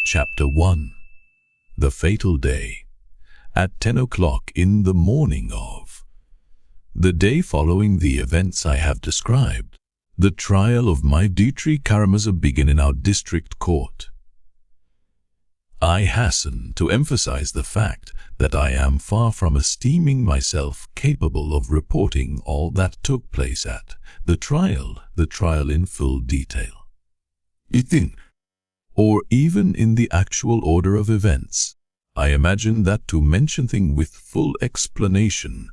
Chapter 1. The Fatal Day. At 10 o'clock in the morning of the day following the events I have described, the trial of my Dmitri Karamazov began in our district court. I hasten to emphasize the fact that I am far from esteeming myself capable of reporting all that took place at the trial in full detail, or even in the actual order of events. I imagine that to mention things with full explanation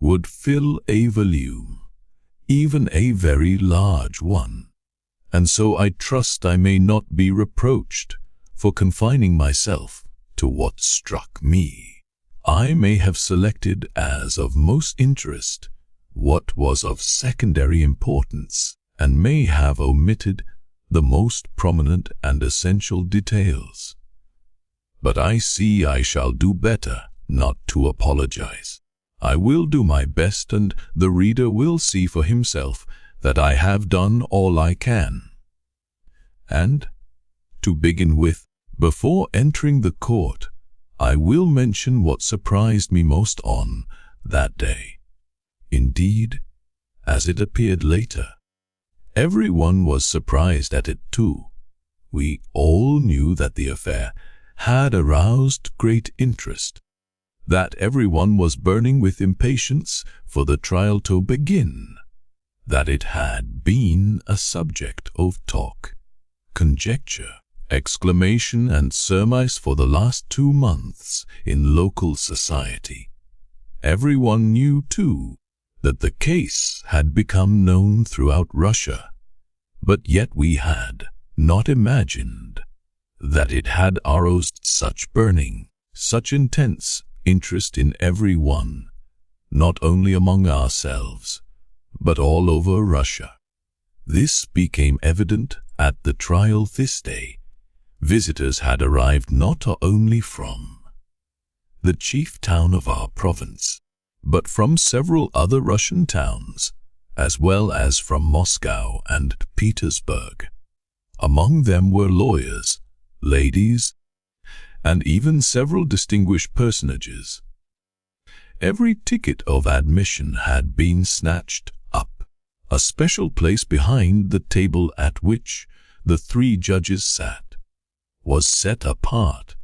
would fill a volume, even a very large one, and so I trust I may not be reproached for confining myself to what struck me. I may have selected as of most interest what was of secondary importance, and may have omitted the most prominent and essential details. But I see I shall do better not to apologize. I will do my best, and the reader will see for himself that I have done all I can. And, to begin with, before entering the court, I will mention what surprised me most on that day. Indeed, as it appeared later, everyone was surprised at it too. We all knew that the affair had aroused great interest, that everyone was burning with impatience for the trial to begin, that it had been a subject of talk, conjecture, exclamation and surmise for the last 2 months in local society. Everyone knew too that the case had become known throughout Russia, but yet we had not imagined that it had aroused such burning, such intense interest in everyone, not only among ourselves, but all over Russia. This became evident at the trial this day. Visitors had arrived not only from the chief town of our province, but from several other Russian towns, as well as from Moscow and Petersburg. Among them were lawyers, ladies, and even several distinguished personages. Every ticket of admission had been snatched up. A special place behind the table at which the 3 judges sat was set apart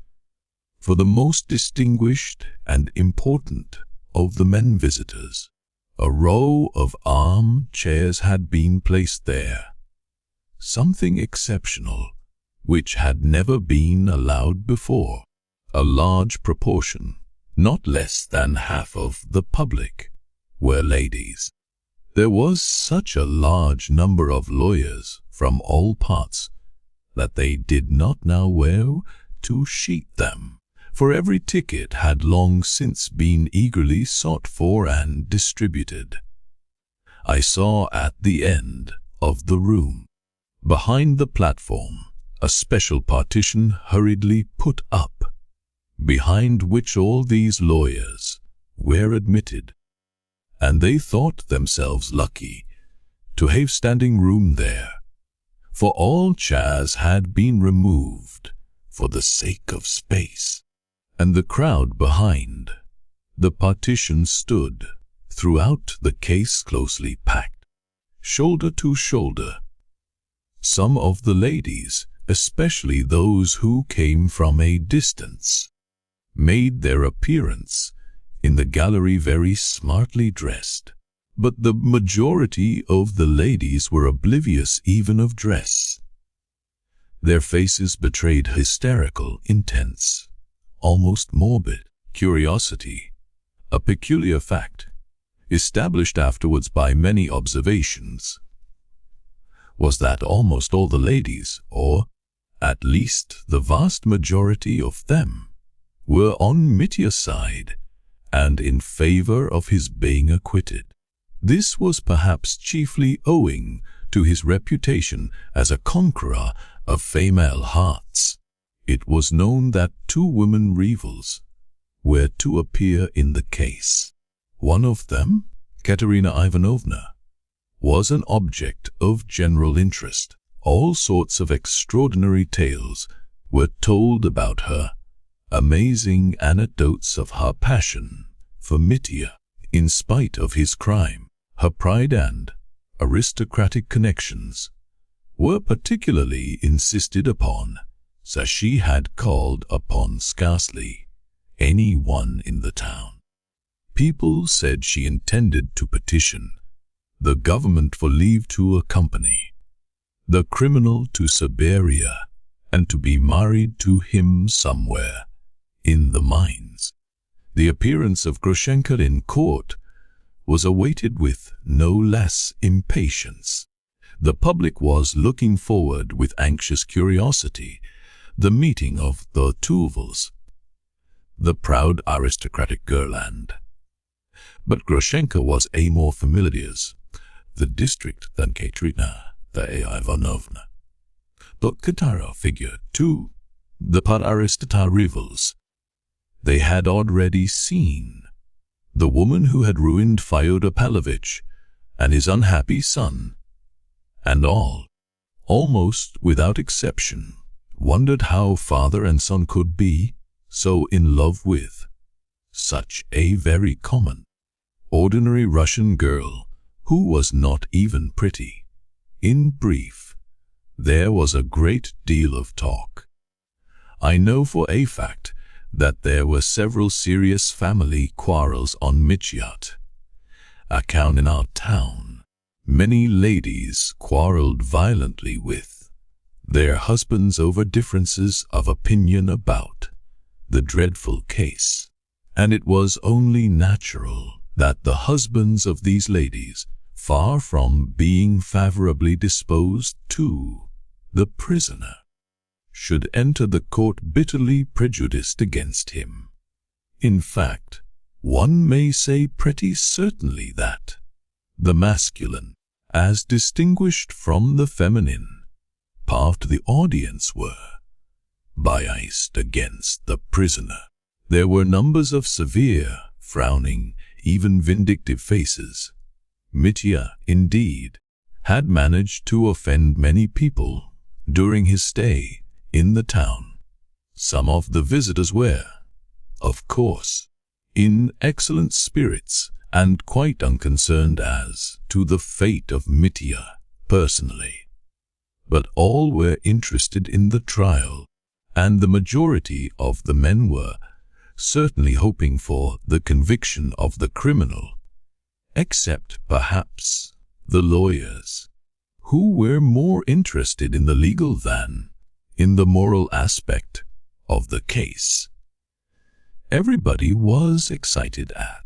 for the most distinguished and important of the men visitors. A row of arm-chairs had been placed there, something exceptional, which had never been allowed before. A large proportion, not less than half of the public, were ladies. There was such a large number of lawyers from all parts that they did not know where to sheet them, for every ticket had long since been eagerly sought for and distributed. I saw at the end of the room, behind the platform, a special partition hurriedly put up, behind which all these lawyers were admitted, and they thought themselves lucky to have standing room there, for all chairs had been removed for the sake of space, and the crowd behind the partition stood throughout the case closely packed, shoulder to shoulder. Some of the ladies, especially those who came from a distance, made their appearance in the gallery very smartly dressed, but the majority of the ladies were oblivious even of dress. Their faces betrayed hysterical, intense, almost morbid curiosity, a peculiar fact, established afterwards by many observations, was that almost all the ladies, or at least the vast majority of them, were on Mitya's side and in favor of his being acquitted. This was perhaps chiefly owing to his reputation as a conqueror of female hearts. It was known that 2 women rivals were to appear in the case. One of them, Katerina Ivanovna, was an object of general interest. All sorts of extraordinary tales were told about her, amazing anecdotes of her passion for Mitya in spite of his crime. Her pride and aristocratic connections were particularly insisted upon, as she had called upon scarcely anyone in the town. People said she intended to petition the government for leave to accompany the criminal to Siberia and to be married to him somewhere in the mines. The appearance of Grushenka in court was awaited with no less impatience. The public was looking forward with anxious curiosity the meeting of the Tuvals, the proud aristocratic girl, but Grushenka was a more familiar the district than Katerina the Ivanovna. The Katara figure, too, the Aristota rivals. They had already seen the woman who had ruined Fyodor Pavlovich and his unhappy son, and all, almost without exception, wondered how father and son could be so in love with such a very common, ordinary Russian girl who was not even pretty. In brief, there was a great deal of talk. I know for a fact that there were several serious family quarrels on Mitya account in our town. Many ladies quarreled violently with their husbands over differences of opinion about the dreadful case, and it was only natural that the husbands of these ladies, far from being favorably disposed to the prisoner, should enter the court bitterly prejudiced against him. In fact, one may say pretty certainly that the masculine, as distinguished from the feminine, part of the audience were biased against the prisoner. There were numbers of severe, frowning, even vindictive faces. Mitya, indeed, had managed to offend many people during his stay in the town. Some of the visitors were, of course, in excellent spirits and quite unconcerned as to the fate of Mitya personally. But all were interested in the trial, and the majority of the men were certainly hoping for the conviction of the criminal, except perhaps the lawyers, who were more interested in the legal than in the moral aspect of the case. Everybody was excited at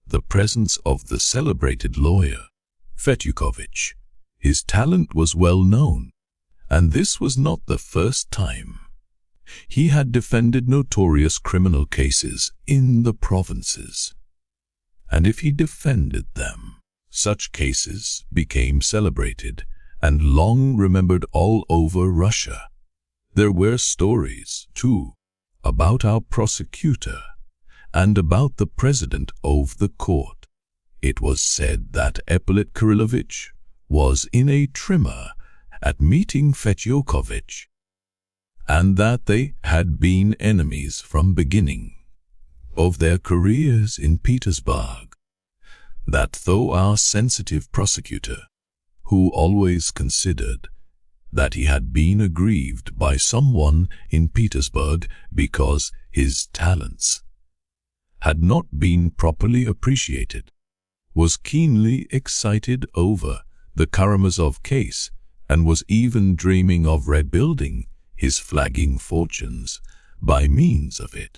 the presence of the celebrated lawyer, Fetyukovich. His talent was well known, and this was not the first time he had defended notorious criminal cases in the provinces. And if he defended them, such cases became celebrated and long remembered all over Russia. There were stories, too, about our prosecutor and about the president of the court. It was said that Ippolit Kirillovich was in a tremor at meeting Fetyukovich, and that they had been enemies from beginning of their careers in Petersburg. That though our sensitive prosecutor, who always considered that he had been aggrieved by someone in Petersburg because his talents had not been properly appreciated, was keenly excited over the Karamazov case and was even dreaming of rebuilding his flagging fortunes by means of it.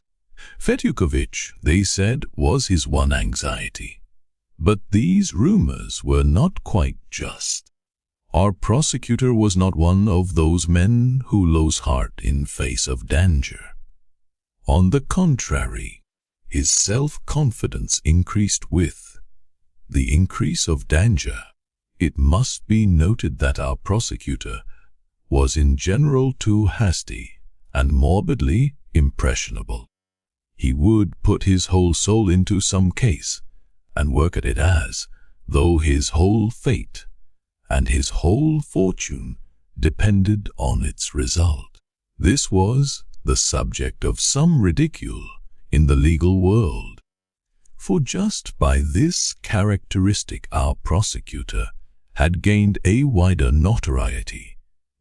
Fetyukovich, they said, was his one anxiety. But these rumors were not quite just. Our prosecutor was not one of those men who lose heart in face of danger. On the contrary, his self-confidence increased with the increase of danger. It must be noted that our prosecutor was in general too hasty and morbidly impressionable. He would put his whole soul into some case and work at it as though his whole fate and his whole fortune depended on its result. This was the subject of some ridicule in the legal world, for just by this characteristic our prosecutor had gained a wider notoriety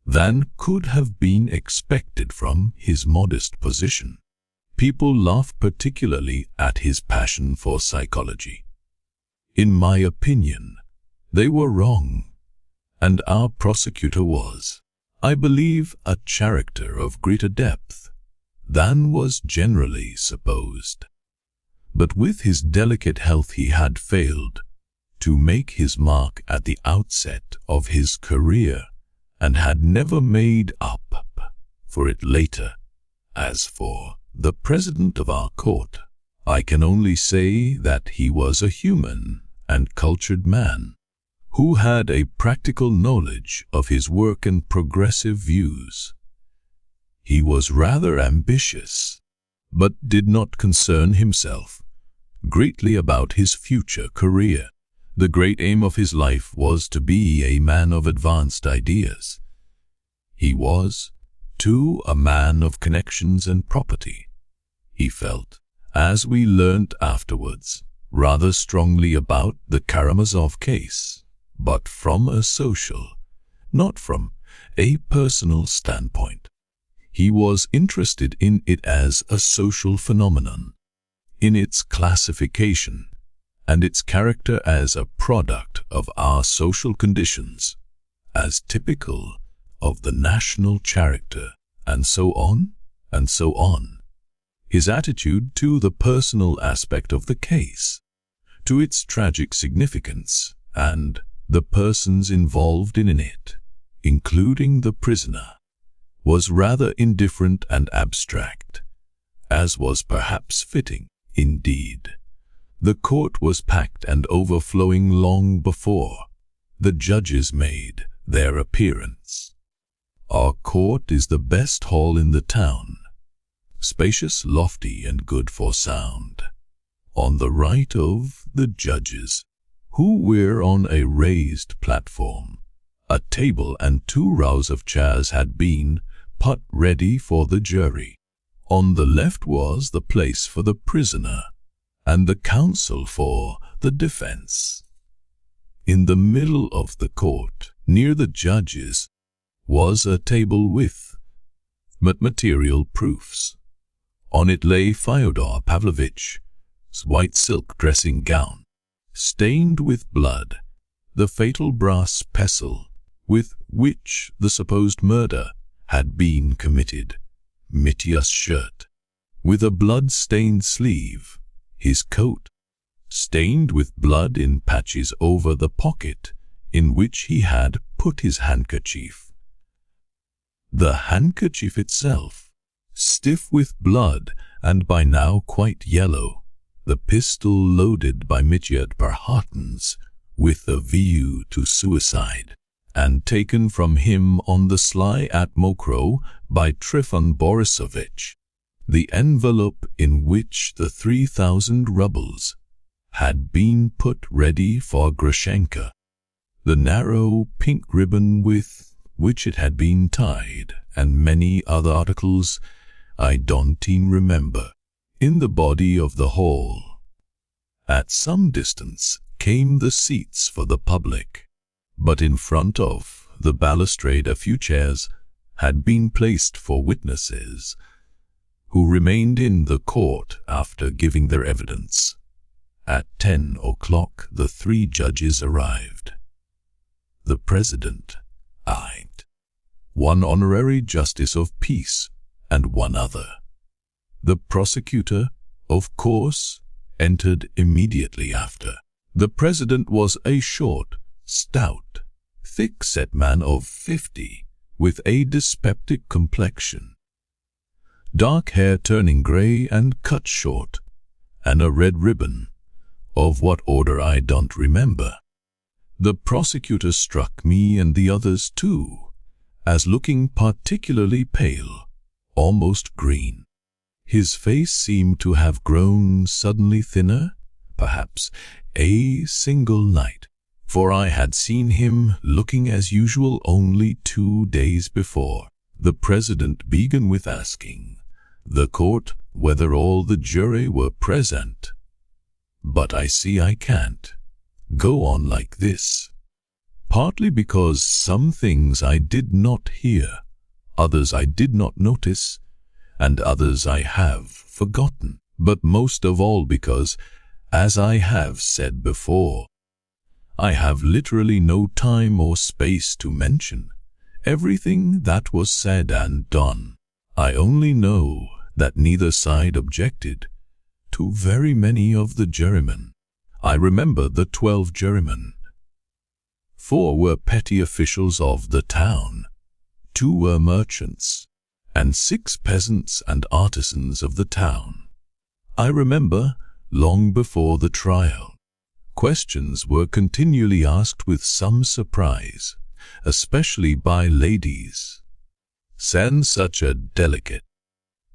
than could have been expected from his modest position. People laughed particularly at his passion for psychology. In my opinion, they were wrong, and our prosecutor was, I believe, a character of greater depth than was generally supposed. But with his delicate health he had failed to make his mark at the outset of his career, and had never made up for it later. As for the president of our court, I can only say that he was a human and cultured man, who had a practical knowledge of his work and progressive views. He was rather ambitious, but did not concern himself greatly about his future career. The great aim of his life was to be a man of advanced ideas. He was, too, a man of connections and property. He felt, as we learnt afterwards, rather strongly about the Karamazov case, but from a social, not from a personal standpoint. He was interested in it as a social phenomenon, in its classification, and its character as a product of our social conditions, as typical of the national character, and so on, and so on. His attitude to the personal aspect of the case, to its tragic significance, and the persons involved in it, including the prisoner, was rather indifferent and abstract, as was perhaps fitting. Indeed, the court was packed and overflowing long before the judges made their appearance. Our court is the best hall in the town, spacious, lofty, and good for sound. On the right of the judges, who were on a raised platform, a table and 2 rows of chairs had been put ready for the jury. On the left was the place for the prisoner and the counsel for the defense. In the middle of the court, near the judges, was a table with material proofs. On it lay Fyodor Pavlovitch's white silk dressing gown, stained with blood, the fatal brass pestle with which the supposed murder had been committed, Mitya's shirt, with a blood-stained sleeve, his coat, stained with blood in patches over the pocket in which he had put his handkerchief. The handkerchief itself, stiff with blood and by now quite yellow, the pistol loaded by Mitya at Perhatin's with a view to suicide, and taken from him on the sly at Mokrow by Trifon Borisovich, the envelope in which the 3,000 rubles had been put ready for Grushenka, the narrow pink ribbon with which it had been tied, and many other articles I don't even remember. In the body of the hall, at some distance, came the seats for the public, but in front of the balustrade a few chairs had been placed for witnesses, who remained in the court after giving their evidence. At 10 o'clock the 3 judges arrived. The president, one honorary justice of peace, and 1 other. The prosecutor, of course, entered immediately after. The president was a short, stout, thick-set man of 50, with a dyspeptic complexion, dark hair turning grey and cut short, and a red ribbon, of what order I don't remember. The prosecutor struck me and the others too, as looking particularly pale, almost green. His face seemed to have grown suddenly thinner, perhaps a single night, for I had seen him looking as usual only 2 days before. The president began with asking the court whether all the jury were present. But I see I can't go on like this. Partly because some things I did not hear, others I did not notice, and others I have forgotten. But most of all because, as I have said before, I have literally no time or space to mention everything that was said and done. I only know that neither side objected to very many of the jurymen. I remember the 12 jurymen. 4 were petty officials of the town, 2 were merchants, and 6 peasants and artisans of the town. I remember, long before the trial, questions were continually asked with some surprise, especially by ladies. Can such a delicate,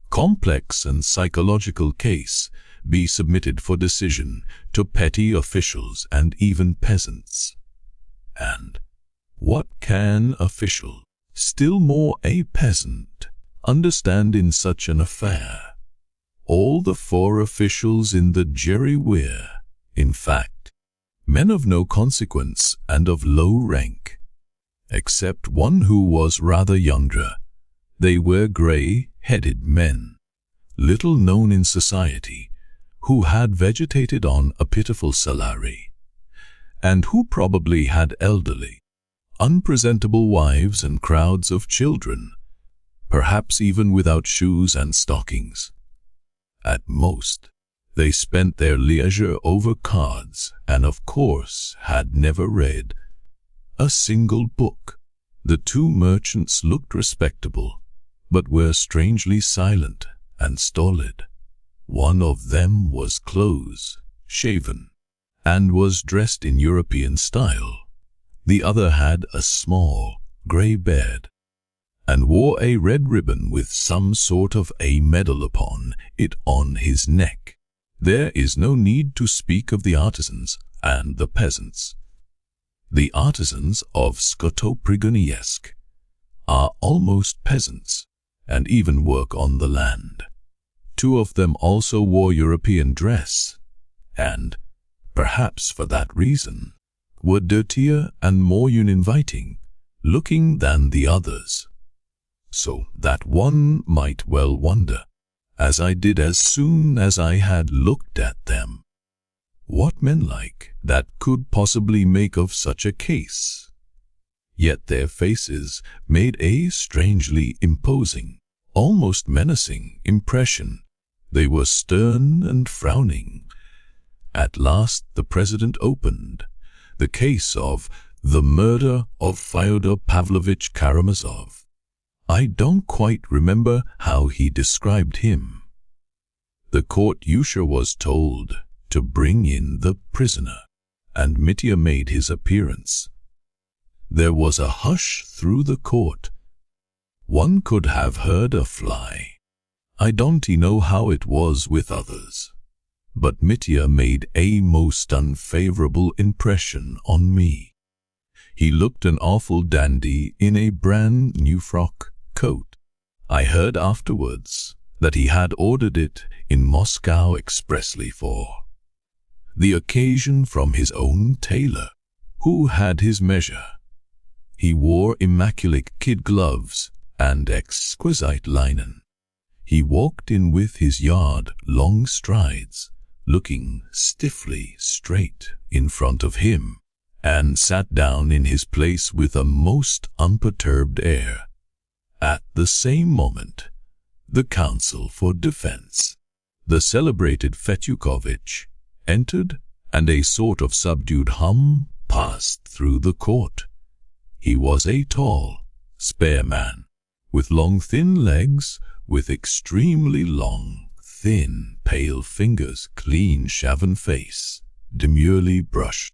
complex and psychological case be submitted for decision to petty officials and even peasants? And what can official, still more a peasant, understand in such an affair? All the 4 officials in the jury were, in fact, men of no consequence and of low rank, except one who was rather younger. They were grey-headed men, little known in society, who had vegetated on a pitiful salary, and who probably had elderly, unpresentable wives and crowds of children, perhaps even without shoes and stockings. At most, they spent their leisure over cards and of course had never read a single book. The 2 merchants looked respectable, but were strangely silent and stolid. One of them was close-shaven and was dressed in European style. The other had a small, grey beard and wore a red ribbon with some sort of a medal upon it on his neck. There is no need to speak of the artisans and the peasants. The artisans of Skotoprigonievsk are almost peasants and even work on the land. 2 of them also wore European dress and, perhaps for that reason, were dirtier and more uninviting looking than the others. So that one might well wonder, as I did as soon as I had looked at them, what men like that could possibly make of such a case. Yet their faces made a strangely imposing, almost menacing impression. They were stern and frowning. At last the president opened the case of the murder of Fyodor Pavlovich Karamazov. I don't quite remember how he described him. The court usher was told to bring in the prisoner, and Mitya made his appearance. There was a hush through the court. One could have heard a fly. I don't know how it was with others, but Mitya made a most unfavorable impression on me. He looked an awful dandy in a brand new frock coat. I heard afterwards that he had ordered it in Moscow expressly for the occasion from his own tailor, who had his measure. He wore immaculate kid gloves and exquisite linen. He walked in with his yard-long strides, looking stiffly straight in front of him, and sat down in his place with a most unperturbed air. At the same moment, the counsel for defense, the celebrated Fetyukovitch, entered, and a sort of subdued hum passed through the court. He was a tall, spare man, with long thin legs, with extremely long, thin, pale fingers, clean shaven face, demurely brushed,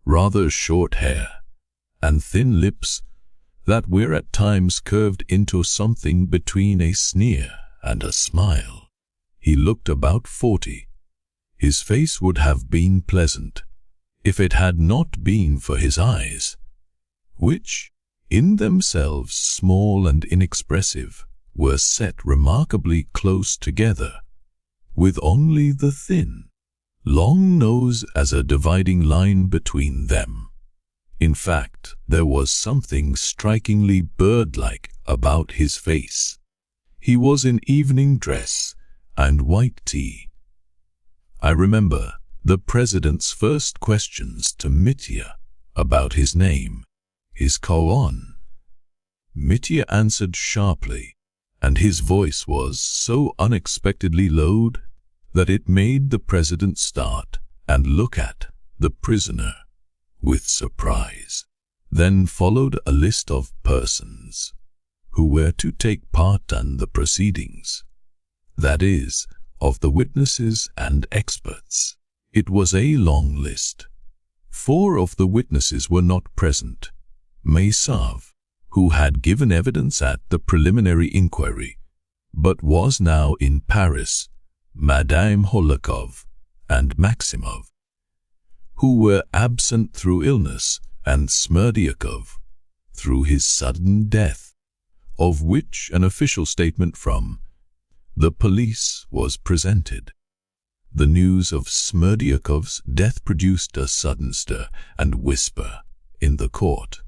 rather short hair, and thin lips that were at times curved into something between a sneer and a smile. He looked about 40. His face would have been pleasant if it had not been for his eyes, which, in themselves small and inexpressive, were set remarkably close together, with only the thin, long nose as a dividing line between them. In fact, there was something strikingly bird-like about his face. He was in evening dress and white tee. I remember the president's first questions to Mitya about his name, his koan. Mitya answered sharply, and his voice was so unexpectedly low that it made the president start and look at the prisoner with surprise. Then followed a list of persons who were to take part in the proceedings, that is, of the witnesses and experts. It was a long list. 4 of the witnesses were not present. Karamazov, who had given evidence at the preliminary inquiry, but was now in Paris, Madame Holikov and Maximov, who were absent through illness, and Smerdyakov, through his sudden death, of which an official statement from the police was presented. The news of Smerdyakov's death produced a sudden stir and whisper in the court.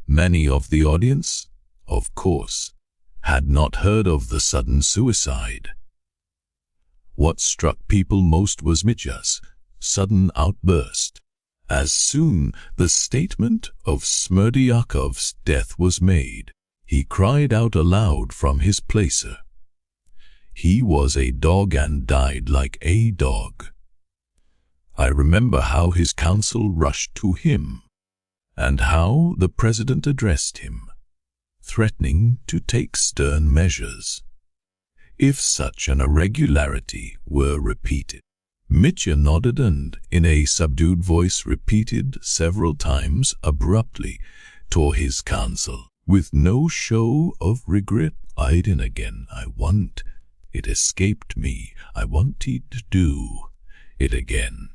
Many of the audience, of course, had not heard of the sudden suicide. What struck people most was Mitya's sudden outburst. As soon the statement of Smerdyakov's death was made, he cried out aloud from his placer. He was a dog and died like a dog. I remember how his counsel rushed to him, and how the president addressed him, threatening to take stern measures if such an irregularity were repeated. Mitya nodded and, in a subdued voice, repeated several times abruptly to his counsel, with no show of regret, "I did again. It escaped me. I wanted to do it again."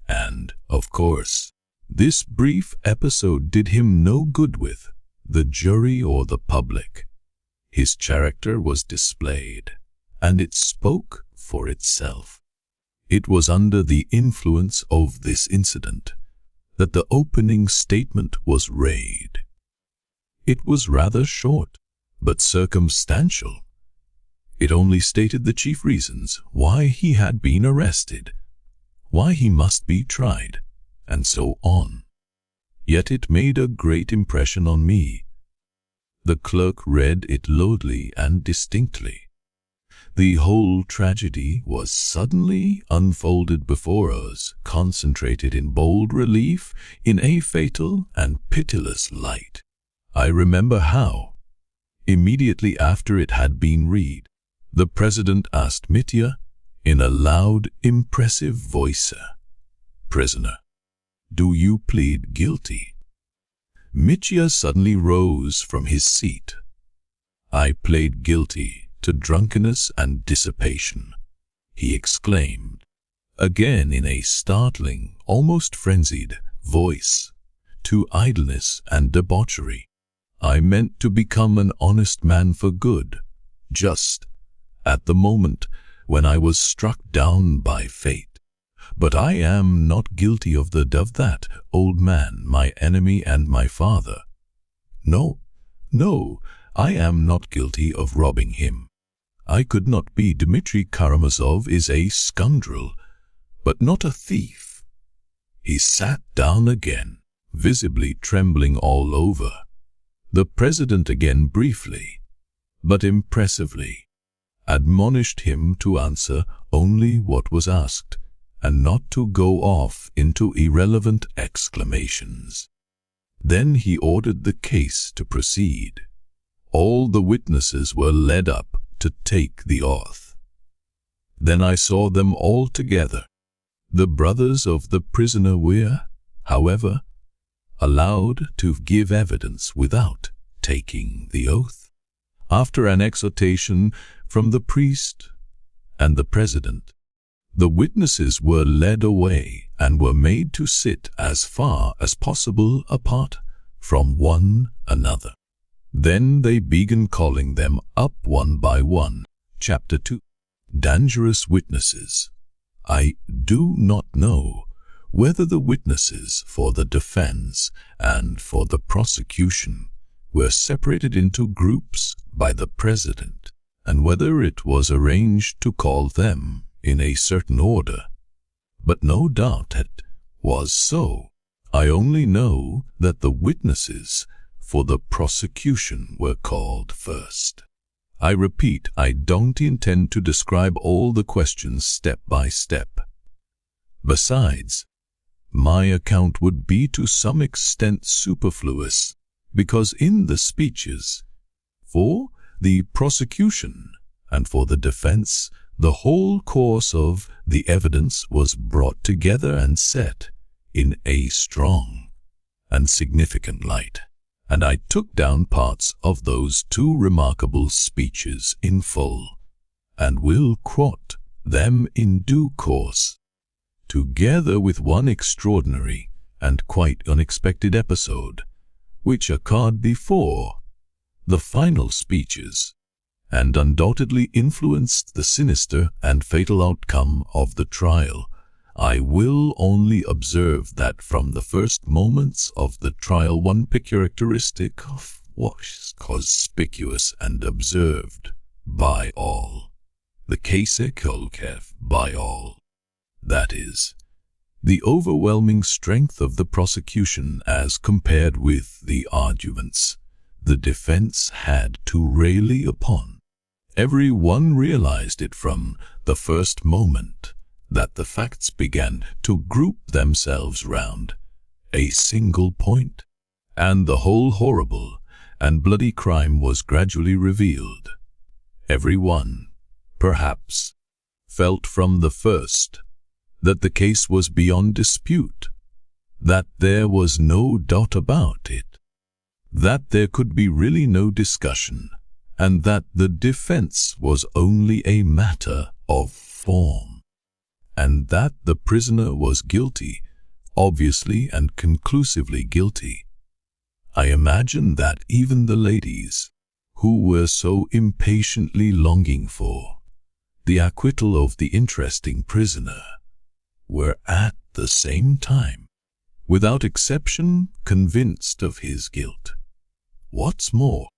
And, of course, this brief episode did him no good with the jury or the public. His character was displayed, and it spoke for itself. It was under the influence of this incident that the opening statement was read. It was rather short, but circumstantial. It only stated the chief reasons why he had been arrested, why he must be tried, and so on. Yet it made a great impression on me. The clerk read it loudly and distinctly. The whole tragedy was suddenly unfolded before us, concentrated in bold relief, in a fatal and pitiless light. I remember how, immediately after it had been read, the president asked Mitya, in a loud, impressive voice, "Prisoner, do you plead guilty?" Mitya suddenly rose from his seat. "I plead guilty to drunkenness and dissipation," he exclaimed, again in a startling, almost frenzied voice, "to idleness and debauchery. I meant to become an honest man for good, just at the moment when I was struck down by fate. But I am not guilty of that old man, my enemy and my father. No, I am not guilty of robbing him. I could not be. Dmitri Karamazov is a scoundrel, but not a thief." He sat down again, visibly trembling all over. The president again briefly, but impressively, admonished him to answer only what was asked, and not to go off into irrelevant exclamations. Then he ordered the case to proceed. All the witnesses were led up to take the oath. Then I saw them all together. The brothers of the prisoner were, however, allowed to give evidence without taking the oath. After an exhortation from the priest and the president, the witnesses were led away and were made to sit as far as possible apart from one another. Then they began calling them up one by one. Chapter 2. Dangerous Witnesses. I do not know whether the witnesses for the defense and for the prosecution were separated into groups by the president, and whether it was arranged to call them in a certain order, but no doubt it was so. I only know that the witnesses for the prosecution were called first. I repeat, I don't intend to describe all the questions step by step. Besides, my account would be to some extent superfluous, because in the speeches for the prosecution and for the defense, the whole course of the evidence was brought together and set in a strong and significant light, and I took down parts of those two remarkable speeches in full, and will quote them in due course, together with one extraordinary and quite unexpected episode, which occurred before the final speeches, and undoubtedly influenced the sinister and fatal outcome of the trial. I will only observe that from the first moments of the trial one characteristic was conspicuous and observed by all. The case by all. That is, the overwhelming strength of the prosecution as compared with the arguments the defense had to rally upon. Every one realized it from the first moment that the facts began to group themselves round a single point, and the whole horrible and bloody crime was gradually revealed. Every one, perhaps, felt from the first that the case was beyond dispute, that there was no doubt about it, that there could be really no discussion, and that the defense was only a matter of form, and that the prisoner was guilty, obviously and conclusively guilty. I imagine that even the ladies, who were so impatiently longing for the acquittal of the interesting prisoner, were at the same time, without exception, convinced of his guilt. What's more,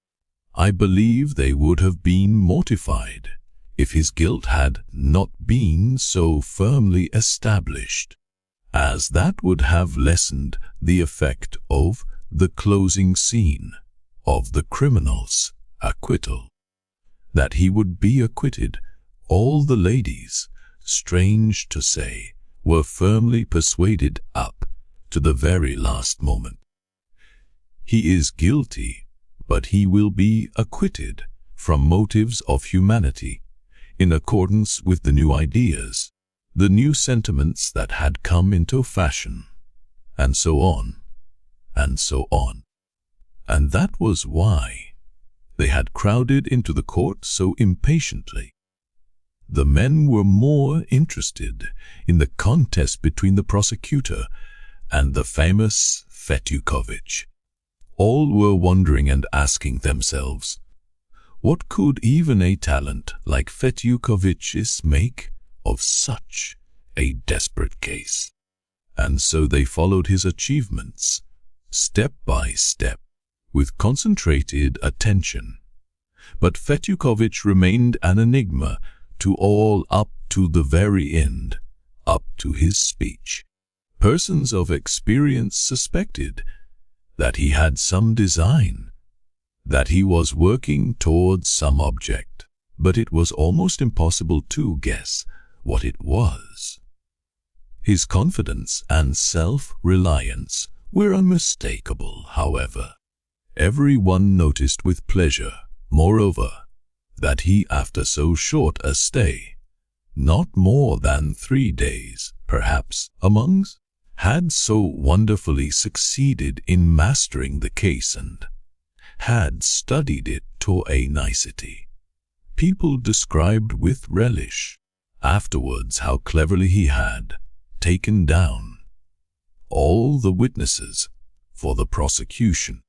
I believe they would have been mortified if his guilt had not been so firmly established, as that would have lessened the effect of the closing scene of the criminal's acquittal. That he would be acquitted, all the ladies, strange to say, were firmly persuaded up to the very last moment. He is guilty, but he will be acquitted from motives of humanity, in accordance with the new ideas, the new sentiments that had come into fashion, and so on, and so on. And that was why they had crowded into the court so impatiently. The men were more interested in the contest between the prosecutor and the famous Fetyukovich. All were wondering and asking themselves, what could even a talent like Fetyukovich's make of such a desperate case? And so they followed his achievements, step by step, with concentrated attention. But Fetyukovich remained an enigma to all up to the very end, up to his speech. Persons of experience suspected that he had some design, that he was working towards some object, but it was almost impossible to guess what it was. His confidence and self-reliance were unmistakable, however. Every one noticed with pleasure, moreover, that he, after so short a stay, not more than 3 days, perhaps, amongst, had so wonderfully succeeded in mastering the case and had studied it to a nicety. People described with relish afterwards how cleverly he had taken down all the witnesses for the prosecution,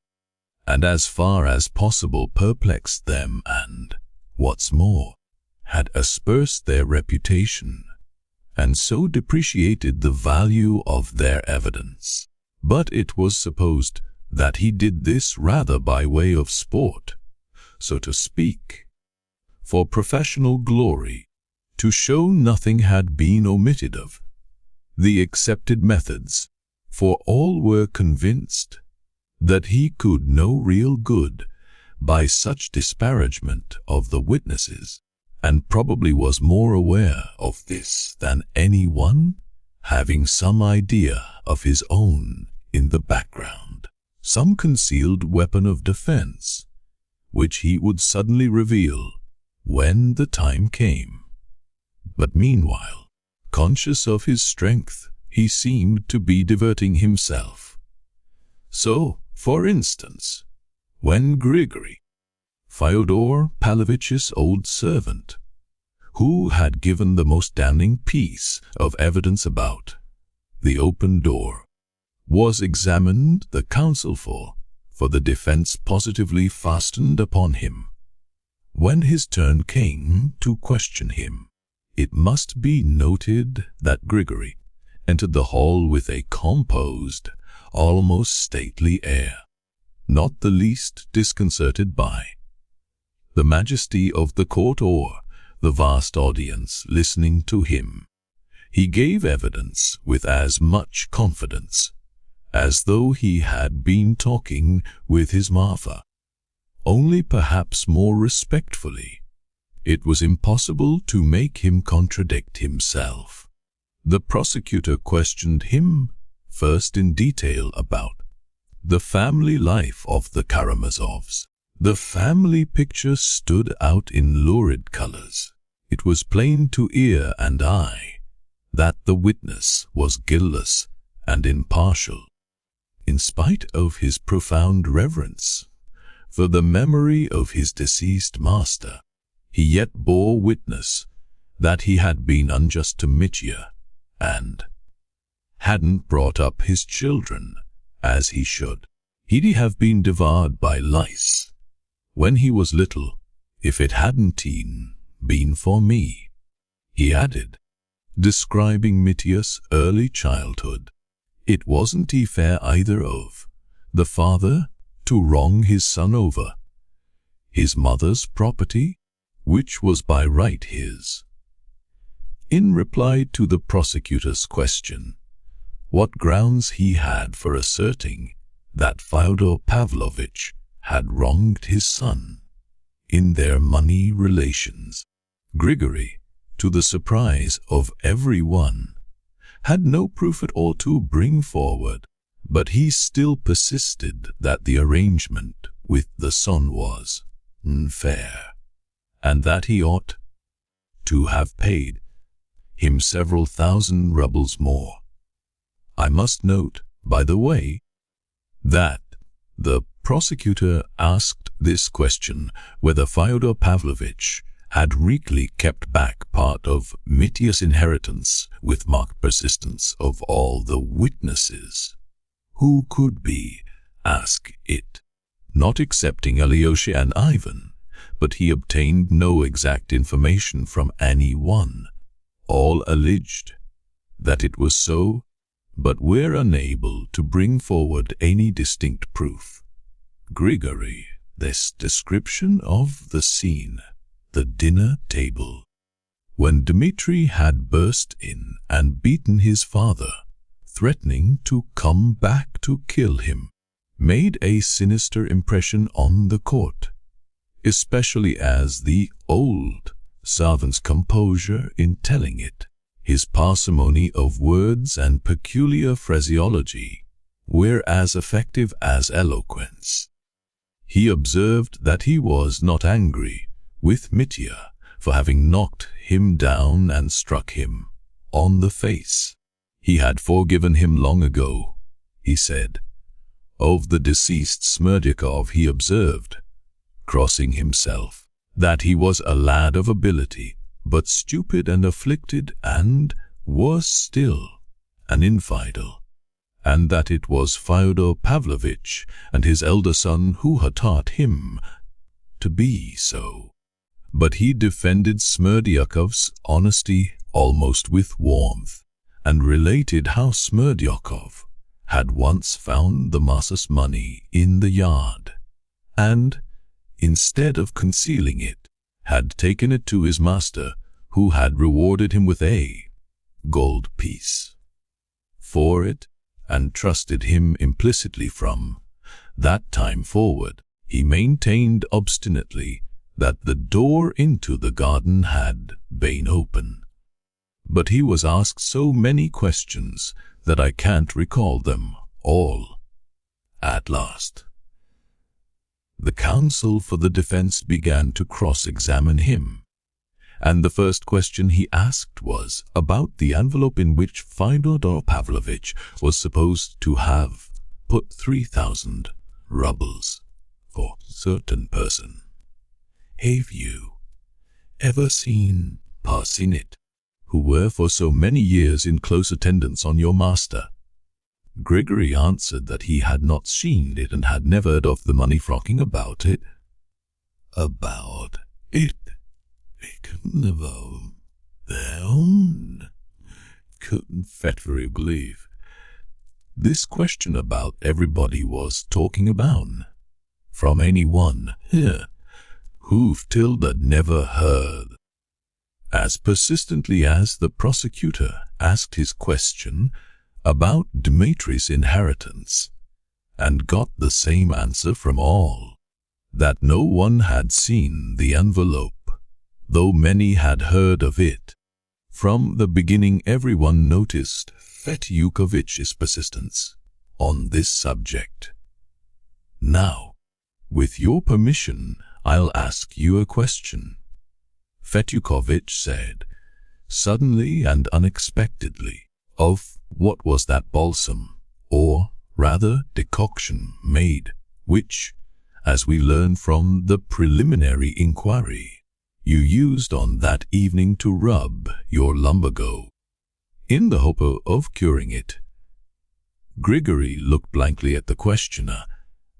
and as far as possible perplexed them and, what's more, had aspersed their reputation, and so depreciated the value of their evidence. But it was supposed that he did this rather by way of sport, so to speak, for professional glory, to show nothing had been omitted of the accepted methods, for all were convinced that he could no real good by such disparagement of the witnesses, and probably was more aware of this than any one, having some idea of his own in the background, some concealed weapon of defense, which he would suddenly reveal when the time came. But meanwhile, conscious of his strength, he seemed to be diverting himself. So, for instance, when Grigory, Fyodor Pavlovitch's old servant, who had given the most damning piece of evidence about the open door, was examined, the counsel for the defense positively fastened upon him. When his turn came to question him, it must be noted that Grigory entered the hall with a composed, almost stately air, not the least disconcerted by the majesty of the court or the vast audience listening to him. He gave evidence with as much confidence as though he had been talking with his Martha, only perhaps more respectfully. It was impossible to make him contradict himself. The prosecutor questioned him first in detail about the family life of the Karamazovs. The family picture stood out in lurid colors. It was plain to ear and eye that the witness was guiltless and impartial. In spite of his profound reverence for the memory of his deceased master, he yet bore witness that he had been unjust to Mitya and hadn't brought up his children as he should. He'd have been devoured by lice when he was little if it hadn't been for me, he added, describing Mitya's early childhood. It wasn't fair either of the father to wrong his son over his mother's property, which was by right his. In reply to the prosecutor's question, what grounds he had for asserting that Fyodor Pavlovitch had wronged his son in their money relations, Grigory, to the surprise of everyone, had no proof at all to bring forward, but he still persisted that the arrangement with the son was unfair, and that he ought to have paid him several thousand rubles more. I must note, by the way, that the prosecutor asked this question whether Fyodor Pavlovitch had really kept back part of Mitya's inheritance with marked persistence of all the witnesses who could be asked it, not excepting Ilusha and Ivan, but he obtained no exact information from any one. All alleged that it was so, but were unable to bring forward any distinct proof. Grigory, this description of the scene, the dinner table, when Dmitri had burst in and beaten his father, threatening to come back to kill him, made a sinister impression on the court, especially as the old servant's composure in telling it, his parsimony of words and peculiar phraseology were as effective as eloquence. He observed that he was not angry with Mitya for having knocked him down and struck him on the face. He had forgiven him long ago, he said. Of the deceased Smerdyakov he observed, crossing himself, that he was a lad of ability, but stupid and afflicted, and, worse still, an infidel, and that it was Fyodor Pavlovitch and his elder son who had taught him to be so. But he defended Smerdyakov's honesty almost with warmth, and related how Smerdyakov had once found the master's money in the yard, and, instead of concealing it, had taken it to his master, who had rewarded him with a gold piece for it, and trusted him implicitly from that time forward. He maintained obstinately that the door into the garden had been open. But he was asked so many questions that I can't recall them all. At last, the counsel for the defense began to cross-examine him, and the first question he asked was about the envelope in which Fyodor Pavlovitch was supposed to have put 3,000 rubles for certain person. Have you ever seen passing it, who were for so many years in close attendance on your master? Grigory answered that he had not seen it and had never heard of the money frocking about it. About it? I couldn't never down. Couldn't very believe. This question about everybody was talking about, from anyone here who've till that never heard. As persistently as the prosecutor asked his question about Dmitri's inheritance, and got the same answer from all, that no one had seen the envelope, though many had heard of it. From the beginning everyone noticed Fetyukovich's persistence on this subject. Now, with your permission, I'll ask you a question. Fetyukovich said, suddenly and unexpectedly, of what was that balsam, or rather decoction made, which, as we learn from the preliminary inquiry, you used on that evening to rub your lumbago, in the hope of curing it. Grigory looked blankly at the questioner,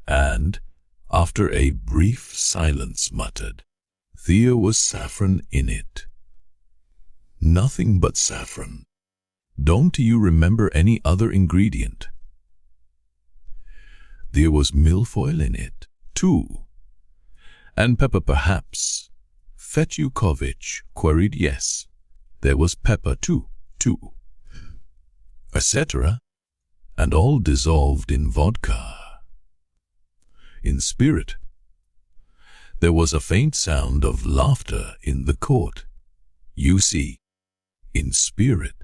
and, after a brief silence, muttered, "There was saffron in it." "Nothing but saffron. Don't you remember any other ingredient?" "There was milfoil in it, too." "And pepper, perhaps?" Fetyukovich queried. "Yes, there was pepper too, etc. And all dissolved in vodka." "In spirit." There was a faint sound of laughter in the court. "You see, in spirit.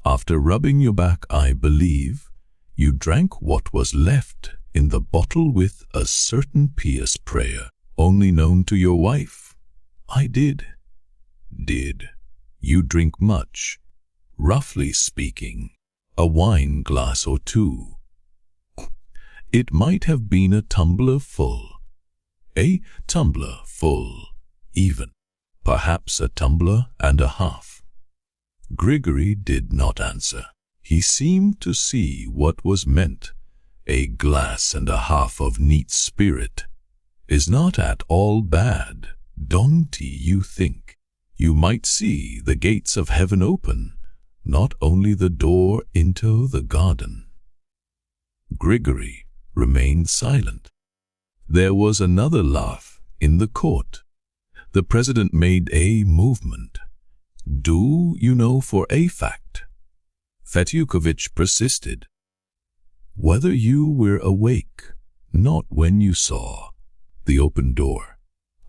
After rubbing your back, I believe, you drank what was left in the bottle with a certain pious prayer, only known to your wife." "I did." "Did you drink much? Roughly speaking, a wine glass or two?" "It might have been a tumbler full." "A tumbler full, even. Perhaps a tumbler and a half." Grigory did not answer. He seemed to see what was meant. A glass and a half of neat spirit is not at all bad, don't you think? You might see the gates of heaven open, not only the door into the garden. Grigory remained silent. There was another laugh in the court. The president made a movement. "Do you know for a fact," Fetyukovich persisted, "whether you were awake, not when you saw the open door?"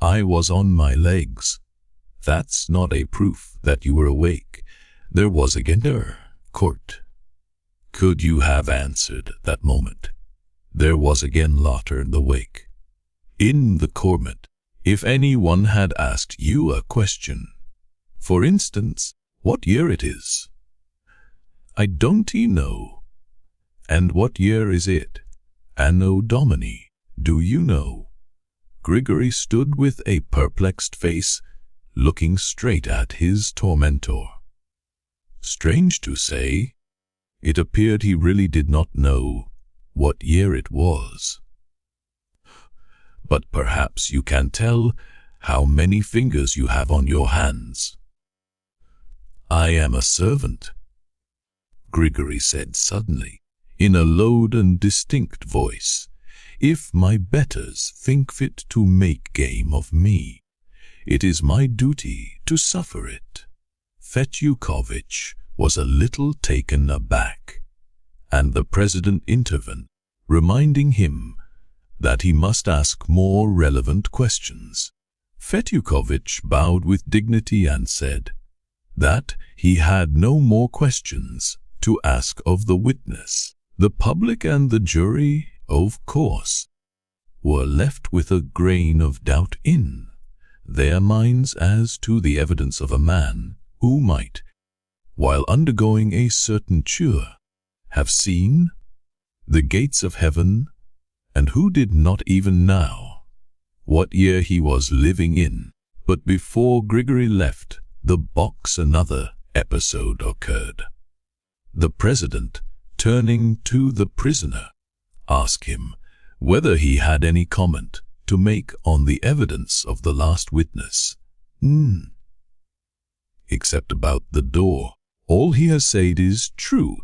"I was on my legs." "That's not a proof that you were awake. There was again court." "Could you have answered that moment?" There was again laughter in the wake. "In the court, if anyone had asked you a question, for instance, what year it is?" "I don't know." "And what year is it?" "Anno Domini. Do you know?" Grigory stood with a perplexed face, looking straight at his tormentor. Strange to say, It appeared he really did not know what year it was. But perhaps you can tell how many fingers you have on your hands. I am a servant, Grigory said suddenly, in a low and distinct voice. If my betters think fit to make game of me, it is my duty to suffer it. Fetyukovich was a little taken aback, and the president intervened, reminding him that he must ask more relevant questions. Fetyukovich bowed with dignity and said that he had no more questions to ask of the witness. The public and the jury, of course, were left with a grain of doubt in their minds as to the evidence of a man who might, while undergoing a certain cure, have seen the gates of heaven, and who did not even know what year he was living in. But before Grigory left the box, another episode occurred. The president, turning to the prisoner, asked him whether he had any comment to make on the evidence of the last witness. Except about the door. All he has said is true,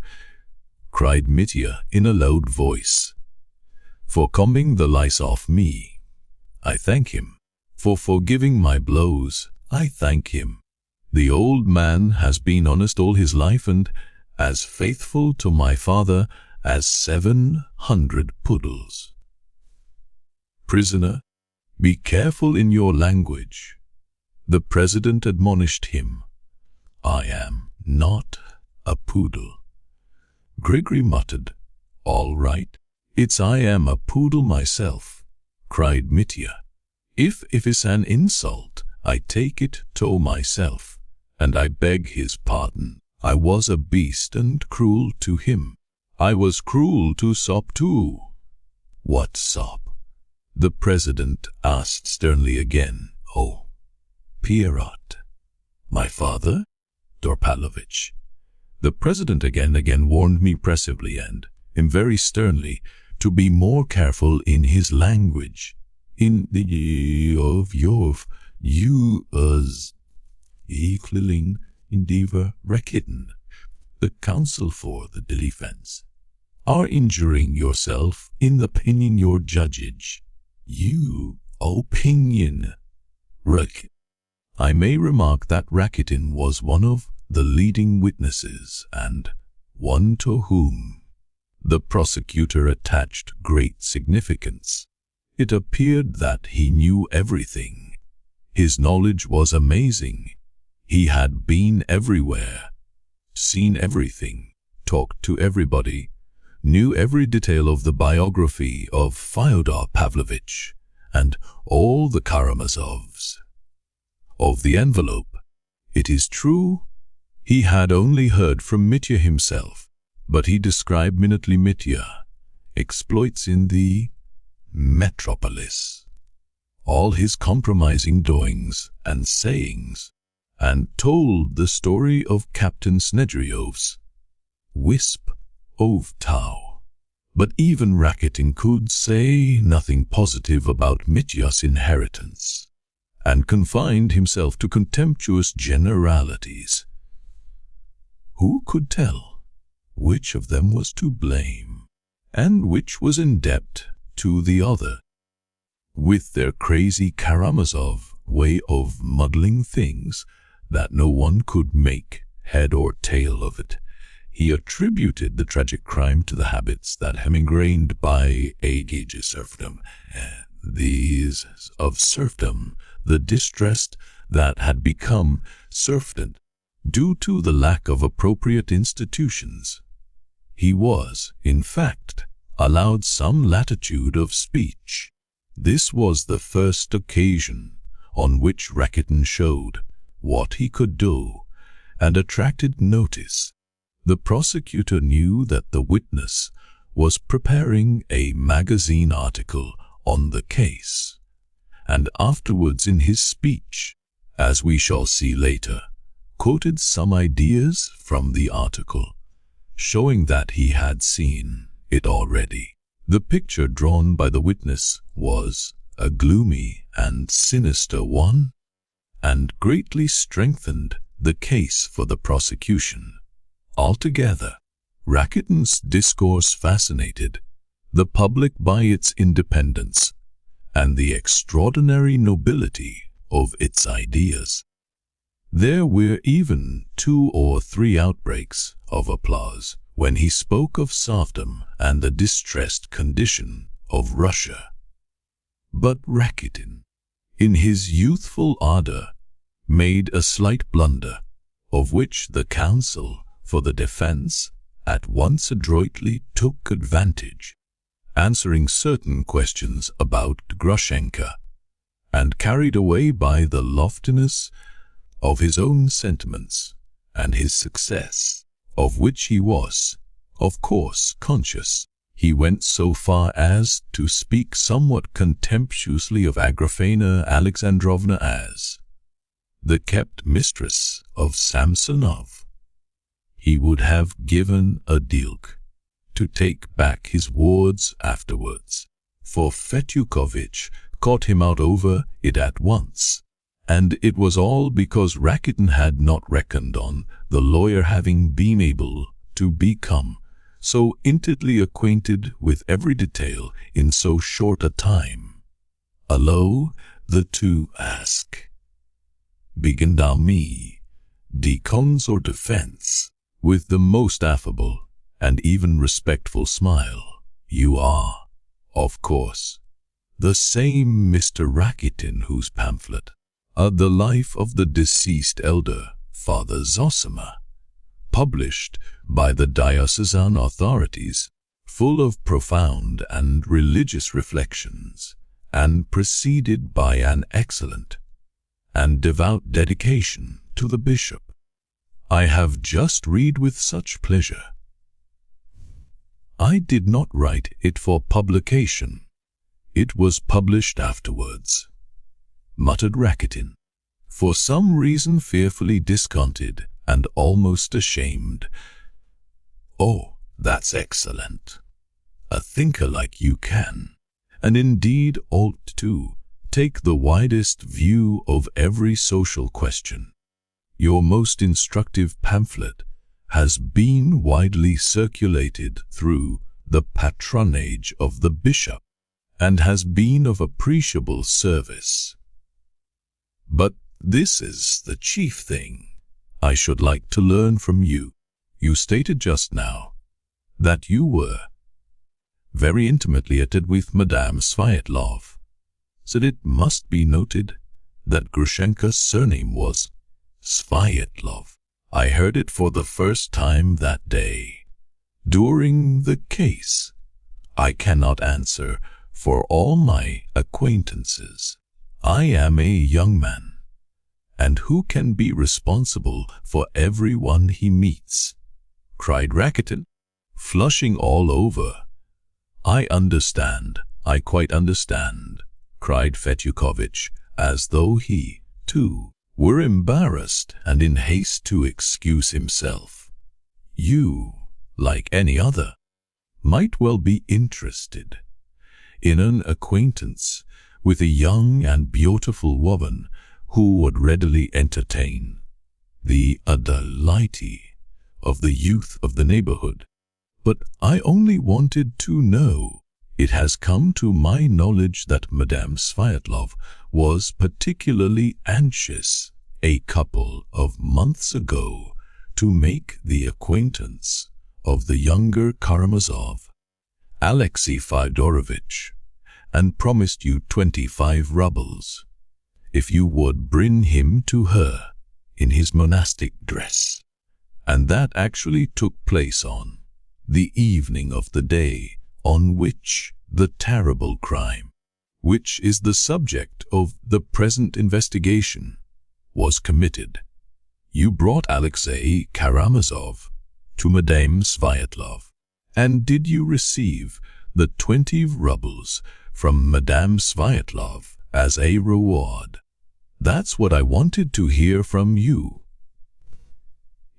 cried Mitya in a loud voice. For combing the lice off me, I thank him. For forgiving my blows, I thank him. The old man has been honest all his life and as faithful to my father as 700 poodles. Prisoner, be careful in your language, the president admonished him. I am not a poodle. Grigory muttered, all right. It's I am a poodle myself, cried Mitya. If it's an insult, I take it to myself, and I beg his pardon. I was a beast and cruel to him. I was cruel to Sop too. What Sop? The president asked sternly again. Oh, Pierrot. My father? Dorpalovich. The president again warned me pressively and very sternly to be more careful in his language. In the of you as equaling endeavor rekitten, the counsel for the defense, are injuring yourself in the opinion your judge. You opinion. I may remark that Rakitin was one of the leading witnesses and one to whom the prosecutor attached great significance. It appeared that he knew everything. His knowledge was amazing. He had been everywhere, seen everything, talked to everybody, knew every detail of the biography of Fyodor Pavlovich and all the Karamazovs. Of the envelope, it is true, he had only heard from Mitya himself, but he described minutely Mitya exploits in the metropolis, all his compromising doings and sayings, and told the story of Captain Snegiryov's wisp of tow. But even Rakitin could say nothing positive about Mitya's inheritance, and confined himself to contemptuous generalities. Who could tell which of them was to blame, and which was in debt to the other? With their crazy Karamazov way of muddling things that no one could make head or tail of it, he attributed the tragic crime to the habits that have ingrained by age of serfdom. These of serfdom, the distress that had become serfdom due to the lack of appropriate institutions. He was, in fact, allowed some latitude of speech. This was the first occasion on which Rakitin showed what he could do and attracted notice. The prosecutor knew that the witness was preparing a magazine article on the case, and afterwards in his speech, as we shall see later, quoted some ideas from the article, showing that he had seen it already. The picture drawn by the witness was a gloomy and sinister one, and greatly strengthened the case for the prosecution. Altogether, Rakitin's discourse fascinated the public by its independence and the extraordinary nobility of its ideas. There were even 2 or 3 outbreaks of applause when he spoke of serfdom and the distressed condition of Russia. But Rakitin, in his youthful ardor, made a slight blunder, of which the counsel for the defense at once adroitly took advantage, answering certain questions about Grushenka, and carried away by the loftiness of his own sentiments and his success, of which he was, of course, conscious. He went so far as to speak somewhat contemptuously of Agrafena Alexandrovna as the kept mistress of Samsonov. He would have given a Dilk to take back his words afterwards, for Fetyukovitch caught him out over it at once, and it was all because Rakitin had not reckoned on the lawyer having been able to become so intimately acquainted with every detail in so short a time. Allo, the two ask, begin thou me, decons or defense, with the most affable and even respectful smile. You are, of course, the same Mr. Rakitin whose pamphlet, The Life of the Deceased Elder, Father Zosima, published by the diocesan authorities, full of profound and religious reflections, and preceded by an excellent and devout dedication to the bishop, I have just read with such pleasure. I did not write it for publication. It was published afterwards, muttered Rakitin, for some reason fearfully discontented and almost ashamed. Oh, that's excellent. A thinker like you can, and indeed ought to, take the widest view of every social question. Your most instructive pamphlet has been widely circulated through the patronage of the bishop, and has been of appreciable service. But this is the chief thing I should like to learn from you. You stated just now that you were very intimately acquainted with Madame Sviatlov, so it must be noted that Grushenka's surname was Sviatlov. I heard it for the first time that day. During the case, I cannot answer for all my acquaintances. I am a young man, and who can be responsible for everyone he meets? Cried Rakitin, flushing all over. I understand, I quite understand, cried Fetyukovitch, as though he, too, were embarrassed and in haste to excuse himself. You, like any other, might well be interested in an acquaintance with a young and beautiful woman who would readily entertain the delight of the youth of the neighborhood. But I only wanted to know. It has come to my knowledge that Madame Sviatlov was particularly anxious a couple of months ago to make the acquaintance of the younger Karamazov, Alexei Fyodorovitch, and promised you 25 rubles if you would bring him to her in his monastic dress. And that actually took place on the evening of the day on which the terrible crime, which is the subject of the present investigation, was committed. You brought Alexei Karamazov to Madame Sviatlov, and did you receive the 20 rubles from Madame Sviatlov as a reward? That's what I wanted to hear from you.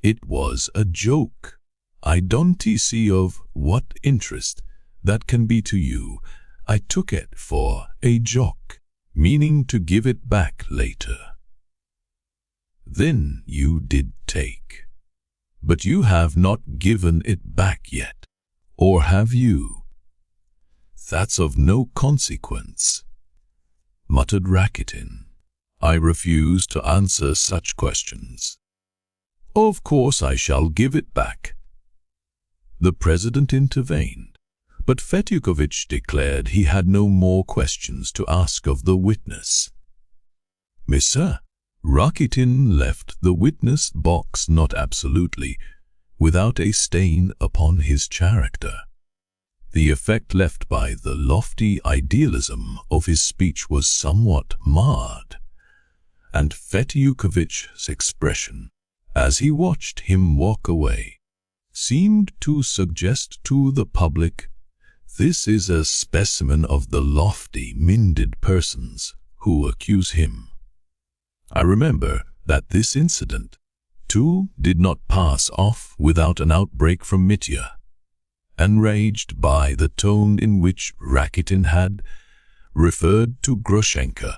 It was a joke. I don't see of what interest that can be to you. I took it for a joke, meaning to give it back later. Then you did take. But you have not given it back yet. Or have you? That's of no consequence, muttered Rakitin. I refuse to answer such questions. Of course I shall give it back. The president intervened, but Fetyukovitch declared he had no more questions to ask of the witness. Monsieur, Rakitin left the witness box not absolutely, without a stain upon his character. The effect left by the lofty idealism of his speech was somewhat marred, and Fetyukovitch's expression, as he watched him walk away, seemed to suggest to the public, this is a specimen of the lofty, minded persons who accuse him. I remember that this incident, too, did not pass off without an outbreak from Mitya. Enraged by the tone in which Rakitin had referred to Grushenka,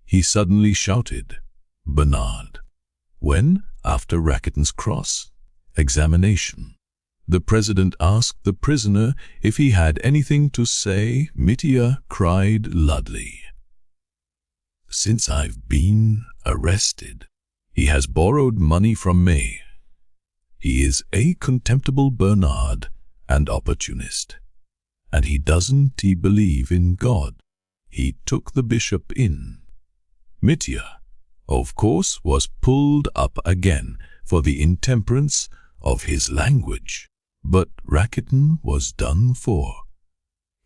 he suddenly shouted, Bernard, when, after Rakitin's cross-examination, the president asked the prisoner if he had anything to say, Mitya cried loudly, Since I've been arrested, he has borrowed money from me. He is a contemptible Bernard and opportunist, and he doesn't believe in God. He took the bishop in. Mitya, of course, was pulled up again for the intemperance of his language, but Rakitin was done for.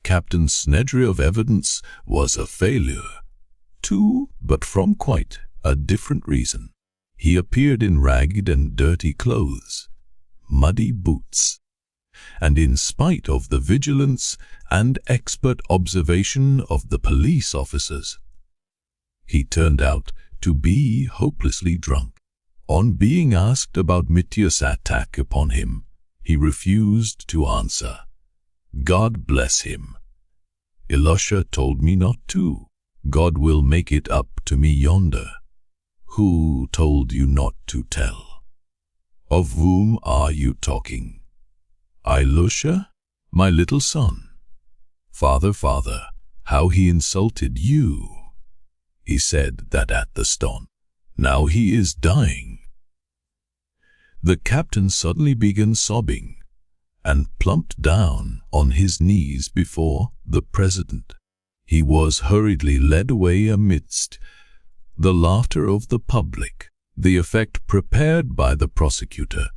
Captain Snedyov's evidence was a failure, too, but from quite a different reason. He appeared in ragged and dirty clothes, muddy boots, and in spite of the vigilance and expert observation of the police officers, he turned out to be hopelessly drunk. On being asked about Mitya's attack upon him, he refused to answer. God bless him. Ilusha told me not to. God will make it up to me yonder. Who told you not to tell? Of whom are you talking? Ilusha, my little son. Father, how he insulted you. He said that at the stone. Now he is dying. The captain suddenly began sobbing and plumped down on his knees before the president. He was hurriedly led away amidst the laughter of the public. The effect prepared by the prosecutor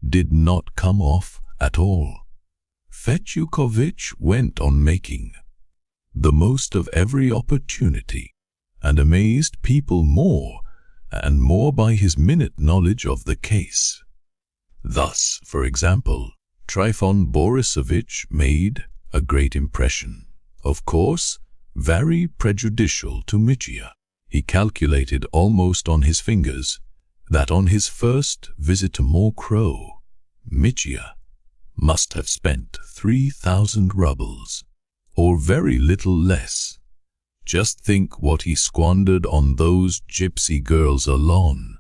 did not come off at all. Fetyukovitch went on making the most of every opportunity, and amazed people more and more by his minute knowledge of the case. Thus, for example, Trifon Borisovich made a great impression, of course, very prejudicial to Mitya. He calculated almost on his fingers that on his first visit to Mokroe, Mitya must have spent 3,000 rubles, or very little less. Just think what he squandered on those gypsy girls alone.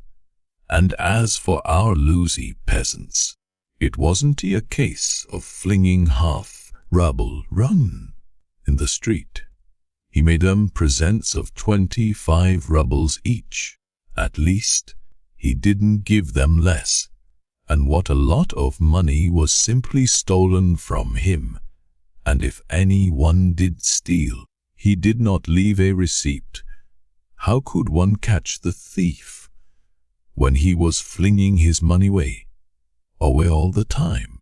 And as for our loosey peasants, it wasn't a case of flinging half-ruble run in the street. He made them presents of 25 rubles each. At least, he didn't give them less. And what a lot of money was simply stolen from him. And if anyone did steal, he did not leave a receipt. How could one catch the thief when he was flinging his money away all the time?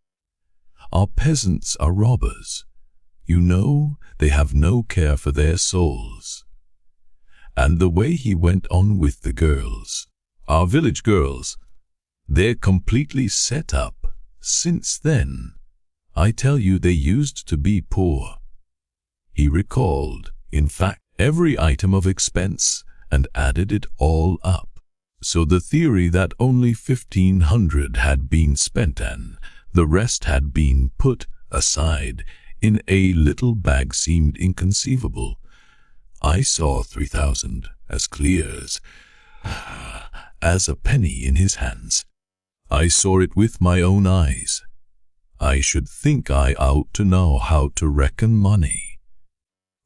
Our peasants are robbers. You know, they have no care for their souls. And the way he went on with the girls, our village girls, they're completely set up. Since then, I tell you, they used to be poor. He recalled, in fact, every item of expense and added it all up. So the theory that only 1,500 had been spent and The rest had been put aside in a little bag seemed inconceivable. I saw 3,000 as clear as a penny in his hands. I saw it with my own eyes. I should think I ought to know how to reckon money,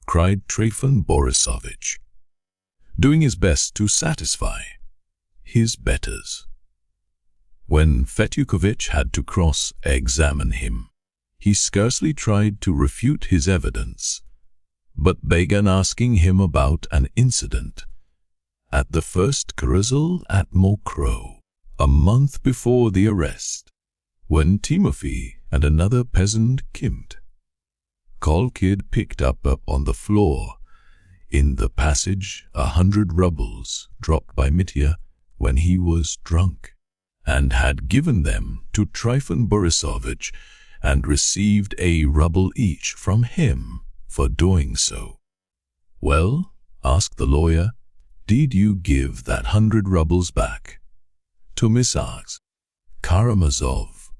cried Trifon Borisovich, doing his best to satisfy his betters. When Fetyukovich had to cross-examine him, he scarcely tried to refute his evidence, but began asking him about an incident at the first carousel at Mokrow, a month before the arrest, when Timofey and another peasant Kimt Kolkid picked up on the floor in the passage 100 rubles dropped by Mitya when he was drunk, and had given them to Trifon Borisovich and received a ruble each from him for doing so. Well, asked the lawyer, did you give that 100 rubles back to Mrs. Karamazov?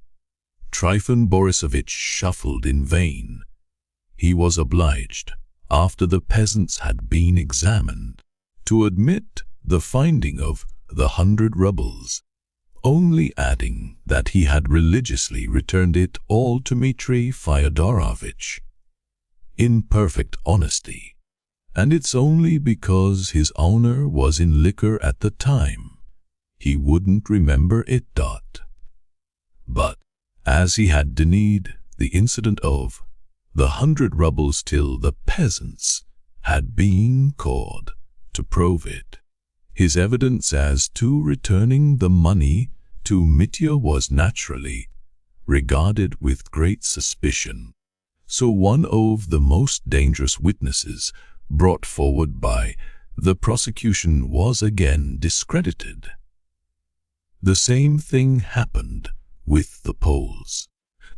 Trifon Borisovich shuffled in vain. He was obliged, after the peasants had been examined, to admit the finding of the 100 rubles, only adding that he had religiously returned it all to Dmitri Fyodorovich in perfect honesty, and it's only because his owner was in liquor at the time. He wouldn't remember it. But as he had denied the incident of the 100 rubles till the peasants had been called to prove it, his evidence as to returning the money to Mitya was naturally regarded with great suspicion. So one of the most dangerous witnesses brought forward by the prosecution was again discredited. The same thing happened with the Poles.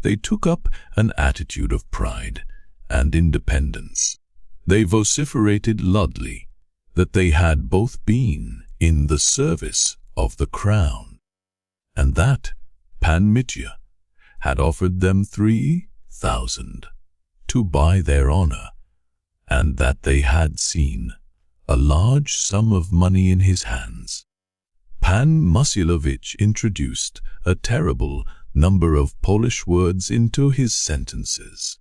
They took up an attitude of pride and independence. They vociferated loudly that they had both been in the service of the crown, and that Pan Mitya had offered them 3,000 to buy their honor, and that they had seen a large sum of money in his hands. Pan Musilovich introduced a terrible number of Polish words into his sentences,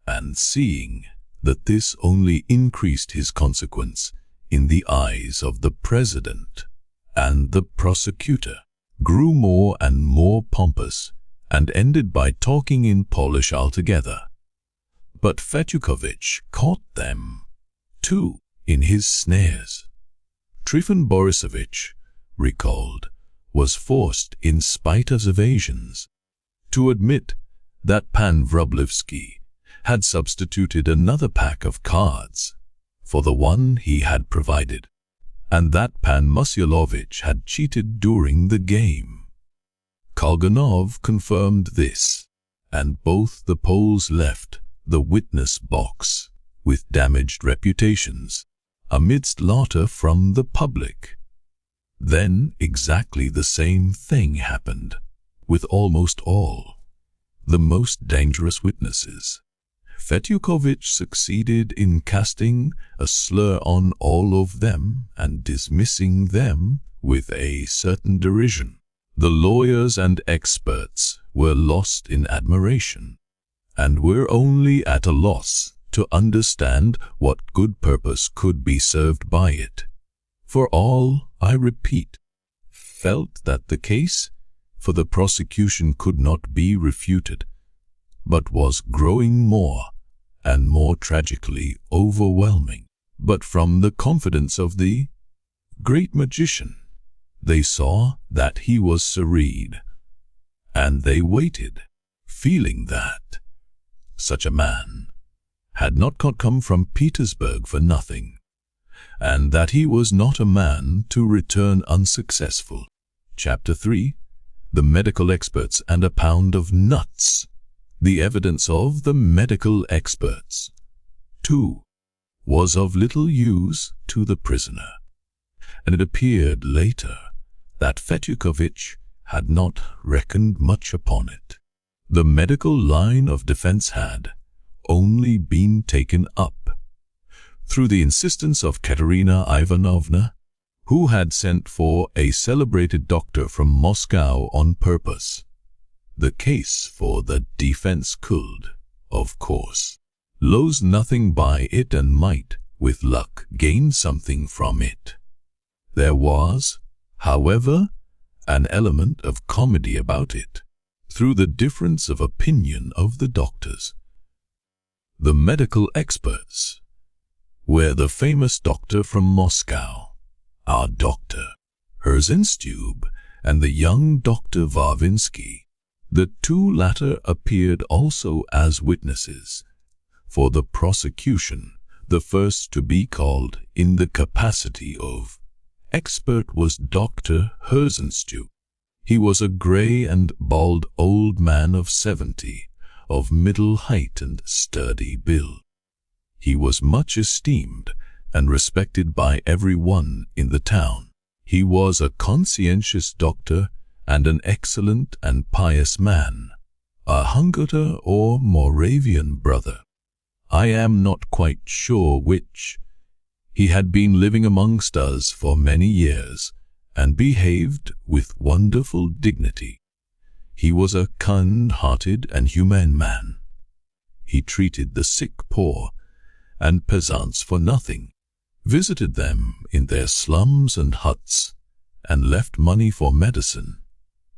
and seeing that this only increased his consequence in the eyes of the president and the prosecutor, grew more and more pompous and ended by talking in Polish altogether. But Fetyukovich caught them, too, in his snares. Trifon Borisovich, recalled, was forced, in spite of evasions, to admit that Pan Wróblewski had substituted another pack of cards for the one he had provided, and that Pan Musilovich had cheated during the game. Kolganov confirmed this, and both the Poles left the witness box with damaged reputations, amidst laughter from the public. Then exactly the same thing happened with almost all the most dangerous witnesses. Fetyukovich succeeded in casting a slur on all of them and dismissing them with a certain derision. The lawyers and experts were lost in admiration, and were only at a loss to understand what good purpose could be served by it. For all, I repeat, felt that the case for the prosecution could not be refuted, but was growing more and more tragically overwhelming. But from the confidence of the great magician, they saw that he was serene, and they waited, feeling that such a man had not come from Petersburg for nothing, and that he was not a man to return unsuccessful. Chapter 3. The medical experts and a pound of nuts. The evidence of the medical experts, too, was of little use to the prisoner, and it appeared later that Fetyukovich had not reckoned much upon it. The medical line of defense had only been taken up through the insistence of Katerina Ivanovna, who had sent for a celebrated doctor from Moscow on purpose. The case for the defense could, of course, lose nothing by it and might, with luck, gain something from it. There was, however, an element of comedy about it, through the difference of opinion of the doctors. The medical experts were the famous doctor from Moscow, our Dr. Herzenstube, and the young Dr. Varvinsky. The two latter appeared also as witnesses for the prosecution. The first to be called in the capacity of expert was Dr. Herzenstube. He was a grey and bald old man of 70, of middle height and sturdy build. He was much esteemed and respected by everyone in the town. He was a conscientious doctor and an excellent and pious man, a Hungarian or Moravian brother. I am not quite sure which. He had been living amongst us for many years and behaved with wonderful dignity. He was a kind-hearted and humane man. He treated the sick, poor, and peasants for nothing, visited them in their slums and huts, and left money for medicine.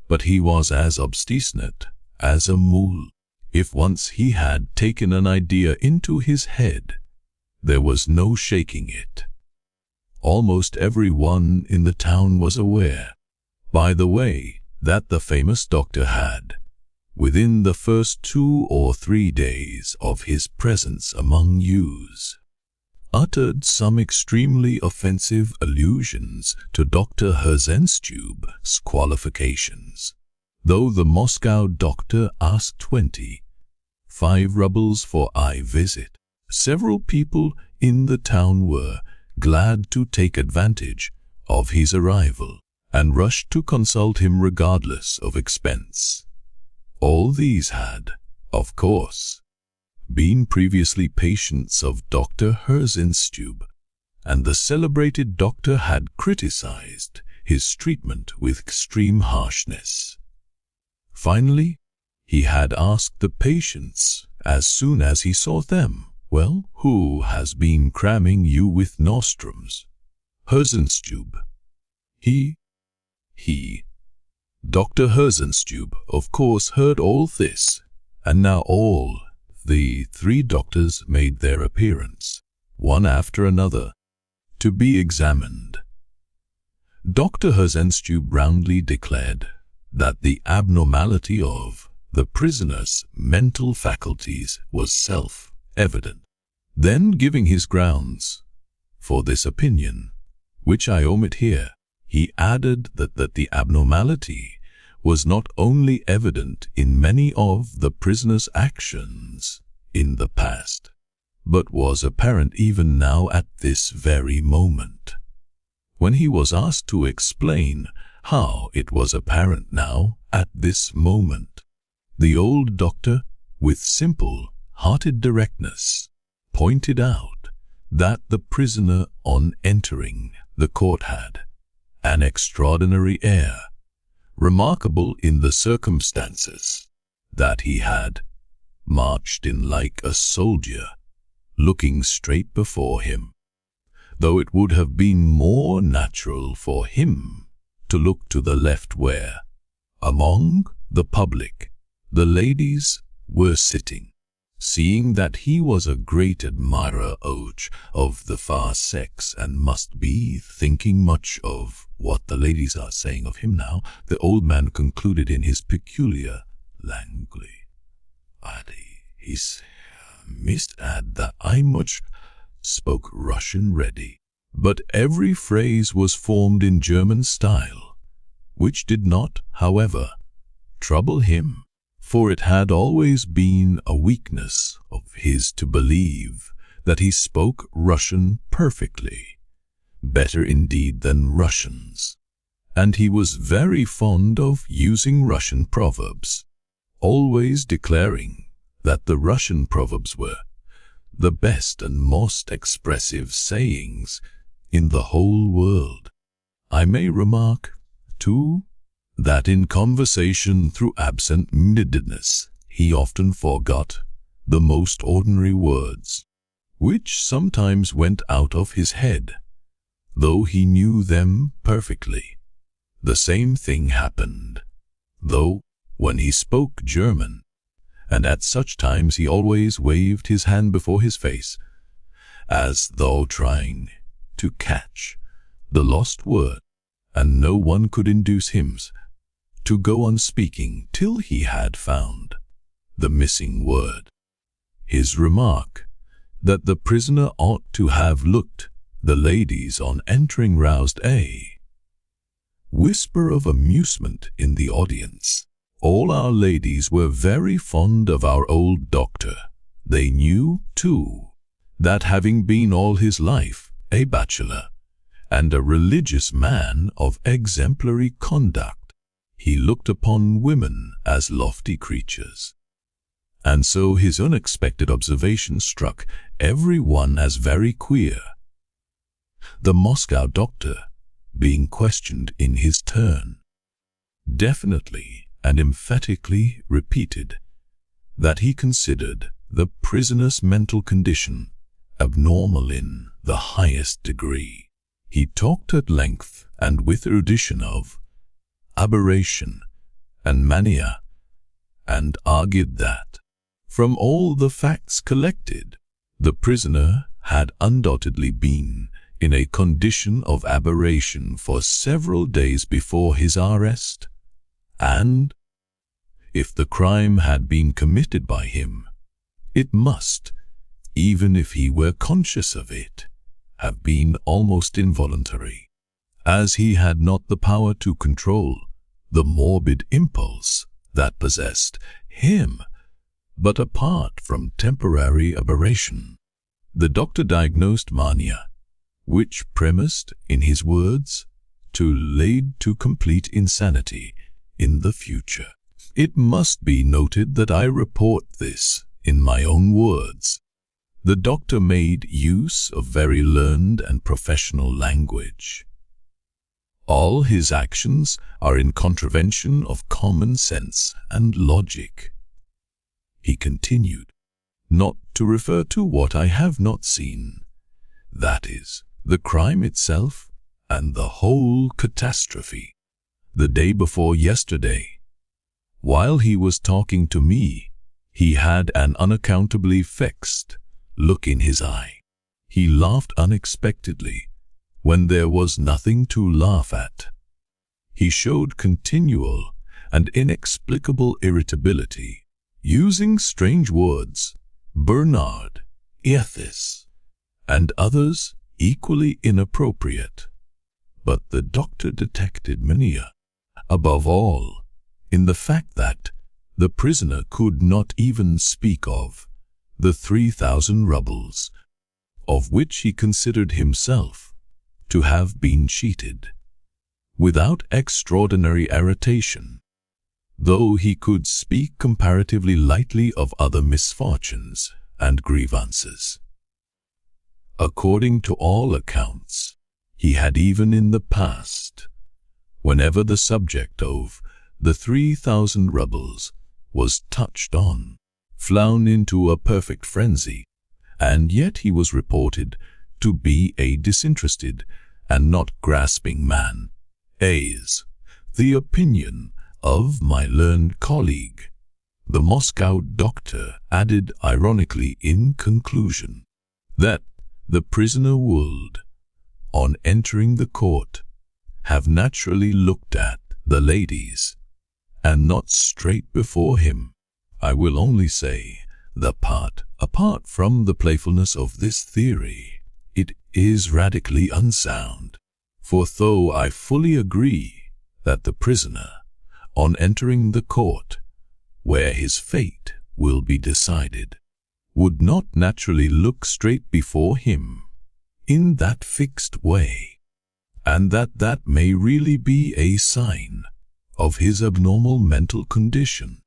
But he was as obstinate as a mule. If once he had taken an idea into his head, there was no shaking it. Almost everyone in the town was aware, by the way, that the famous doctor had, within the first 2 or 3 days of his presence among yous, uttered some extremely offensive allusions to Dr. Herzenstube's qualifications. Though the Moscow doctor asked 25 rubles for a visit, several people in the town were glad to take advantage of his arrival and rushed to consult him regardless of expense. All these had, of course, been previously patients of Dr. Herzenstube, and the celebrated doctor had criticized his treatment with extreme harshness. Finally, he had asked the patients, as soon as he saw them, "Well, who has been cramming you with nostrums?" Herzenstube. He. Dr. Herzenstube, of course, heard all this, and now all the 3 doctors made their appearance, one after another, to be examined. Dr. Herzenstube roundly declared that the abnormality of the prisoner's mental faculties was self-evident. Then, giving his grounds for this opinion, which I omit here, he added that the abnormality was not only evident in many of the prisoner's actions in the past, but was apparent even now at this very moment. When he was asked to explain how it was apparent now at this moment, the old doctor, with simple-hearted directness, pointed out that the prisoner on entering the court had an extraordinary air, remarkable in the circumstances, that he had marched in like a soldier, looking straight before him, though it would have been more natural for him to look to the left where, among the public, the ladies were sitting. Seeing that he was a great admirer of the fair sex and must be thinking much of what the ladies are saying of him now, the old man concluded in his peculiar language. He must add that I much spoke Russian ready, but every phrase was formed in German style, which did not, however, trouble him, for it had always been a weakness of his to believe that he spoke Russian perfectly, better indeed than Russians, and he was very fond of using Russian proverbs. always declaring that the Russian proverbs were the best and most expressive sayings in the whole world. I may remark, too, that in conversation through absent-mindedness he often forgot the most ordinary words, which sometimes went out of his head, though he knew them perfectly. The same thing happened, though, when he spoke German, and at such times he always waved his hand before his face, as though trying to catch the lost word, and no one could induce him to go on speaking till he had found the missing word. His remark that the prisoner ought to have looked the ladies on entering roused a whisper of amusement in the audience. All our ladies were very fond of our old doctor. They knew, too, that having been all his life a bachelor and a religious man of exemplary conduct, he looked upon women as lofty creatures. And so his unexpected observation struck every one as very queer. The Moscow doctor, being questioned in his turn, definitely and emphatically repeated that he considered the prisoner's mental condition abnormal in the highest degree. He talked at length and with erudition of aberration and mania, and argued that, from all the facts collected, the prisoner had undoubtedly been in a condition of aberration for several days before his arrest, and, if the crime had been committed by him, it must, even if he were conscious of it, have been almost involuntary, as he had not the power to control the morbid impulse that possessed him. But apart from temporary aberration, the doctor diagnosed mania, which premised, in his words, to lead to complete insanity in the future. It must be noted that I report this in my own words. The doctor made use of very learned and professional language. All his actions are in contravention of common sense and logic. He continued, not to refer to what I have not seen, that is, the crime itself and the whole catastrophe. The day before yesterday, while he was talking to me, he had an unaccountably fixed look in his eye. He laughed unexpectedly when there was nothing to laugh at. He showed continual and inexplicable irritability, using strange words, Bernard, Ethis, and others equally inappropriate. But the doctor detected mania, above all, in the fact that the prisoner could not even speak of the 3,000 rubles, of which he considered himself to have been cheated, without extraordinary irritation, though he could speak comparatively lightly of other misfortunes and grievances. According to all accounts, he had even in the past, whenever the subject of the 3,000 rubles was touched on, flown into a perfect frenzy, and yet he was reported to be a disinterested and not grasping man, as the opinion of my learned colleague. The Moscow doctor added ironically in conclusion that the prisoner would, on entering the court, have naturally looked at the ladies, and not straight before him. I will only say that apart from the playfulness of this theory, it is radically unsound. For though I fully agree that the prisoner, on entering the court, where his fate will be decided, would not naturally look straight before him in that fixed way, and that may really be a sign of his abnormal mental condition,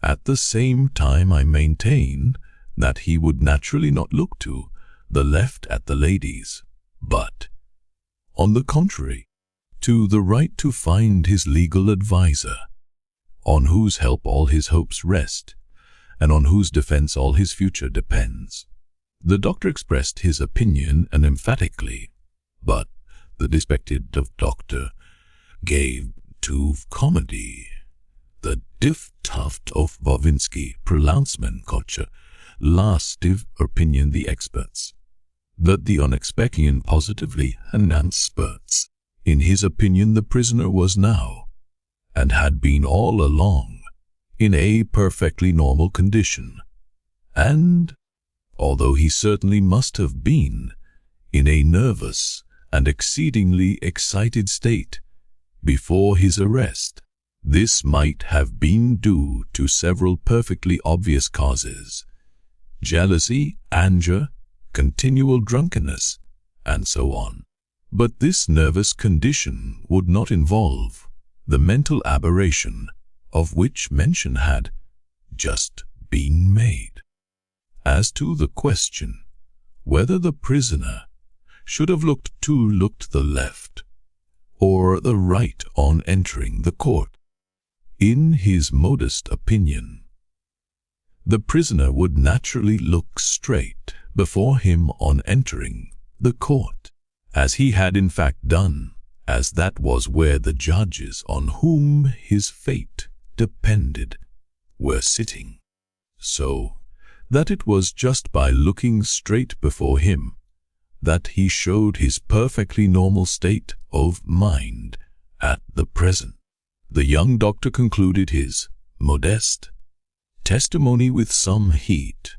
At the same time, I maintain that he would naturally not look to the left at the ladies, but, on the contrary, to the right to find his legal adviser, on whose help all his hopes rest, and on whose defense all his future depends. The doctor expressed his opinion emphatically, but the respected doctor gave to comedy the diff-tuft of Bovinsky pronouncement culture, lastive opinion the experts, that the unexpected positively enhanced spurts. In his opinion, the prisoner was now, and had been all along, in a perfectly normal condition, and, although he certainly must have been, in a nervous and exceedingly excited state before his arrest, this might have been due to several perfectly obvious causes: jealousy, anger, continual drunkenness, and so on. But this nervous condition would not involve the mental aberration of which mention had just been made. As to the question whether the prisoner should have looked to the left or the right on entering the court, in his modest opinion, the prisoner would naturally look straight before him on entering the court, as he had in fact done, as that was where the judges on whom his fate depended were sitting, so that it was just by looking straight before him that he showed his perfectly normal state of mind at the present. The young doctor concluded his modest testimony with some heat.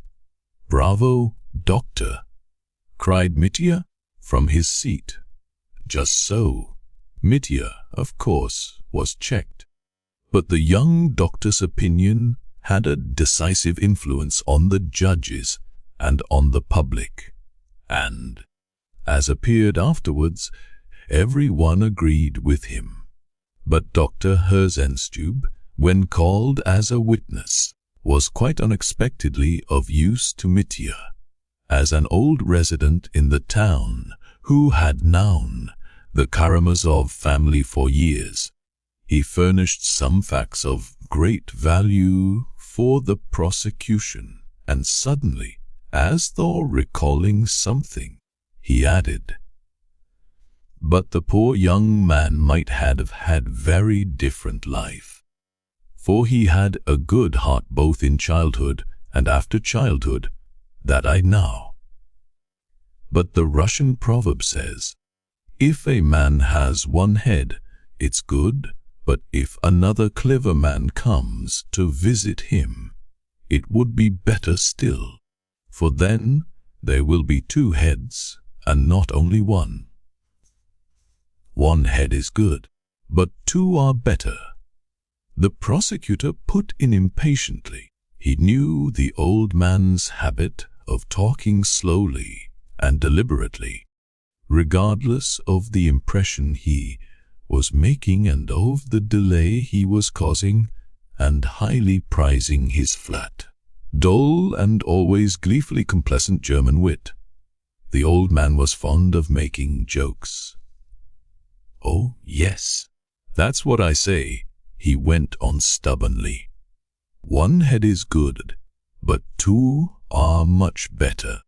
"Bravo, doctor!" cried Mitya from his seat. Just so. Mitya, of course, was checked. But the young doctor's opinion had a decisive influence on the judges and on the public, and, as appeared afterwards, every one agreed with him. But Dr. Herzenstube, when called as a witness, was quite unexpectedly of use to Mitya, as an old resident in the town who had known the Karamazov family for years. He furnished some facts of great value for the prosecution, and suddenly, as though recalling something, he added, "But the poor young man might have had very different life, for he had a good heart both in childhood and after childhood, that I know. But the Russian proverb says, if a man has one head, it's good, but if another clever man comes to visit him, it would be better still, for then there will be two heads, and not only one. One head is good, but two are better." The prosecutor put in impatiently. He knew the old man's habit of talking slowly and deliberately, regardless of the impression he was making and of the delay he was causing, and highly prizing his flat, dull and always gleefully complacent German wit. The old man was fond of making jokes. "Oh, yes, that's what I say," he went on stubbornly. "One head is good, but two are much better."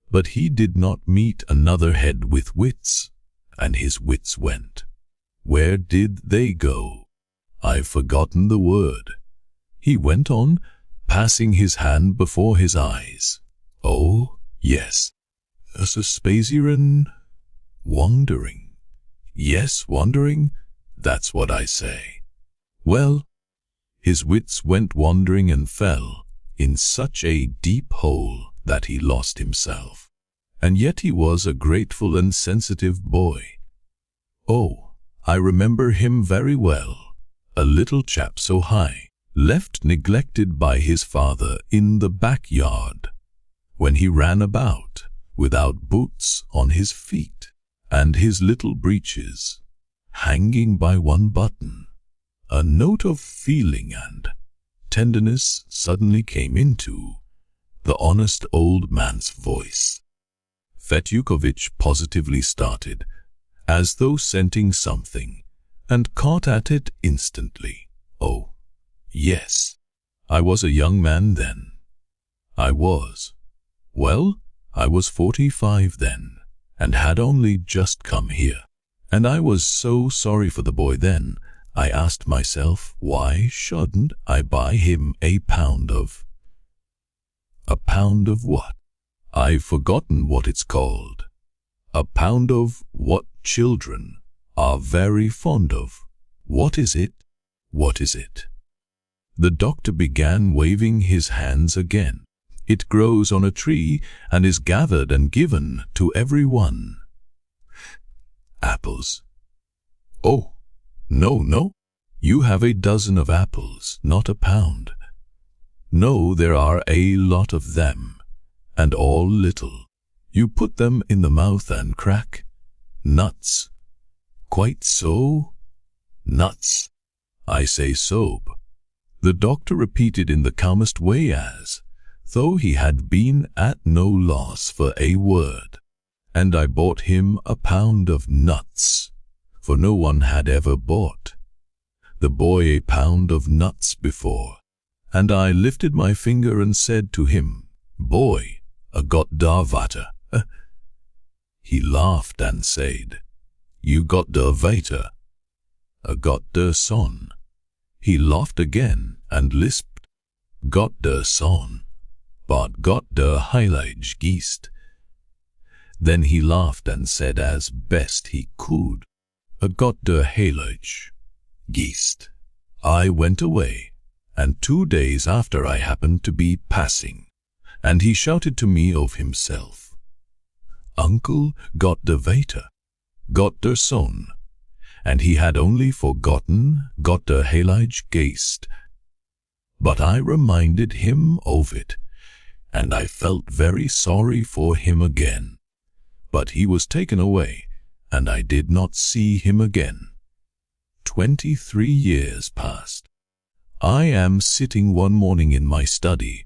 But he did not meet another head with wits, and his wits went. Where did they go? I've forgotten the word. He went on, passing his hand before his eyes. "Oh, yes. Suspasiren, wandering. Yes, wandering, that's what I say. Well, his wits went wandering and fell in such a deep hole that he lost himself. And yet he was a grateful and sensitive boy. Oh, I remember him very well, a little chap so high, left neglected by his father in the backyard, when he ran about without boots on his feet, and his little breeches hanging by one button. A note of feeling and tenderness suddenly came into the honest old man's voice. Fetyukovitch positively started, as though scenting something, and caught at it instantly. Oh, yes, I was a young man then. I was 45 then, and had only just come here. And I was so sorry for the boy then. I asked myself, why shouldn't I buy him a pound of what? I've forgotten what it's called. A pound of what children are very fond of. What is it? What is it? The doctor began waving his hands again. It grows on a tree and is gathered and given to everyone. Apples. Oh, no. You have a dozen of apples, not a pound. No, there are a lot of them, and all little. You put them in the mouth and crack. Nuts. Quite so. Nuts. I say soap. The doctor repeated in the calmest way as though he had been at no loss for a word. And I bought him a pound of nuts, for no one had ever bought the boy a pound of nuts before. And I lifted my finger and said to him, Boy, a got der water. He laughed and said, You got der weiter. A got der son. He laughed again and lisped, Got der son, but got der heilige Geist. Then he laughed and said as best he could, A got der heilige Geist. I went away, and 2 days after I happened to be passing, and he shouted to me of himself, Uncle got der weiter, got der son, and he had only forgotten got der heilige Geist. But I reminded him of it, and I felt very sorry for him again. But he was taken away, and I did not see him again. 23 years passed. I am sitting one morning in my study,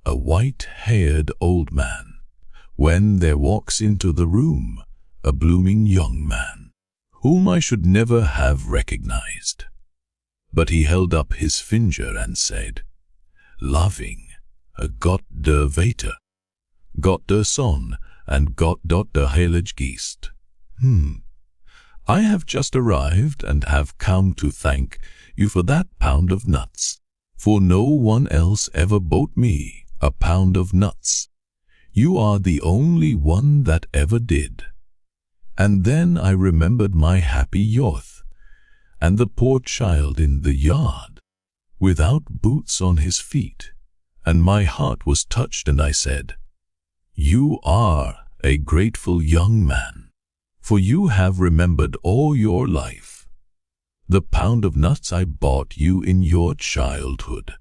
a white-haired old man, when there walks into the room a blooming young man, whom I should never have recognized. But he held up his finger and said, Loving, Gott der Vater, Gott der Son, and Gott dot der Heilige Geist. I have just arrived and have come to thank you for that pound of nuts, for no one else ever bought me a pound of nuts. You are the only one that ever did. And then I remembered my happy youth, and the poor child in the yard, without boots on his feet, and my heart was touched, and I said, You are a grateful young man, for you have remembered all your life the pound of nuts I bought you in your childhood.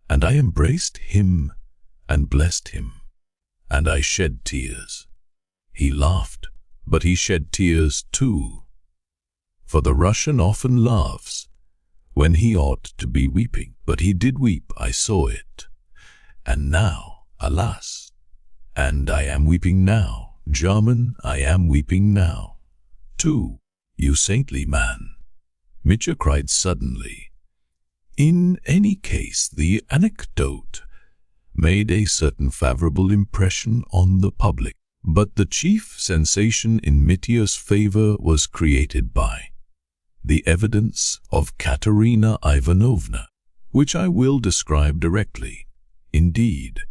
And I embraced him and blessed him, and I shed tears. He laughed, but he shed tears too, for the Russian often laughs when he ought to be weeping, but he did weep, I saw it. And now, alas, and I am weeping now, German, I am weeping now, too, you saintly man, Mitya cried suddenly. In any case, the anecdote made a certain favorable impression on the public, but the chief sensation in Mitya's favor was created by the evidence of Katerina Ivanovna, which I will describe directly. Indeed,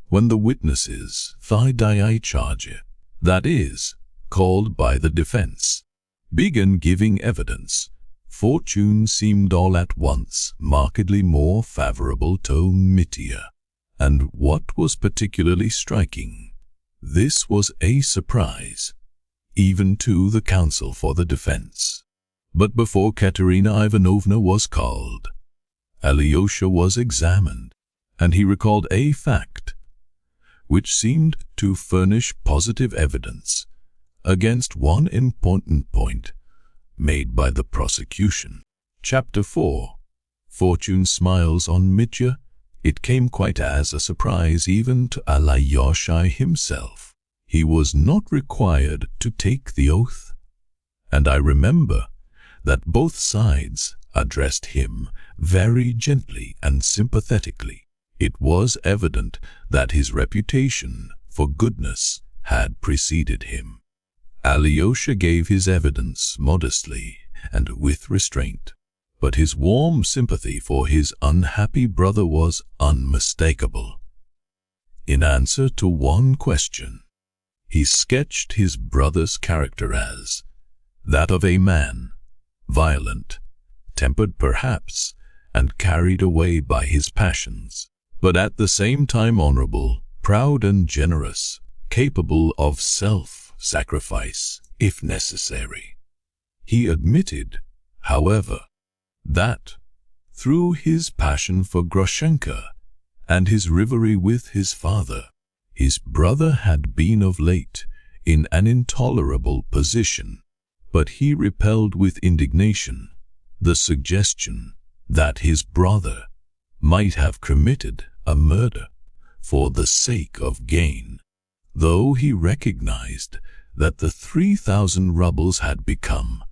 when the witnesses, VIII charge, that is, called by the defense, began giving evidence, fortune seemed all at once markedly more favorable to Mitya. And what was particularly striking, this was a surprise, even to the counsel for the defense. But before Katerina Ivanovna was called, Alyosha was examined, and he recalled a fact which seemed to furnish positive evidence against one important point made by the prosecution. Chapter 4. Fortune smiles on Mitya. It came quite as a surprise even to Alyosha himself. He was not required to take the oath, and I remember that both sides addressed him very gently and sympathetically. It was evident that his reputation for goodness had preceded him. Alyosha gave his evidence modestly and with restraint, but his warm sympathy for his unhappy brother was unmistakable. In answer to one question, he sketched his brother's character as that of a man, violent, tempered perhaps, and carried away by his passions, but at the same time honorable, proud and generous, capable of self-sacrifice if necessary. He admitted, however, that, through his passion for Grushenka and his rivalry with his father, his brother had been of late in an intolerable position, but he repelled with indignation the suggestion that his brother might have committed a murder for the sake of gain, though he recognized that the 3,000 rubles had become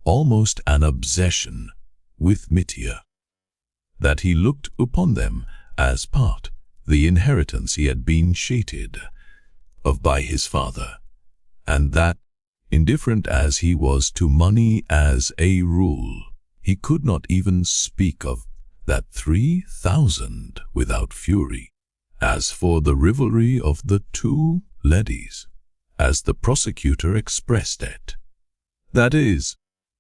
almost an obsession with Mitya, that he looked upon them as part the inheritance he had been cheated of by his father, and that, indifferent as he was to money as a rule, he could not even speak of that 3,000 without fury. As for the rivalry of the two ladies, as the prosecutor expressed it, that is,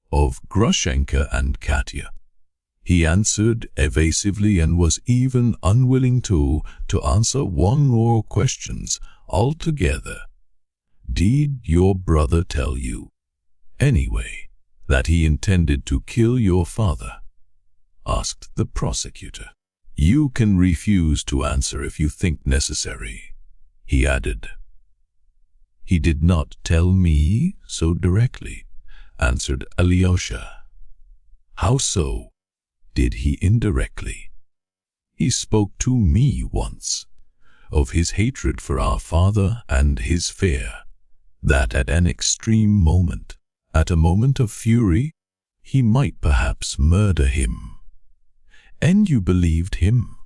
of Grushenka and Katya, he answered evasively and was even unwilling to answer one more questions altogether. Did your brother tell you, anyway, that he intended to kill your father? Asked the prosecutor. You can refuse to answer if you think necessary, he added. He did not tell me so directly, answered Alyosha. How so? Did he indirectly? He spoke to me once of his hatred for our father and his fear that at an extreme moment, at a moment of fury, he might perhaps murder him. And you believed him?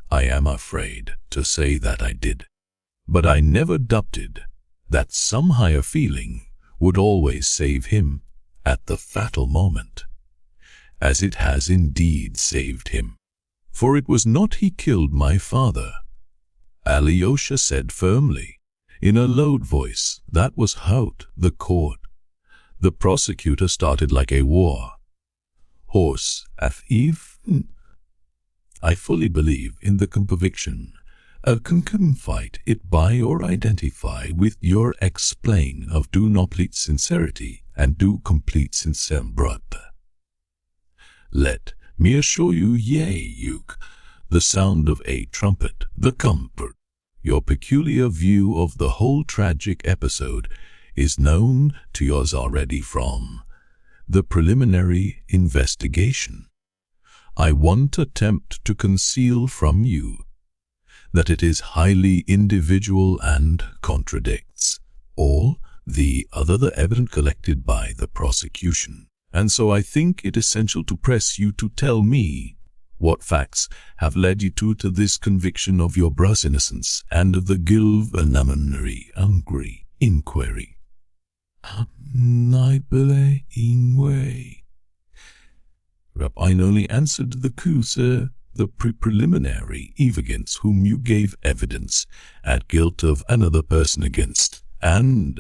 I am afraid to say that I did, but I never doubted that some higher feeling would always save him at the fatal moment, as it has indeed saved him. For it was not he killed my father, Alyosha said firmly, in a loud voice that was out the court. The prosecutor started like a war horse at eve. I fully believe in the conviction. Can fight it by or identify with your explain of do complete sincerity and do complete sincere brother. Let me assure you, the sound of a trumpet, the comfort. Your peculiar view of the whole tragic episode is known to yours already from the preliminary investigation. I won't attempt to conceal from you that it is highly individual and contradicts all the other evidence collected by the prosecution. And so I think it essential to press you to tell me what facts have led you to this conviction of your brother's innocence and of the preliminary inquiry. I only answered the accuser, the preliminary eve against whom you gave evidence at guilt of another person against, and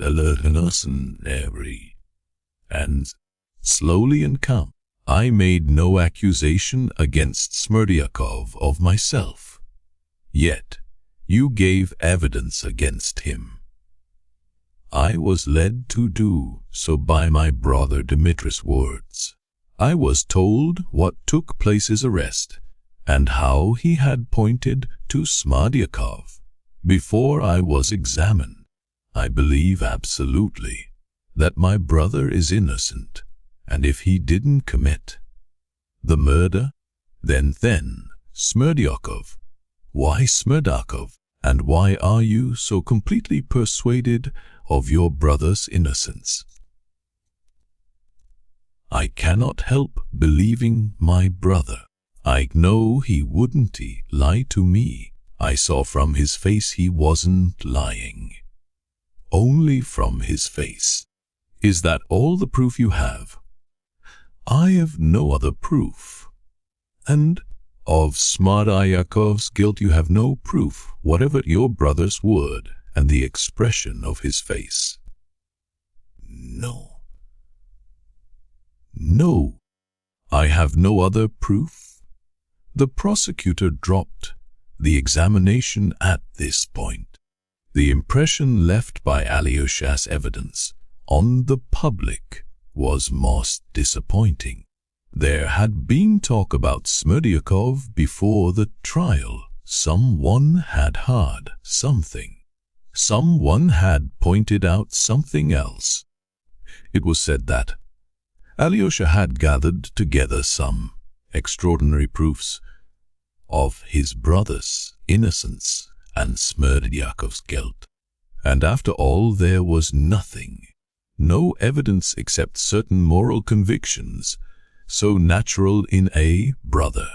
and slowly and calm. I made no accusation against Smerdyakov of myself. Yet you gave evidence against him. I was led to do so by my brother Dmitri's words. I was told what took place his arrest, and how he had pointed to Smerdyakov. Before I was examined, I believe absolutely that my brother is innocent, and if he didn't commit The murder? Then, Smerdyakov. Why Smerdyakov? And why are you so completely persuaded of your brother's innocence? I cannot help believing my brother. I know he wouldn't lie to me. I saw from his face he wasn't lying. Only from his face. Is that all the proof you have? I have no other proof. And of Smerdyakov's guilt you have no proof, whatever your brother's word and the expression of his face. No, I have no other proof. The prosecutor dropped the examination at this point. The impression left by Alyosha's evidence on the public was most disappointing. There had been talk about Smerdyakov before the trial. Someone had heard something. Someone had pointed out something else. It was said that Alyosha had gathered together some extraordinary proofs of his brother's innocence and Smerdyakov's guilt. And after all, there was nothing, no evidence except certain moral convictions, so natural in a brother.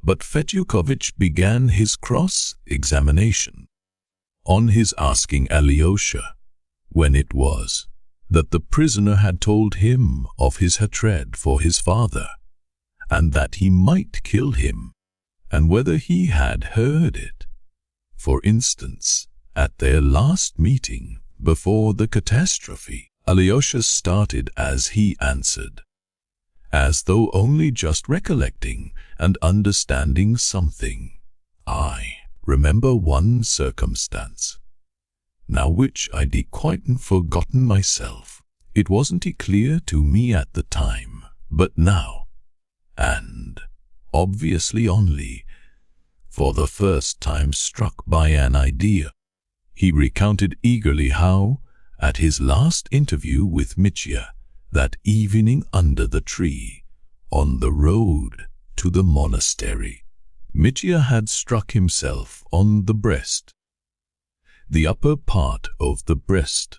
But Fetyukovitch began his cross-examination. On his asking Alyosha when it was that the prisoner had told him of his hatred for his father, and that he might kill him, and whether he had heard it, for instance, at their last meeting before the catastrophe, Alyosha started as he answered, as though only just recollecting and understanding something. I remember one circumstance, now which I'd quite forgotten myself. It wasn't clear to me at the time, but now, and obviously only for the first time struck by an idea. He recounted eagerly how, at his last interview with Mitya, that evening under the tree, on the road to the monastery, Mitya had struck himself on the breast, the upper part of the breast,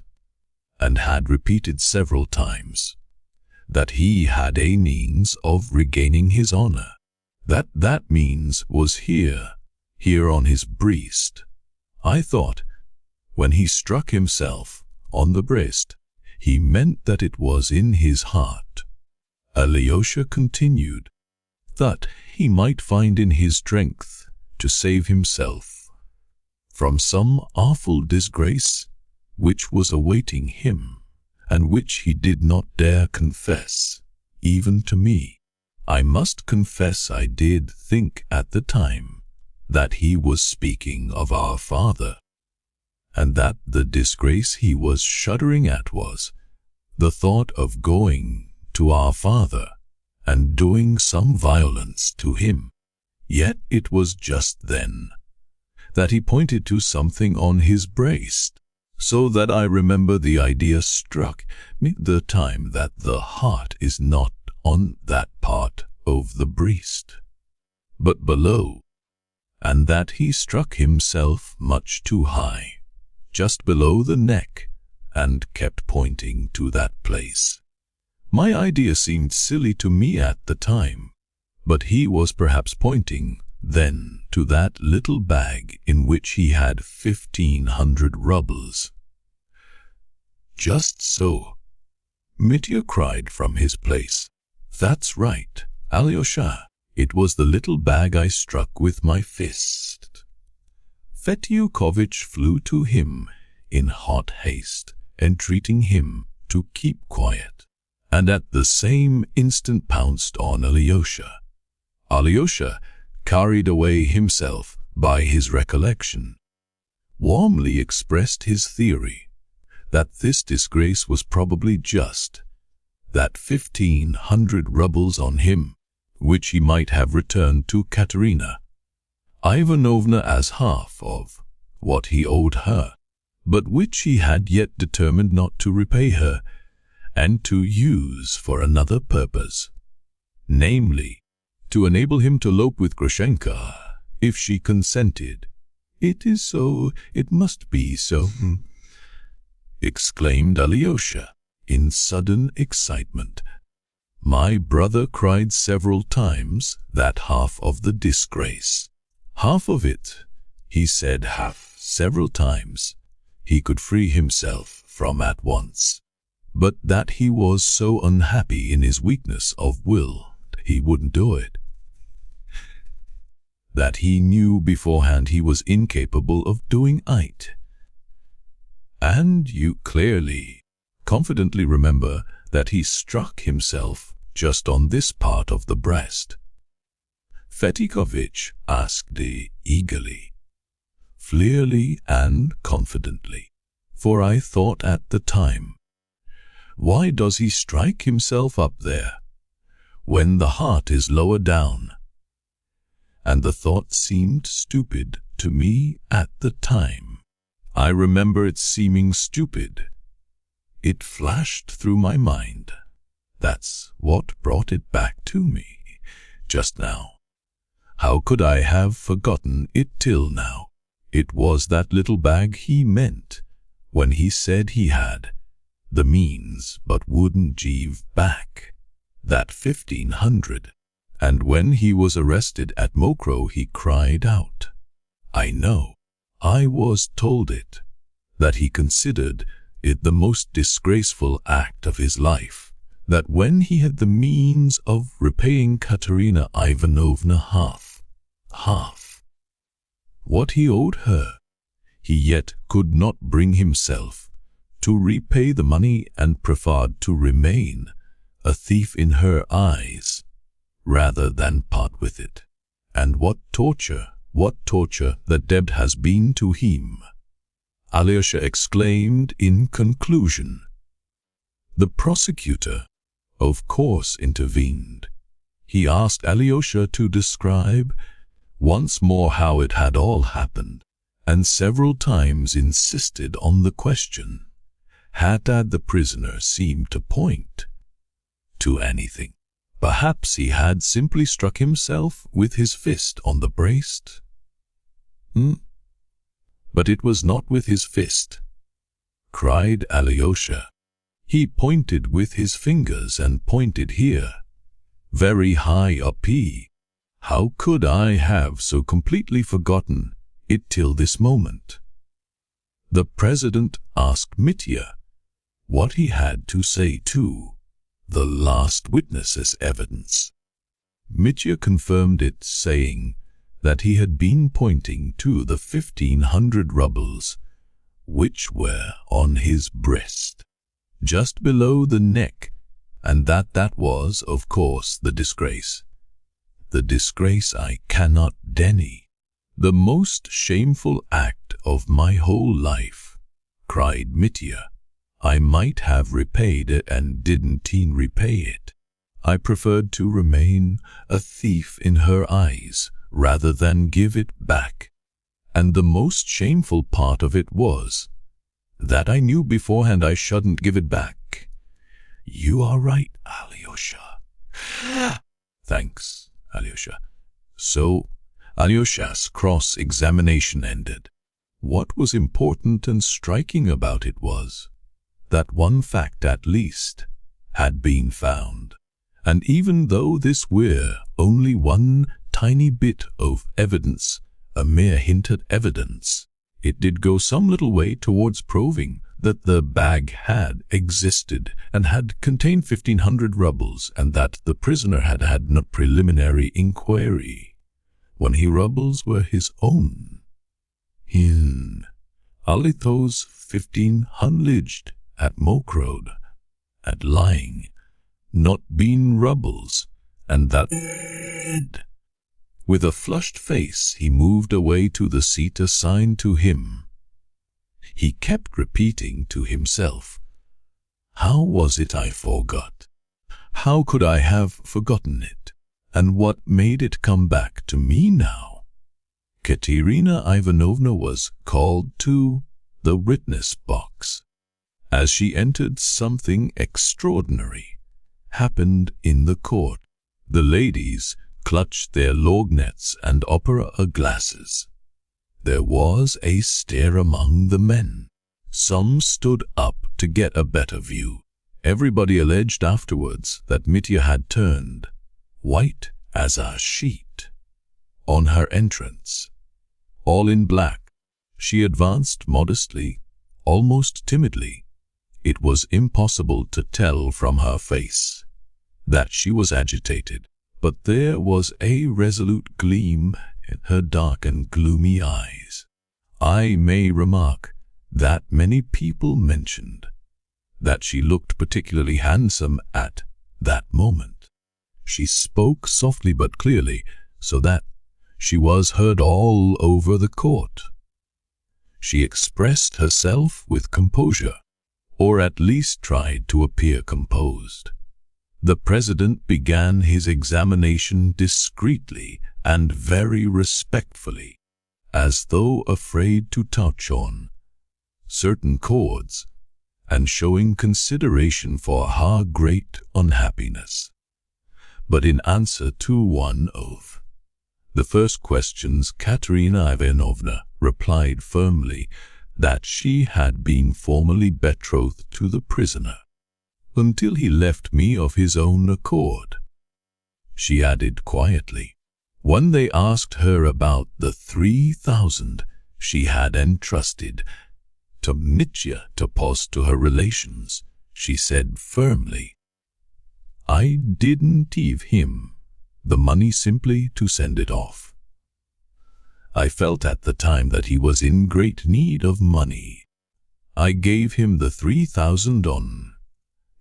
and had repeated several times that he had a means of regaining his honor, that means was here on his breast. I thought, when he struck himself on the breast, he meant that it was in his heart. Alyosha continued that he might find in his strength to save himself from some awful disgrace which was awaiting him, and which he did not dare confess, even to me. I must confess I did think at the time that he was speaking of our father, and that the disgrace he was shuddering at was the thought of going to our father and doing some violence to him. Yet it was just then that he pointed to something on his breast, so that I remember the idea struck me the time that the heart is not on that part of the breast, but below, and that he struck himself much too high, just below the neck, and kept pointing to that place. My idea seemed silly to me at the time, but he was perhaps pointing then to that little bag in which he had 1,500 rubles. Just so, Mitya cried from his place. That's right, Alyosha, it was the little bag I struck with my fist. Fetyukovitch flew to him in hot haste, entreating him to keep quiet, and at the same instant pounced on Alyosha. Alyosha, carried away himself by his recollection, warmly expressed his theory that this disgrace was probably just that 1,500 rubles on him, which he might have returned to Katerina Ivanovna as half of what he owed her, but which he had yet determined not to repay her and to use for another purpose. namely, to enable him to elope with Grushenka, if she consented. "It is so, it must be so," exclaimed Alyosha, in sudden excitement. My brother cried several times that half of the disgrace. Half of it, he said several times, he could free himself from at once. But that he was so unhappy in his weakness of will, he wouldn't do it. That he knew beforehand he was incapable of doing it. And you clearly, confidently remember that he struck himself just on this part of the breast. Fetikovich asked eagerly, clearly and confidently, for I thought at the time, why does he strike himself up there, when the heart is lower down? And the thought seemed stupid to me at the time. I remember it seeming stupid. It flashed through my mind. That's what brought it back to me, just now. How could I have forgotten it till now? It was that little bag he meant, when he said he had the means but wouldn't give back. That 1,500. And when he was arrested at Mokroe he cried out, I know, I was told it, that he considered it the most disgraceful act of his life, that when he had the means of repaying Katerina Ivanovna half what he owed her, he yet could not bring himself to repay the money and preferred to remain a thief in her eyes, rather than part with it. And what torture that debt has been to him, Alyosha exclaimed in conclusion. The prosecutor, of course, intervened. He asked Alyosha to describe once more how it had all happened, and several times insisted on the question, had the prisoner seemed to point to anything? Perhaps he had simply struck himself with his fist on the breast? But it was not with his fist, cried Alyosha. He pointed with his fingers and pointed here, very high up. How could I have so completely forgotten it till this moment? The president asked Mitya what he had to say to the last witness's evidence. Mitya confirmed it, saying that he had been pointing to the 1,500 rubles, which were on his breast, just below the neck, and that was, of course, the disgrace. The disgrace I cannot deny. The most shameful act of my whole life, cried Mitya. I might have repaid it and didn't repay it. I preferred to remain a thief in her eyes rather than give it back. And the most shameful part of it was that I knew beforehand I shouldn't give it back. You are right, Alyosha. Thanks, Alyosha. So, Alyosha's cross-examination ended. What was important and striking about it was that one fact at least had been found, and even though this were only one tiny bit of evidence, a mere hint at evidence, it did go some little way towards proving that the bag had existed and had contained 1,500 rubles, and that the prisoner had had no preliminary inquiry when he rubles were his own. Only those 1,500 at Mokroe, at lying, not been rubles, and that. With a flushed face, he moved away to the seat assigned to him. He kept repeating to himself, how was it I forgot? How could I have forgotten it? And what made it come back to me now? Katerina Ivanovna was called to the witness box. As she entered, something extraordinary happened in the court. The ladies clutched their lorgnettes and opera glasses. There was a stir among the men. Some stood up to get a better view. Everybody alleged afterwards that Mitya had turned white as a sheet on her entrance. All in black, she advanced modestly, almost timidly. It was impossible to tell from her face that she was agitated, but there was a resolute gleam in her dark and gloomy eyes. I may remark that many people mentioned that she looked particularly handsome at that moment. She spoke softly but clearly, so that she was heard all over the court. She expressed herself with composure, or at least tried to appear composed. The president began his examination discreetly and very respectfully, as though afraid to touch on certain chords and showing consideration for her great unhappiness. But in answer to one of the first questions, Katerina Ivanovna replied firmly that she had been formally betrothed to the prisoner until he left me of his own accord. She added quietly, when they asked her about the 3,000 she had entrusted to Mitya to post to her relations, she said firmly, I didn't give him the money simply to send it off. I felt at the time that he was in great need of money. I gave him the 3,000 on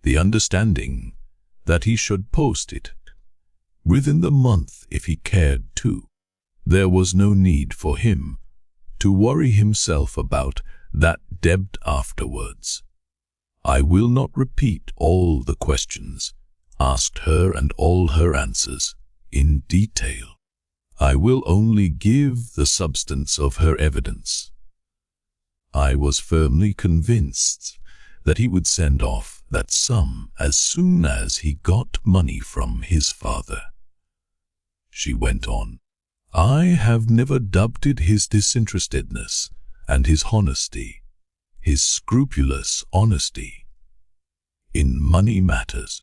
the understanding that he should post it within the month if he cared to. There was no need for him to worry himself about that debt afterwards. I will not repeat all the questions asked her and all her answers in detail. I will only give the substance of her evidence. I was firmly convinced that he would send off that sum as soon as he got money from his father. She went on, I have never doubted his disinterestedness and his honesty, his scrupulous honesty in money matters.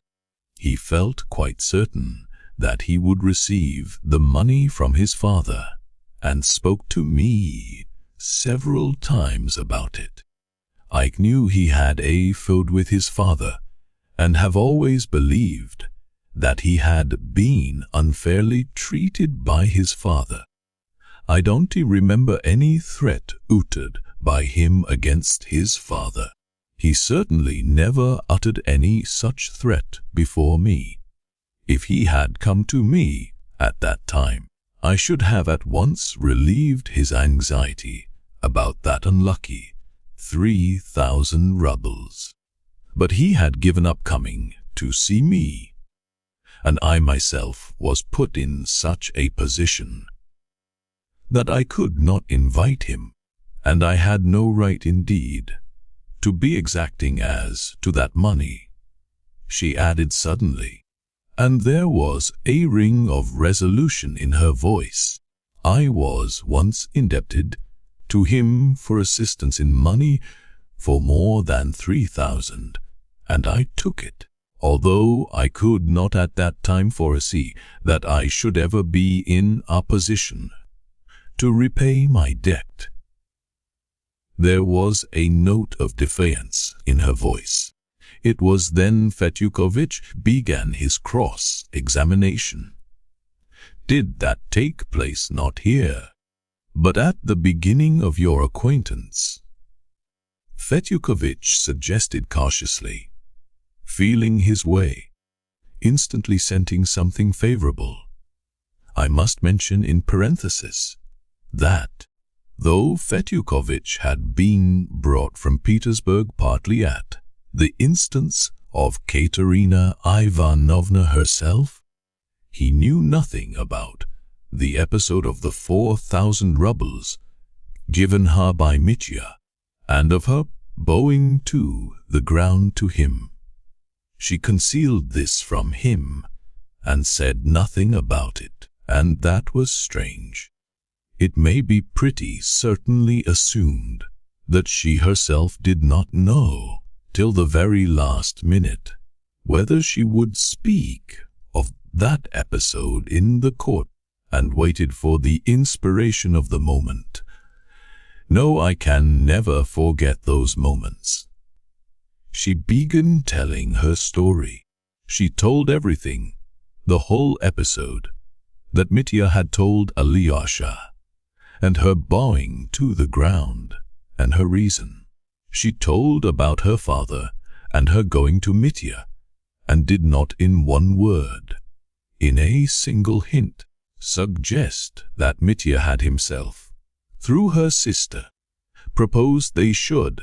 He felt quite certain that he would receive the money from his father and spoke to me several times about it. I knew he had a feud with his father and have always believed that he had been unfairly treated by his father. I don't remember any threat uttered by him against his father. He certainly never uttered any such threat before me. If he had come to me at that time, I should have at once relieved his anxiety about that unlucky 3,000 rubles. But he had given up coming to see me, and I myself was put in such a position that I could not invite him, and I had no right indeed to be exacting as to that money, she added suddenly, and there was a ring of resolution in her voice. I was once indebted to him for assistance in money for more than 3,000, and I took it, although I could not at that time foresee that I should ever be in a position to repay my debt. There was a note of defiance in her voice. It was then Fetyukovich began his cross-examination. Did that take place not here, but at the beginning of your acquaintance? Fetyukovich suggested cautiously, feeling his way, instantly scenting something favorable. I must mention in parenthesis that, though Fetyukovich had been brought from Petersburg partly at the instance of Katerina Ivanovna herself, he knew nothing about the episode of the 4,000 rubles given her by Mitya, and of her bowing to the ground to him. She concealed this from him and said nothing about it, and that was strange. It may be pretty certainly assumed that she herself did not know till the very last minute whether she would speak of that episode in the court, and waited for the inspiration of the moment. No, I can never forget those moments. She began telling her story. She told everything, the whole episode, that Mitya had told Alyosha, and her bowing to the ground, and her reason. She told about her father and her going to Mitya, and did not in one word, in a single hint, suggest that Mitya had himself, through her sister, proposed they should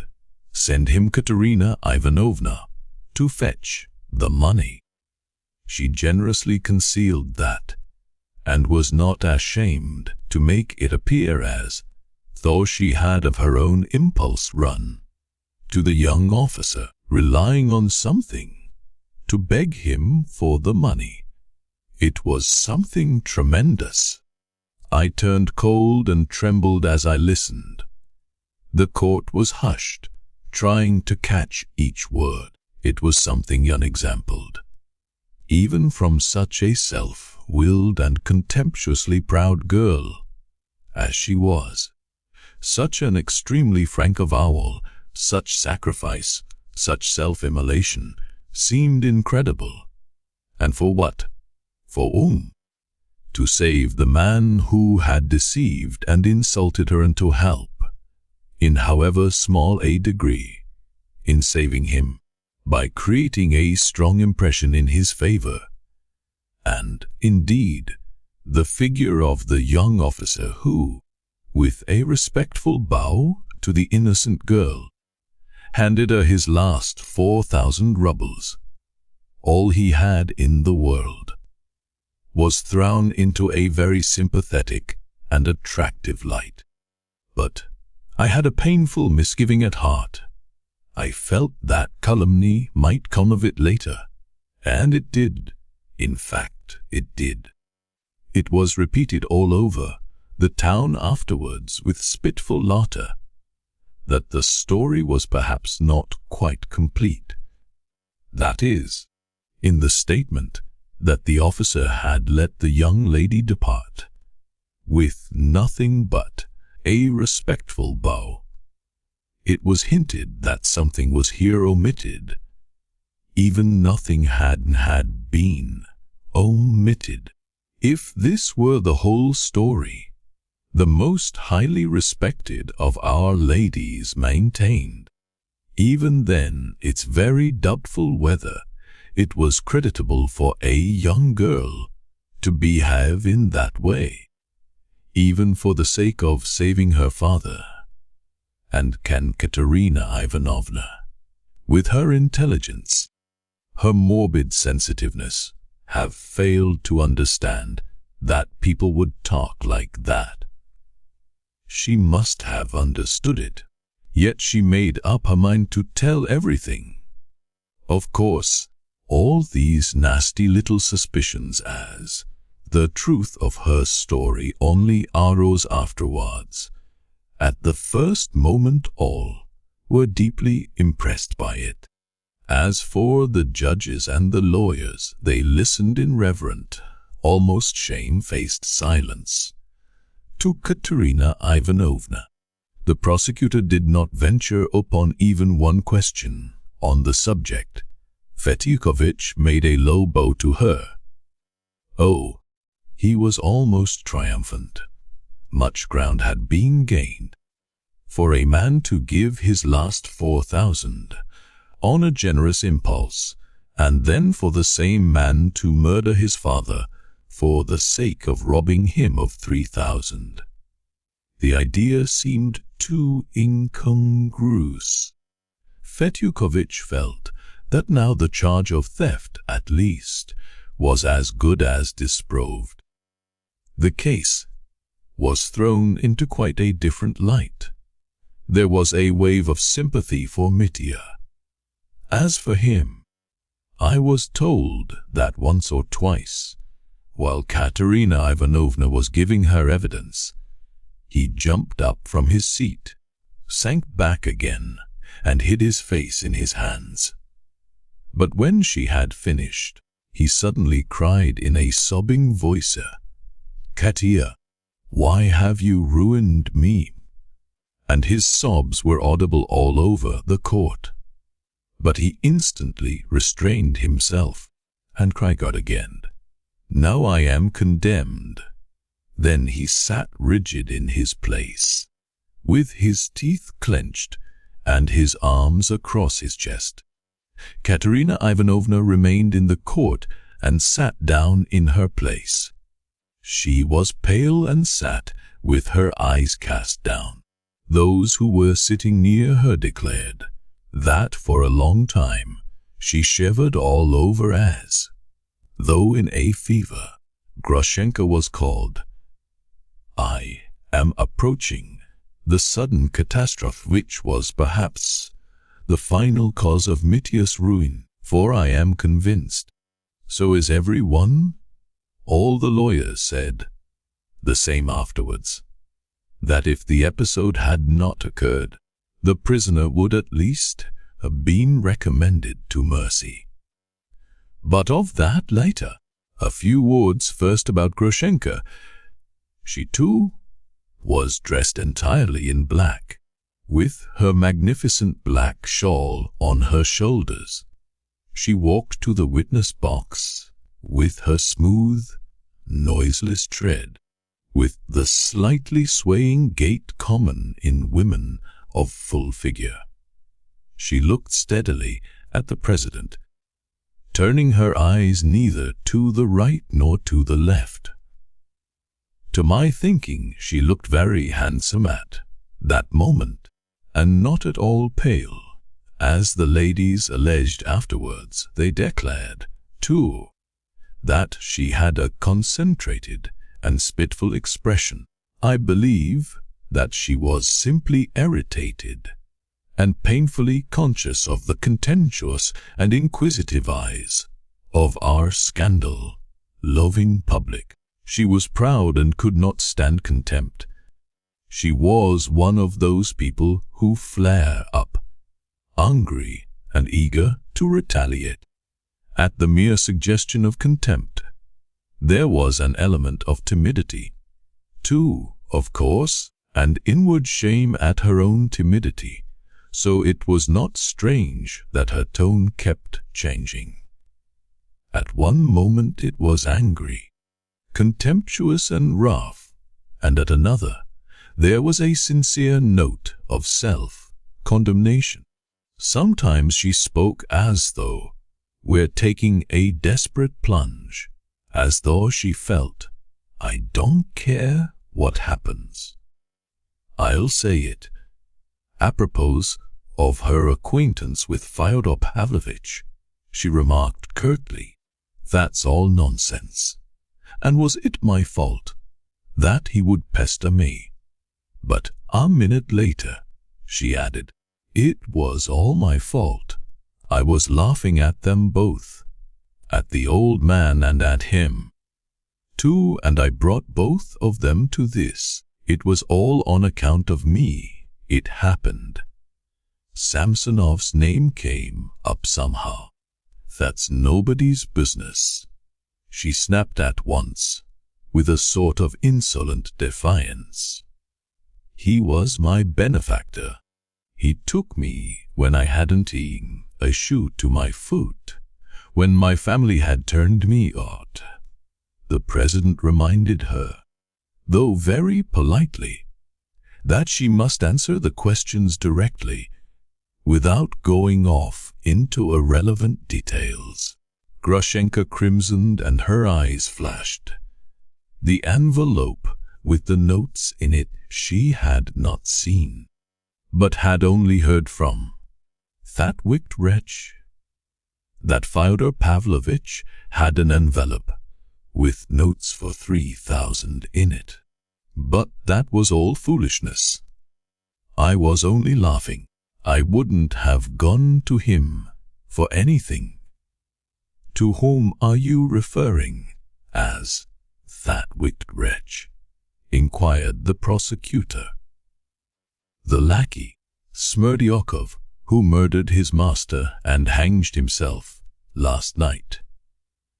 send him Katerina Ivanovna to fetch the money. She generously concealed that, and was not ashamed to make it appear as though she had of her own impulse run to the young officer, relying on something, to beg him for the money. It was something tremendous. I turned cold and trembled as I listened. The court was hushed, trying to catch each word. It was something unexampled, even from such a self-willed and contemptuously proud girl as she was. Such an extremely frank avowal, such sacrifice, such self-immolation, seemed incredible. And for what? For whom? To save the man who had deceived and insulted her, and to help, in however small a degree, in saving him, by creating a strong impression in his favor. And, indeed, the figure of the young officer who, with a respectful bow to the innocent girl, handed her his last 4,000 rubles, all he had in the world, was thrown into a very sympathetic and attractive light. But I had a painful misgiving at heart. I felt that calumny might come of it later, and it did. In fact, it did. It was repeated all over the town afterwards with spiteful laughter, that the story was perhaps not quite complete. That is, in the statement that the officer had let the young lady depart, with nothing but a respectful bow. It was hinted that something was here omitted. Even nothing had been omitted. If this were the whole story, the most highly respected of our ladies maintained, even then it's very doubtful whether it was creditable for a young girl to behave in that way, even for the sake of saving her father. And can Katerina Ivanovna, with her intelligence, her morbid sensitiveness, have failed to understand that people would talk like that? She must have understood it, yet she made up her mind to tell everything. Of course, all these nasty little suspicions as the truth of her story only arose afterwards. At the first moment all were deeply impressed by it. As for the judges and the lawyers, they listened in reverent, almost shame-faced silence to Katerina Ivanovna. The prosecutor did not venture upon even one question on the subject. Fetyukovitch made a low bow to her. Oh, he was almost triumphant. Much ground had been gained. For a man to give his last 4,000 on a generous impulse, and then for the same man to murder his father for the sake of robbing him of 3,000. The idea seemed too incongruous. Fetyukovitch felt that now the charge of theft, at least, was as good as disproved. The case was thrown into quite a different light. There was a wave of sympathy for Mitya. As for him, I was told that once or twice, while Katerina Ivanovna was giving her evidence, he jumped up from his seat, sank back again, and hid his face in his hands. But when she had finished, he suddenly cried in a sobbing voice, "Katia, why have you ruined me?" And his sobs were audible all over the court. But he instantly restrained himself and cried out again, "Now I am condemned." Then he sat rigid in his place, with his teeth clenched and his arms across his chest. Katerina Ivanovna remained in the court and sat down in her place. She was pale and sat with her eyes cast down. Those who were sitting near her declared that for a long time she shivered all over as though in a fever. Grushenka was called. "I am approaching the sudden catastrophe which was perhaps the final cause of Mitya's ruin, for I am convinced, so is every one." All the lawyers said the same afterwards, that if the episode had not occurred, the prisoner would at least have been recommended to mercy. But of that later. A few words first about Grushenka. She too was dressed entirely in black, with her magnificent black shawl on her shoulders. She walked to the witness box with her smooth, noiseless tread, with the slightly swaying gait common in women of full figure. She looked steadily at the president, turning her eyes neither to the right nor to the left. To my thinking, she looked very handsome at that moment, and not at all pale, as the ladies alleged afterwards. They declared, too, that she had a concentrated and spiteful expression. I believe that she was simply irritated and painfully conscious of the contemptuous and inquisitive eyes of our scandal-loving public. She was proud and could not stand contempt. She was one of those people who flare up, angry and eager to retaliate at the mere suggestion of contempt. There was an element of timidity, too, of course, and inward shame at her own timidity, so it was not strange that her tone kept changing. At one moment it was angry, contemptuous and rough, and at another there was a sincere note of self-condemnation. Sometimes she spoke as though we're taking a desperate plunge, as though she felt, "I don't care what happens. I'll say it." Apropos of her acquaintance with Fyodor Pavlovitch, she remarked curtly, "That's all nonsense. And was it my fault that he would pester me?" But a minute later, she added, "It was all my fault. I was laughing at them both, at the old man and at him, too, and I brought both of them to this. It was all on account of me. It happened." Samsonov's name came up somehow. "That's nobody's business," she snapped at once, with a sort of insolent defiance. "He was my benefactor. He took me when I hadn't even a shoe to my foot, when my family had turned me out." The president reminded her, though very politely, that she must answer the questions directly, without going off into irrelevant details. Grushenka crimsoned and her eyes flashed. The envelope with the notes in it she had not seen, but had only heard from that wicked wretch that Fyodor Pavlovitch had an envelope with notes for 3,000 in it. But that was all foolishness. I was only laughing. I wouldn't have gone to him for anything. To whom are you referring as that wicked wretch? Inquired the prosecutor. The lackey, Smerdyakov, who murdered his master and hanged himself last night.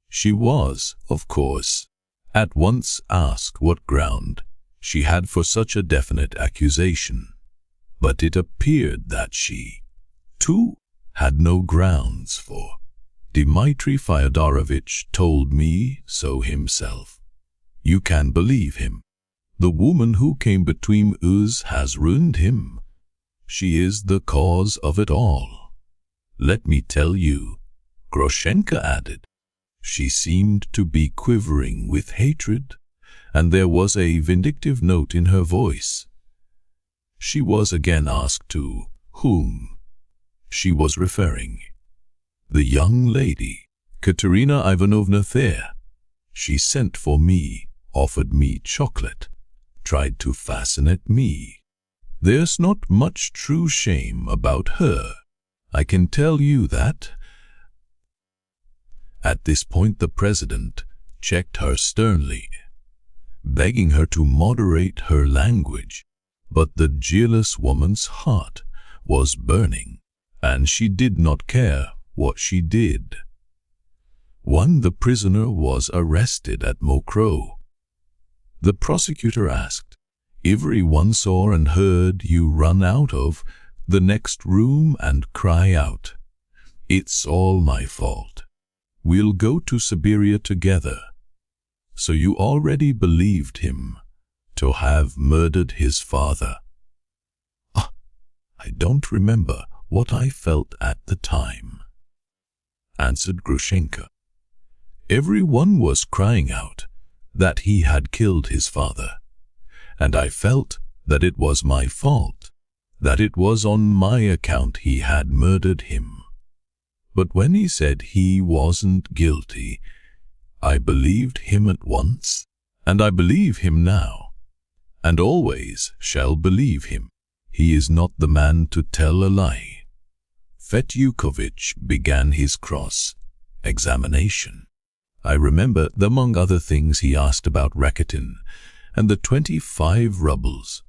She was, of course, at once asked what ground she had for such a definite accusation, but it appeared that she, too, had no grounds for. Dmitri Fyodorovich told me so himself. You can believe him. The woman who came between us has ruined him. She is the cause of it all. Let me tell you, Grushenka added. She seemed to be quivering with hatred, and there was a vindictive note in her voice. She was again asked to whom she was referring. The young lady, Katerina Ivanovna there. She sent for me, offered me chocolate, tried to fascinate me. There's not much true shame about her. I can tell you that. At this point the president checked her sternly, begging her to moderate her language, but the jealous woman's heart was burning, and she did not care what she did. The prisoner was arrested at Mokrow. The prosecutor asked, everyone saw and heard you run out of the next room and cry out, it's all my fault. We'll go to Siberia together. So you already believed him to have murdered his father. I don't remember what I felt at the time, answered Grushenka. Everyone was crying out that he had killed his father, and I felt that it was my fault, that it was on my account he had murdered him. But when he said he wasn't guilty, I believed him at once, and I believe him now, and always shall believe him. He is not the man to tell a lie. Fetyukovich began his cross-examination. I remember that among other things he asked about Rakitin and the 25 rubles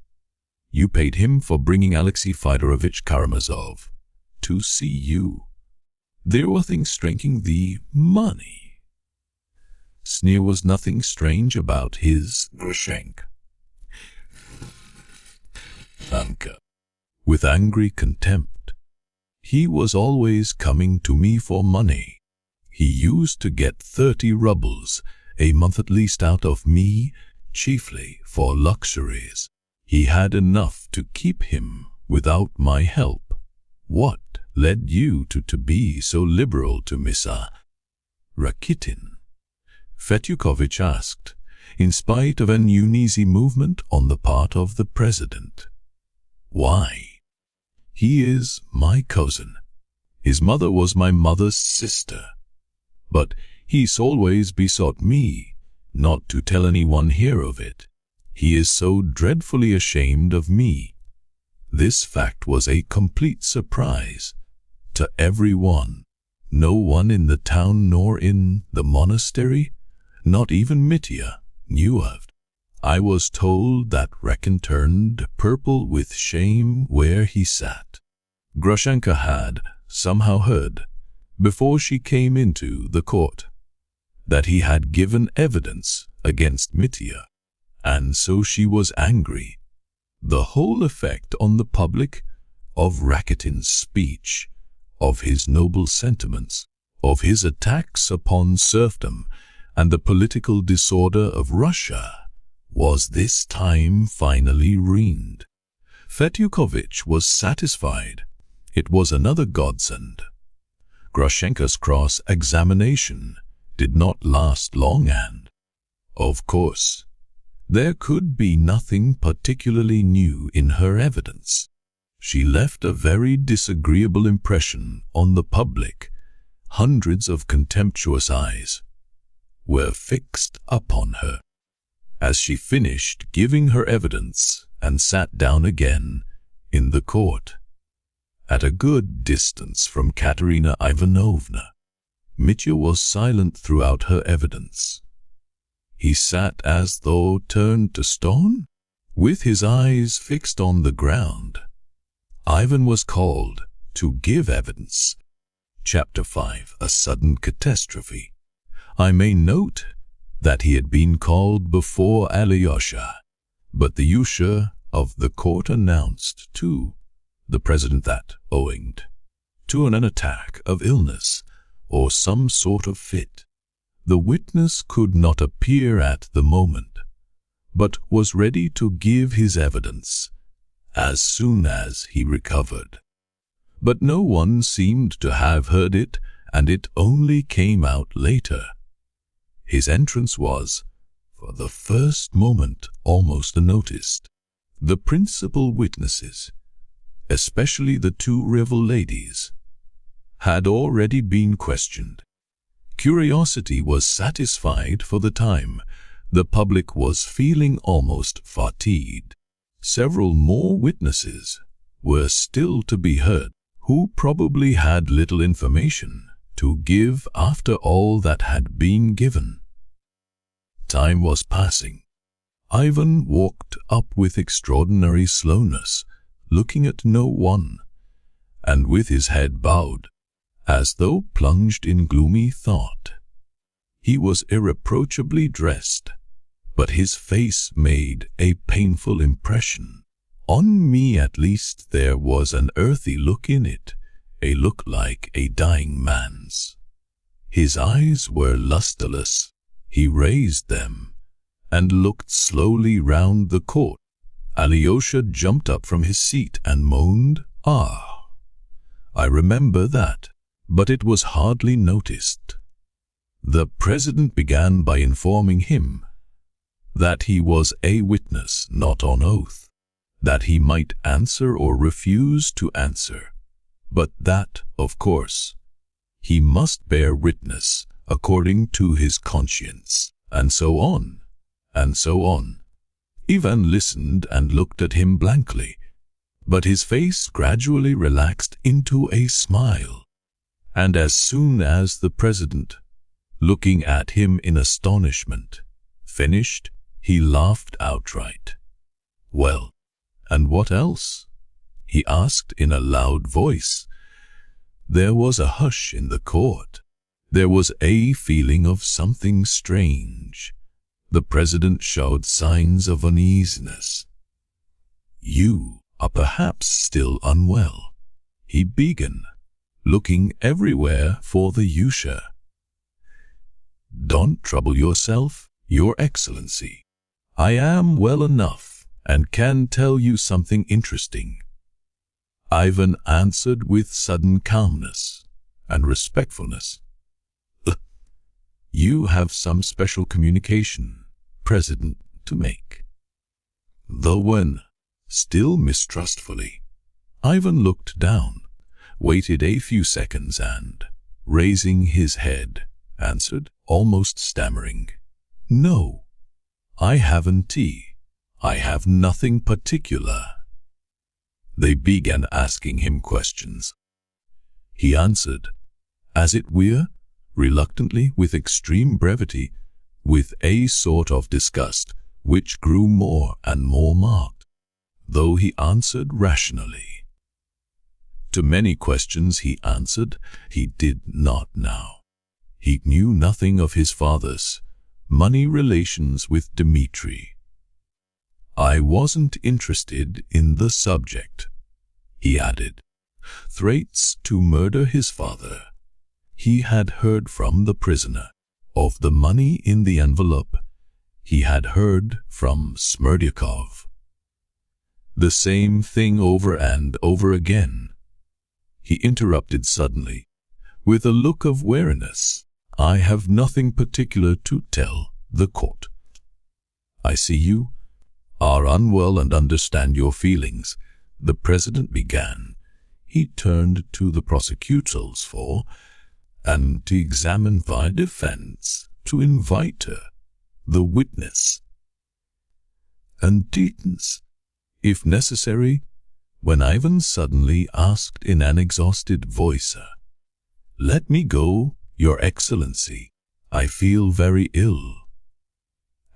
you paid him for bringing Alexei Fyodorovich Karamazov to see you. There were things striking the money. There was nothing strange about his Grushenka. With angry contempt, he was always coming to me for money. He used to get 30 rubles a month at least out of me, chiefly for luxuries. He had enough to keep him without my help. What led you to be so liberal to Mr. Rakitin? Fetyukovich asked, in spite of an uneasy movement on the part of the president. Why? He is my cousin. His mother was my mother's sister. But he's always besought me not to tell anyone here of it. He is so dreadfully ashamed of me. This fact was a complete surprise to everyone. No one in the town nor in the monastery, not even Mitya, knew of it. I was told that Rakin turned purple with shame where he sat. Grushenka had somehow heard, before she came into the court, that he had given evidence against Mitya, and so she was angry. The whole effect on the public of Rakitin's speech, of his noble sentiments, of his attacks upon serfdom and the political disorder of Russia, was this time finally ruined. Fetyukovich was satisfied. It was another godsend. Grushenka's cross-examination did not last long and, of course, there could be nothing particularly new in her evidence. She left a very disagreeable impression on the public. Hundreds of contemptuous eyes were fixed upon her. As she finished giving her evidence and sat down again in the court, at a good distance from Katerina Ivanovna, Mitya was silent throughout her evidence. He sat as though turned to stone, with his eyes fixed on the ground. Ivan was called to give evidence. Chapter 5. A Sudden Catastrophe. I may note that he had been called before Alyosha, but the usher of the court announced to the president that, owing to an attack of illness or some sort of fit, the witness could not appear at the moment, but was ready to give his evidence as soon as he recovered. But no one seemed to have heard it, and it only came out later. His entrance was, for the first moment, almost unnoticed. The principal witnesses, especially the two rival ladies, had already been questioned. Curiosity was satisfied for the time. The public was feeling almost fatigued. Several more witnesses were still to be heard, who probably had little information to give after all that had been given. Time was passing. Ivan walked up with extraordinary slowness, looking at no one, and with his head bowed, as though plunged in gloomy thought. He was irreproachably dressed, but his face made a painful impression. On me at least there was an earthy look in it, a look like a dying man's. His eyes were lusterless. He raised them and looked slowly round the court. Alyosha jumped up from his seat and moaned, "Ah, I remember that," but it was hardly noticed. The president began by informing him that he was a witness, not on oath, that he might answer or refuse to answer, but that, of course, he must bear witness according to his conscience, and so on, and so on. Ivan listened and looked at him blankly, but his face gradually relaxed into a smile, and as soon as the president, looking at him in astonishment, finished, he laughed outright. "Well, and what else?" he asked in a loud voice. There was a hush in the court. There was a feeling of something strange. The president showed signs of uneasiness. "You are perhaps still unwell," he began, looking everywhere for the usher. "Don't trouble yourself, Your Excellency. I am well enough and can tell you something interesting," Ivan answered with sudden calmness and respectfulness. "You have some special communication, President, to make." Though when, still mistrustfully, Ivan looked down, waited a few seconds and, raising his head, answered, almost stammering, "No, I haven't tea. I have nothing particular." They began asking him questions. He answered, as it were, reluctantly, with extreme brevity, with a sort of disgust which grew more and more marked, though he answered rationally. To many questions he answered he did not know. He knew nothing of his father's money relations with Dmitri. "I wasn't interested in the subject," he added. Threats to murder his father. He had heard from the prisoner. Of the money in the envelope, he had heard from Smerdyakov. The same thing over and over again. He interrupted suddenly, with a look of weariness. "I have nothing particular to tell the court. I see you are unwell and understand your feelings," the president began. He turned to the prosecutors for and to examine the defense, to invite her, the witness, and detains, if necessary, when Ivan suddenly asked in an exhausted voice, "Let me go, Your Excellency, I feel very ill."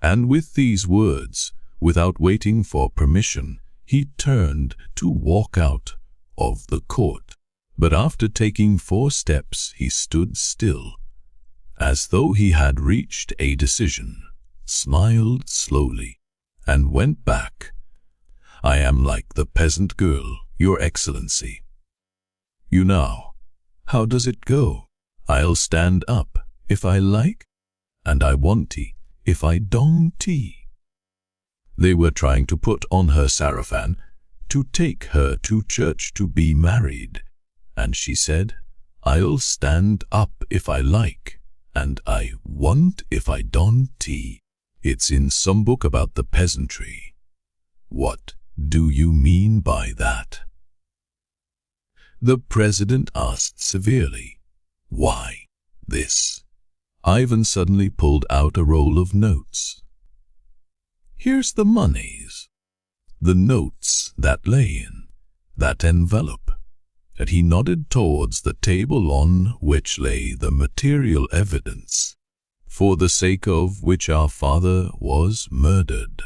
And with these words, without waiting for permission, he turned to walk out of the court. But after taking 4 steps, he stood still, as though he had reached a decision, smiled slowly, and went back. "I am like the peasant girl, Your Excellency. You know, how does it go? I'll stand up if I like, and I won't-y if I don't-y." They were trying to put on her sarafan to take her to church to be married, and she said, "I'll stand up if I like, and I won't if I don't-y." It's in some book about the peasantry. What do you mean by that? The president asked severely. "Why, this." Ivan suddenly pulled out a roll of notes. "Here's the monies." The notes that lay in that envelope. And he nodded towards the table on which lay the material evidence, for the sake of which our father was murdered.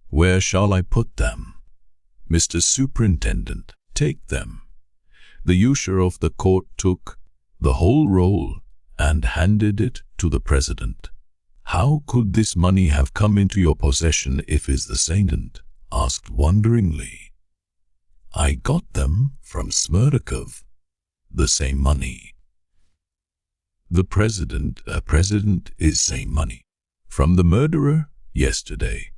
"Where shall I put them?" "Mr. Superintendent, take them." The usher of the court took the whole roll and handed it to the president. "How could this money have come into your possession if is the saint?" asked wonderingly. "I got them from Smerdyakov, the same money." The president is same money. "From the murderer yesterday.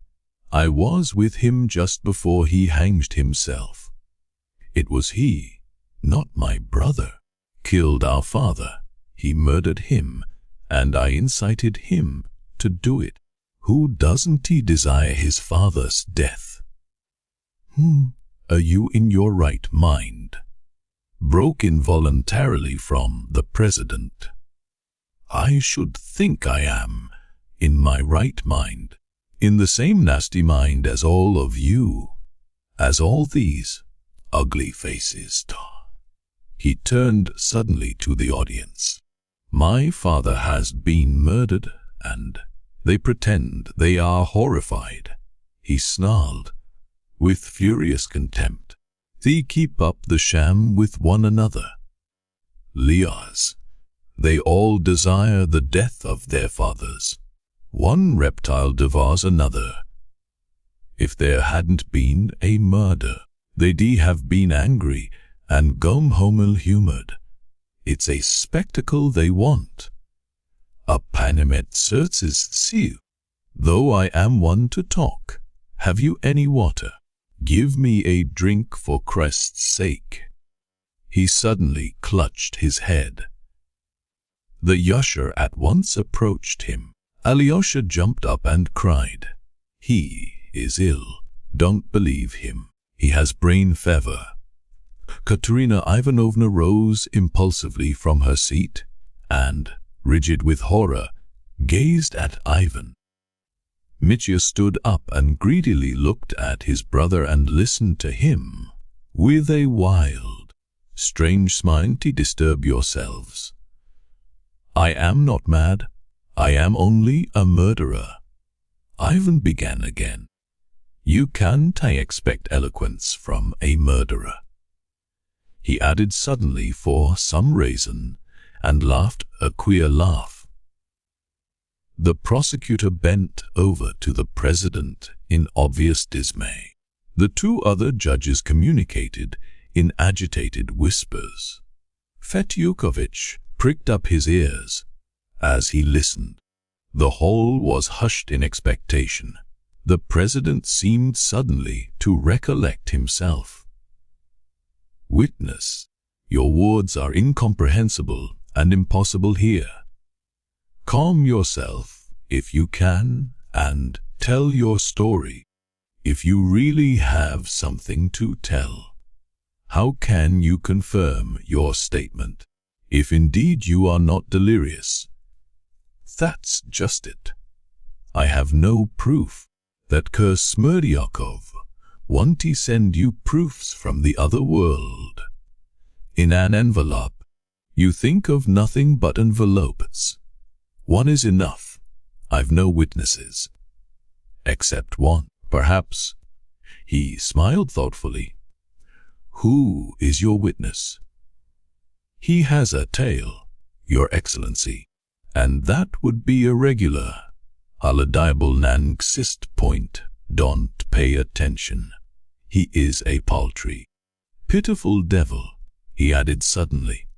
I was with him just before he hanged himself. It was he, not my brother, killed our father. He murdered him, and I incited him to do it. Who doesn't he desire his father's death?" "Are you in your right mind?" broke involuntarily from the president. "I should think I am in my right mind, in the same nasty mind as all of you, as all these ugly faces." He turned suddenly to the audience. "My father has been murdered, and they pretend they are horrified," he snarled, with furious contempt. "They keep up the sham with one another. Liars, they all desire the death of their fathers. One reptile devours another. If there hadn't been a murder, they'd have been angry and gone home ill-humored. It's a spectacle they want. A panimet certes seu. Though I am one to talk, have you any water? Give me a drink for Christ's sake." He suddenly clutched his head. The usher at once approached him. Alyosha jumped up and cried, "He is ill. Don't believe him. He has brain fever." Katerina Ivanovna rose impulsively from her seat and, rigid with horror, gazed at Ivan. Mitya stood up and greedily looked at his brother and listened to him with a wild, strange smile. "Disturb yourselves. I am not mad. I am only a murderer." Ivan began again. "You can't expect eloquence from a murderer." He added suddenly for some reason, and laughed a queer laugh. The prosecutor bent over to the president in obvious dismay. The 2 other judges communicated in agitated whispers. Fetyukovitch pricked up his ears as he listened. The whole was hushed in expectation. The president seemed suddenly to recollect himself. "Witness, your words are incomprehensible and impossible here. Calm yourself if you can and tell your story, if you really have something to tell. How can you confirm your statement, if indeed you are not delirious?" "That's just it. I have no proof. That curse Smerdyakov won't send you proofs from the other world, in an envelope. You think of nothing but envelopes. One is enough. I've no witnesses. Except one, perhaps. He smiled thoughtfully. Who is your witness? He has a tail, Your Excellency, and that would be irregular. Aladiable Nansist point. Don't pay attention. He is a paltry, pitiful devil, he added suddenly.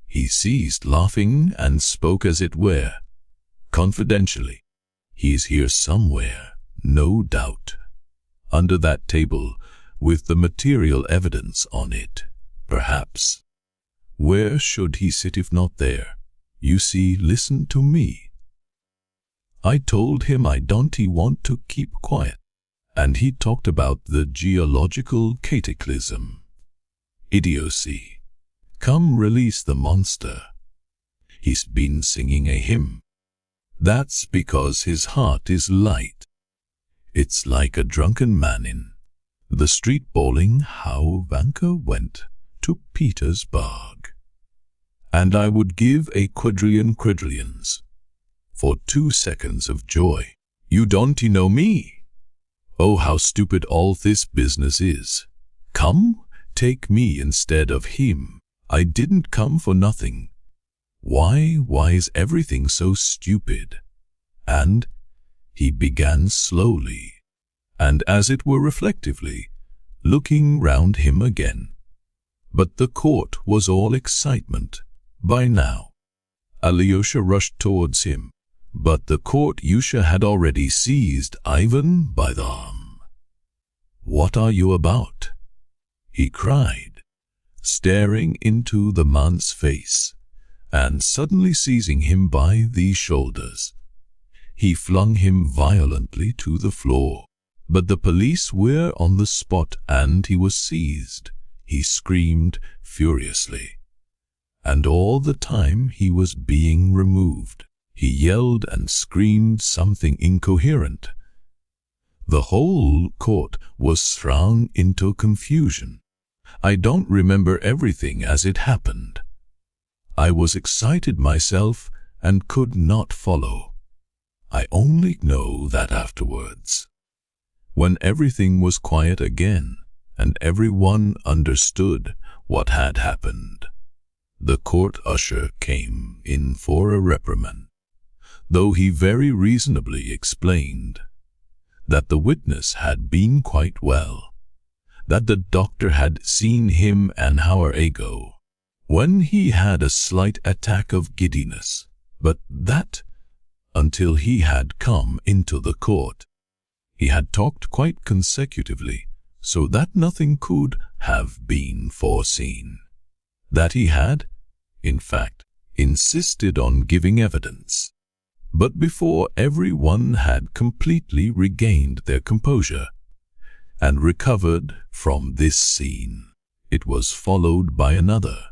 He ceased laughing and spoke as it were, confidentially. He is here somewhere, no doubt. Under that table, with the material evidence on it, perhaps. Where should he sit if not there? You see, listen to me. I told him I don't want to keep quiet, and he talked about the geological cataclysm. Idiocy. Come release the monster. He's been singing a hymn. That's because his heart is light. It's like a drunken man in the street bawling how Vanka went to Petersburg. And I would give a quadrillions for 2 seconds of joy. You don't know me. Oh, how stupid all this business is. Come, take me instead of him. I didn't come for nothing. Why is everything so stupid? And he began slowly, and as it were reflectively, looking round him again. But the court was all excitement by now. Alyosha rushed towards him, but the court-usher had already seized Ivan by the arm. What are you about? He cried, staring into the man's face, and suddenly seizing him by the shoulders. He flung him violently to the floor, but the police were on the spot and he was seized. He screamed furiously, and all the time he was being removed. He yelled and screamed something incoherent. The whole court was thrown into confusion. I don't remember everything as it happened. I was excited myself and could not follow. I only know that afterwards, when everything was quiet again and everyone understood what had happened, the court usher came in for a reprimand, though he very reasonably explained that the witness had been quite well, that the doctor had seen him an hour ago, when he had a slight attack of giddiness, but that, until he had come into the court, he had talked quite consecutively, so that nothing could have been foreseen. That he had, in fact, insisted on giving evidence. But before everyone had completely regained their composure and recovered from this scene, it was followed by another.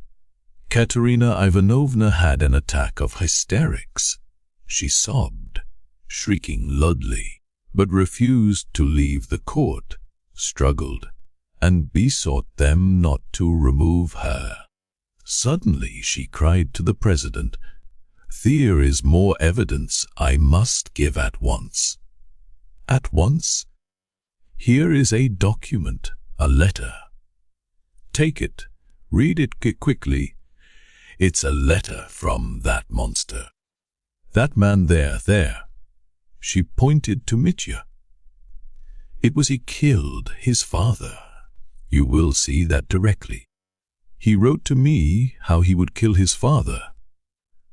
Katerina Ivanovna had an attack of hysterics. She sobbed, shrieking loudly, but refused to leave the court, struggled, and besought them not to remove her. Suddenly she cried to the president, "There is more evidence I must give at once." At once? Here is a document, a letter. Take it, read it quickly. It's a letter from that monster. That man there. She pointed to Mitya. It was he killed his father. You will see that directly. He wrote to me how he would kill his father.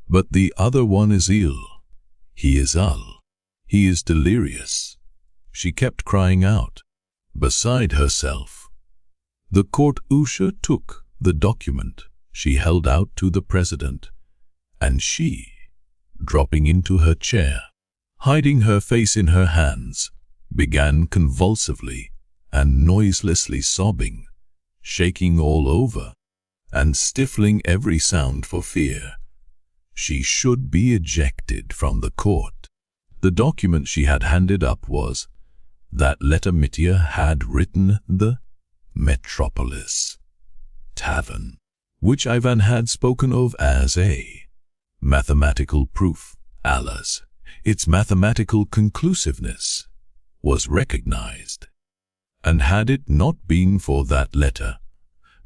But the other one is ill. He is ill. He is delirious. She kept crying out, beside herself. The court-usher took the document she held out to the president, and she, dropping into her chair, hiding her face in her hands, began convulsively and noiselessly sobbing, shaking all over, and stifling every sound for fear she should be ejected from the court. The document she had handed up was that letter Mitya had written the Metropolis Tavern, which Ivan had spoken of as a mathematical proof, alas, its mathematical conclusiveness was recognized. And had it not been for that letter,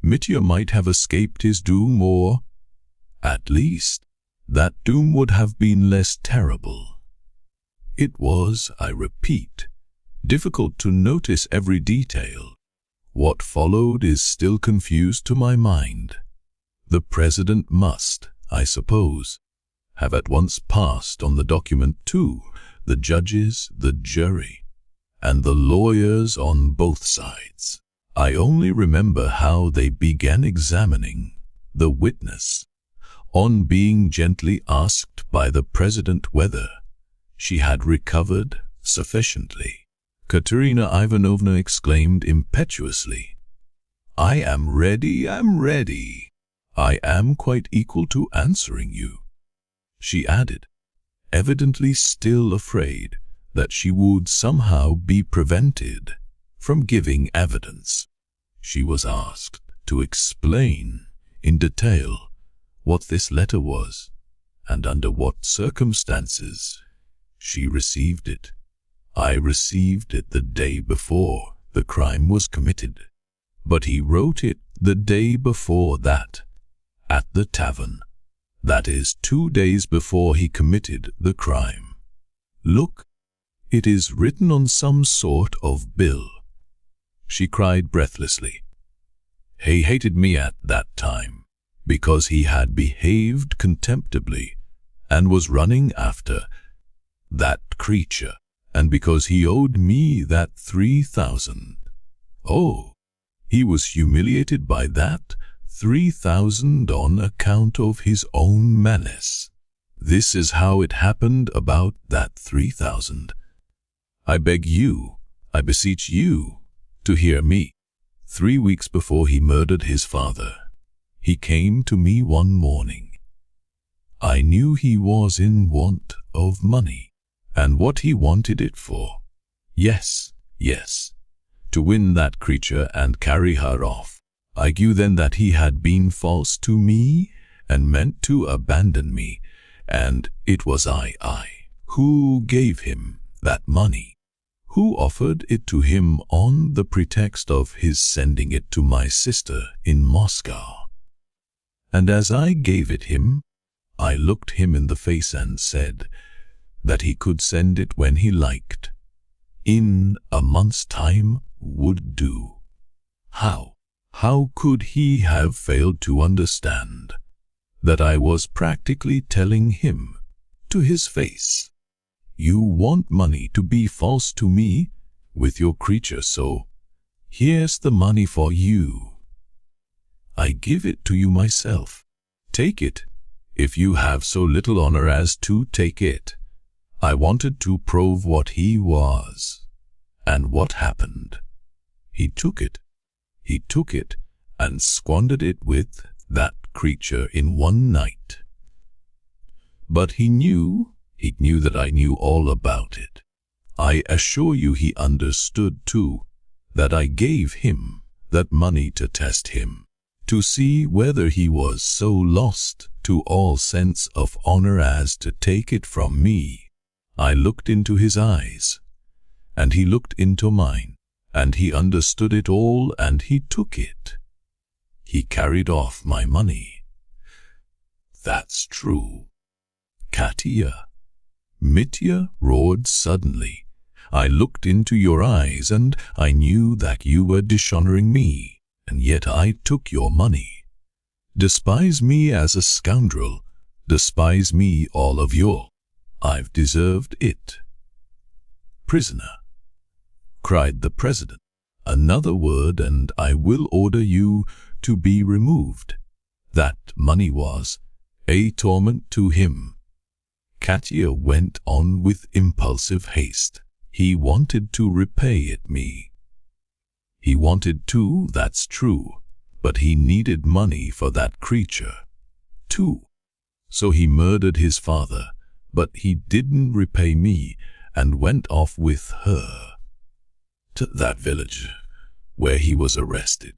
Mitya might have escaped his doom, or, at least, that doom would have been less terrible. It was, I repeat, difficult to notice every detail. What followed is still confused to my mind. The president must, I suppose, have at once passed on the document to the judges, the jury, and the lawyers on both sides. I only remember how they began examining the witness. On being gently asked by the president whether she had recovered sufficiently, Katerina Ivanovna exclaimed impetuously, "I am ready, I am quite equal to answering you," she added, evidently still afraid that she would somehow be prevented from giving evidence. She was asked to explain in detail what this letter was and under what circumstances she received it. "I received it the day before the crime was committed, but he wrote it the day before that at the tavern. That is 2 days before he committed the crime. Look, it is written on some sort of bill," she cried breathlessly. "He hated me at that time because he had behaved contemptibly and was running after that creature, and because he owed me that 3,000. Oh, he was humiliated by that 3,000 on account of his own malice. This is how it happened about that 3,000. I beg you, I beseech you, to hear me. 3 weeks before he murdered his father, he came to me one morning. I knew he was in want of money, and what he wanted it for. Yes, to win that creature and carry her off. I knew then that he had been false to me and meant to abandon me, and it was I who gave him that money, who offered it to him on the pretext of his sending it to my sister in Moscow. And as I gave it him, I looked him in the face and said that he could send it when he liked. In a month's time would do. How could he have failed to understand that I was practically telling him to his face, "You want money to be false to me with your creature, so here's the money for you. I give it to you myself. Take it, if you have so little honor as to take it." I wanted to prove what he was, and what happened? He took it and squandered it with that creature in one night. But he knew that I knew all about it. I assure you he understood too that I gave him that money to test him, to see whether he was so lost to all sense of honor as to take it from me. I looked into his eyes, and he looked into mine, and he understood it all, and he took it. He carried off my money. That's true. Katya, Mitya roared suddenly. I looked into your eyes, and I knew that you were dishonoring me, and yet I took your money. Despise me as a scoundrel, despise me all of you. I've deserved it. Prisoner, cried the president, another word and I will order you to be removed. That money was a torment to him. Katya went on with impulsive haste. He wanted to repay it me. He wanted to, that's true, but he needed money for that creature, too. So he murdered his father, but he didn't repay me and went off with her to that village where he was arrested.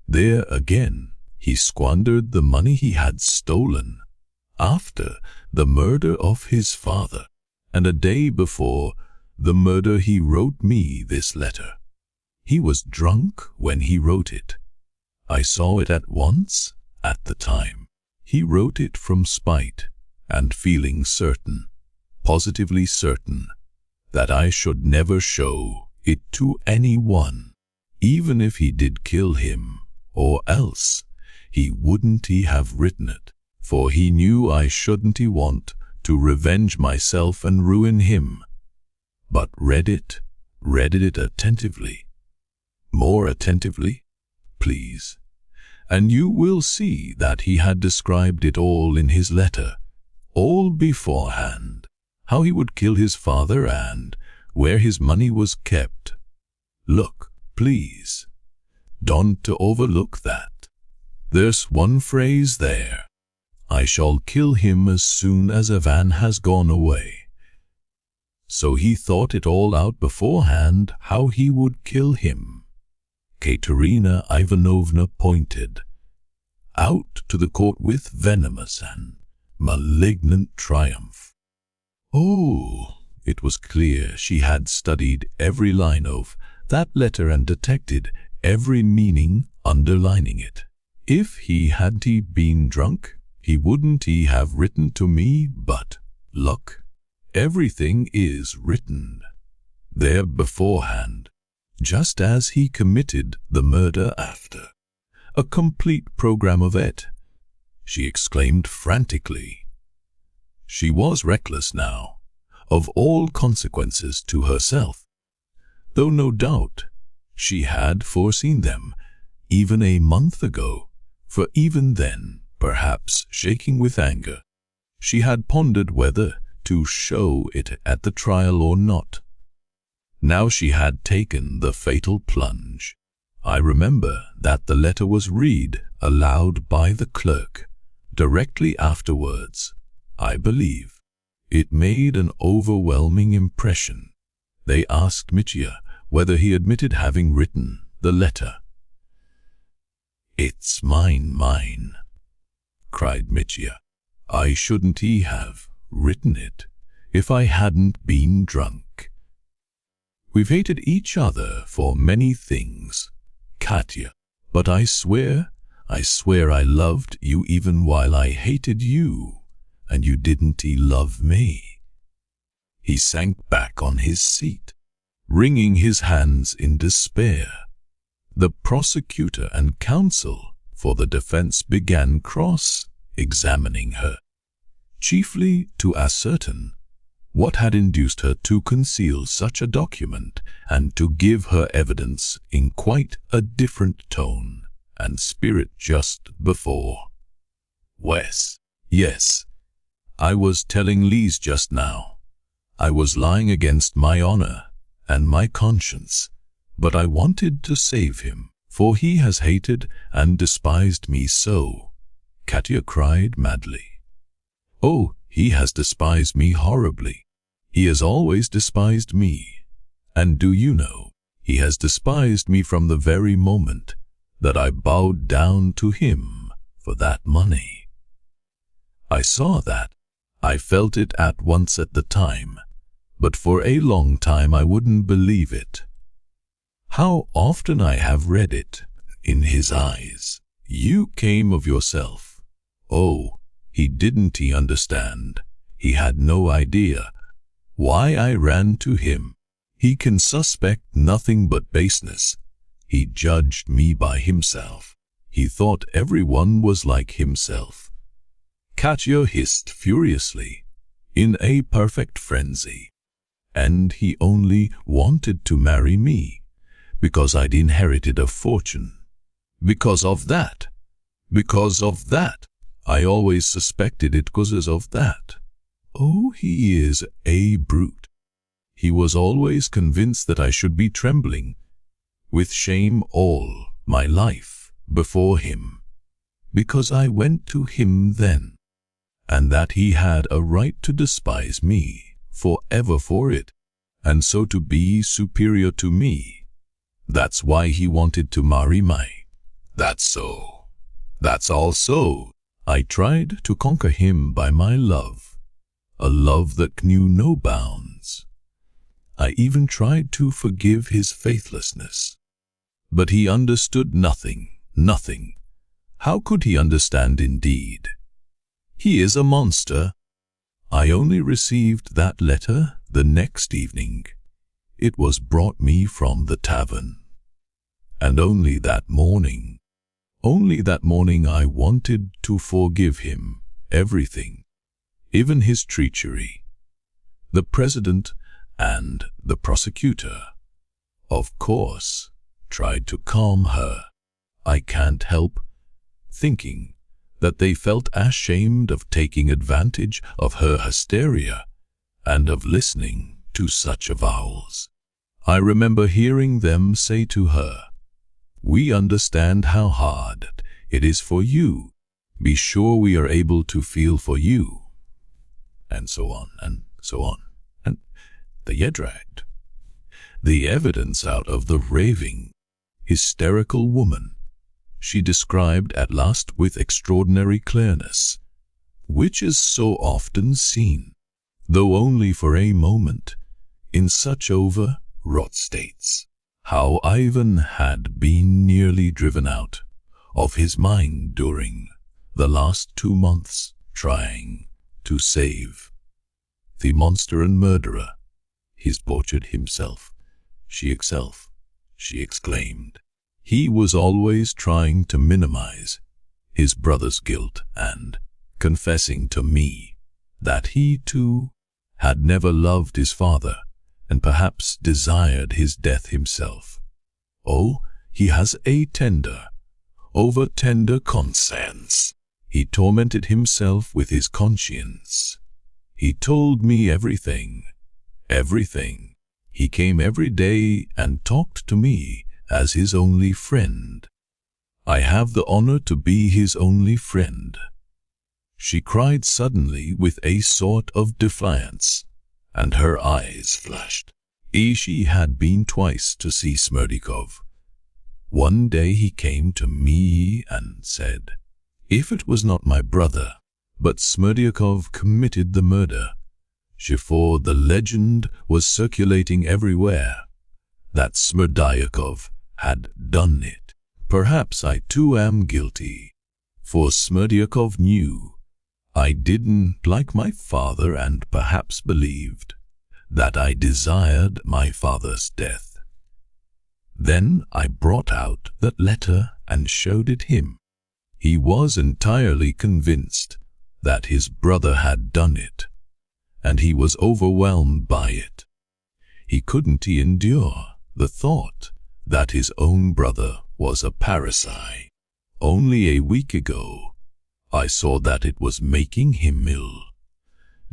There again He squandered the money he had stolen after the murder of his father, and a day before the murder he wrote me this letter. He was drunk when he wrote it. I saw it at once at the time. He wrote it from spite and feeling certain, positively certain, that I should never show it to anyone, even if he did kill him, or else he wouldn't have written it, for he knew I shouldn't want to revenge myself and ruin him, but read it attentively, more attentively, please, and you will see that he had described it all in his letter, all beforehand, how he would kill his father and where his money was kept. Look, please, don't overlook that. There's one phrase there. I shall kill him as soon as Ivan has gone away. So he thought it all out beforehand how he would kill him. Katerina Ivanovna pointed out to the court with venomous and malignant triumph. Oh, it was clear she had studied every line of that letter and detected every meaning underlining it. If he hadn't been drunk, he wouldn't have written to me, but look, everything is written there beforehand, just as he committed the murder after. A complete program of it, she exclaimed frantically. She was reckless now of all consequences to herself, though no doubt she had foreseen them even a month ago, for even then, perhaps shaking with anger, she had pondered whether to show it at the trial or not. Now she had taken the fatal plunge. I remember that the letter was read aloud by the clerk directly afterwards, I believe. It made an overwhelming impression. They asked Mitya whether he admitted having written the letter. "It's mine," cried Mitya. "I shouldn't have written it if I hadn't been drunk. We've hated each other for many things, Katya, but I swear I loved you even while I hated you, and you didn't love me." He sank back on his seat, wringing his hands in despair. The prosecutor and counsel for the defense began cross-examining her, chiefly to ascertain what had induced her to conceal such a document and to give her evidence in quite a different tone and spirit just before. Yes, I was telling Lise just now. I was lying against my honor and my conscience, but I wanted to save him, for he has hated and despised me so, Katya cried madly. Oh, he has despised me horribly. He has always despised me. And do you know, he has despised me from the very moment that I bowed down to him for that money. I saw that. I felt it at once at the time, but for a long time I wouldn't believe it. How often I have read it in his eyes. You came of yourself. Oh, he didn't understand. He had no idea why I ran to him. He can suspect nothing but baseness. He judged me by himself. He thought everyone was like himself. Katya hissed furiously, in a perfect frenzy. And he only wanted to marry me, because I'd inherited a fortune. Because of that. I always suspected it was of that. Oh, he is a brute. He was always convinced that I should be trembling with shame all my life before him, because I went to him then, and that he had a right to despise me forever for it, and so to be superior to me. That's why he wanted to marry me. That's so. That's all so. I tried to conquer him by my love, a love that knew no bounds. I even tried to forgive his faithlessness. But he understood nothing, nothing. How could he understand indeed? He is a monster. I only received that letter the next evening. It was brought me from the tavern. And only that morning I wanted to forgive him everything, even his treachery. The president and the prosecutor, of course, tried to calm her. I can't help thinking that they felt ashamed of taking advantage of her hysteria and of listening to such avowals. I remember hearing them say to her, "We understand how hard it is for you. Be sure we are able to feel for you." And so on, and so on. And they yet dragged the evidence out of the raving, hysterical woman. She described at last with extraordinary clearness, which is so often seen, though only for a moment, in such overwrought states, how Ivan had been nearly driven out of his mind during the last 2 months, trying to save the monster and murderer, his butchered himself. She exclaimed. He was always trying to minimize his brother's guilt and confessing to me that he too had never loved his father and perhaps desired his death himself. Oh, he has a over-tender conscience. He tormented himself with his conscience. He told me everything. He came every day and talked to me as his only friend. I have the honor to be his only friend. She cried suddenly with a sort of defiance, and her eyes flashed. She had been twice to see Smerdyakov. One day he came to me and said, "If it was not my brother, but Smerdyakov committed the murder," for the legend was circulating everywhere that Smerdyakov had done it. Perhaps I too am guilty, for Smerdyakov knew I didn't like my father and perhaps believed that I desired my father's death. Then I brought out that letter and showed it him. He was entirely convinced that his brother had done it, and he was overwhelmed by it. He couldn't endure the thought that his own brother was a parricide. Only a week ago, I saw that it was making him ill.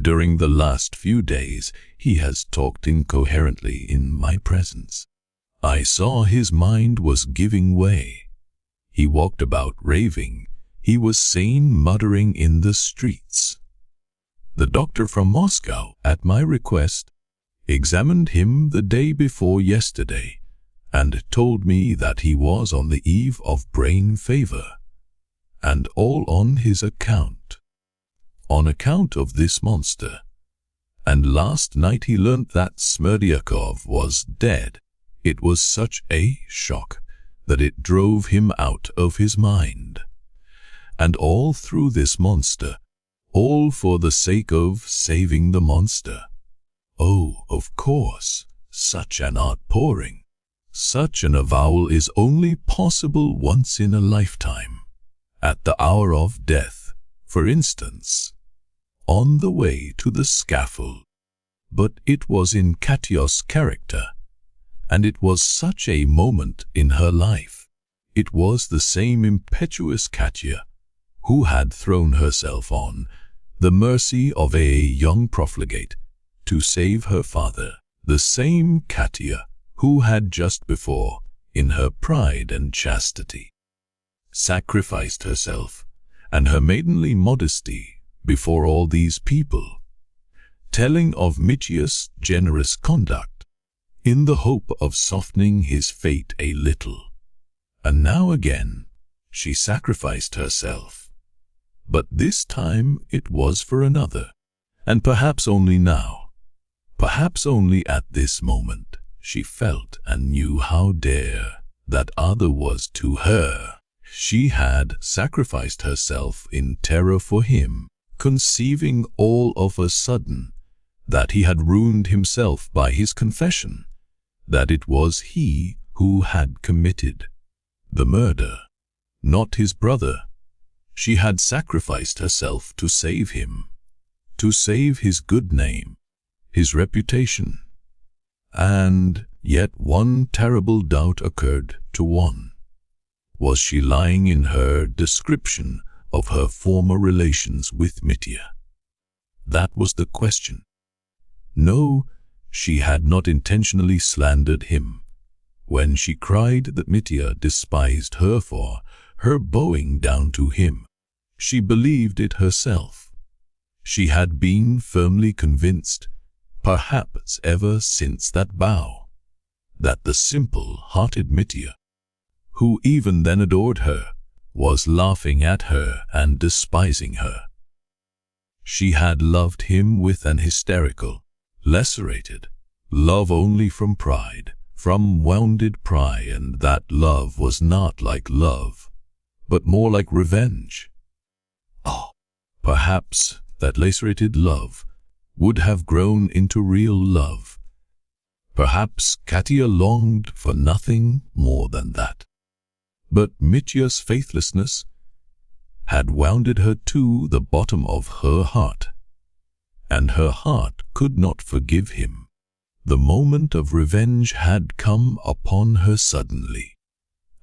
During the last few days, he has talked incoherently in my presence. I saw his mind was giving way. He walked about raving. He was seen muttering in the streets. The doctor from Moscow, at my request, examined him the day before yesterday and told me that he was on the eve of brain fever, and all on his account. On account of this monster. And last night he learnt that Smerdyakov was dead. It was such a shock that it drove him out of his mind. And all through this monster, all for the sake of saving the monster. Oh, of course, such an outpouring, such an avowal is only possible once in a lifetime. At the hour of death, for instance, on the way to the scaffold. But it was in Katya's character, and it was such a moment in her life. It was the same impetuous Katya who had thrown herself on the mercy of a young profligate to save her father, the same Katya who had just before, in her pride and chastity, sacrificed herself and her maidenly modesty before all these people, telling of Mitya's generous conduct, in the hope of softening his fate a little. And now again, she sacrificed herself. But this time it was for another, and perhaps only now, perhaps only at this moment, she felt and knew how dear that other was to her. She had sacrificed herself in terror for him, conceiving all of a sudden that he had ruined himself by his confession, that it was he who had committed the murder, not his brother. She had sacrificed herself to save him, to save his good name, his reputation. And yet one terrible doubt occurred to one. Was she lying in her description of her former relations with Mitya? That was the question. No, she had not intentionally slandered him. When she cried that Mitya despised her for her bowing down to him, she believed it herself. She had been firmly convinced, perhaps ever since that bow, that the simple-hearted Mitya, who even then adored her, was laughing at her and despising her. She had loved him with an hysterical, lacerated love only from pride, from wounded pride, and that love was not like love, but more like revenge. Oh, perhaps that lacerated love would have grown into real love. Perhaps Katya longed for nothing more than that. But Mitya's faithlessness had wounded her to the bottom of her heart, and her heart could not forgive him. The moment of revenge had come upon her suddenly,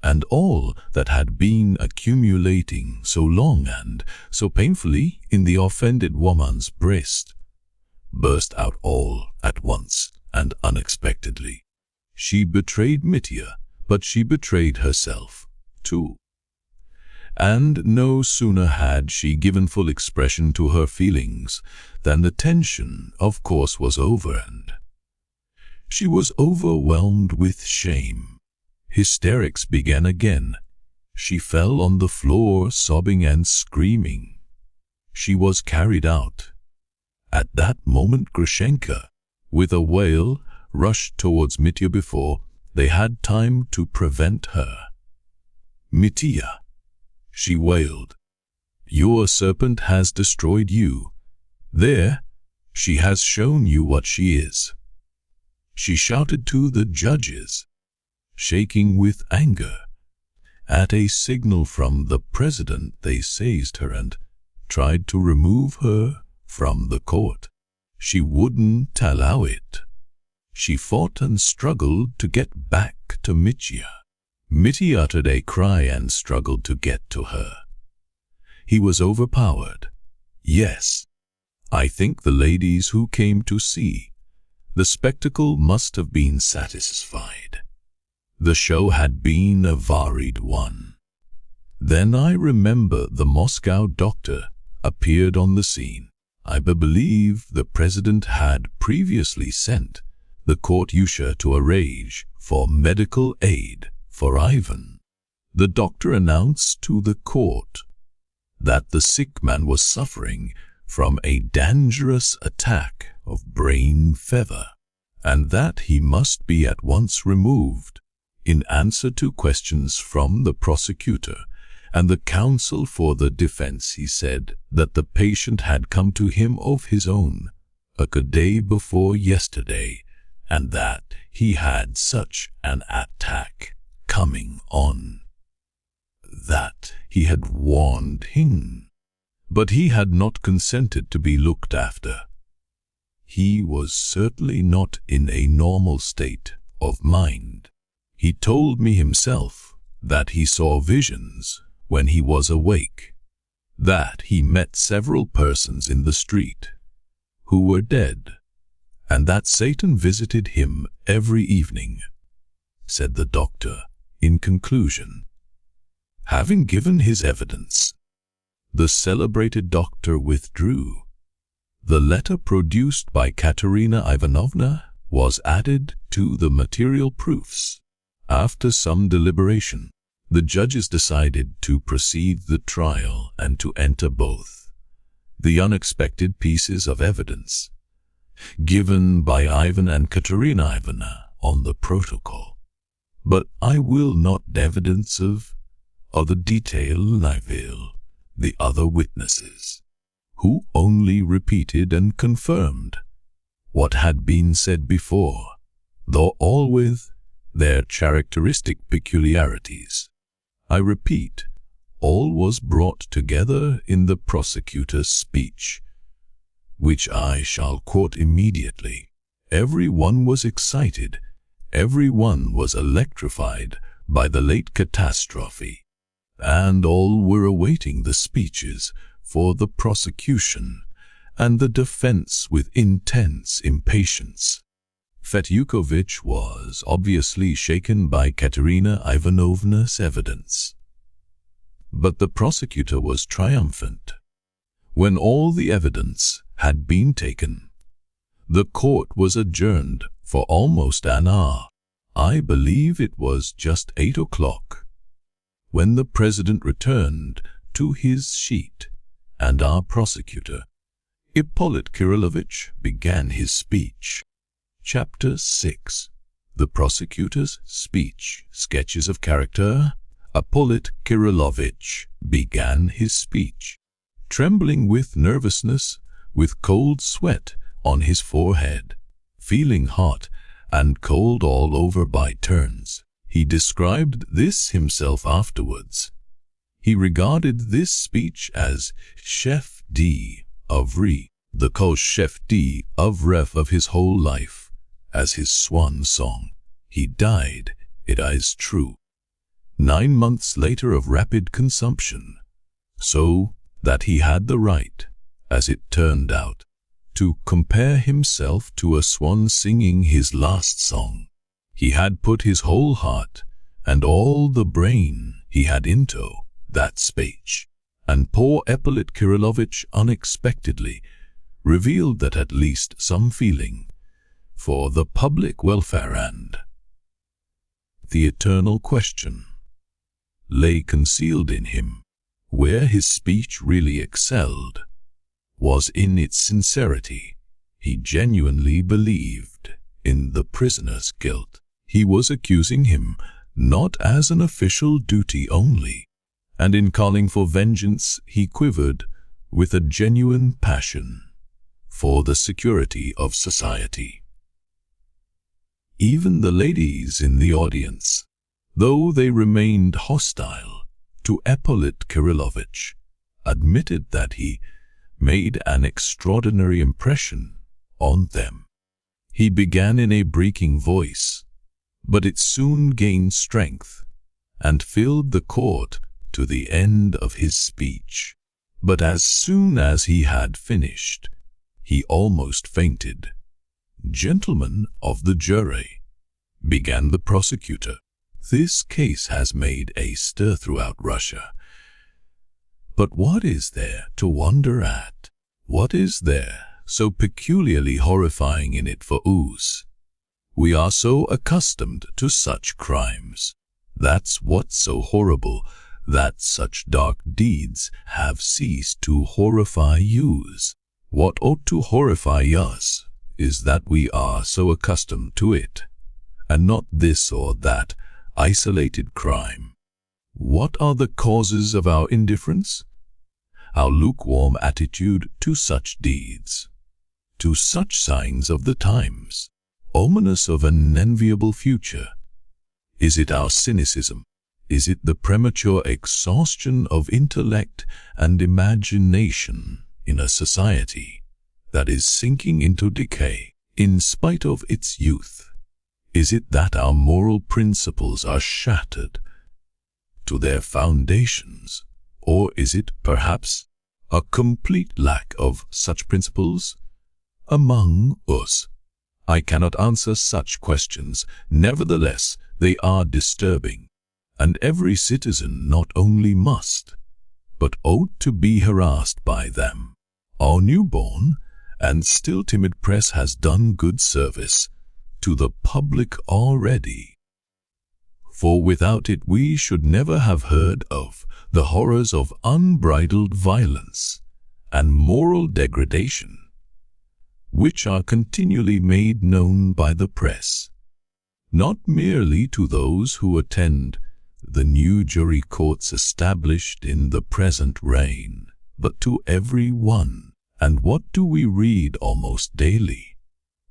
and all that had been accumulating so long and so painfully in the offended woman's breast burst out all at once and unexpectedly. She betrayed Mitya, but she betrayed herself too. And no sooner had she given full expression to her feelings than the tension, of course, was over, and she was overwhelmed with shame. Hysterics began again. She fell on the floor, sobbing and screaming. She was carried out. At that moment Grushenka, with a wail, rushed towards Mitya before they had time to prevent her. "Mitya," she wailed, "your serpent has destroyed you. There, she has shown you what she is." She shouted to the judges, shaking with anger. At a signal from the president, they seized her and tried to remove her from the court. She wouldn't allow it. She fought and struggled to get back to Mitya. Mitya uttered a cry and struggled to get to her. He was overpowered. Yes, I think the ladies who came to see the spectacle must have been satisfied. The show had been a varied one. Then I remember the Moscow doctor appeared on the scene. I believe the president had previously sent the court usher to arrange for medical aid for Ivan. The doctor announced to the court that the sick man was suffering from a dangerous attack of brain fever, and that he must be at once removed. In answer to questions from the prosecutor and the counsel for the defense, he said that the patient had come to him of his own a day before yesterday, and that he had such an attack coming on that he had warned him, but he had not consented to be looked after. He was certainly not in a normal state of mind. He told me himself that he saw visions when he was awake, that he met several persons in the street who were dead, and that Satan visited him every evening, said the doctor in conclusion. Having given his evidence, the celebrated doctor withdrew. The letter produced by Katerina Ivanovna was added to the material proofs. After some deliberation, The judges decided to proceed the trial and to enter both the unexpected pieces of evidence given by Ivan and Katerina Ivanovna on the protocol. But I will not evidence of the detail I will the other witnesses, who only repeated and confirmed what had been said before, though all with their characteristic peculiarities. I repeat, all was brought together in the prosecutor's speech, which I shall quote immediately. Every one was excited, every one was electrified by the late catastrophe, and all were awaiting the speeches for the prosecution and the defense with intense impatience. Fetyukovitch was obviously shaken by Katerina Ivanovna's evidence, but the prosecutor was triumphant. When all the evidence had been taken, the court was adjourned for almost an hour. I believe it was just 8 o'clock when the president returned to his sheet, and our prosecutor, Ippolit Kirillovich, began his speech. Chapter 6. The Prosecutor's Speech. Sketches of Character. Ippolit Kirillovich began his speech, trembling with nervousness, with cold sweat on his forehead, feeling hot and cold all over by turns. He described this himself afterwards. He regarded this speech as chef d'oeuvre, the chef d'oeuvre of his whole life, as his swan song. He died, it is true, 9 months later of rapid consumption, so that he had the right, as it turned out, to compare himself to a swan singing his last song. He had put his whole heart and all the brain he had into that speech, and poor Ippolit Kirillovich unexpectedly revealed that at least some feeling for the public welfare and the eternal question lay concealed in him. Where his speech really excelled was in its sincerity. He genuinely believed in the prisoner's guilt. He was accusing him not as an official duty only, and in calling for vengeance he quivered with a genuine passion for the security of society. Even the ladies in the audience, though they remained hostile to Ippolit Kirillovich, admitted that he made an extraordinary impression on them. He began in a breaking voice, but it soon gained strength and filled the court to the end of his speech. But as soon as he had finished, he almost fainted. "Gentlemen of the jury," began the prosecutor, "this case has made a stir throughout Russia. But what is there to wonder at? What is there so peculiarly horrifying in it for us? We are so accustomed to such crimes. That's what's so horrible, that such dark deeds have ceased to horrify us. What ought to horrify us is that we are so accustomed to it, and not this or that isolated crime. What are the causes of our indifference? Our lukewarm attitude to such deeds, to such signs of the times, ominous of an enviable future. Is it our cynicism? Is it the premature exhaustion of intellect and imagination in a society that is sinking into decay in spite of its youth? Is it that our moral principles are shattered to their foundations? Or is it, perhaps, a complete lack of such principles among us? I cannot answer such questions. Nevertheless, they are disturbing, and every citizen not only must, but ought to be harassed by them. Our newborn and still timid press has done good service to the public already. for without it we should never have heard of the horrors of unbridled violence and moral degradation, which are continually made known by the press, not merely to those who attend the new jury courts established in the present reign, but to every one. And what do we read almost daily?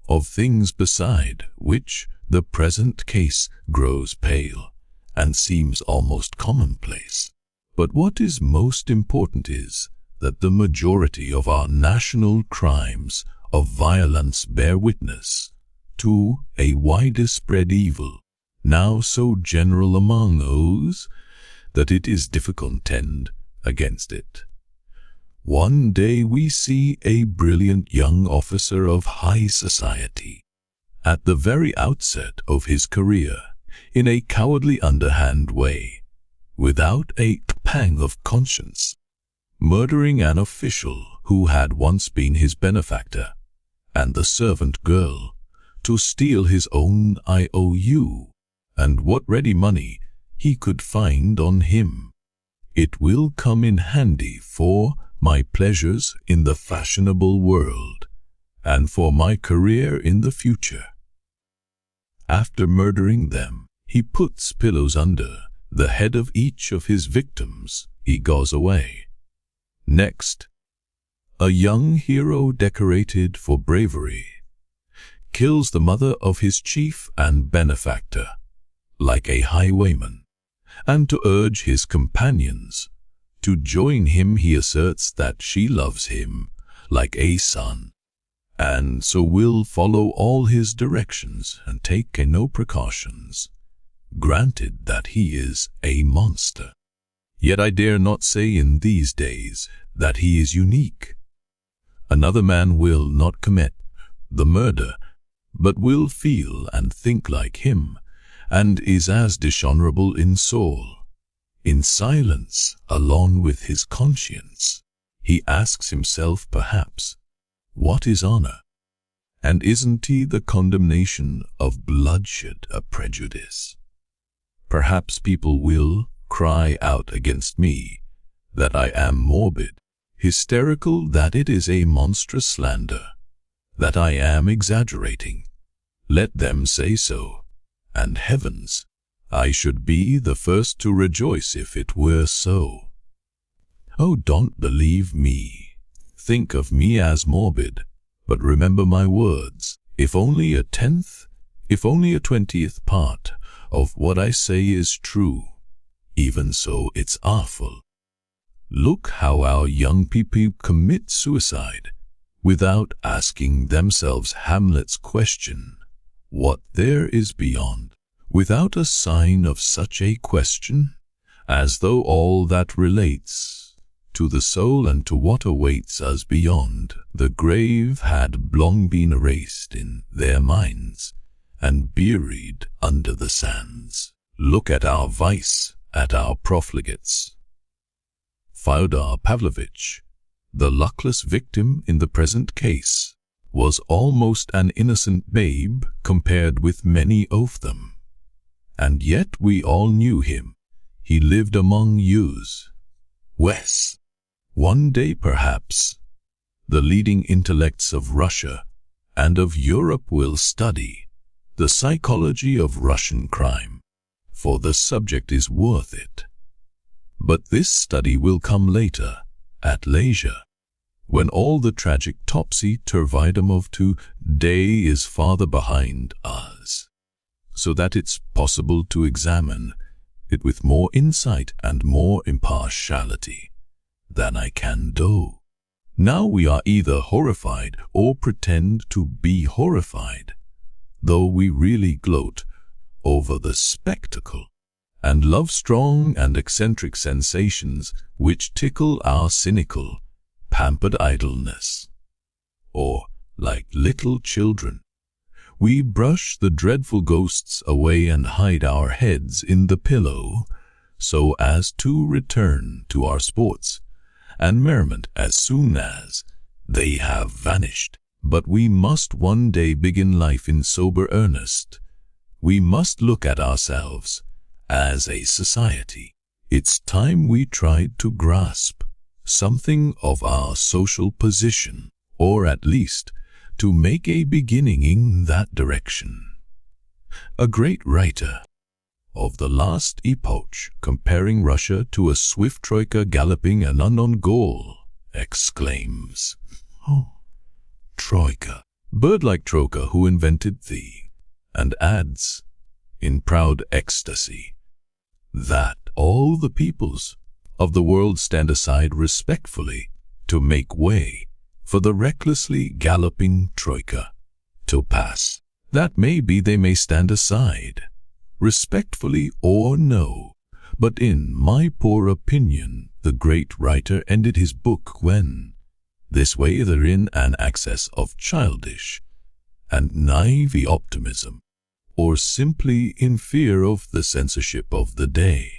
Of things beside which the present case grows pale and seems almost commonplace. But what is most important is that the majority of our national crimes of violence bear witness to a widespread evil, now so general among those that it is difficult to contend against it. One day we see a brilliant young officer of high society, at the very outset of his career, in a cowardly underhand way, without a pang of conscience, murdering an official who had once been his benefactor, and the servant girl, to steal his own IOU, and what ready money he could find on him. It will come in handy for my pleasures in the fashionable world, and for my career in the future. After murdering them, he puts pillows under the head of each of his victims. He goes away. Next, a young hero decorated for bravery kills the mother of his chief and benefactor, like a highwayman, and to urge his companions to join him he asserts that she loves him like a son, and so will follow all his directions and take no precautions, granted that he is a monster. Yet I dare not say in these days that he is unique. Another man will not commit the murder, but will feel and think like him, and is as dishonorable in soul. In silence, alone with his conscience, he asks himself perhaps, what is honor? And isn't he the condemnation of bloodshed a prejudice? Perhaps people will cry out against me that I am morbid, hysterical, that it is a monstrous slander, that I am exaggerating. Let them say so, and heavens, I should be the first to rejoice if it were so. Oh, don't believe me. Think of me as morbid, but remember my words. If only a 10th, if only a 20th part of what I say is true, even so it's awful. Look how our young people commit suicide without asking themselves Hamlet's question, what there is beyond, without a sign of such a question, as though all that relates to the soul and to what awaits us beyond the grave had long been erased in their minds and buried under the sands. Look at our vice, at our profligates. Fyodor Pavlovitch, the luckless victim in the present case, was almost an innocent babe compared with many of them. And yet we all knew him. He lived among yous. Wes. One day perhaps, the leading intellects of Russia and of Europe will study the psychology of Russian crime, for the subject is worth it. But this study will come later, at leisure, when all the tragic topsy-turvydom of today is farther behind us, so that it's possible to examine it with more insight and more impartiality than I can do. Now we are either horrified or pretend to be horrified, though we really gloat over the spectacle, and love strong and eccentric sensations which tickle our cynical, pampered idleness. Or, like little children, we brush the dreadful ghosts away and hide our heads in the pillow, so as to return to our sports and merriment as soon as they have vanished. But we must one day begin life in sober earnest. We must look at ourselves as a society. It's time we tried to grasp something of our social position, or at least to make a beginning in that direction. A great writer of the last epoch, comparing Russia to a swift troika galloping an unknown goal, exclaims, "Oh, Troika, bird like Troika who invented thee," and adds, in proud ecstasy, that all the peoples of the world stand aside respectfully to make way for the recklessly galloping Troika to pass. That may be, they may stand aside, respectfully or no, but in my poor opinion, the great writer ended his book when, this way either in an access of childish and naive optimism, or simply in fear of the censorship of the day.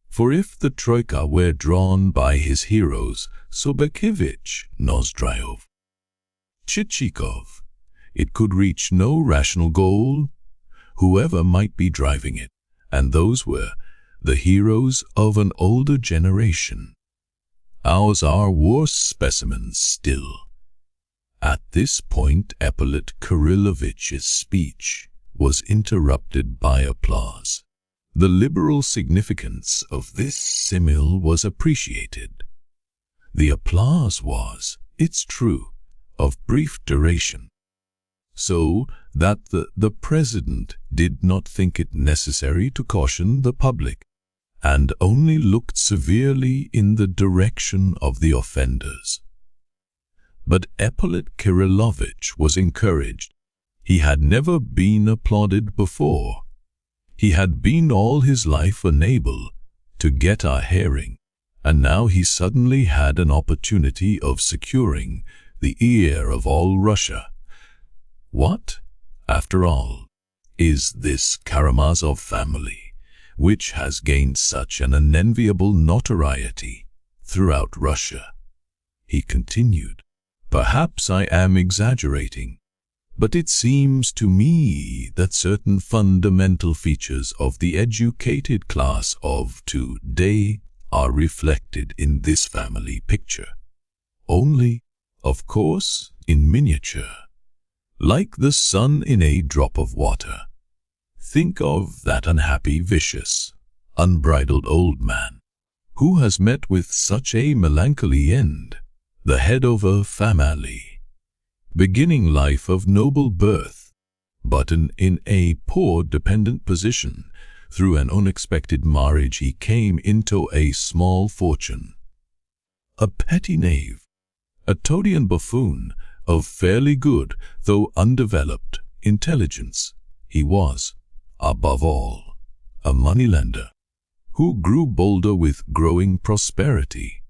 For if the Troika were drawn by his heroes, Sobakevich, Nozdryov, Chichikov, it could reach no rational goal, whoever might be driving it, and those were the heroes of an older generation. Ours are worse specimens still. At this point, Ippolit Kirillovich's speech was interrupted by applause. The liberal significance of this simile was appreciated. The applause was, it's true, of brief duration, so that the president did not think it necessary to caution the public, and only looked severely in the direction of the offenders. But Ippolit Kirillovich was encouraged. He had never been applauded before. He had been all his life unable to get a hearing, and now he suddenly had an opportunity of securing the ear of all Russia. What, after all, is this Karamazov family, which has gained such an unenviable notoriety throughout Russia? He continued. Perhaps I am exaggerating, but it seems to me that certain fundamental features of the educated class of today are reflected in this family picture. Only, of course, in miniature. Like the sun in a drop of water. Think of that unhappy, vicious, unbridled old man who has met with such a melancholy end, the head of a family, beginning life of noble birth, but in a poor dependent position. Through an unexpected marriage he came into a small fortune. A petty knave, a toadian buffoon, of fairly good, though undeveloped, intelligence, he was, above all, a moneylender, who grew bolder with growing prosperity.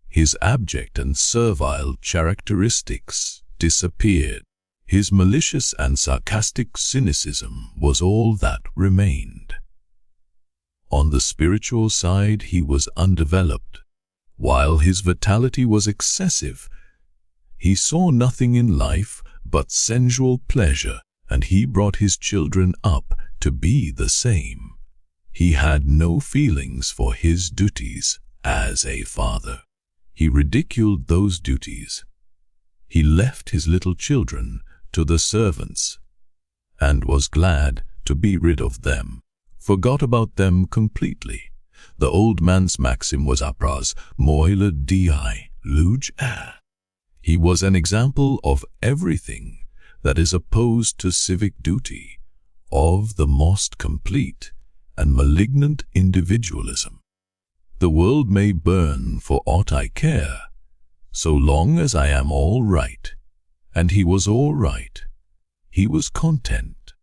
His abject and servile characteristics disappeared. His malicious and sarcastic cynicism was all that remained. On the spiritual side he was undeveloped, while his vitality was excessive. He saw nothing in life but sensual pleasure, and he brought his children up to be the same. He had no feelings for his duties as a father. He ridiculed those duties. He left his little children to the servants, and was glad to be rid of them, forgot about them completely. The old man's maxim was apras moile di luge a. He was an example of everything that is opposed to civic duty, of the most complete and malignant individualism. The world may burn for aught I care, so long as I am all right. And he was all right. He was content.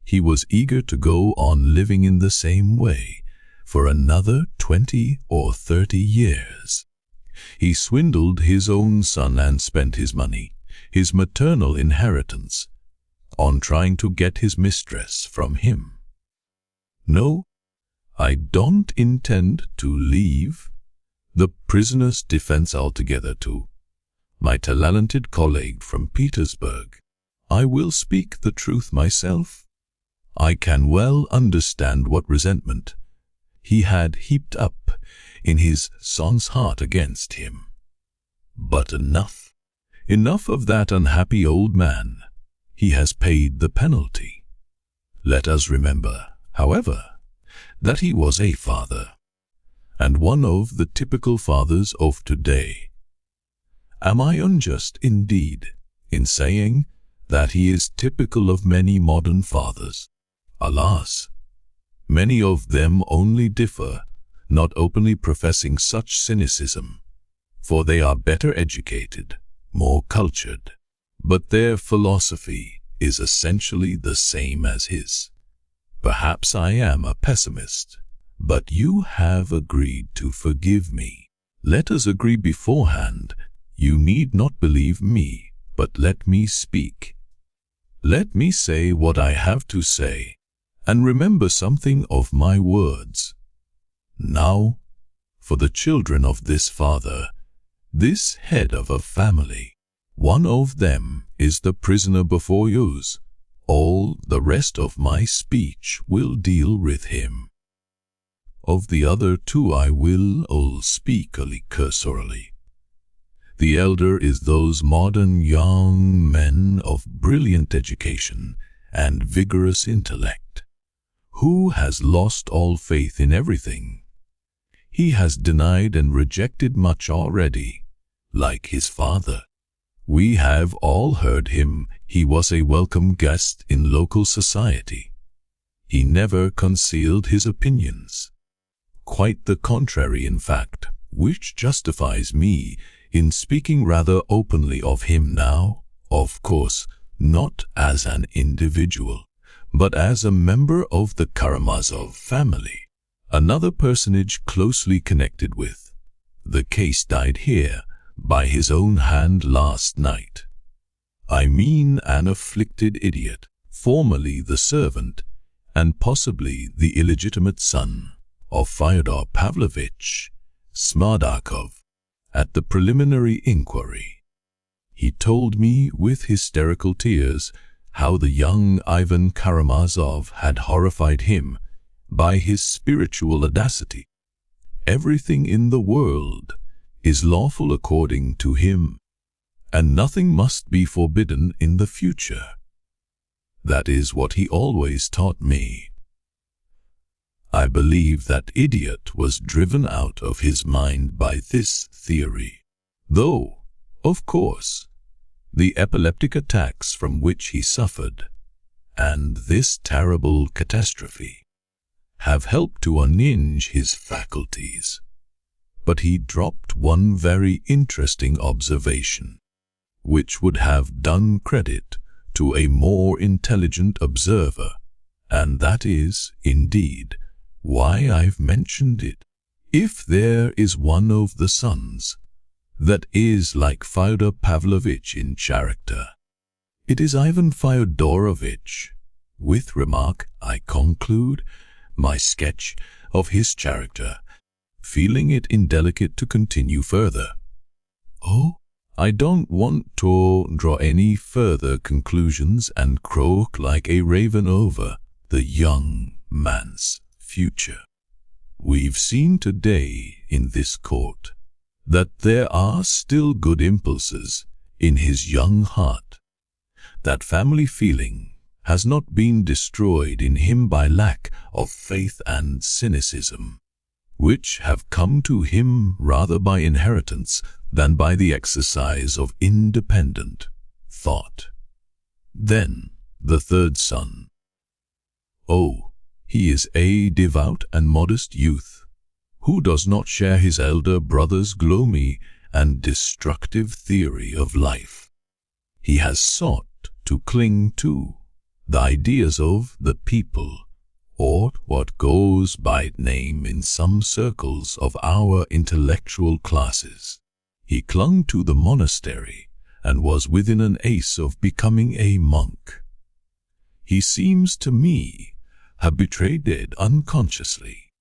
He was eager to go on living in the same way for another 20 or 30 years. He swindled his own son and spent his money, his maternal inheritance, on trying to get his mistress from him. No, I don't intend to leave the prisoner's defense altogether to my talented colleague from Petersburg. I will speak the truth myself. I can well understand what resentment he had heaped up in his son's heart against him. But enough of that unhappy old man. He has paid the penalty. Let us remember, however, that he was a father, and one of the typical fathers of today. Am I unjust indeed in saying that he is typical of many modern fathers? Alas, many of them only differ, not openly professing such cynicism, for they are better educated, more cultured, but their philosophy is essentially the same as his. Perhaps I am a pessimist, but you have agreed to forgive me. Let us agree beforehand. You need not believe me, but let me speak. Let me say what I have to say, and remember something of my words. Now, for the children of this father, this head of a family, one of them is the prisoner before yours. All the rest of my speech will deal with him. Of the other two I will all speak only cursorily. The elder is those modern young men of brilliant education and vigorous intellect, who has lost all faith in everything. He has denied and rejected much already, like his father. We have all heard him. He was a welcome guest in local society. He never concealed his opinions. Quite the contrary, in fact, which justifies me in speaking rather openly of him now, of course, not as an individual, but as a member of the Karamazov family, another personage closely connected with the case died here by his own hand last night. I mean an afflicted idiot, formerly the servant, and possibly the illegitimate son of Fyodor Pavlovich Smerdyakov. At the preliminary inquiry, he told me with hysterical tears how the young Ivan Karamazov had horrified him by his spiritual audacity. Everything in the world is lawful according to him, and nothing must be forbidden in the future. That is what he always taught me. I believe that idiot was driven out of his mind by this theory, though, of course, the epileptic attacks from which he suffered, and this terrible catastrophe, have helped to unhinge his faculties. But he dropped one very interesting observation, which would have done credit to a more intelligent observer, and that is, indeed, why I've mentioned it. If there is one of the sons that is like Fyodor Pavlovich in character, it is Ivan Fyodorovich. With remark, I conclude my sketch of his character, feeling it indelicate to continue further. Oh, I don't want to draw any further conclusions and croak like a raven over the young man's future. We've seen today in this court that there are still good impulses in his young heart, that family feeling has not been destroyed in him by lack of faith and cynicism, which have come to him rather by inheritance than by the exercise of independent thought. Then the third son. Oh, he is a devout and modest youth, who does not share his elder brother's gloomy and destructive theory of life. He has sought to cling to the ideas of the people, or what goes by name in some circles of our intellectual classes. He clung to the monastery and was within an ace of becoming a monk. He seems to me have betrayed it unconsciously,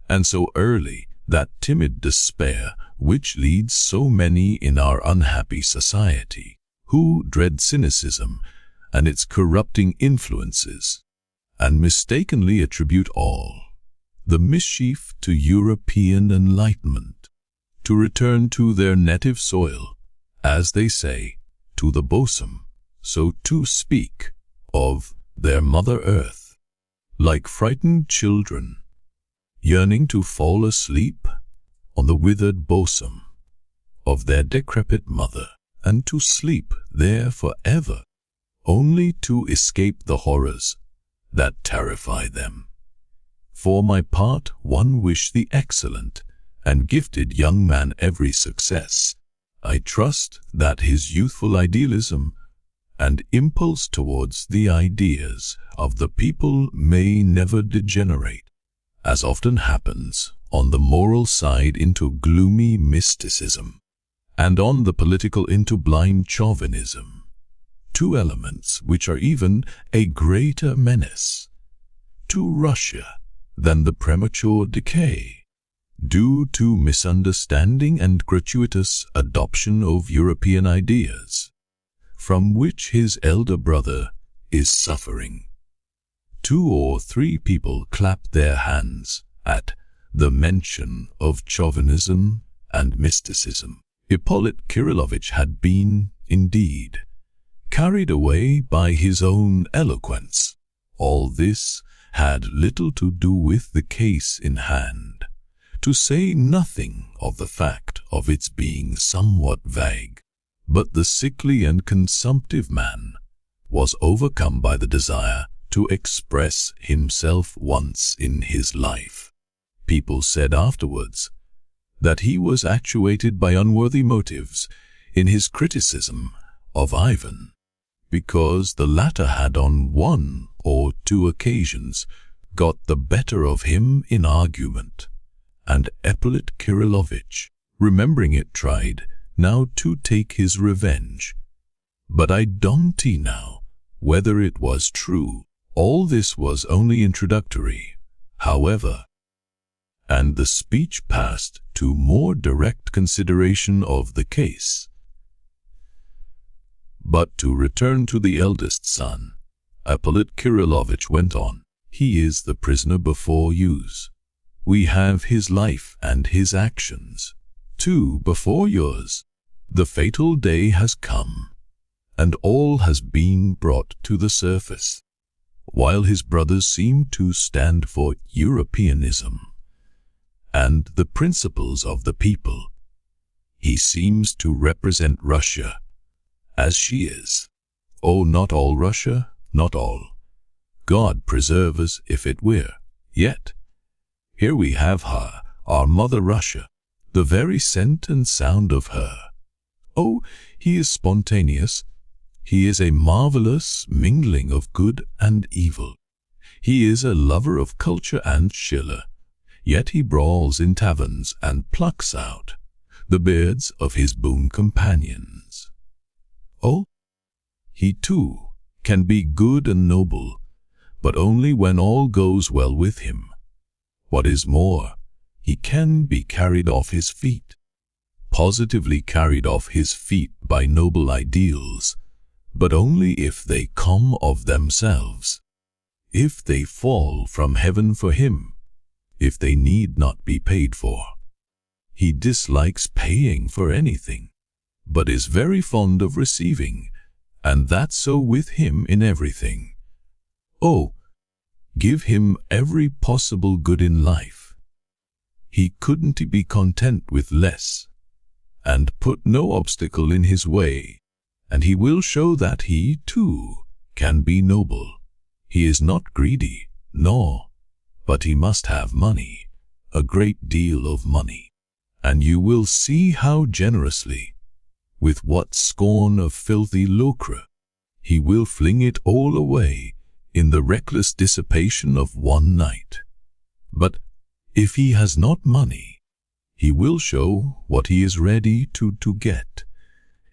and so early, that timid despair which leads so many in our unhappy society, who dread cynicism and its corrupting influences, and mistakenly attribute all the mischief to European enlightenment, to return to their native soil, as they say, to the bosom, so to speak, of their Mother Earth, like frightened children, yearning to fall asleep on the withered bosom of their decrepit mother, and to sleep there forever, only to escape the horrors that terrify them. For my part, one wish the excellent and gifted young man every success. I trust that his youthful idealism and impulse towards the ideas of the people may never degenerate, as often happens, on the moral side into gloomy mysticism, and on the political into blind chauvinism, two elements which are even a greater menace to Russia than the premature decay, due to misunderstanding and gratuitous adoption of European ideas, from which his elder brother is suffering. 2 or 3 people clapped their hands at the mention of chauvinism and mysticism. Ippolit Kirillovitch had been, indeed, carried away by his own eloquence. All this had little to do with the case in hand, to say nothing of the fact of its being somewhat vague. But the sickly and consumptive man was overcome by the desire to express himself once in his life. People said afterwards that he was actuated by unworthy motives in his criticism of Ivan, because the latter had on 1 or 2 occasions got the better of him in argument, and Ippolit Kirillovitch, remembering it, tried now to take his revenge. But I don't know whether it was true. All this was only introductory, however, and the speech passed to more direct consideration of the case. But to return to the eldest son, Ippolit Kirillovitch went on. He is the prisoner before yours. We have his life and his actions, too, before yours. The fatal day has come, and all has been brought to the surface. While his brothers seem to stand for Europeanism and the principles of the people, he seems to represent Russia as she is. Oh, not all Russia, not all. God preserve us if it were. Yet, here we have her, our mother Russia, the very scent and sound of her. Oh, he is spontaneous. He is a marvelous mingling of good and evil. He is a lover of culture and Schiller, yet he brawls in taverns and plucks out the beards of his boon companions. Oh, he too can be good and noble, but only when all goes well with him. What is more, he can be carried off his feet, positively carried off his feet by noble ideals, but only if they come of themselves, if they fall from heaven for him, if they need not be paid for. He dislikes paying for anything, but is very fond of receiving, and that's so with him in everything. Oh, give him every possible good in life. He couldn't be content with less, and put no obstacle in his way, and he will show that he, too, can be noble. He is not greedy, no, but he must have money, a great deal of money, and you will see how generously, with what scorn of filthy lucre, he will fling it all away in the reckless dissipation of one night. But if he has not money, he will show what he is ready to get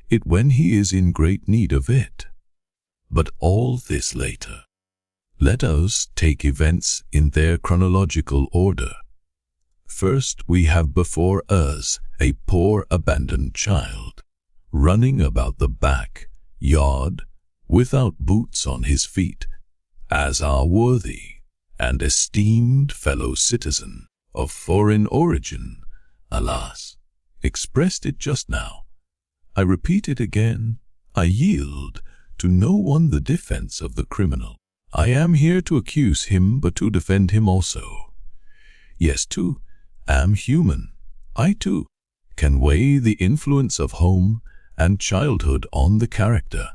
it when he is in great need of it. But all this later. Let us take events in their chronological order. First, we have before us a poor abandoned child, running about the back yard without boots on his feet, as our worthy and esteemed fellow citizen of foreign origin, alas, expressed it just now. I repeat it again, I yield to no one the defense of the criminal. I am here to accuse him, but to defend him also. Yes, too, am human. I, too, can weigh the influence of home and childhood on the character.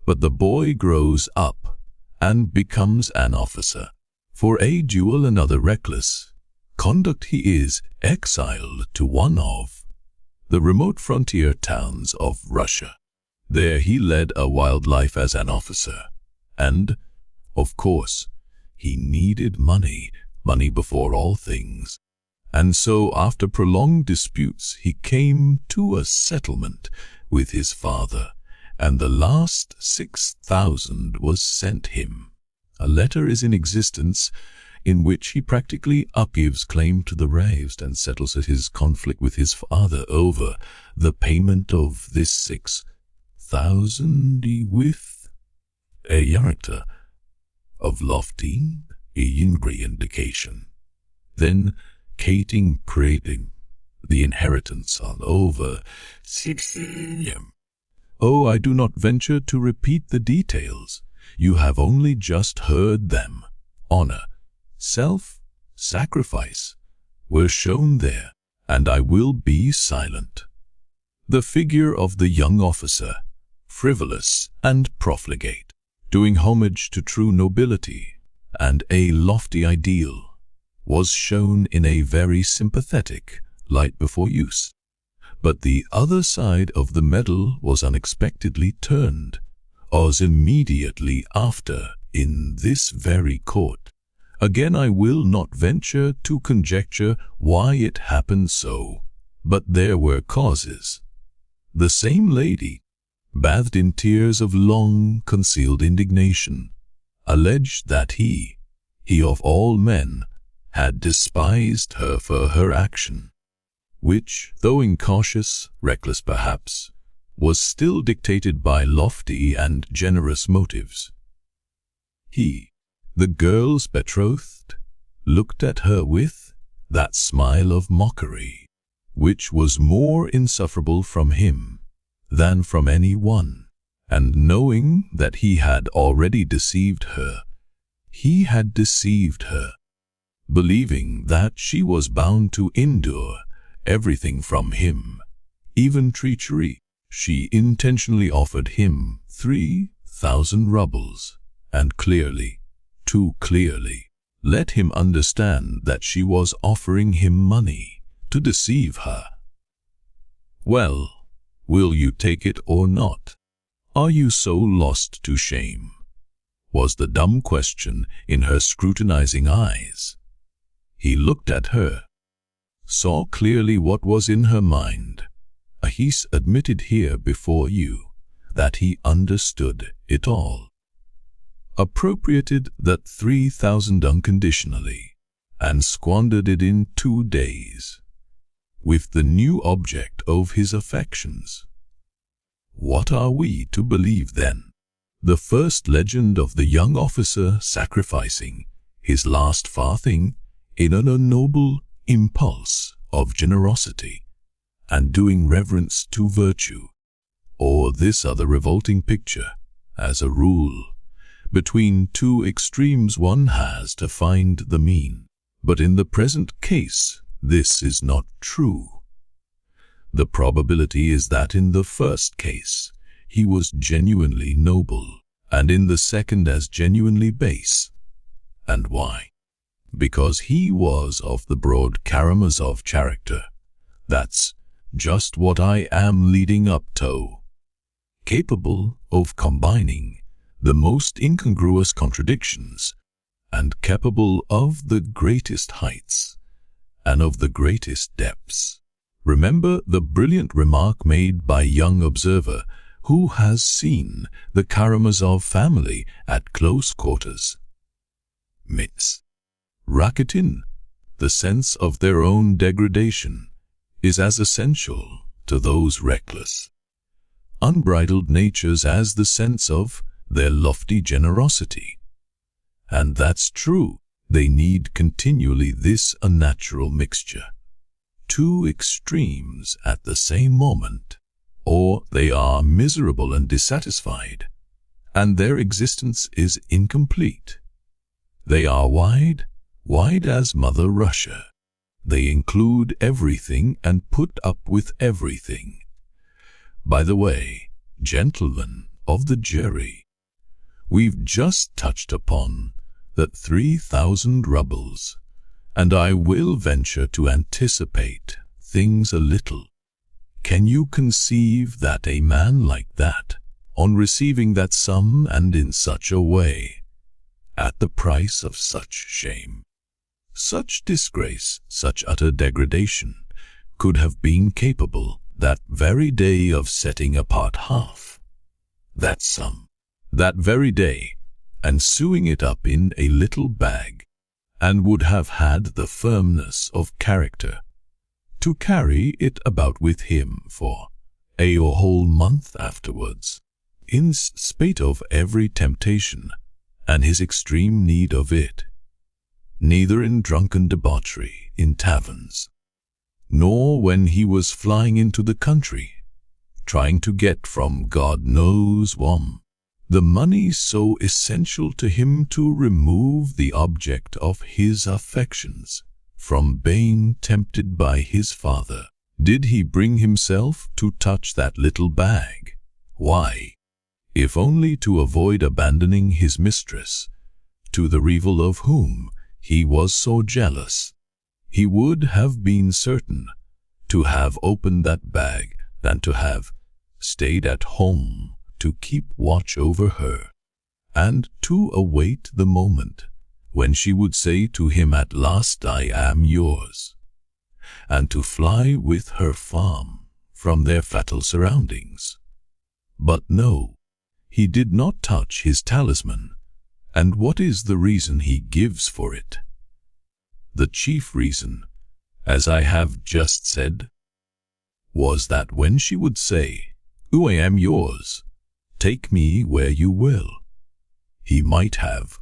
But the boy grows up and becomes an officer. For a duel and other reckless conduct he is exiled to one of the remote frontier towns of Russia. There he led a wild life as an officer, and, of course, he needed money before all things. And so, after prolonged disputes, he came to a settlement with his father, and the last 6,000 was sent him. A letter is in existence in which he practically upgives claim to the raised and settles his conflict with his father over the payment of this 6,000 with a character of lofty indication. Then Kating creating the inheritance on over 6,000. Oh, I do not venture to repeat the details. You have only just heard them. Honor, self-sacrifice were shown there, and I will be silent. The figure of the young officer, frivolous and profligate, doing homage to true nobility and a lofty ideal, was shown in a very sympathetic light before use. But the other side of the medal was unexpectedly turned, as immediately after, in this very court. Again, I will not venture to conjecture why it happened so, but there were causes. The same lady, bathed in tears of long-concealed indignation, alleged that he of all men, had despised her for her action, which, though incautious, reckless perhaps, was still dictated by lofty and generous motives. He, the girl's betrothed, looked at her with that smile of mockery, which was more insufferable from him than from any one, and knowing that he had already deceived her, he had deceived her, believing that she was bound to endure everything from him, even treachery. She intentionally offered him 3,000 rubles, and clearly, too clearly, let him understand that she was offering him money to deceive her. Well, will you take it or not? Are you so lost to shame? Was the dumb question in her scrutinizing eyes. He looked at her, saw clearly what was in her mind. He admitted here before you that he understood it all, appropriated that 3,000 unconditionally, and squandered it in 2 days, with the new object of his affections. What are we to believe then? The first legend of the young officer sacrificing his last farthing in a noble impulse of generosity, and doing reverence to virtue, or this other revolting picture, as a rule, between two extremes one has to find the mean. But in the present case, this is not true. The probability is that in the first case, he was genuinely noble, and in the second as genuinely base. And why? Because he was of the broad Karamazov character. That's just what I am leading up to. Capable of combining the most incongruous contradictions, and capable of the greatest heights, and of the greatest depths. Remember the brilliant remark made by a young observer who has seen the Karamazov family at close quarters. Myths. Rakitin, the sense of their own degradation, is as essential to those reckless, unbridled natures as the sense of their lofty generosity. And that's true. They need continually this unnatural mixture. Two extremes at the same moment, or they are miserable and dissatisfied, and their existence is incomplete. They are wide as Mother Russia. They include everything and put up with everything. By the way, gentlemen of the jury, we've just touched upon that 3,000 rubles, and I will venture to anticipate things a little. Can you conceive that a man like that, on receiving that sum and in such a way, at the price of such shame, such disgrace, such utter degradation, could have been capable that very day of setting apart half that sum, that very day, and sewing it up in a little bag, and would have had the firmness of character to carry it about with him for a whole month afterwards, in spite of every temptation and his extreme need of it, neither in drunken debauchery in taverns, nor when he was flying into the country, trying to get from God knows whom the money so essential to him to remove the object of his affections from being tempted by his father. Did he bring himself to touch that little bag? Why, if only to avoid abandoning his mistress, to the rival of whom he was so jealous, he would have been certain to have opened that bag than to have stayed at home to keep watch over her, and to await the moment when she would say to him at last, "I am yours," and to fly with her farm from their fatal surroundings. But no, he did not touch his talisman, and what is the reason he gives for it? The chief reason, as I have just said, was that when she would say, "I am yours, take me where you will," he might have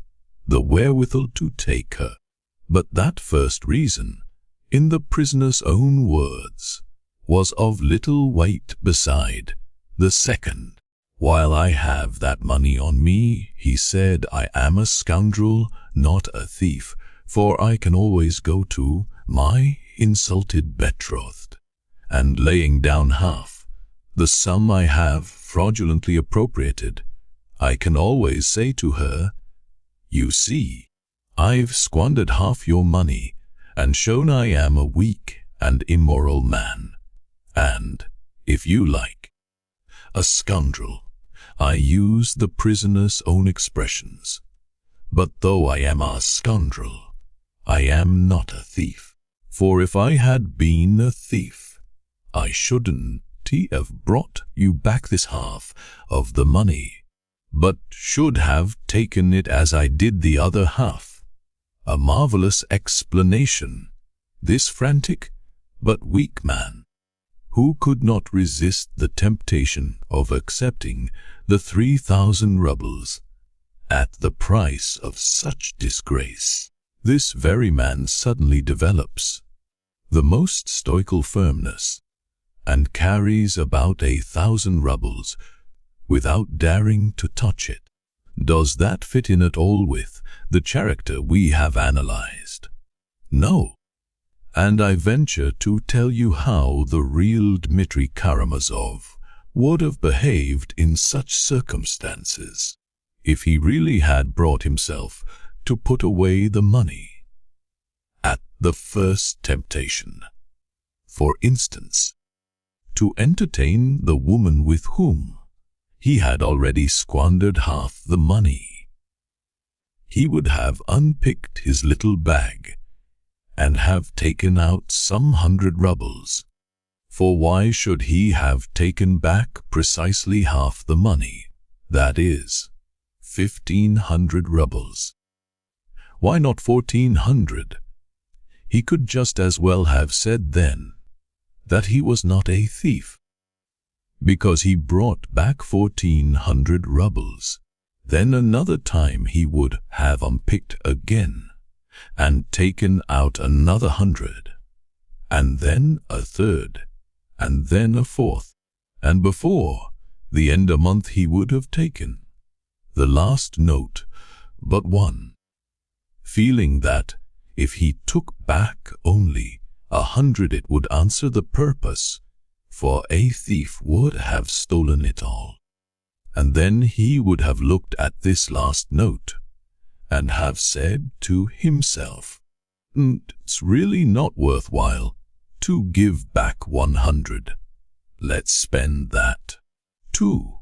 the wherewithal to take her. But that first reason, in the prisoner's own words, was of little weight beside the second. "While I have that money on me," he said, "I am a scoundrel, not a thief, for I can always go to my insulted betrothed, and laying down half the sum I have fraudulently appropriated, I can always say to her, 'You see, I've squandered half your money and shown I am a weak and immoral man, and, if you like, a scoundrel.' I use the prisoner's own expressions, but though I am a scoundrel, I am not a thief. For if I had been a thief, I shouldn't have brought you back this half of the money, but should have taken it as I did the other half." A marvelous explanation, this frantic but weak man, who could not resist the temptation of accepting the 3,000 rubles at the price of such disgrace. This very man suddenly develops the most stoical firmness, and carries about 1,000 rubles without daring to touch it. Does that fit in at all with the character we have analyzed? No. And I venture to tell you how the real Dmitri Karamazov would have behaved in such circumstances, if he really had brought himself to put away the money at the first temptation. For instance, to entertain the woman with whom he had already squandered half the money. He would have unpicked his little bag and have taken out some 100 rubles. For why should he have taken back precisely half the money, that is, 1,500 rubles? Why not 1,400? He could just as well have said then that he was not a thief, because he brought back 1,400 rubles. Then another time he would have unpicked again, and taken out another 100, and then a third, and then a fourth, and before the end of the month he would have taken the last note but one, feeling that if he took back only 100 it would answer the purpose, for a thief would have stolen it all. And then he would have looked at this last note and have said to himself, "It's really not worthwhile to give back 100. Let's spend that too."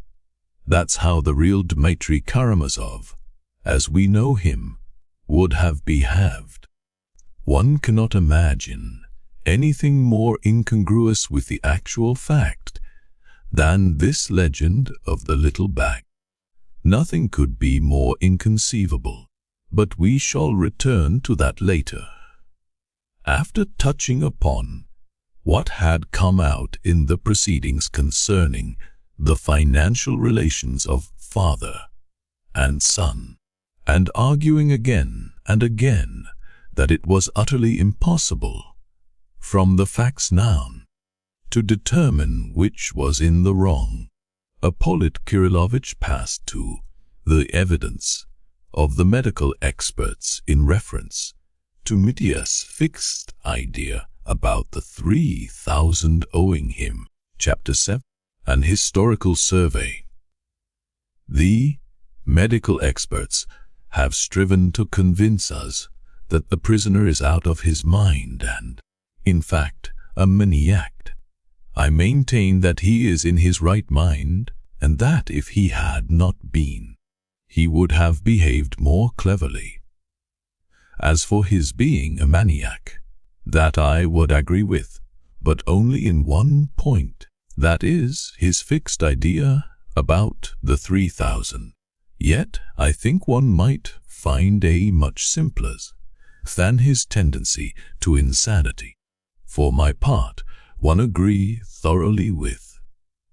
That's how the real Dmitri Karamazov, as we know him, would have behaved. One cannot imagine anything more incongruous with the actual fact than this legend of the little bag. Nothing could be more inconceivable, but we shall return to that later. After touching upon what had come out in the proceedings concerning the financial relations of father and son, and arguing again and again that it was utterly impossible, from the facts known, to determine which was in the wrong, Ippolit Kirillovich passed to the evidence of the medical experts in reference to Mitya's fixed idea about the 3,000 owing him. Chapter 7. An historical survey. The medical experts have striven to convince us that the prisoner is out of his mind and, in fact, a maniac. I maintain that he is in his right mind, and that if he had not been, he would have behaved more cleverly. As for his being a maniac, that I would agree with, but only in one point, that is, his fixed idea about the 3,000. Yet I think one might find a much simpler than his tendency to insanity. For my part, one agree thoroughly with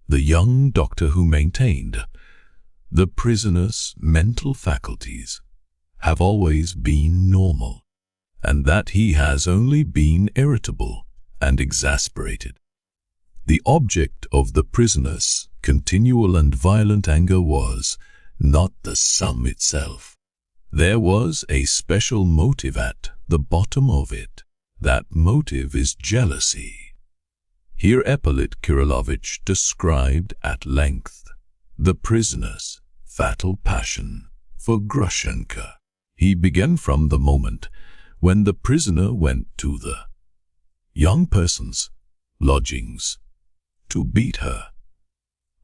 the young doctor who maintained the prisoner's mental faculties have always been normal, and that he has only been irritable and exasperated. The object of the prisoner's continual and violent anger was not the sum itself. There was a special motive at the bottom of it. That motive is jealousy. Here Ippolit Kirillovich described at length the prisoner's fatal passion for Grushenka. He began from the moment when the prisoner went to the young person's lodgings to beat her.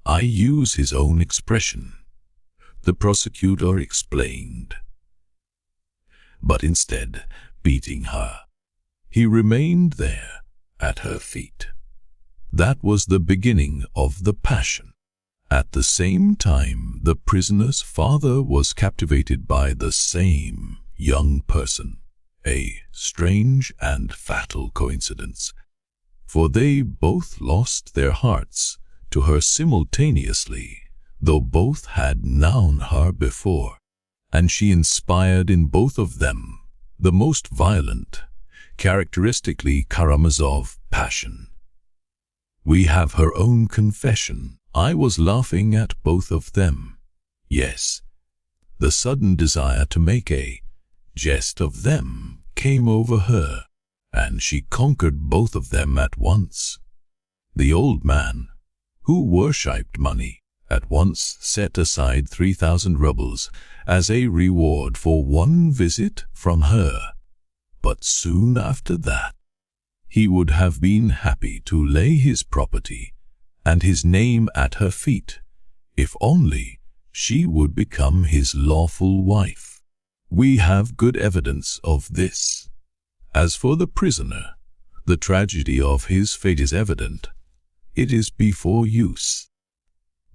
I use his own expression. The prosecutor explained. But instead beating her, he remained there at her feet. That was the beginning of the passion. At the same time, the prisoner's father was captivated by the same young person. A strange and fatal coincidence, for they both lost their hearts to her simultaneously, though both had known her before, and she inspired in both of them the most violent, characteristically Karamazov passion. We have her own confession. I was laughing at both of them. Yes, the sudden desire to make a jest of them came over her, and she conquered both of them at once. The old man, who worshipped money, at once set aside 3,000 rubles as a reward for one visit from her. But soon after that, he would have been happy to lay his property and his name at her feet, if only she would become his lawful wife. We have good evidence of this. As for the prisoner, the tragedy of his fate is evident. It is before use.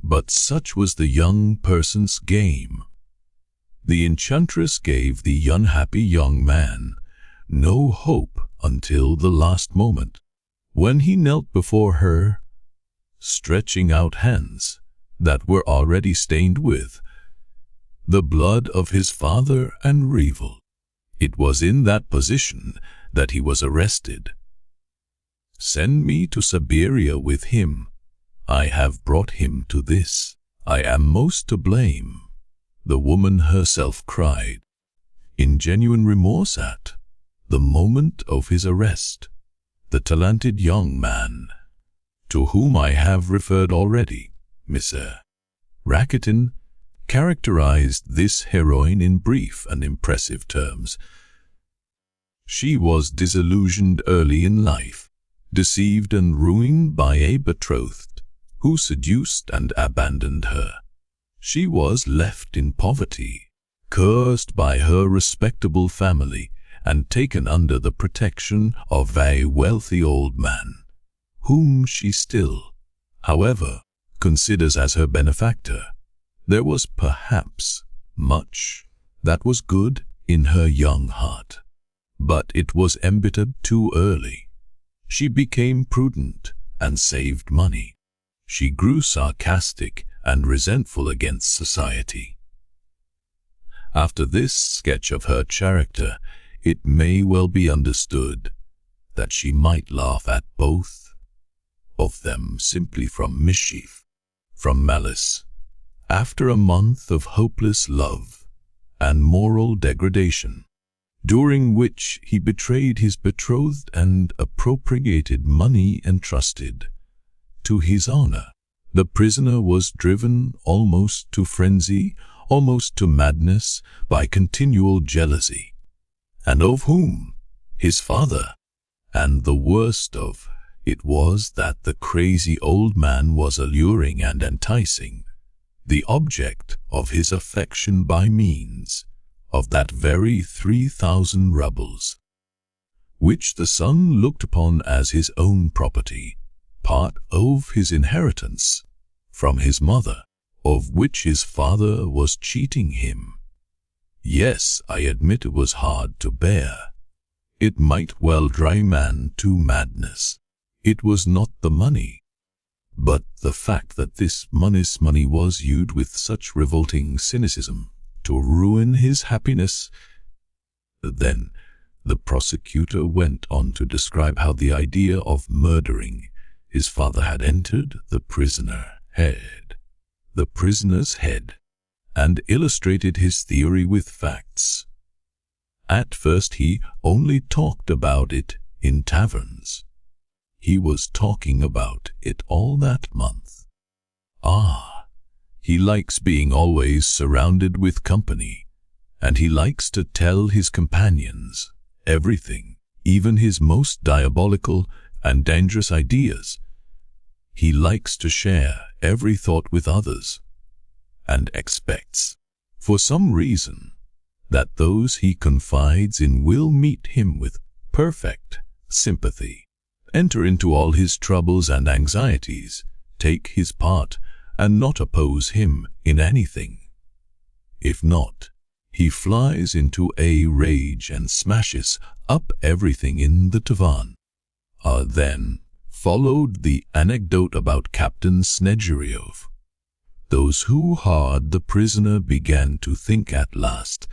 But such was the young person's game. The enchantress gave the unhappy young man no hope until the last moment, when he knelt before her, stretching out hands that were already stained with the blood of his father and rival. It was in that position that he was arrested. Send me to Siberia with him. I have brought him to this. I am most to blame, the woman herself cried, in genuine remorse at the moment of his arrest. The talented young man, to whom I have referred already, Mr. Rakitin, characterized this heroine in brief and impressive terms. She was disillusioned early in life, deceived and ruined by a betrothed who seduced and abandoned her. She was left in poverty, cursed by her respectable family, and taken under the protection of a wealthy old man, whom she still, however, considers as her benefactor. There was perhaps much that was good in her young heart, but it was embittered too early. She became prudent and saved money. She grew sarcastic and resentful against society. After this sketch of her character, it may well be understood that she might laugh at both of them simply from mischief, from malice. After a month of hopeless love and moral degradation, during which he betrayed his betrothed and appropriated money entrusted to his honor, the prisoner was driven almost to frenzy, almost to madness by continual jealousy. And of whom? His father. And the worst of it was that the crazy old man was alluring and enticing the object of his affection by means of that very 3,000 rubles, which the son looked upon as his own property, part of his inheritance from his mother, of which his father was cheating him. Yes, I admit it was hard to bear. It might well drive a man to madness. It was not the money, but the fact that this money was used with such revolting cynicism to ruin his happiness. Then the prosecutor went on to describe how the idea of murdering his father had entered the prisoner's head, and illustrated his theory with facts. At first he only talked about it in taverns. He was talking about it all that month. He likes being always surrounded with company, and he likes to tell his companions everything, even his most diabolical and dangerous ideas. He likes to share every thought with others, and expects, for some reason, that those he confides in will meet him with perfect sympathy, enter into all his troubles and anxieties, take his part, and not oppose him in anything. If not, he flies into a rage and smashes up everything in the tavern. Then followed the anecdote about Captain Smerdyakov. Those who heard the prisoner began to think at last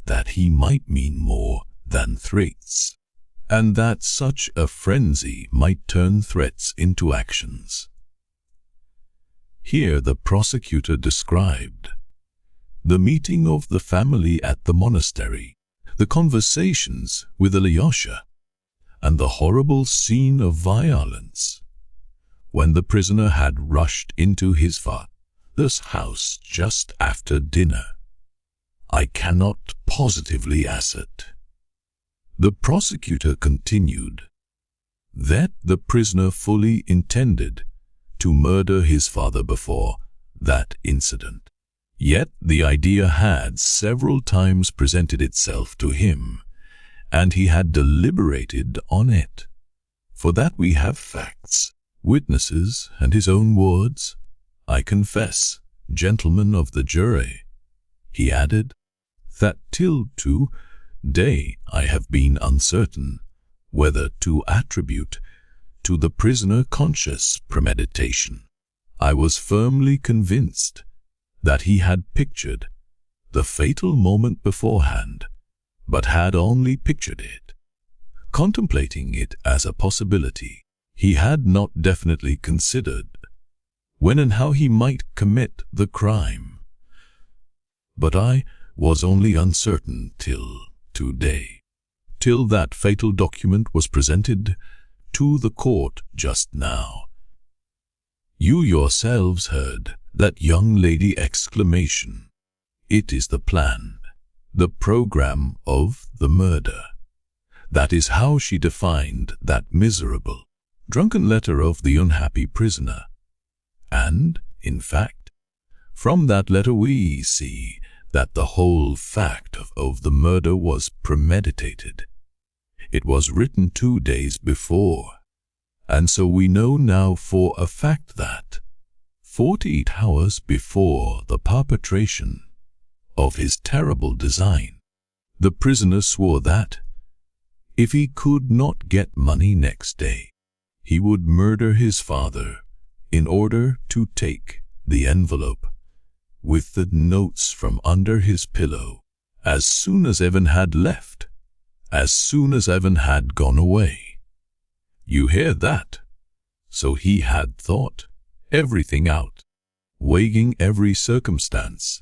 that he might mean more than threats, and that such a frenzy might turn threats into actions. Here the prosecutor described the meeting of the family at the monastery, the conversations with Ilusha, and the horrible scene of violence when the prisoner had rushed into his father's house just after dinner. I cannot positively assert, the prosecutor continued, that the prisoner fully intended to murder his father before that incident. Yet the idea had several times presented itself to him, and he had deliberated on it. For that we have facts, witnesses, and his own words. I confess, gentlemen of the jury, he added, that till to-day I have been uncertain whether to attribute to the prisoner conscious premeditation. I was firmly convinced that he had pictured the fatal moment beforehand, but had only pictured it, contemplating it as a possibility. He had not definitely considered when and how he might commit the crime. But I was only uncertain till today, till that fatal document was presented to the court just now. You yourselves heard that young lady exclamation. It is the plan, the program of the murder. That is how she defined that miserable, drunken letter of the unhappy prisoner. And, in fact, from that letter we see that the whole fact of the murder was premeditated. It was written 2 days before, and so we know now for a fact that 48 hours before the perpetration of his terrible design, the prisoner swore that, if he could not get money next day, he would murder his father in order to take the envelope with the notes from under his pillow as soon as Evan had left, as soon as Evan had gone away. You hear that? So he had thought everything out, weighing every circumstance,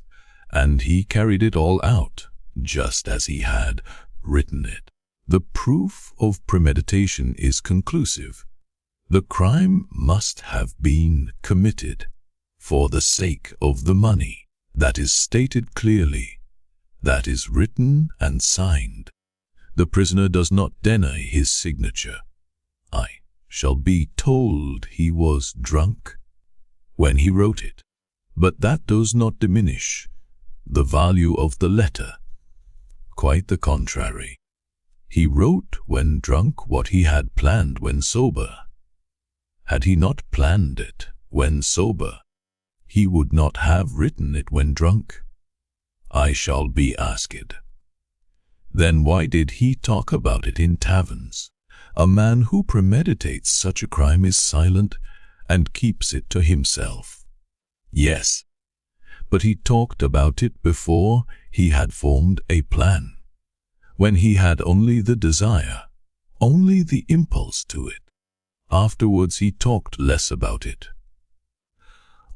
and he carried it all out just as he had written it. The proof of premeditation is conclusive. The crime must have been committed for the sake of the money. That is stated clearly. That is written and signed. The prisoner does not deny his signature. I shall be told he was drunk when he wrote it, but that does not diminish the value of the letter. Quite the contrary. He wrote when drunk what he had planned when sober. Had he not planned it when sober, he would not have written it when drunk. I shall be asked. Then why did he talk about it in taverns? A man who premeditates such a crime is silent and keeps it to himself. Yes, but he talked about it before he had formed a plan, when he had only the desire, only the impulse to it. Afterwards he talked less about it.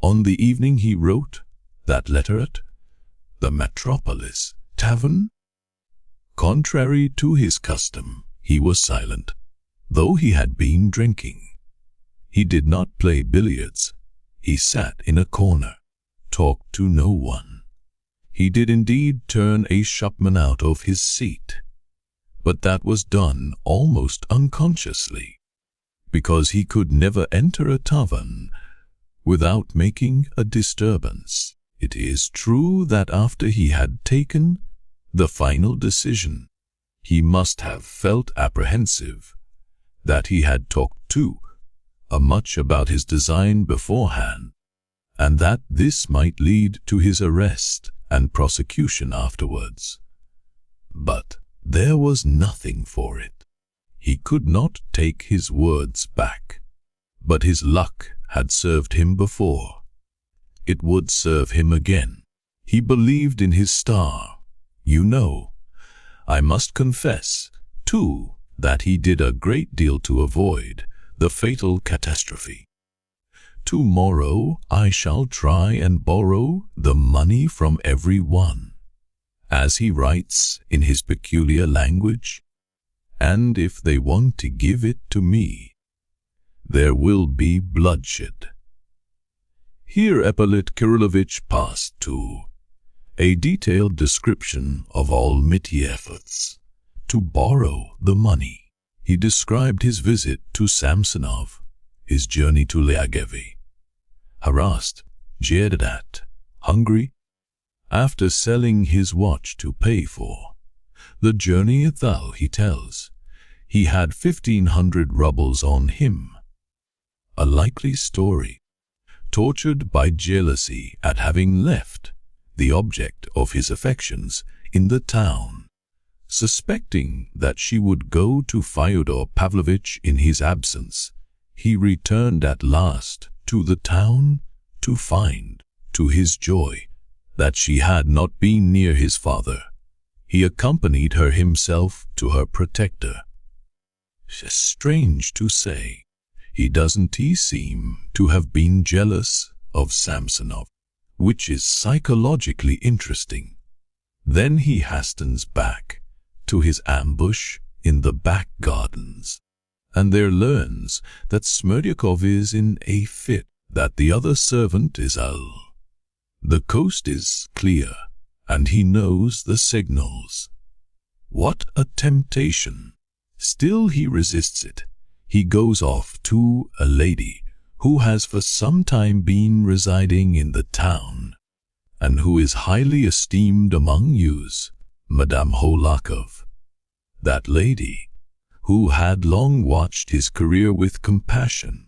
On the evening he wrote that letter at the Metropolis Tavern, contrary to his custom, he was silent, though he had been drinking. He did not play billiards. He sat in a corner, talked to no one. He did indeed turn a shopman out of his seat, but that was done almost unconsciously, because he could never enter a tavern without making a disturbance. It is true that after he had taken the final decision, he must have felt apprehensive, that he had talked too much about his design beforehand, and that this might lead to his arrest and prosecution afterwards. But there was nothing for it. He could not take his words back. But his luck had served him before. It would serve him again. He believed in his star. You know, I must confess, too, that he did a great deal to avoid the fatal catastrophe. Tomorrow I shall try and borrow the money from every one, as he writes in his peculiar language, and if they want to give it to me, there will be bloodshed. Here Ippolit Kirillovich passed to a detailed description of all Mitya's efforts to borrow the money. He described his visit to Samsonov, his journey to Lyagevi, harassed, jeered at, hungry, after selling his watch to pay for the journey itself. He tells, he had 1,500 rubles on him. A likely story. Tortured by jealousy at having left the object of his affections in the town, suspecting that she would go to Fyodor Pavlovitch in his absence, he returned at last to the town to find, to his joy, that she had not been near his father, he accompanied her himself to her protector. Strange to say, he doesn't seem to have been jealous of Samsonov, which is psychologically interesting. Then he hastens back to his ambush in the back gardens, and there learns that Smerdyakov is in a fit, that the other servant is ill. The coast is clear, and he knows the signals. What a temptation! Still he resists it. He goes off to a lady who has for some time been residing in the town, and who is highly esteemed among youths, Madame Houlakov. That lady, who had long watched his career with compassion,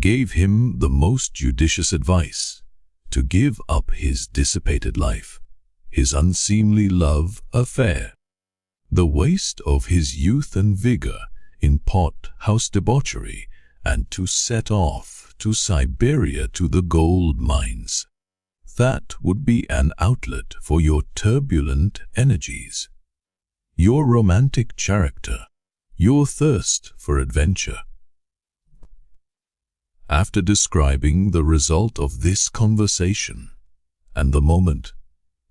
gave him the most judicious advice to give up his dissipated life, his unseemly love affair, the waste of his youth and vigor in pot-house debauchery, and to set off to Siberia to the gold mines. That would be an outlet for your turbulent energies, your romantic character, your thirst for adventure. After describing the result of this conversation, and the moment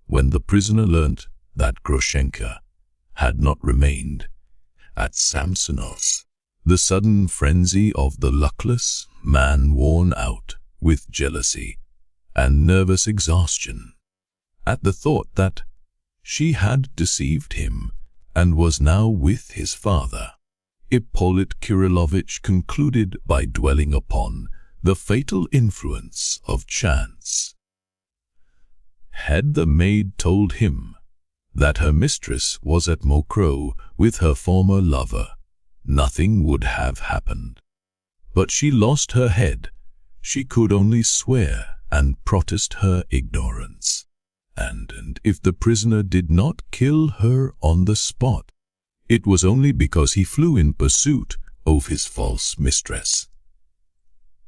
when the prisoner learnt that Grushenka had not remained at Samsonov's, the sudden frenzy of the luckless man worn out with jealousy and nervous exhaustion, at the thought that she had deceived him and was now with his father, Ippolit Kirillovitch concluded by dwelling upon the fatal influence of chance. Had the maid told him that her mistress was at Mokroe with her former lover, nothing would have happened. But she lost her head. She could only swear and protest her ignorance. And if the prisoner did not kill her on the spot, it was only because he flew in pursuit of his false mistress.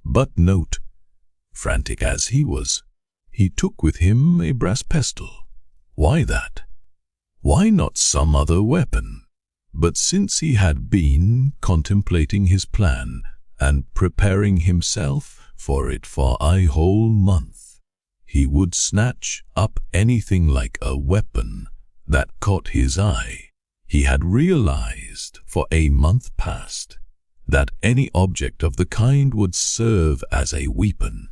But note, frantic as he was, he took with him a brass pestle. Why that? Why not some other weapon? But since he had been contemplating his plan and preparing himself for it for a whole month, he would snatch up anything like a weapon that caught his eye. He had realized for a month past that any object of the kind would serve as a weapon,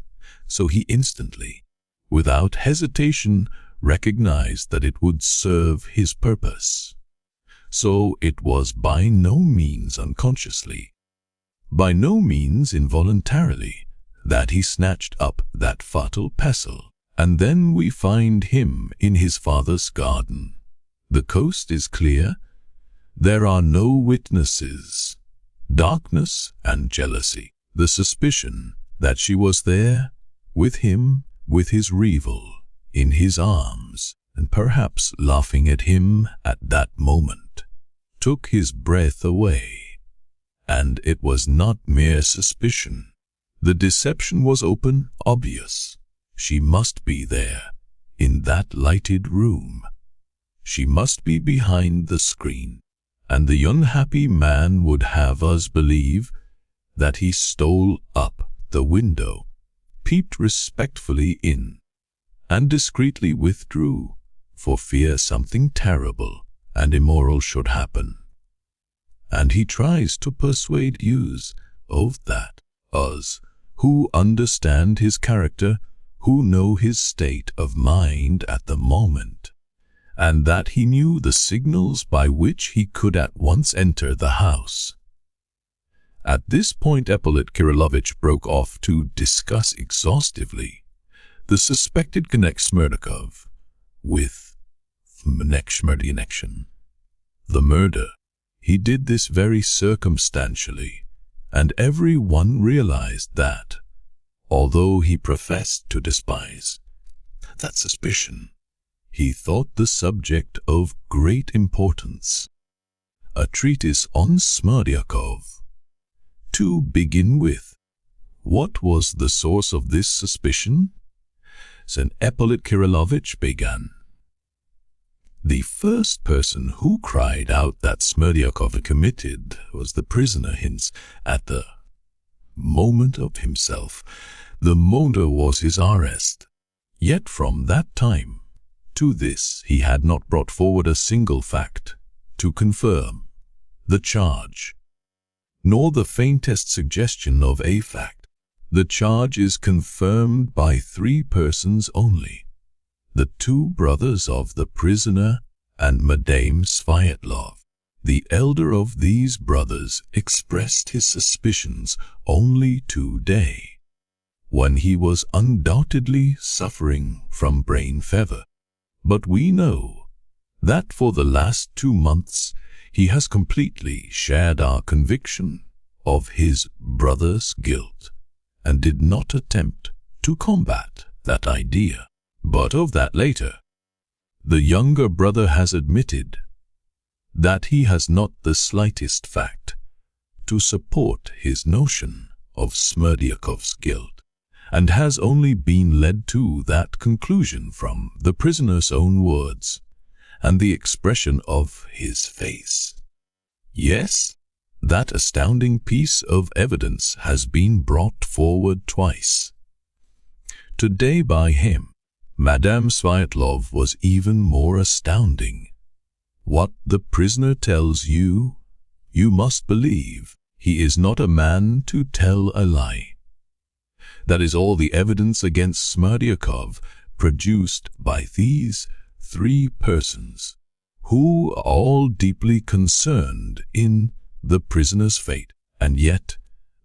so he instantly, without hesitation, recognized that it would serve his purpose. So it was by no means unconsciously, by no means involuntarily, that he snatched up that fatal pestle, and then we find him in his father's garden. The coast is clear. There are no witnesses. Darkness and jealousy, the suspicion that she was there with him, with his rival, in his arms, and perhaps laughing at him at that moment, took his breath away. And it was not mere suspicion. The deception was open, obvious. She must be there, in that lighted room. She must be behind the screen, and the unhappy man would have us believe that he stole up the window, peeped respectfully in, and discreetly withdrew, for fear something terrible and immoral should happen. And he tries to persuade yous of that, us, who understand his character, who know his state of mind at the moment, and that he knew the signals by which he could at once enter the house. At this point Ippolit Kirillovitch broke off to discuss exhaustively the suspected Smerdyakov with Smerdyakov. The murder. He did this very circumstantially, and every one realized that, although he professed to despise that suspicion, he thought the subject of great importance. A treatise on Smerdyakov. To begin with, what was the source of this suspicion? St. Ippolit Kirillovich began. The first person who cried out that Smerdyakov had committed was the prisoner hence at the moment of himself. The moment was his arrest. Yet from that time to this he had not brought forward a single fact to confirm the charge, nor the faintest suggestion of a fact. The charge is confirmed by 3 persons only: the 2 brothers of the prisoner and Madame Sviatlov. The elder of these brothers expressed his suspicions only today, when he was undoubtedly suffering from brain fever. But we know that for the last 2 months he has completely shared our conviction of his brother's guilt, and did not attempt to combat that idea. But of that later. The younger brother has admitted that he has not the slightest fact to support his notion of Smerdyakov's guilt, and has only been led to that conclusion from the prisoner's own words and the expression of his face. Yes, that astounding piece of evidence has been brought forward twice. Today by him. Madame Sviatlov was even more astounding. What the prisoner tells you, you must believe. He is not a man to tell a lie. That is all the evidence against Smerdyakov produced by these 3 persons, who are all deeply concerned in the prisoner's fate. And yet,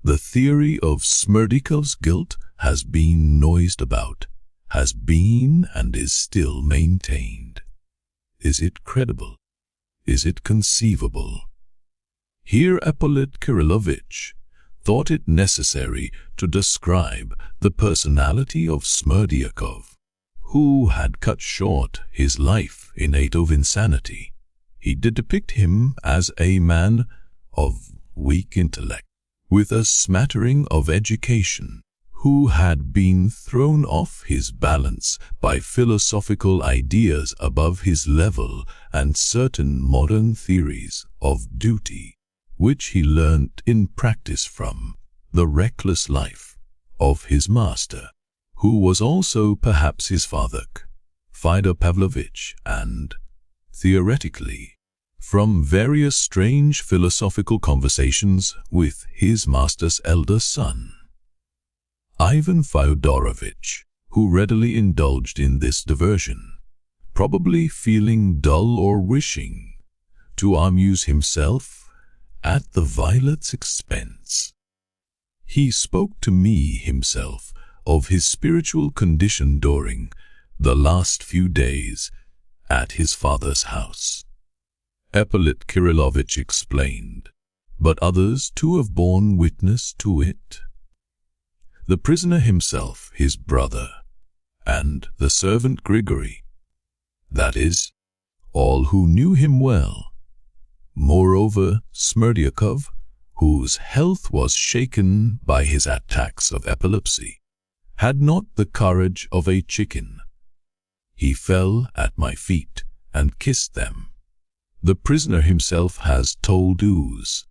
the theory of Smerdyakov's guilt has been noised about, has been and is still maintained. Is it credible? Is it conceivable? Here Ippolit Kirillovich thought it necessary to describe the personality of Smerdyakov, who had cut short his life in a state of insanity. He did depict him as a man of weak intellect, with a smattering of education, who had been thrown off his balance by philosophical ideas above his level and certain modern theories of duty, which he learnt in practice from the reckless life of his master, who was also perhaps his father, Fyodor Pavlovich, and, theoretically, from various strange philosophical conversations with his master's elder son, Ivan Fyodorovich, who readily indulged in this diversion, probably feeling dull or wishing to amuse himself at the violet's expense. He spoke to me himself of his spiritual condition during the last few days at his father's house. Ippolit Kirillovich explained, but others too have borne witness to it. The prisoner himself, his brother, and the servant Grigory, that is, all who knew him well. Moreover, Smerdyakov, whose health was shaken by his attacks of epilepsy, had not the courage of a chicken. He fell at my feet and kissed them. The prisoner himself has told us,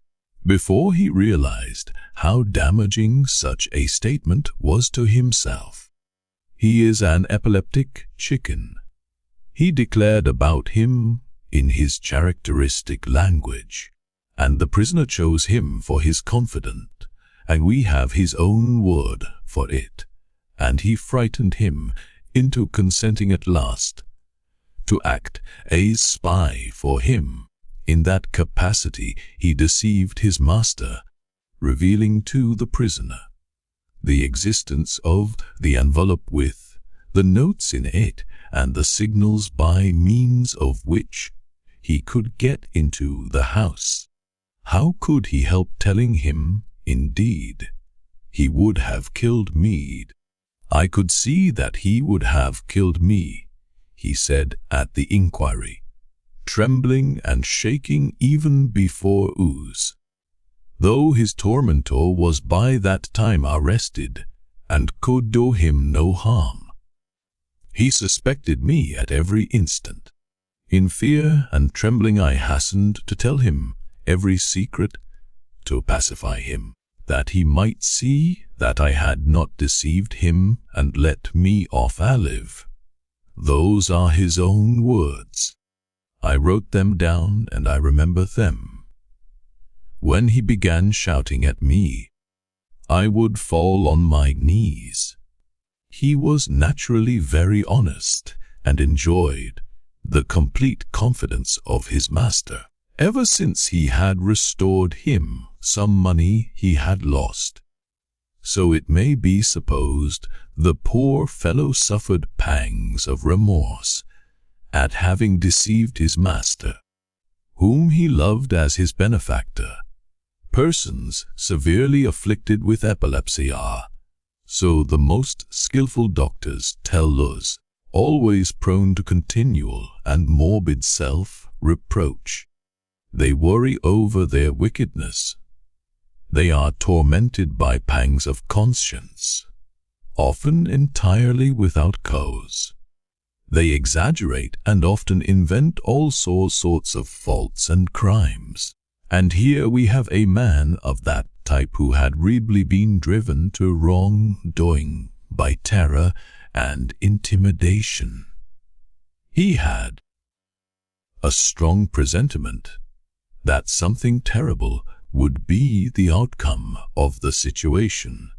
before he realized how damaging such a statement was to himself. He is an epileptic chicken. He declared about him in his characteristic language, and the prisoner chose him for his confidant, and we have his own word for it, and he frightened him into consenting at last to act as spy for him. In that capacity he deceived his master, revealing to the prisoner the existence of the envelope with the notes in it and the signals by means of which he could get into the house. How could he help telling him? Indeed, he would have killed me. I could see that he would have killed me, he said at the inquiry, trembling and shaking even before us, though his tormentor was by that time arrested and could do him no harm. He suspected me at every instant. In fear and trembling I hastened to tell him every secret, to pacify him, that he might see that I had not deceived him and let me off alive. Those are his own words. I wrote them down and I remember them. When he began shouting at me, I would fall on my knees. He was naturally very honest and enjoyed the complete confidence of his master, ever since he had restored him some money he had lost. So it may be supposed the poor fellow suffered pangs of remorse at having deceived his master, whom he loved as his benefactor. Persons severely afflicted with epilepsy are, so the most skillful doctors tell us, always prone to continual and morbid self-reproach. They worry over their wickedness. They are tormented by pangs of conscience, often entirely without cause. They exaggerate and often invent all sorts of faults and crimes. And here we have a man of that type who had really been driven to wrongdoing by terror and intimidation. He had a strong presentiment that something terrible would be the outcome of the situation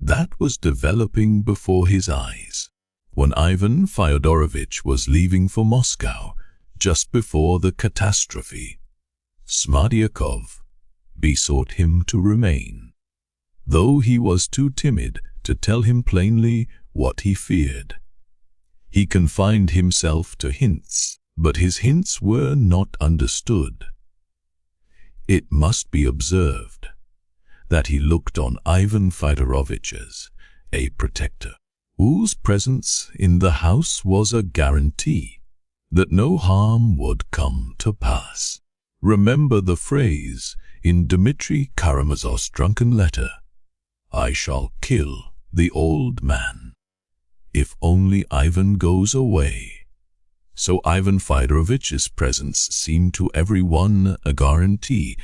that was developing before his eyes. When Ivan Fyodorovich was leaving for Moscow just before the catastrophe, Smerdyakov besought him to remain, though he was too timid to tell him plainly what he feared. He confined himself to hints, but his hints were not understood. It must be observed that he looked on Ivan Fyodorovich as a protector, whose presence in the house was a guarantee that no harm would come to pass. Remember the phrase in Dmitri Karamazov's drunken letter, "I shall kill the old man if only Ivan goes away." So Ivan Fyodorovich's presence seemed to everyone a guarantee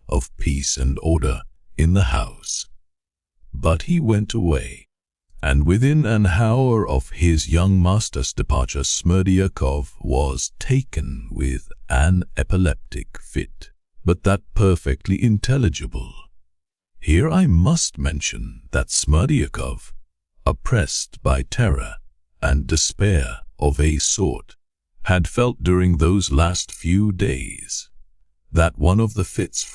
of peace and order in the house. But he went away, and within an hour of his young master's departure, Smerdyakov was taken with an epileptic fit, but that perfectly intelligible. Here I must mention that Smerdyakov, oppressed by terror and despair of a sort, had felt during those last few days that one of the fits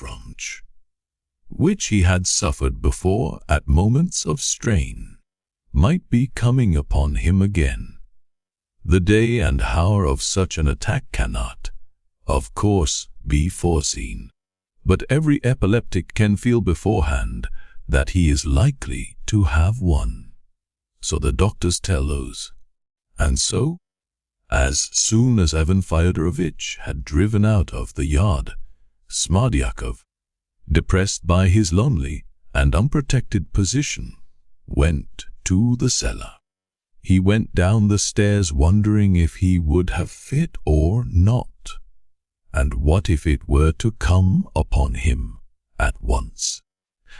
which he had suffered before at moments of strain might be coming upon him again. The day and hour of such an attack cannot, of course, be foreseen, but every epileptic can feel beforehand that he is likely to have one. So the doctors tell us. And so, as soon as Ivan Fyodorovich had driven out of the yard, Smerdyakov, depressed by his lonely and unprotected position, went to the cellar. He went down the stairs wondering if he would have fit or not, and what if it were to come upon him at once.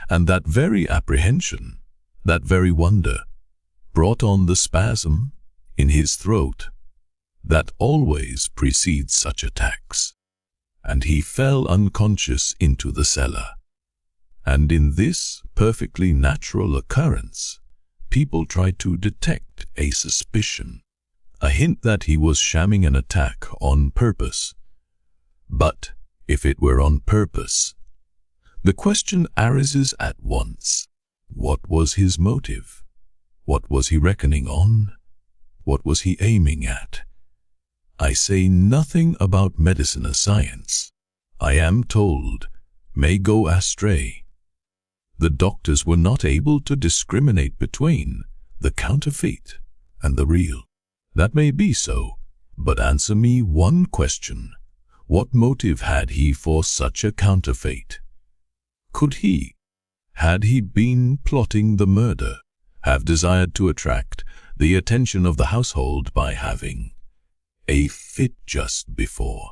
And that very apprehension, that very wonder, brought on the spasm in his throat that always precedes such attacks, and he fell unconscious into the cellar. And in this perfectly natural occurrence, people tried to detect a suspicion, a hint that he was shamming an attack on purpose. But if it were on purpose, the question arises at once: what was his motive? What was he reckoning on? What was he aiming at? I say nothing about medicine as science. I am told may go astray. The doctors were not able to discriminate between the counterfeit and the real. That may be so, but answer me one question. What motive had he for such a counterfeit? Could he, had he been plotting the murder, have desired to attract the attention of the household by having a fit just before.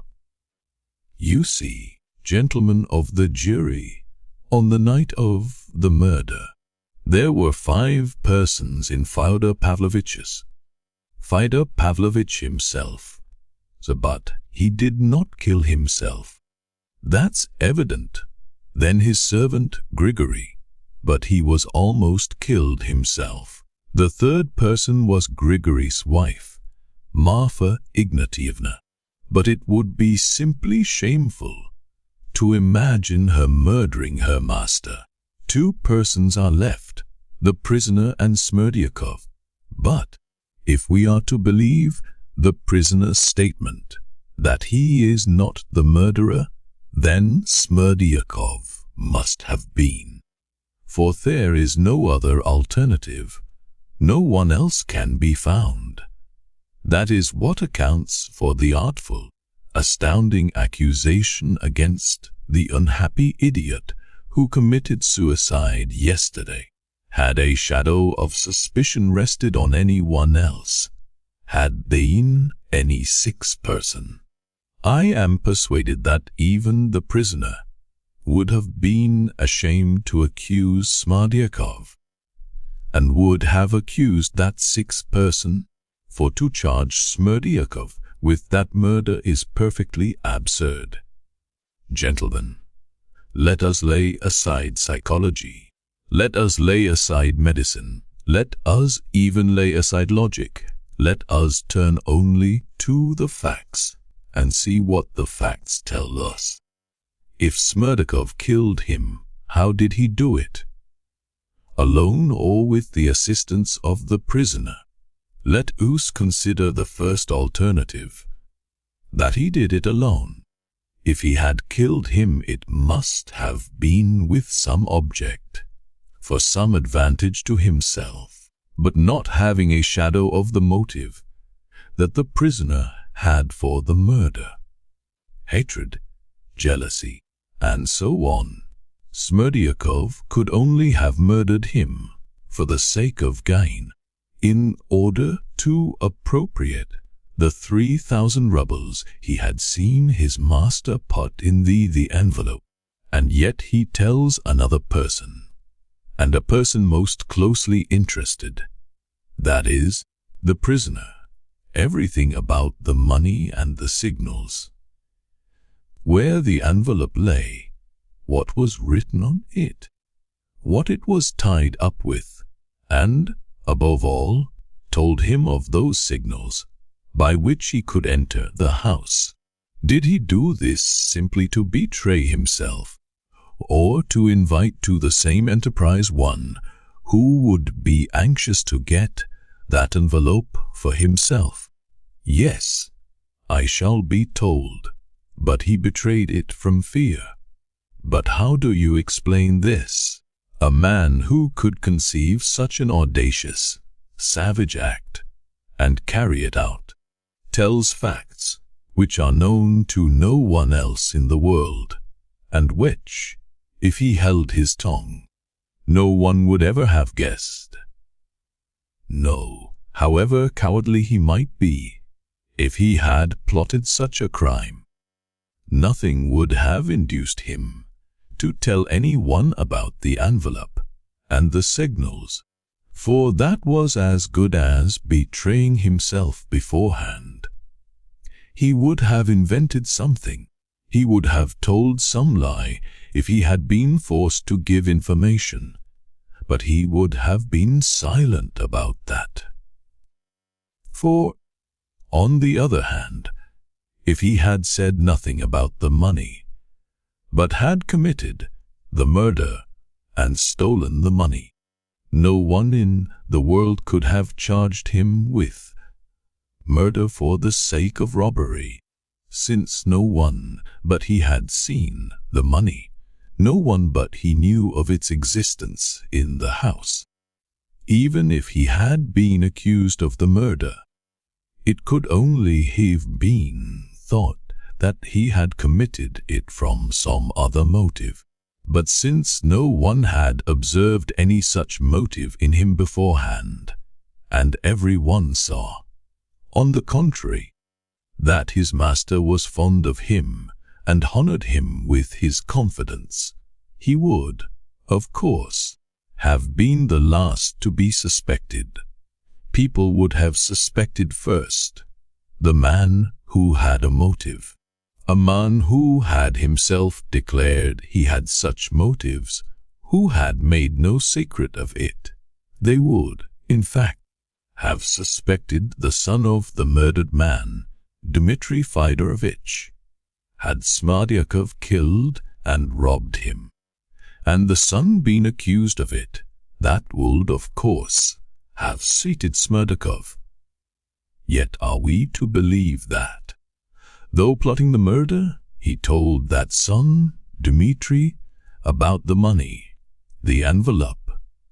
You see, gentlemen of the jury, on the night of the murder, there were 5 persons in Fyodor Pavlovich's. Fyodor Pavlovich himself, but he did not kill himself. That's evident. Then his servant Grigory, but he was almost killed himself. The 3rd person was Grigory's wife, Marfa Ignatievna, but it would be simply shameful to imagine her murdering her master. 2 persons are left, the prisoner and Smerdyakov. But if we are to believe the prisoner's statement that he is not the murderer, then Smerdyakov must have been. For there is no other alternative. No one else can be found. That is what accounts for the artful, astounding accusation against the unhappy idiot who committed suicide yesterday. Had a shadow of suspicion rested on anyone else, had been any 6th person, I am persuaded that even the prisoner would have been ashamed to accuse Smerdyakov, and would have accused that 6th person, for to charge Smerdyakov with that murder is perfectly absurd. Gentlemen, let us lay aside psychology. Let us lay aside medicine. Let us even lay aside logic. Let us turn only to the facts and see what the facts tell us. If Smerdyakov killed him, how did he do it? Alone or with the assistance of the prisoner? Let us consider the first alternative, that he did it alone. If he had killed him, it must have been with some object, for some advantage to himself, but not having a shadow of the motive that the prisoner had for the murder. Hatred, jealousy, and so on. Smerdyakov could only have murdered him for the sake of gain, in order to appropriate the 3,000 rubles he had seen his master put in the envelope. And yet he tells another person, and a person most closely interested, that is, the prisoner, everything about the money and the signals. Where the envelope lay, what was written on it, what it was tied up with, and, above all, told him of those signals by which he could enter the house. Did he do this simply to betray himself, or to invite to the same enterprise one who would be anxious to get that envelope for himself? Yes, I shall be told, but he betrayed it from fear. But how do you explain this? A man who could conceive such an audacious, savage act, and carry it out, tells facts which are known to no one else in the world, and which, if he held his tongue, no one would ever have guessed. No, however cowardly he might be, if he had plotted such a crime, nothing would have induced him to tell anyone about the envelope and the signals, for that was as good as betraying himself beforehand. He would have invented something. He would have told some lie if he had been forced to give information, but he would have been silent about that. For, on the other hand, if he had said nothing about the money, but had committed the murder and stolen the money, no one in the world could have charged him with murder for the sake of robbery, since no one but he had seen the money, no one but he knew of its existence in the house. Even if he had been accused of the murder, it could only have been thought that he had committed it from some other motive. But since no one had observed any such motive in him beforehand, and every one saw, on the contrary, that his master was fond of him and honored him with his confidence, he would, of course, have been the last to be suspected. People would have suspected first the man who had a motive, a man who had himself declared he had such motives, who had made no secret of it. They would, in fact, have suspected the son of the murdered man, Dmitri Fyodorovich. Had Smerdyakov killed and robbed him, and the son been accused of it, that would, of course, have seated Smerdyakov. Yet are we to believe that, though plotting the murder, he told that son, Dmitri, about the money, the envelope,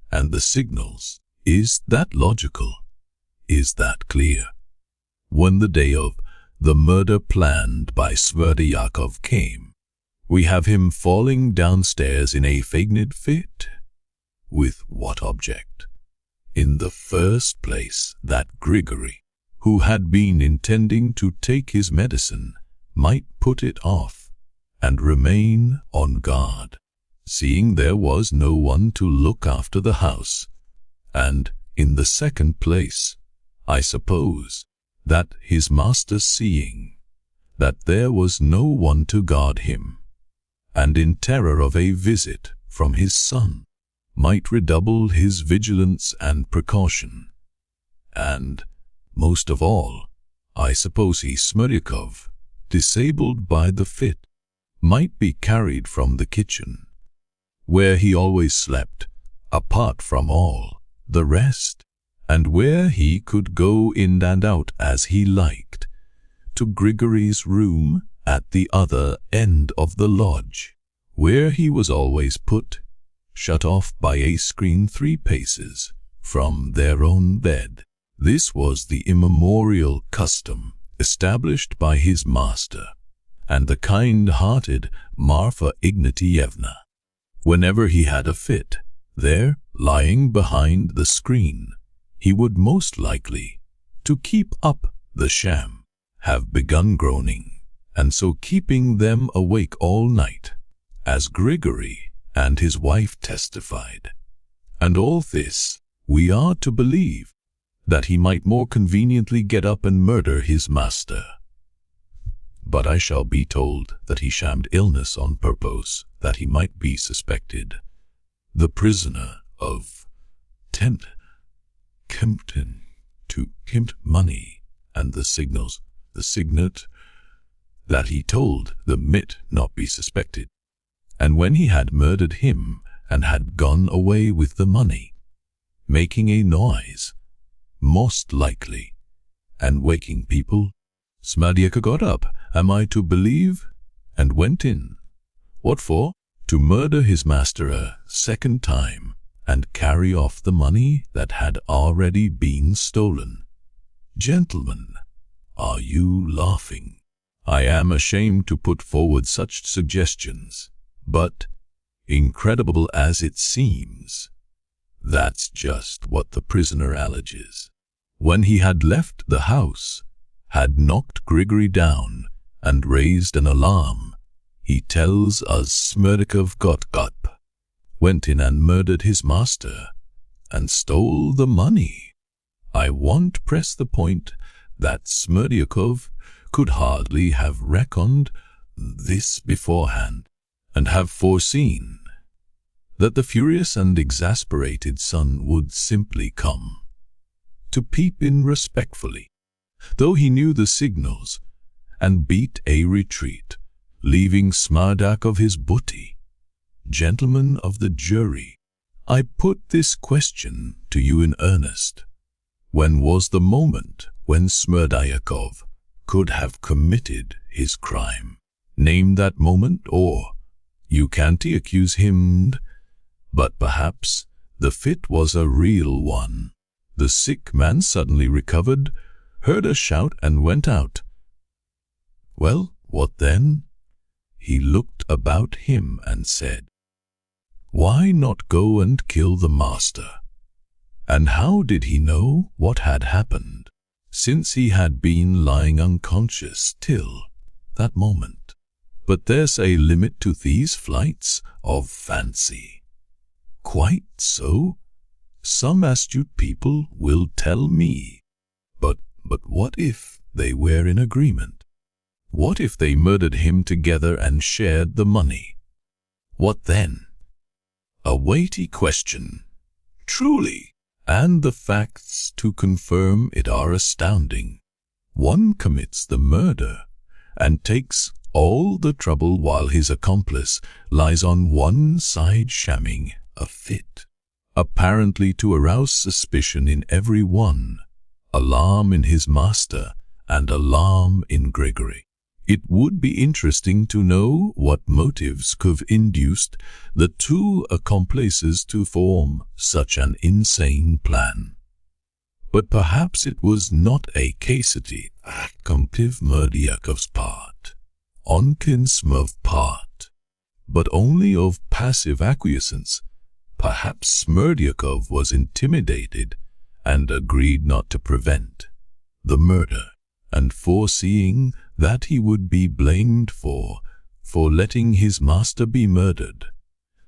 and the signals? Is that logical? Is that clear? When the day of the murder planned by Smerdyakov came, we have him falling downstairs in a fainted fit. With what object? In the first place, that Grigory, who had been intending to take his medicine, might put it off and remain on guard, seeing there was no one to look after the house. And, in the second place, I suppose, that his master, seeing that there was no one to guard him, and in terror of a visit from his son, might redouble his vigilance and precaution. And, most of all, I suppose Smerdyakov, disabled by the fit, might be carried from the kitchen, where he always slept, apart from all the rest, and where he could go in and out as he liked, to Grigory's room at the other end of the lodge, where he was always put, shut off by a screen 3 paces from their own bed. This was the immemorial custom established by his master and the kind-hearted Marfa Ignatievna. Whenever he had a fit, there, lying behind the screen, he would most likely, to keep up the sham, have begun groaning, and so keeping them awake all night, as Grigory and his wife testified. And all this, we are to believe, that he might more conveniently get up and murder his master. But I shall be told that he shammed illness on purpose, that he might be suspected, the prisoner of Kempton, to Kempt money, and the signals, the signet, that he told the Mit not be suspected. And when he had murdered him, and had gone away with the money, making a noise, most likely, and waking people, Smerdyakov got up, am I to believe, and went in. What for? To murder his master a second time, and carry off the money that had already been stolen. Gentlemen, are you laughing? I am ashamed to put forward such suggestions, but, incredible as it seems, that's just what the prisoner alleges. When he had left the house, had knocked Grigory down, and raised an alarm, he tells us Smerdyakov got up, went in and murdered his master, and stole the money. I won't press the point that Smerdyakov could hardly have reckoned this beforehand, and have foreseen that the furious and exasperated son would simply come to peep in respectfully, though he knew the signals, and beat a retreat, leaving Smerdyakov his booty. Gentlemen of the jury, I put this question to you in earnest. When was the moment when Smerdyakov could have committed his crime? Name that moment, or you can't accuse him. But perhaps the fit was a real one. The sick man suddenly recovered, heard a shout, and went out. Well, what then? He looked about him and said, why not go and kill the master? And how did he know what had happened, since he had been lying unconscious till that moment? But there's a limit to these flights of fancy. Quite so, some astute people will tell me. But what if they were in agreement? What if they murdered him together and shared the money? What then? A weighty question, truly, and the facts to confirm it are astounding. One commits the murder and takes all the trouble while his accomplice lies on one side shamming a fit, apparently to arouse suspicion in every one, alarm in his master and alarm in Gregory. It would be interesting to know what motives could have induced the two accomplices to form such an insane plan. But perhaps it was not a causity active Smerdyakov's part, on Kinsmov's part, but only of passive acquiescence. Perhaps Smerdyakov was intimidated and agreed not to prevent the murder, and foreseeing that he would be blamed for letting his master be murdered,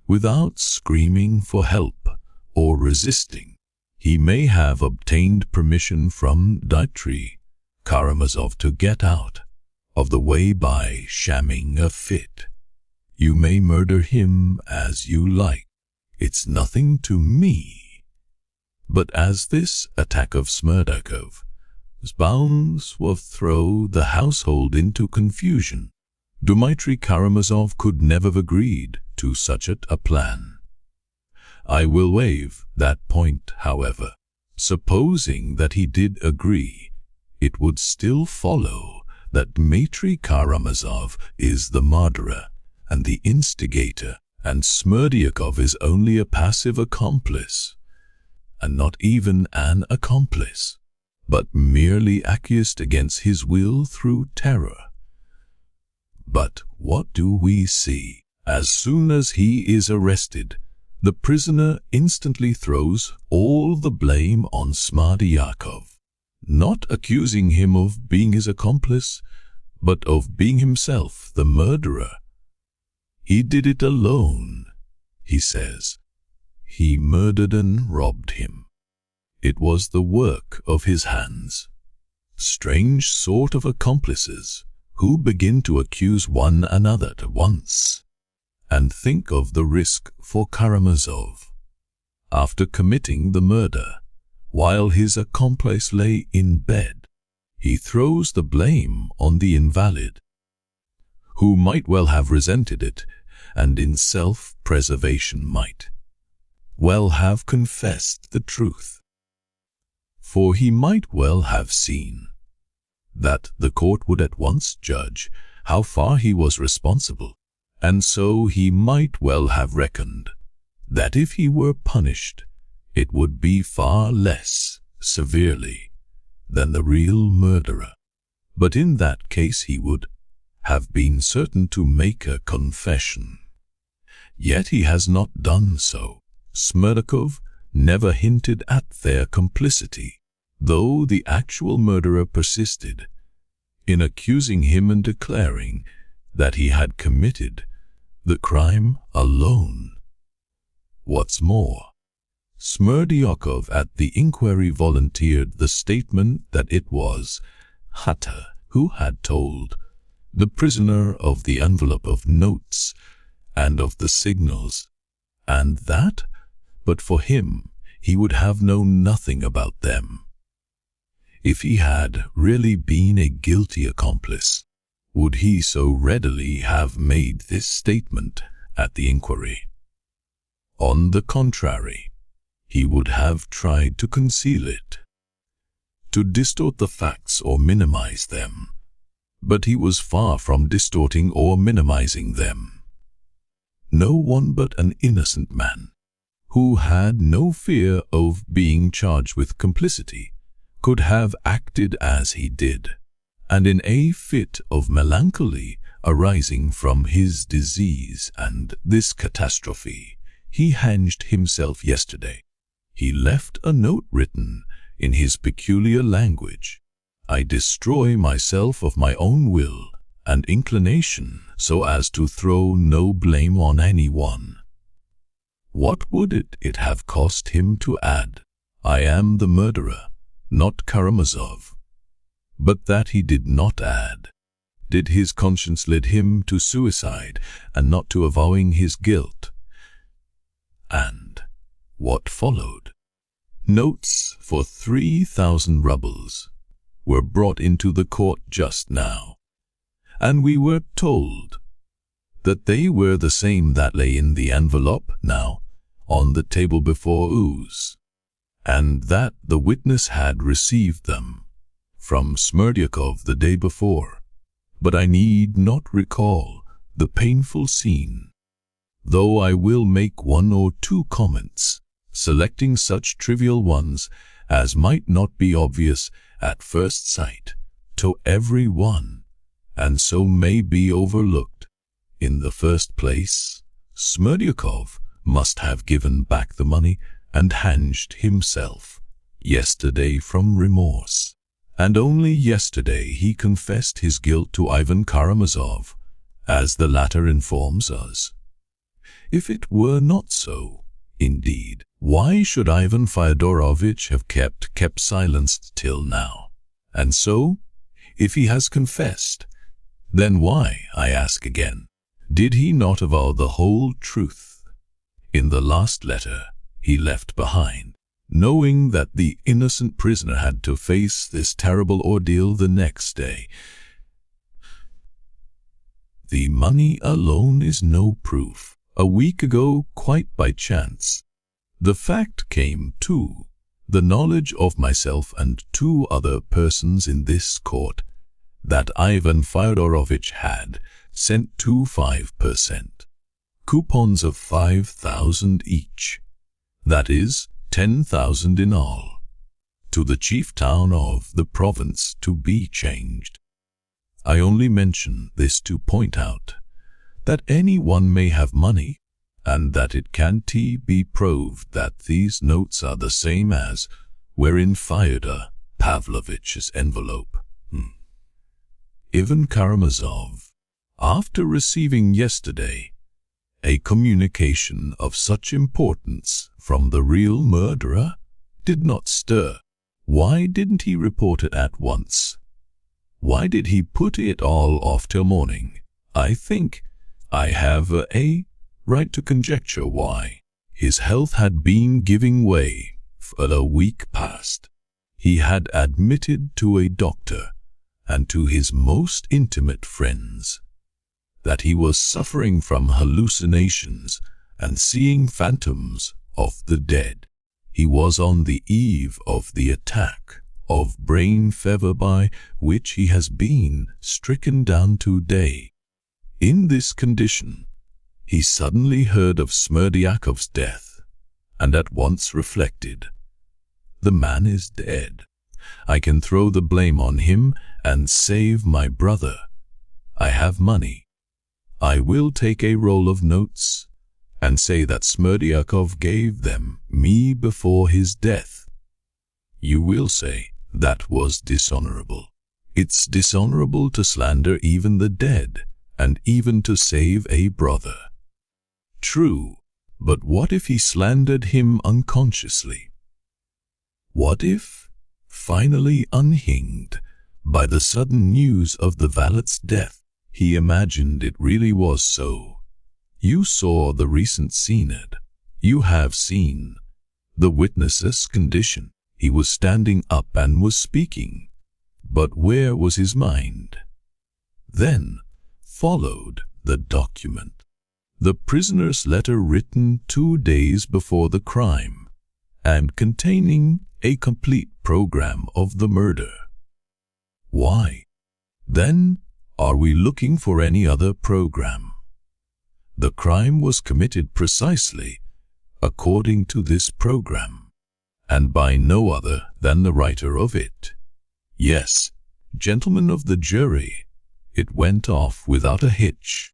without screaming for help or resisting, he may have obtained permission from Dmitri Karamazov to get out of the way by shamming a fit. You may murder him as you like. It's nothing to me. But as this attack of Smerdyakov bounds will throw the household into confusion, Dmitri Karamazov could never have agreed to such a plan. I will waive that point, however. Supposing that he did agree, it would still follow that Dmitri Karamazov is the murderer and the instigator, and Smerdyakov is only a passive accomplice, and not even an accomplice, but merely acquiesced against his will through terror. But what do we see? As soon as he is arrested, the prisoner instantly throws all the blame on Smerdyakov, not accusing him of being his accomplice, but of being himself the murderer. He did it alone, he says. He murdered and robbed him. It was the work of his hands. Strange sort of accomplices who begin to accuse one another at once. And think of the risk for Karamazov. After committing the murder, while his accomplice lay in bed, he throws the blame on the invalid, who might well have resented it, and in self-preservation might well have confessed the truth. For he might well have seen that the court would at once judge how far he was responsible, and so he might well have reckoned that if he were punished, it would be far less severely than the real murderer. But in that case he would have been certain to make a confession. Yet he has not done so. Smerdyakov never hinted at their complicity, though the actual murderer persisted in accusing him and declaring that he had committed the crime alone. What's more, Smerdyakov at the inquiry volunteered the statement that it was Hatta who had told the prisoner of the envelope of notes and of the signals, and that, but for him, he would have known nothing about them. If he had really been a guilty accomplice, would he so readily have made this statement at the inquiry? On the contrary, he would have tried to conceal it, to distort the facts or minimize them, but he was far from distorting or minimizing them. No one but an innocent man, who had no fear of being charged with complicity, could have acted as he did, and in a fit of melancholy arising from his disease and this catastrophe, he hanged himself yesterday. He left a note written in his peculiar language. I destroy myself of my own will and inclination so as to throw no blame on anyone. What would it have cost him to add, I am the murderer, not Karamazov? But that he did not add. Did his conscience lead him to suicide and not to avowing his guilt? And what followed? Notes for 3,000 rubles were brought into the court just now, and we were told that they were the same that lay in the envelope now on the table before us, and that the witness had received them from Smerdyakov the day before. But I need not recall the painful scene, though I will make one or two comments, selecting such trivial ones as might not be obvious at first sight to every one, and so may be overlooked. In the first place, Smerdyakov must have given back the money and hanged himself yesterday from remorse. And only yesterday he confessed his guilt to Ivan Karamazov, as the latter informs us. If it were not so, indeed, why should Ivan Fyodorovich have kept silence till now? And so, if he has confessed, then why, I ask again, did he not avow the whole truth in the last letter he left behind? Knowing that the innocent prisoner had to face this terrible ordeal the next day. The money alone is no proof. A week ago, quite by chance, the fact came to the knowledge of myself and two other persons in this court that Ivan Fyodorovich had sent 2 5% coupons of 5,000 each, that is, 10,000 in all, to the chief town of the province to be changed. I only mention this to point out that anyone may have money, and that it can't be proved that these notes are the same as were in Fyodor Pavlovich's envelope. Ivan Karamazov, after receiving yesterday a communication of such importance from the real murderer, did not stir. Why didn't he report it at once? Why did he put it all off till morning? I think I have a right to conjecture why. His health had been giving way for a week past. He had admitted to a doctor and to his most intimate friends that he was suffering from hallucinations and seeing phantoms of the dead. He was on the eve of the attack of brain fever by which he has been stricken down today. In this condition, he suddenly heard of Smerdyakov's death, and at once reflected, the man is dead. I can throw the blame on him and save my brother. I have money. I will take a roll of notes and say that Smerdyakov gave them me before his death. You will say that was dishonorable. It's dishonorable to slander even the dead, and even to save a brother. True, but what if he slandered him unconsciously? What if, finally unhinged by the sudden news of the valet's death, he imagined it really was so? You saw the recent scene. You have seen the witness's condition. He was standing up and was speaking. But where was his mind? Then followed the document. The prisoner's letter written 2 days before the crime, and containing a complete program of the murder. Why, then, are we looking for any other program? The crime was committed precisely according to this program, and by no other than the writer of it. Yes, gentlemen of the jury, it went off without a hitch.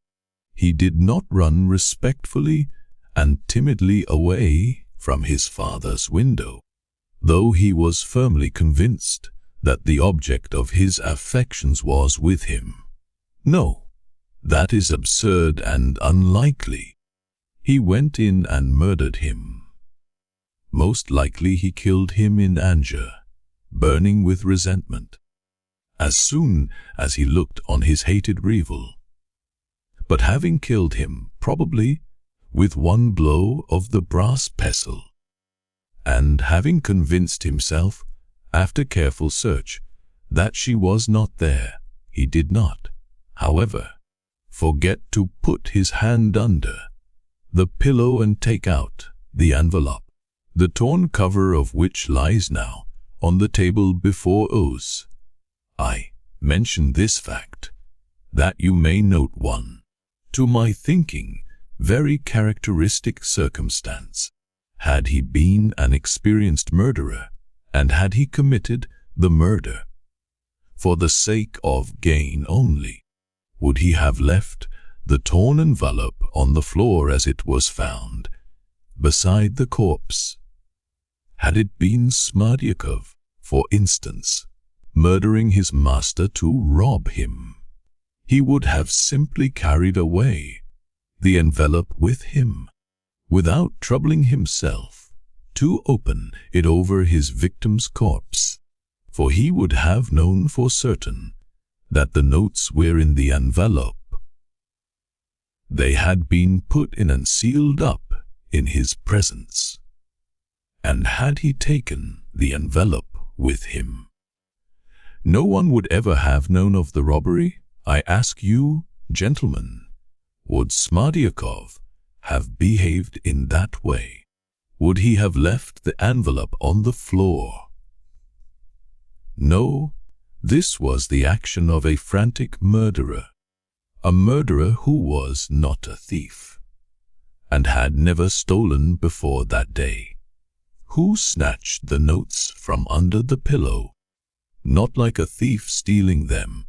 He did not run respectfully and timidly away from his father's window, though he was firmly convinced that the object of his affections was with him. No, that is absurd and unlikely. He went in and murdered him. Most likely he killed him in anger, burning with resentment, as soon as he looked on his hated rival. But having killed him, probably with one blow of the brass pestle, and having convinced himself, after careful search, that she was not there, he did not, however, forget to put his hand under the pillow and take out the envelope, the torn cover of which lies now on the table before us. I mention this fact, that you may note one, to my thinking, very characteristic circumstance. Had he been an experienced murderer, and had he committed the murder for the sake of gain only, would he have left the torn envelope on the floor as it was found, beside the corpse? Had it been Smerdyakov, for instance, murdering his master to rob him, he would have simply carried away the envelope with him, without troubling himself to open it over his victim's corpse, for he would have known for certain that the notes were in the envelope. They had been put in and sealed up in his presence. And had he taken the envelope with him, no one would ever have known of the robbery. I ask you, gentlemen, would Smerdyakov have behaved in that way? Would he have left the envelope on the floor? No, this was the action of a frantic murderer, a murderer who was not a thief, and had never stolen before that day, who snatched the notes from under the pillow, not like a thief stealing them,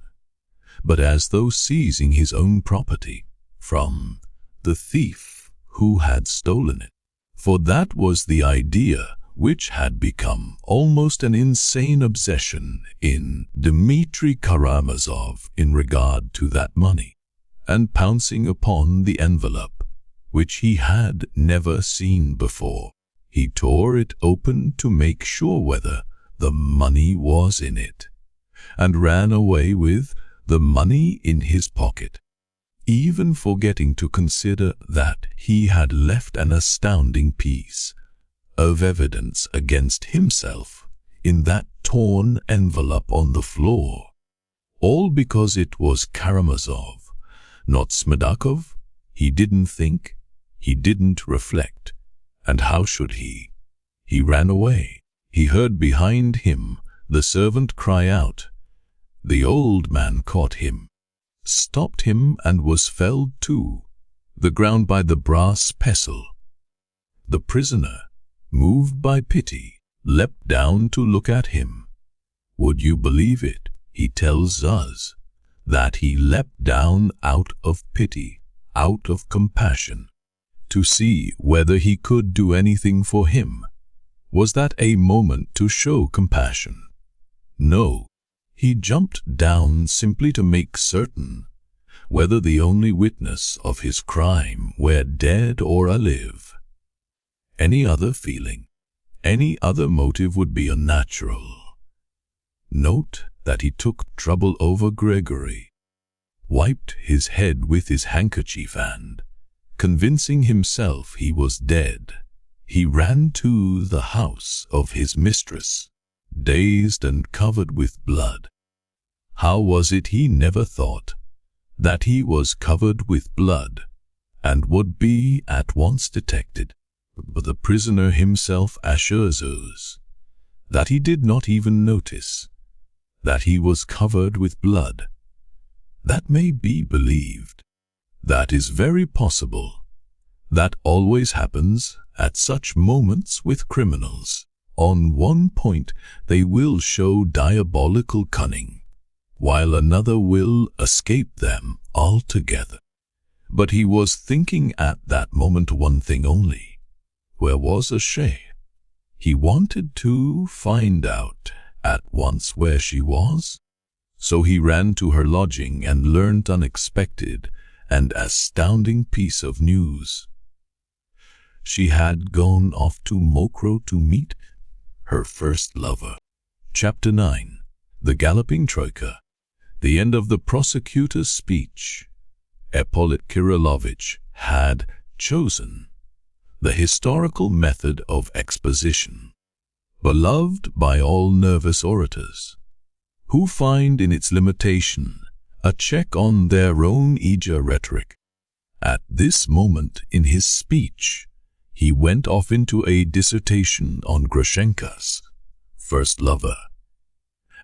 but as though seizing his own property from the thief who had stolen it. For that was the idea which had become almost an insane obsession in Dmitri Karamazov in regard to that money, and pouncing upon the envelope, which he had never seen before, he tore it open to make sure whether the money was in it, and ran away with the money in his pocket, even forgetting to consider that he had left an astounding piece of evidence against himself in that torn envelope on the floor, all because it was Karamazov, not Smerdyakov. He didn't think, he didn't reflect, and how should he? He ran away. He heard behind him the servant cry out. The old man caught him, stopped him, and was felled to the ground by the brass pestle. The prisoner, moved by pity, leapt down to look at him. Would you believe it? He tells us that he leapt down out of pity, out of compassion, to see whether he could do anything for him. Was that a moment to show compassion? No. He jumped down simply to make certain whether the only witness of his crime were dead or alive. Any other feeling, any other motive would be unnatural. Note that he took trouble over Gregory, wiped his head with his handkerchief, and, convincing himself he was dead, he ran to the house of his mistress, dazed and covered with blood. How was it he never thought that he was covered with blood and would be at once detected? But the prisoner himself assures us that he did not even notice that he was covered with blood. That may be believed. That is very possible. That always happens at such moments with criminals. On one point they will show diabolical cunning, while another will escape them altogether. But he was thinking at that moment one thing only, where was she? He wanted to find out at once where she was. So he ran to her lodging and learned unexpected and astounding piece of news. She had gone off to Mokro to meet her first lover. Chapter 9. The Galloping Troika. The end of the prosecutor's speech. Ippolit Kirillovich had chosen the historical method of exposition, beloved by all nervous orators, who find in its limitation a check on their own eager rhetoric. At this moment in his speech, he went off into a dissertation on Grushenka's first lover,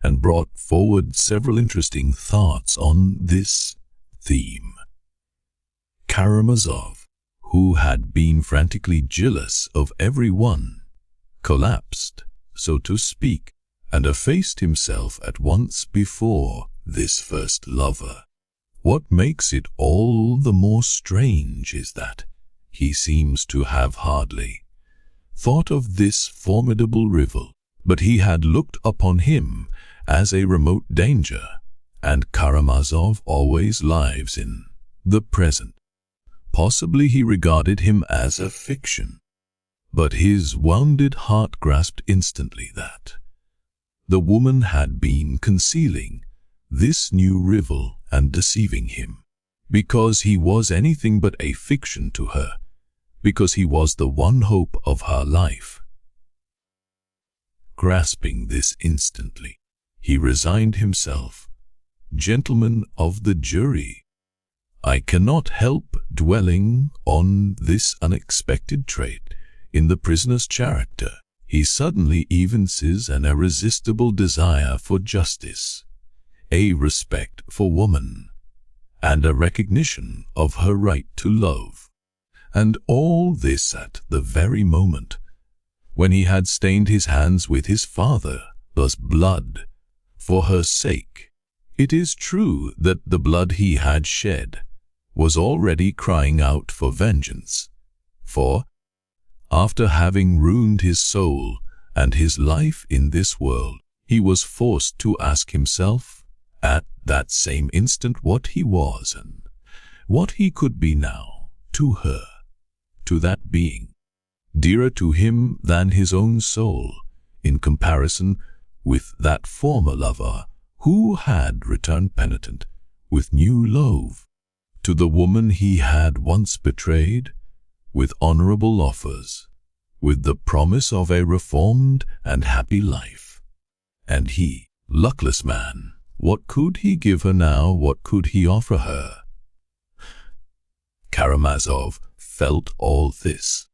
and brought forward several interesting thoughts on this theme. Karamazov, who had been frantically jealous of everyone, collapsed, so to speak, and effaced himself at once before this first lover. What makes it all the more strange is that he seems to have hardly thought of this formidable rival, but he had looked upon him as a remote danger, and Karamazov always lives in the present. Possibly he regarded him as a fiction, but his wounded heart grasped instantly that the woman had been concealing this new rival and deceiving him, because he was anything but a fiction to her, because he was the one hope of her life. Grasping this instantly, he resigned himself. Gentlemen of the jury, I cannot help dwelling on this unexpected trait in the prisoner's character. He suddenly evinces an irresistible desire for justice, a respect for woman, and a recognition of her right to love. And all this at the very moment when he had stained his hands with his father's blood for her sake. It is true that the blood he had shed was already crying out for vengeance, for, after having ruined his soul and his life in this world, he was forced to ask himself at that same instant what he was and what he could be now to her, to that being, dearer to him than his own soul, in comparison with that former lover who had returned penitent with new love to the woman he had once betrayed, with honorable offers, with the promise of a reformed and happy life. And he, luckless man, what could he give her now? What could he offer her? Karamazov felt all this,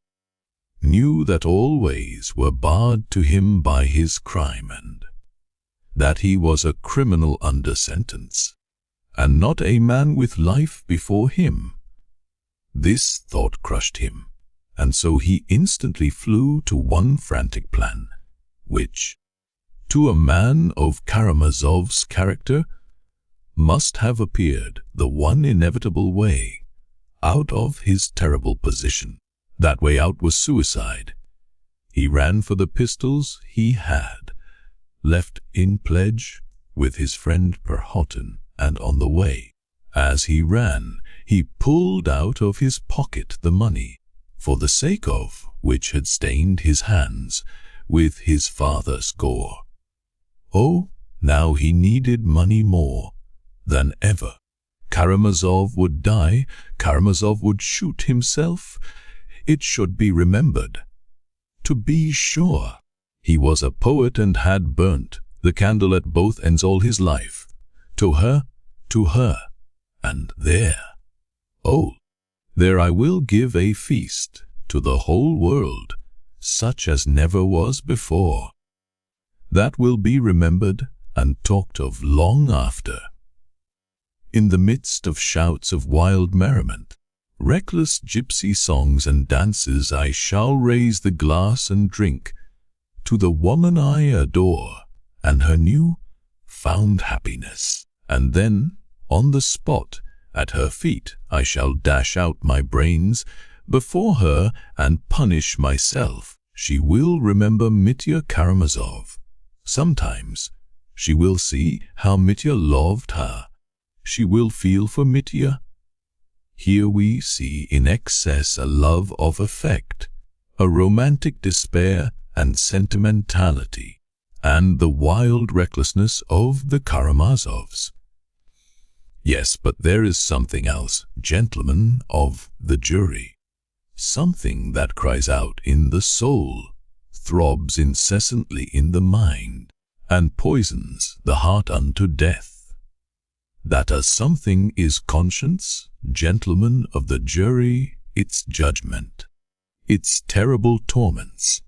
knew that all ways were barred to him by his crime, and that he was a criminal under sentence, and not a man with life before him. This thought crushed him, and so he instantly flew to one frantic plan, which, to a man of Karamazov's character, must have appeared the one inevitable way out of his terrible position. That way out was suicide. He ran for the pistols he had left in pledge with his friend Perhotin, and on the way, as he ran, he pulled out of his pocket the money, for the sake of which had stained his hands with his father's gore. Oh, now he needed money more than ever. Karamazov would die, Karamazov would shoot himself. It should be remembered. To be sure, he was a poet and had burnt the candle at both ends all his life. To her, and there. Oh, there I will give a feast to the whole world, such as never was before. That will be remembered and talked of long after. In the midst of shouts of wild merriment, reckless gypsy songs and dances, I shall raise the glass and drink to the woman I adore and her new found happiness. And then, on the spot, at her feet, I shall dash out my brains, before her and punish myself. She will remember Mitya Karamazov. Sometimes she will see how Mitya loved her. She will feel for Mitya. Here we see in excess a love of effect, a romantic despair and sentimentality, and the wild recklessness of the Karamazovs. Yes, but there is something else, gentlemen of the jury. Something that cries out in the soul, throbs incessantly in the mind, and poisons the heart unto death. That a something is conscience, gentlemen of the jury, its judgment, its terrible torments.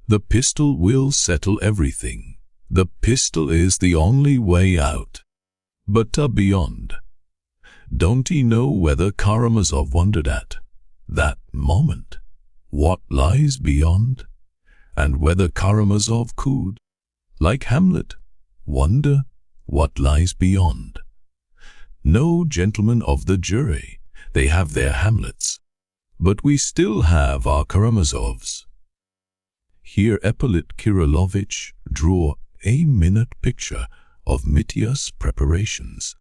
The pistol will settle everything. The pistol is the only way out. But beyond, don't he know whether Karamazov wondered at that moment what lies beyond, and whether Karamazov could, like Hamlet, wonder what lies beyond? No, gentlemen of the jury, they have their Hamlets, but we still have our Karamazovs. Here Ippolit Kirillovich drew a minute picture of Mitya's preparations,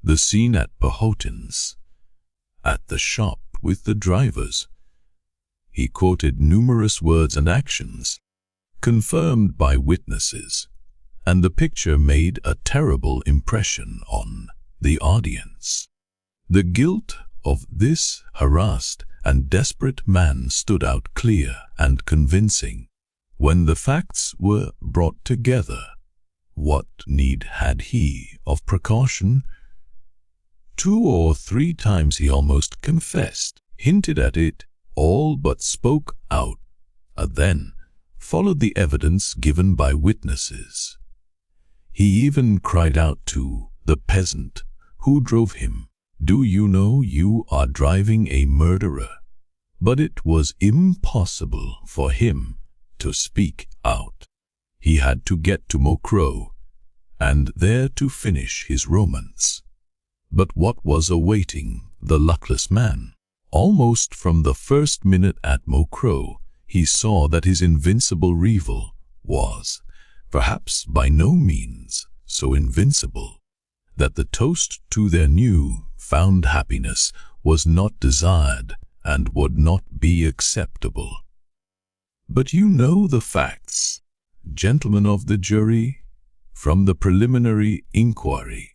the scene at Pahotin's, at the shop with the drivers. He quoted numerous words and actions, confirmed by witnesses, and the picture made a terrible impression on the audience. The guilt of this harassed and desperate man stood out clear and convincing. When the facts were brought together, what need had he of precaution? 2 or 3 times he almost confessed, hinted at it, all but spoke out. Then followed the evidence given by witnesses. He even cried out to the peasant who drove him, "Do you know you are driving a murderer?" But it was impossible for him to speak out. He had to get to Mokroe, and there to finish his romance. But what was awaiting the luckless man? Almost from the first minute at Mokroe, he saw that his invincible rival was, perhaps by no means so invincible, that the toast to their new-found happiness was not desired and would not be acceptable. But you know the facts, gentlemen of the jury. From the preliminary inquiry,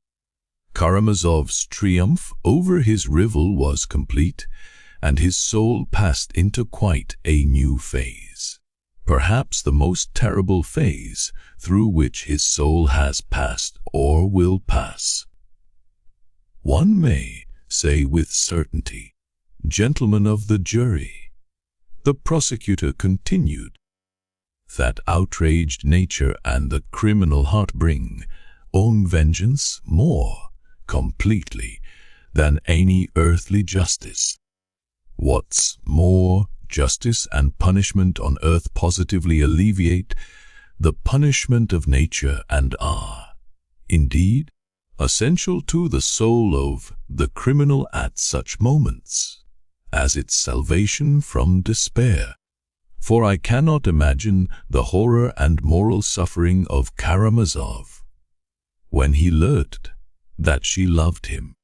Karamazov's triumph over his rival was complete, and his soul passed into quite a new phase. Perhaps the most terrible phase through which his soul has passed or will pass. One may say with certainty, gentlemen of the jury, the prosecutor continued, that outraged nature and the criminal heart bring on vengeance more completely than any earthly justice. What's more, justice and punishment on earth positively alleviate the punishment of nature and are, indeed, essential to the soul of the criminal at such moments as its salvation from despair. For I cannot imagine the horror and moral suffering of Karamazov when he learned that she loved him,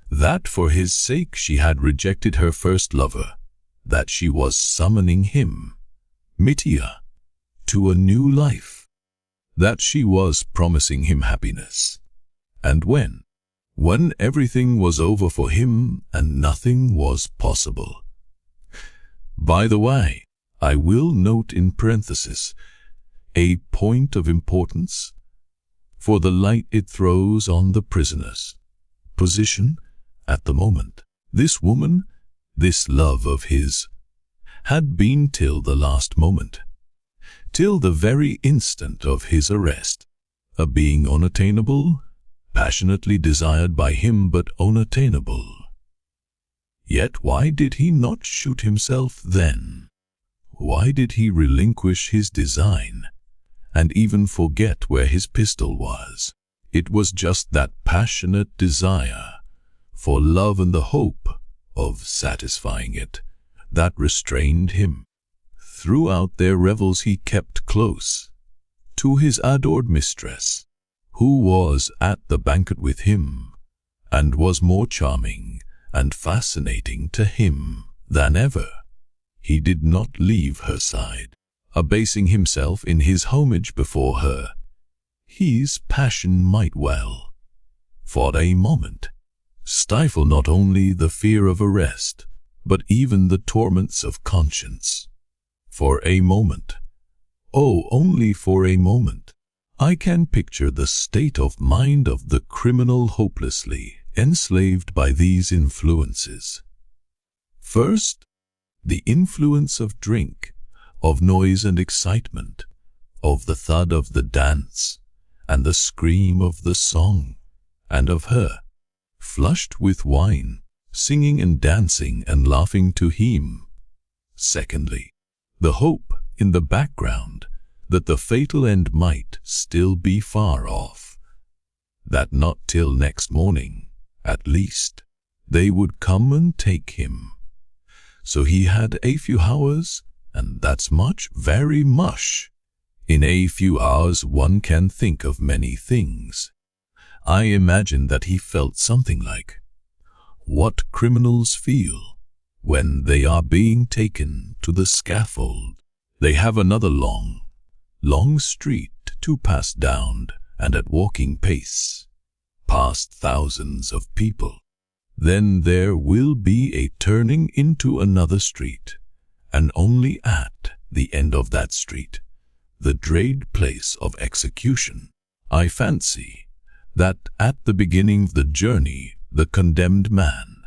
that for his sake she had rejected her first lover, that she was summoning him, Mitya, to a new life, that she was promising him happiness. And when everything was over for him and nothing was possible. By the way, I will note in parenthesis a point of importance for the light it throws on the prisoner's position at the moment. This woman, this love of his, had been till the last moment, till the very instant of his arrest, a being unattainable, passionately desired by him but unattainable. Yet why did he not shoot himself then? Why did he relinquish his design, and even forget where his pistol was? It was just that passionate desire for love and the hope of satisfying it that restrained him. Throughout their revels he kept close to his adored mistress, who was at the banquet with him, and was more charming and fascinating to him than ever. He did not leave her side, abasing himself in his homage before her. His passion might well, for a moment, stifle not only the fear of arrest, but even the torments of conscience. For a moment, oh, only for a moment, I can picture the state of mind of the criminal hopelessly enslaved by these influences. First, the influence of drink, of noise and excitement, of the thud of the dance, and the scream of the song, and of her, flushed with wine, singing and dancing and laughing to him. Secondly, the hope in the background that the fatal end might still be far off, that not till next morning, at least, they would come and take him. So he had a few hours, and that's much, very much. In a few hours one can think of many things. I imagine that he felt something like what criminals feel when they are being taken to the scaffold. They have another long, long street to pass down, and at walking pace, past thousands of people. Then there will be a turning into another street, and only at the end of that street, the dread place of execution. I fancy that at the beginning of the journey, the condemned man,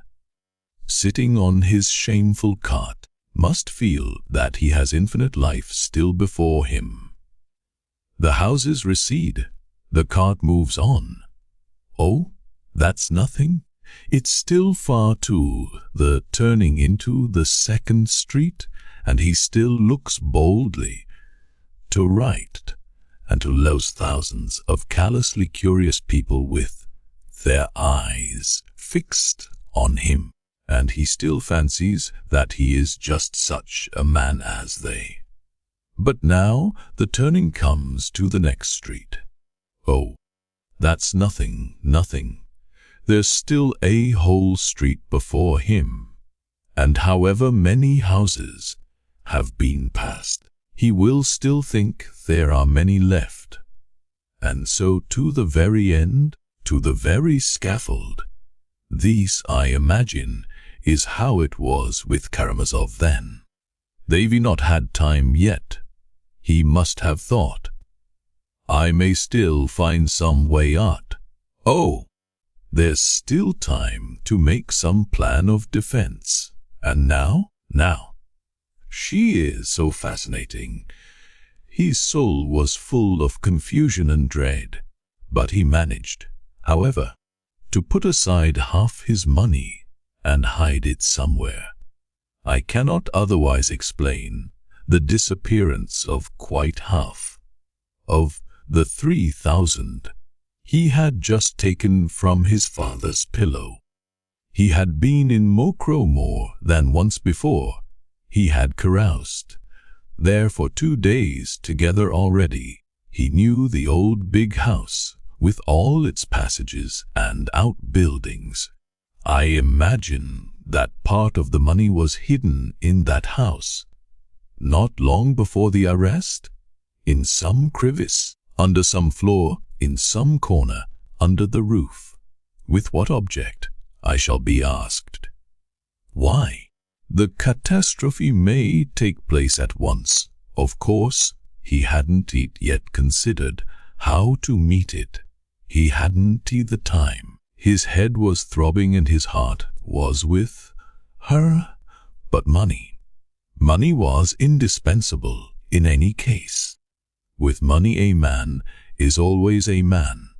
sitting on his shameful cart, must feel that he has infinite life still before him. The houses recede, the cart moves on. Oh, that's nothing. It's still far to the turning into the second street, and he still looks boldly to right and to those thousands of callously curious people with their eyes fixed on him, and he still fancies that he is just such a man as they. But now the turning comes to the next street. Oh, that's nothing, nothing. There's still a whole street before him, and however many houses have been passed, he will still think there are many left. And so to the very end, to the very scaffold. This, I imagine, is how it was with Karamazov then. They've not had time yet. He must have thought, I may still find some way out. Oh, there's still time to make some plan of defense. And now, she is so fascinating. His soul was full of confusion and dread, but he managed, however, to put aside half his money and hide it somewhere. I cannot otherwise explain the disappearance of quite half of the 3,000 he had just taken from his father's pillow. He had been in Mokroe more than once before. He had caroused there for 2 days together already. He knew the old big house with all its passages and outbuildings. I imagine that part of the money was hidden in that house, not long before the arrest, in some crevice, under some floor, in some corner, under the roof. With what object, I shall be asked. Why? The catastrophe may take place at once. Of course, he hadn't yet considered how to meet it. He hadn't the time. His head was throbbing and his heart was with her. But money was indispensable in any case. With money a man is always a man.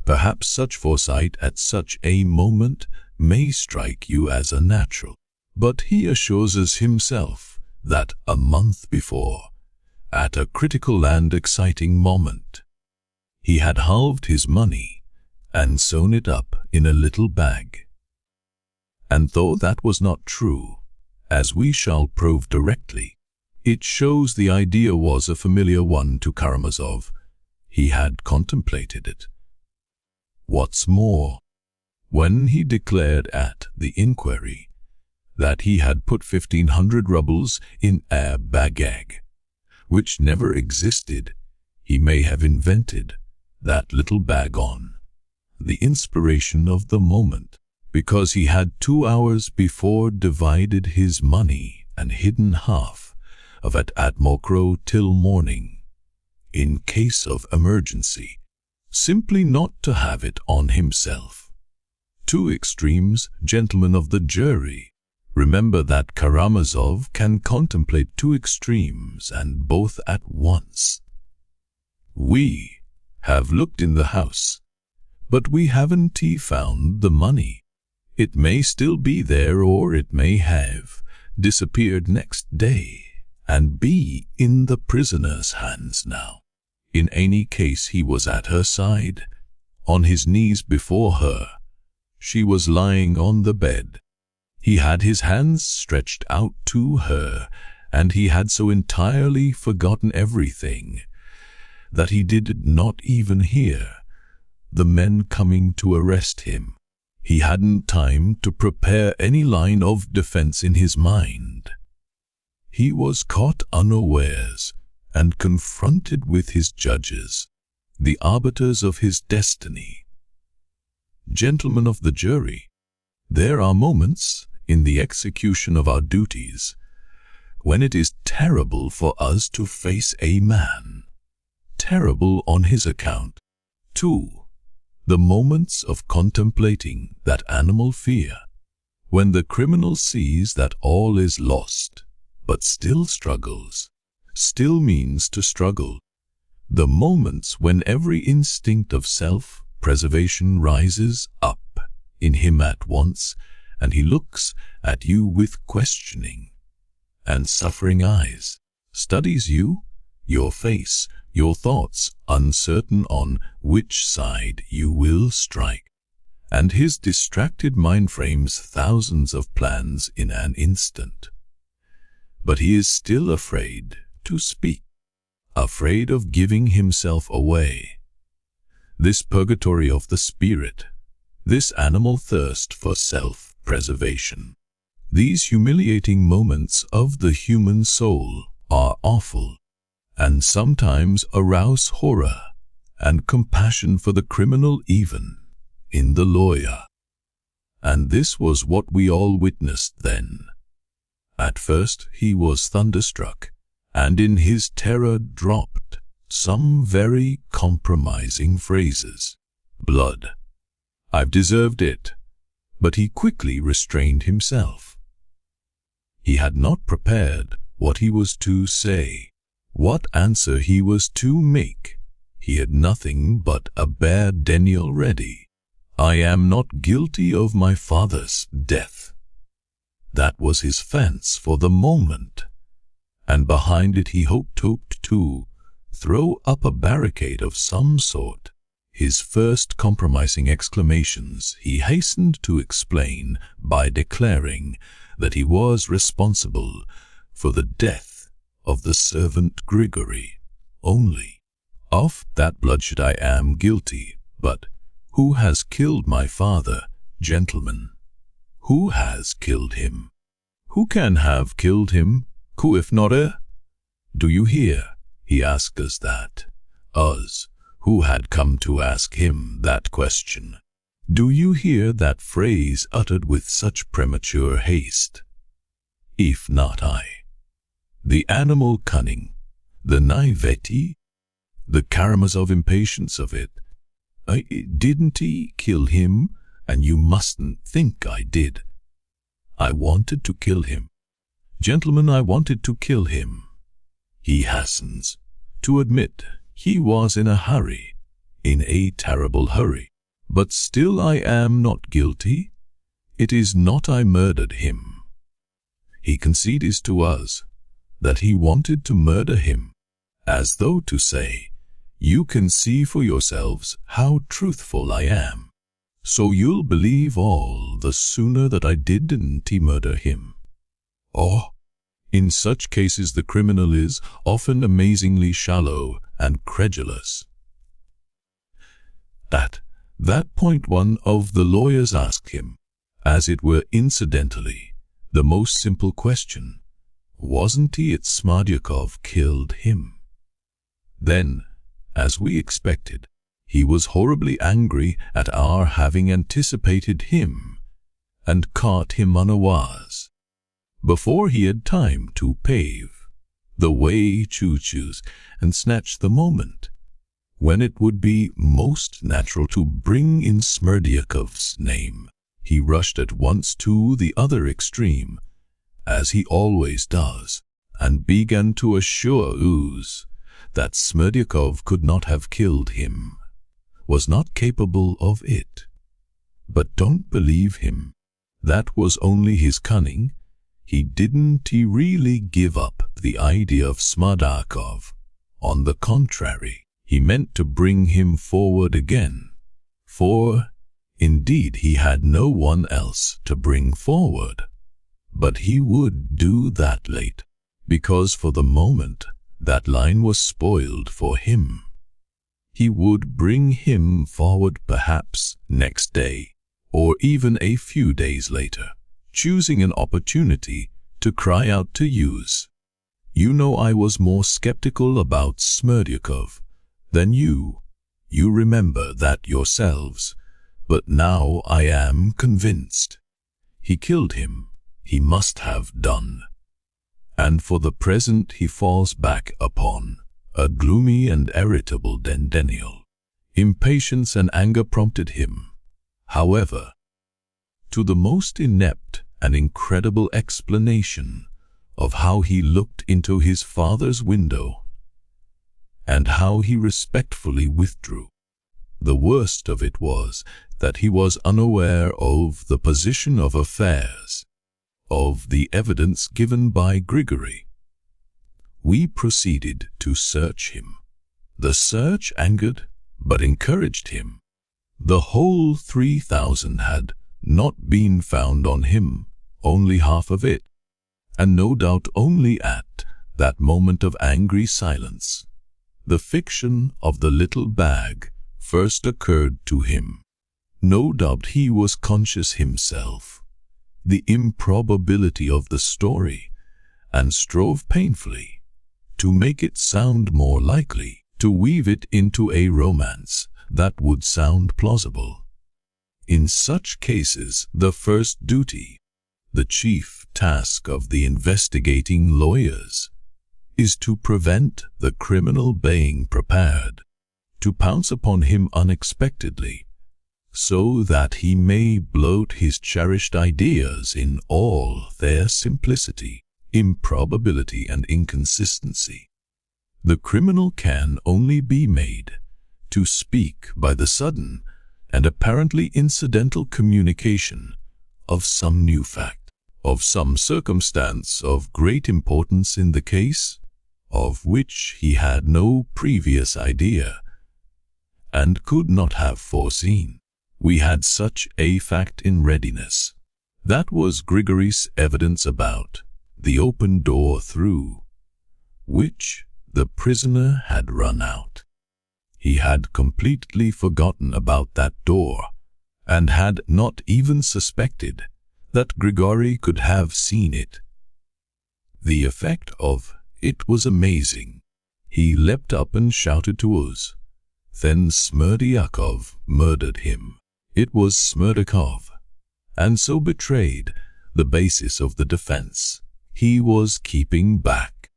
Perhaps such foresight at such a moment may strike you as unnatural, but he assures us himself that a month before, at a critical and exciting moment, he had halved his money and sewn it up in a little bag. And though that was not true, as we shall prove directly. It shows the idea was a familiar one to Karamazov. He had contemplated it. What's more, when he declared at the inquiry that he had put 1,500 rubles in a bagag, which never existed, he may have invented that little bag on the inspiration of the moment, because he had 2 hours before divided his money and hidden half of it at Mokro till morning, in case of emergency, simply not to have it on himself. 2 extremes, gentlemen of the jury. Remember that Karamazov can contemplate 2 extremes and both at once. We have looked in the house, but we haven't found the money. It may still be there, or it may have disappeared next day and be in the prisoner's hands now. In any case, he was at her side, on his knees before her. She was lying on the bed. He had his hands stretched out to her, and he had so entirely forgotten everything that he did not even hear the men coming to arrest him. He hadn't time to prepare any line of defense in his mind. He was caught unawares and confronted with his judges, the arbiters of his destiny. Gentlemen of the jury, there are moments in the execution of our duties when it is terrible for us to face a man, terrible on his account. 2. The moments of contemplating that animal fear, when the criminal sees that all is lost, but still struggles, still means to struggle. The moments when every instinct of self-preservation rises up in him at once, and he looks at you with questioning and suffering eyes, studies you, your face, your thoughts, uncertain on which side you will strike, and his distracted mind frames thousands of plans in an instant. But he is still afraid to speak, afraid of giving himself away. This purgatory of the spirit, this animal thirst for self-preservation, these humiliating moments of the human soul are awful, and sometimes arouse horror and compassion for the criminal, even in the lawyer. And this was what we all witnessed then. At first he was thunderstruck, and in his terror dropped some very compromising phrases. Blood. I've deserved it. But he quickly restrained himself. He had not prepared what he was to say, what answer he was to make. He had nothing but a bare denial ready. I am not guilty of my father's death. That was his fence for the moment, and behind it he hoped to throw up a barricade of some sort. His first compromising exclamations he hastened to explain by declaring that he was responsible for the death of the servant Grigory. Only of that bloodshed I am guilty, but who has killed my father, gentlemen? Who has killed him? Who can have killed him? Who if not a? Do you hear? He asked us that. Us, who had come to ask him that question. Do you hear that phrase uttered with such premature haste? If not I. The animal cunning, the naivety, the Karamazov impatience of it. Didn't he kill him? And you mustn't think I did. I wanted to kill him. Gentlemen, I wanted to kill him. He hastens to admit he was in a hurry, in a terrible hurry. But still I am not guilty. It is not I murdered him. He concedes to us that he wanted to murder him, as though to say, you can see for yourselves how truthful I am. So you'll believe all the sooner that I didn't murder him. Oh, in such cases the criminal is often amazingly shallow and credulous. At that point one of the lawyers asked him, as it were incidentally, the most simple question: wasn't it Smerdyakov killed him? Then, as we expected, he was horribly angry at our having anticipated him and caught him unawares, before he had time to pave the way, choose and snatch the moment when it would be most natural to bring in Smerdyakov's name. He rushed at once to the other extreme, as he always does, and began to assure us that Smerdyakov could not have killed him, was not capable of it. But don't believe him. That was only his cunning. He didn't really give up the idea of Smerdyakov. On the contrary, he meant to bring him forward again, for, indeed, he had no one else to bring forward. But he would do that late, because for the moment that line was spoiled for him. He would bring him forward perhaps next day, or even a few days later, choosing an opportunity to cry out to use. You know, I was more skeptical about Smerdyakov than you. You remember that yourselves. But now I am convinced. He killed him. He must have done. And for the present he falls back upon a gloomy and irritable Daniel. Impatience and anger prompted him, however, to the most inept and incredible explanation of how he looked into his father's window and how he respectfully withdrew. The worst of it was that he was unaware of the position of affairs, of the evidence given by Grigory. We proceeded to search him. The search angered but encouraged him. The whole 3,000 had not been found on him, only half of it, and no doubt only at that moment of angry silence the fiction of the little bag first occurred to him. No doubt he was conscious himself the improbability of the story, and strove painfully to make it sound more likely, to weave it into a romance that would sound plausible. In such cases, the first duty, the chief task of the investigating lawyers, is to prevent the criminal being prepared to pounce upon him unexpectedly, so that he may bloat his cherished ideas in all their simplicity, improbability, and inconsistency. The criminal can only be made to speak by the sudden and apparently incidental communication of some new fact, of some circumstance of great importance in the case, of which he had no previous idea and could not have foreseen. We had such a fact in readiness. That was Grigory's evidence about the open door through which the prisoner had run out. He had completely forgotten about that door, and had not even suspected that Grigory could have seen it. The effect of it was amazing. He leapt up and shouted to us. Then Smerdyakov murdered him. It was Smerdyakov, and so betrayed the basis of the defense he was keeping back,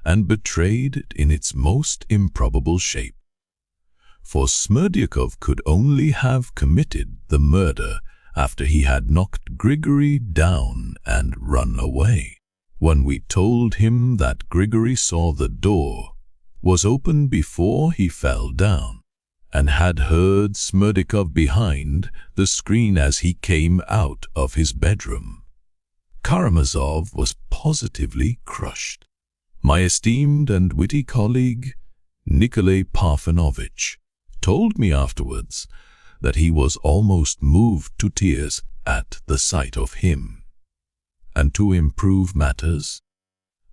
and betrayed it in its most improbable shape. For Smerdyakov could only have committed the murder after he had knocked Grigory down and run away. When we told him that Grigory saw the door was open before he fell down, and had heard Smerdyakov behind the screen as he came out of his bedroom, Karamazov was positively crushed. My esteemed and witty colleague, Nikolay Parfenovitch, told me afterwards that he was almost moved to tears at the sight of him. and to improve matters,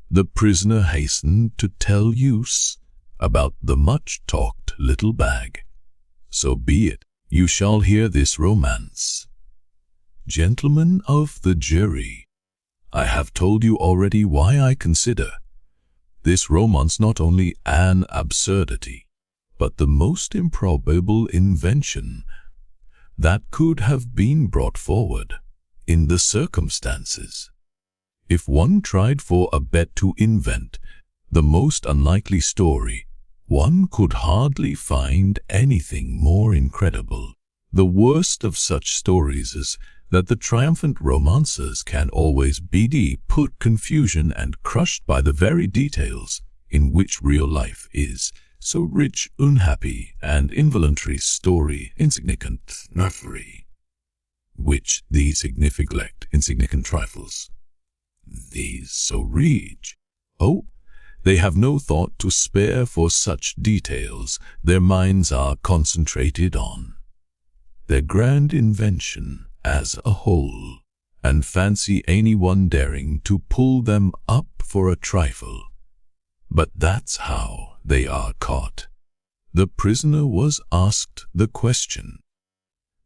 the prisoner hastened to tell use about the much-talked little bag. So be it, you shall hear this romance. Gentlemen of the jury, I have told you already why I consider this romance not only an absurdity, but the most improbable invention that could have been brought forward in the circumstances. If one tried for a bet to invent the most unlikely story, one could hardly find anything more incredible. The worst of such stories is that the triumphant romancers can always be put confusion and crushed by the very details in which real life is so rich, unhappy, and involuntary story, insignificant, free, which these insignificant trifles, these so rich. Oh, they have no thought to spare for such details. Their minds are concentrated on their grand invention as a whole, and fancy anyone daring to pull them up for a trifle. But that's how they are caught. The prisoner was asked the question,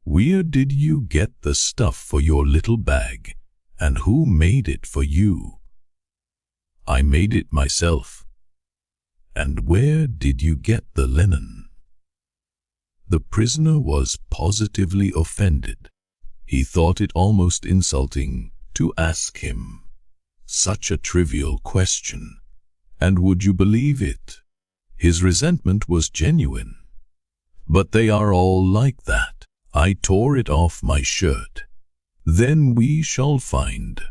"Where did you get the stuff for your little bag, and who made it for you?" "I made it myself." "And where did you get the linen?" The prisoner was positively offended. He thought it almost insulting to ask him such a trivial question. And would you believe it? His resentment was genuine. "But they are all like that. I tore it off my shirt." "Then we shall find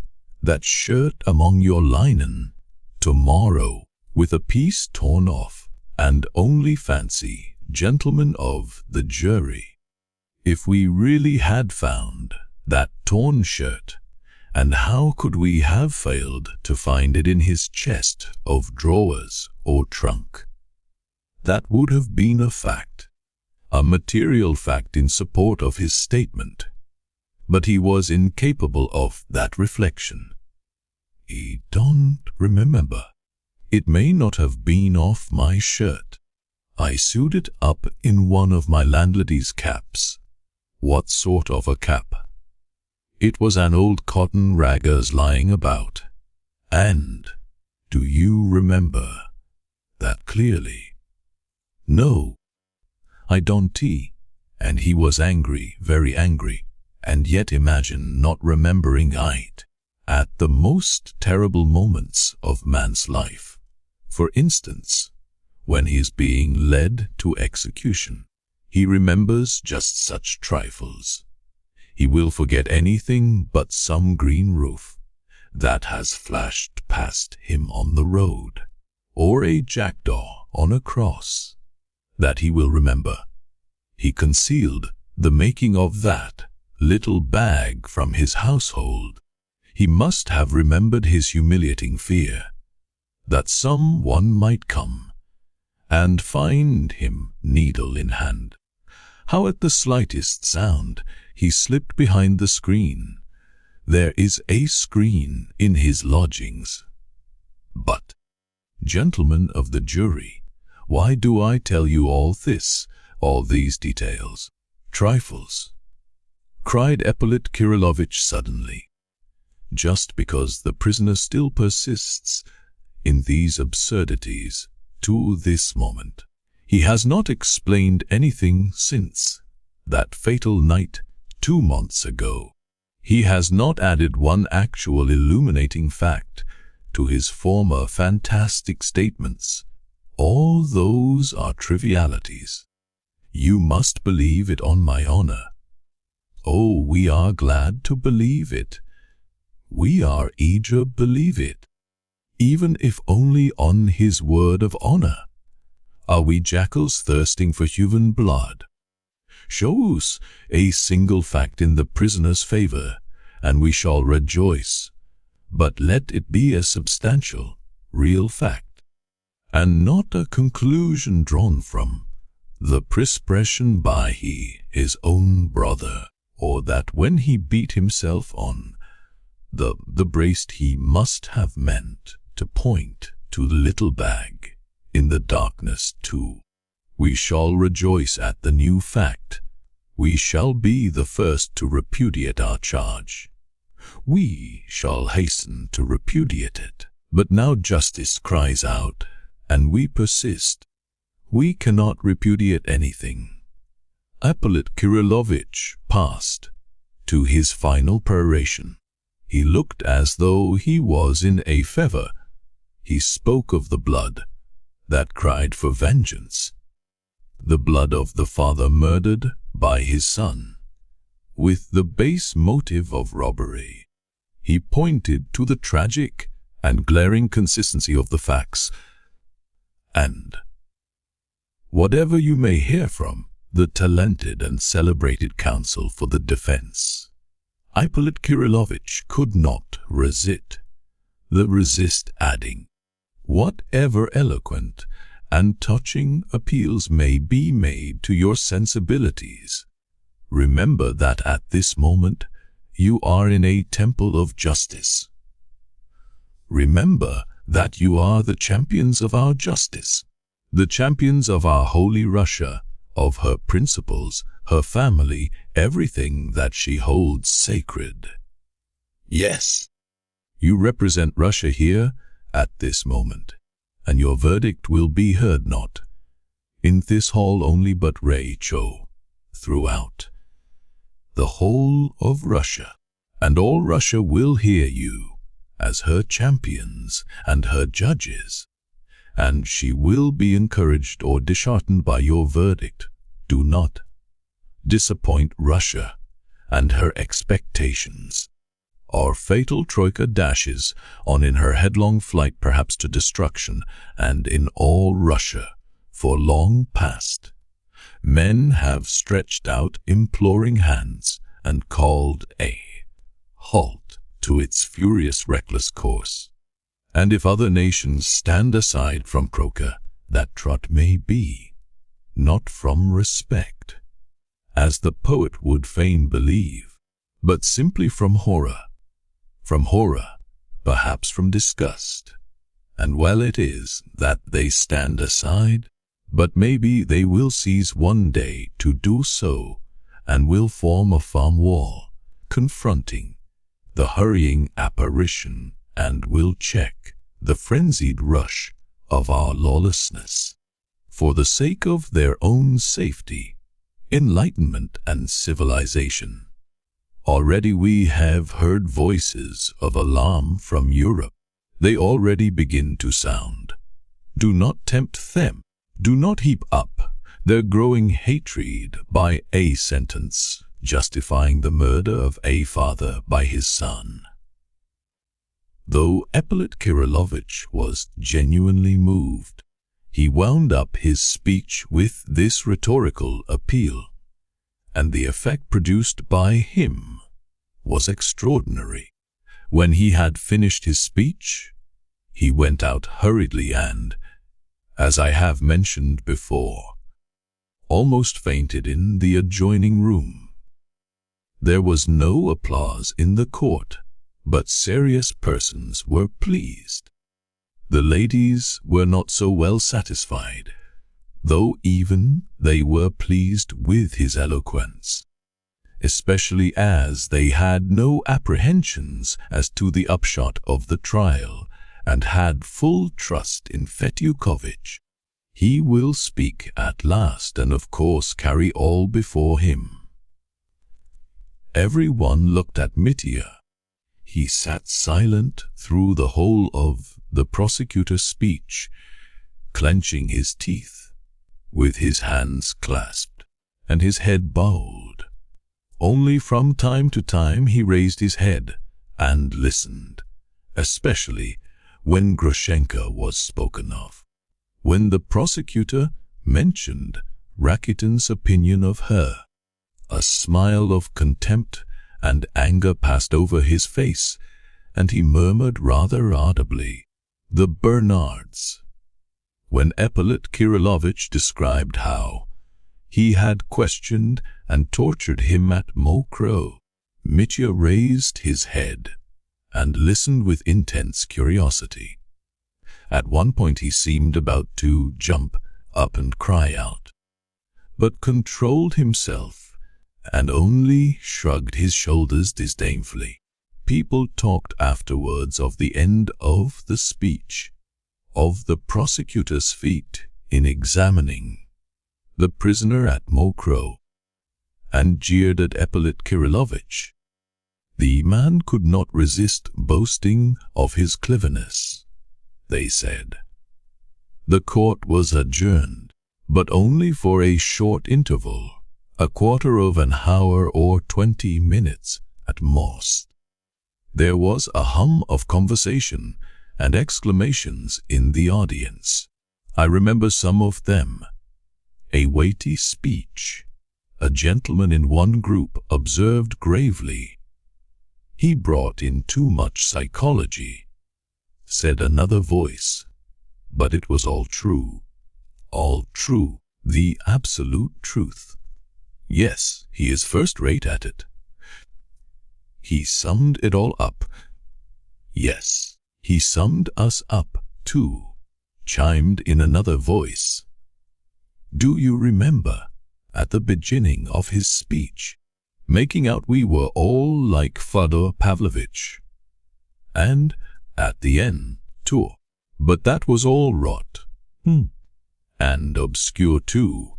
that shirt among your linen tomorrow, with a piece torn off, and only fancy, gentlemen of the jury, if we really had found that torn shirt, and how could we have failed to find it in his chest of drawers or trunk? That would have been a fact, a material fact in support of his statement. But he was incapable of that reflection. "I don't remember. It may not have been off my shirt. I sewed it up in one of my landlady's caps." "What sort of a cap?" "It was an old cotton raggers lying about." "And do you remember that clearly?" "No, I don't." And he was angry, very angry, and yet imagine not remembering it at the most terrible moments of man's life. For instance, when he is being led to execution, he remembers just such trifles. He will forget anything but some green roof that has flashed past him on the road, or a jackdaw on a cross. That he will remember. He concealed the making of that little bag from his household. He must have remembered his humiliating fear that someone might come and find him needle in hand. How at the slightest sound he slipped behind the screen. There is a screen in his lodgings. But, gentlemen of the jury, why do I tell you all this, all these details? Trifles, cried Ippolit Kirillovitch suddenly. Just because the prisoner still persists in these absurdities to this moment. He has not explained anything since that fatal night 2 months ago. He has not added one actual illuminating fact to his former fantastic statements. All those are trivialities. You must believe it on my honor. Oh, we are glad to believe it. We are eager believe it, even if only on his word of honor. Are we jackals thirsting for human blood? Show us a single fact in the prisoner's favor, and we shall rejoice. But let it be a substantial, real fact, and not a conclusion drawn from the prescription by his own brother, or that when he beat himself on The braced he must have meant to point to the little bag in the darkness too. We shall rejoice at the new fact. We shall be the first to repudiate our charge. We shall hasten to repudiate it. But now justice cries out, and we persist. We cannot repudiate anything. Ippolit Kirillovich passed to his final peroration. He looked as though he was in a fever. He spoke of the blood that cried for vengeance, the blood of the father murdered by his son, with the base motive of robbery. He pointed to the tragic and glaring consistency of the facts, and whatever you may hear from the talented and celebrated counsel for the defense, Ippolit Kirillovich could not resist, adding, whatever eloquent and touching appeals may be made to your sensibilities, remember that at this moment you are in a temple of justice. Remember that you are the champions of our justice, the champions of our holy Russia, of her principles, her family, everything that she holds sacred. Yes, you represent Russia here at this moment, and your verdict will be heard not in this hall only but throughout the whole of Russia, and all Russia will hear you as her champions and her judges, and she will be encouraged or disheartened by your verdict. Do not disappoint Russia and her expectations. Our fatal Troika dashes on in her headlong flight perhaps to destruction, and in all Russia, for long past, men have stretched out imploring hands and called a halt to its furious reckless course. And if other nations stand aside from Troika, that trot may be not from respect, as the poet would fain believe, but simply from horror, perhaps from disgust. And well it is that they stand aside, but maybe they will cease one day to do so, and will form a firm wall, confronting the hurrying apparition, and will check the frenzied rush of our lawlessness, for the sake of their own safety, enlightenment, and civilization. Already we have heard voices of alarm from Europe. They already begin to sound. Do not tempt them. Do not heap up their growing hatred by a sentence justifying the murder of a father by his son. Though Ippolit Kirillovich was genuinely moved, he wound up his speech with this rhetorical appeal, and the effect produced by him was extraordinary. When he had finished his speech, he went out hurriedly and, as I have mentioned before, almost fainted in the adjoining room. There was no applause in the court, but serious persons were pleased. The ladies were not so well satisfied, though even they were pleased with his eloquence, especially as they had no apprehensions as to the upshot of the trial, and had full trust in Fetyukovich. He will speak at last, and of course carry all before him. Every one looked at Mitya. He sat silent through the whole of the prosecutor's speech, clenching his teeth, with his hands clasped and his head bowed. Only from time to time he raised his head and listened, especially when Grushenka was spoken of. When the prosecutor mentioned Rakitin's opinion of her, a smile of contempt and anger passed over his face, and he murmured rather audibly, "The Bernards." When Ippolit Kirillovich described how he had questioned and tortured him at Mokroe, Mitya raised his head and listened with intense curiosity. At one point he seemed about to jump up and cry out, but controlled himself and only shrugged his shoulders disdainfully. People talked afterwards of the end of the speech, of the prosecutor's feat in examining the prisoner at Mokroe, and jeered at Ippolit Kirillovich. The man could not resist boasting of his cleverness, they said. The court was adjourned, but only for a short interval, a quarter of an hour or 20 minutes at most. There was a hum of conversation and exclamations in the audience. I remember some of them. A weighty speech. A gentleman in one group observed gravely, "He brought in too much psychology," said another voice. But it was all true. All true. The absolute truth. Yes, he is first-rate at it. He summed it all up. Yes, he summed us up, too, chimed in another voice. Do you remember, at the beginning of his speech, making out we were all like Fyodor Pavlovich? And at the end, too. But that was all rot. And obscure too.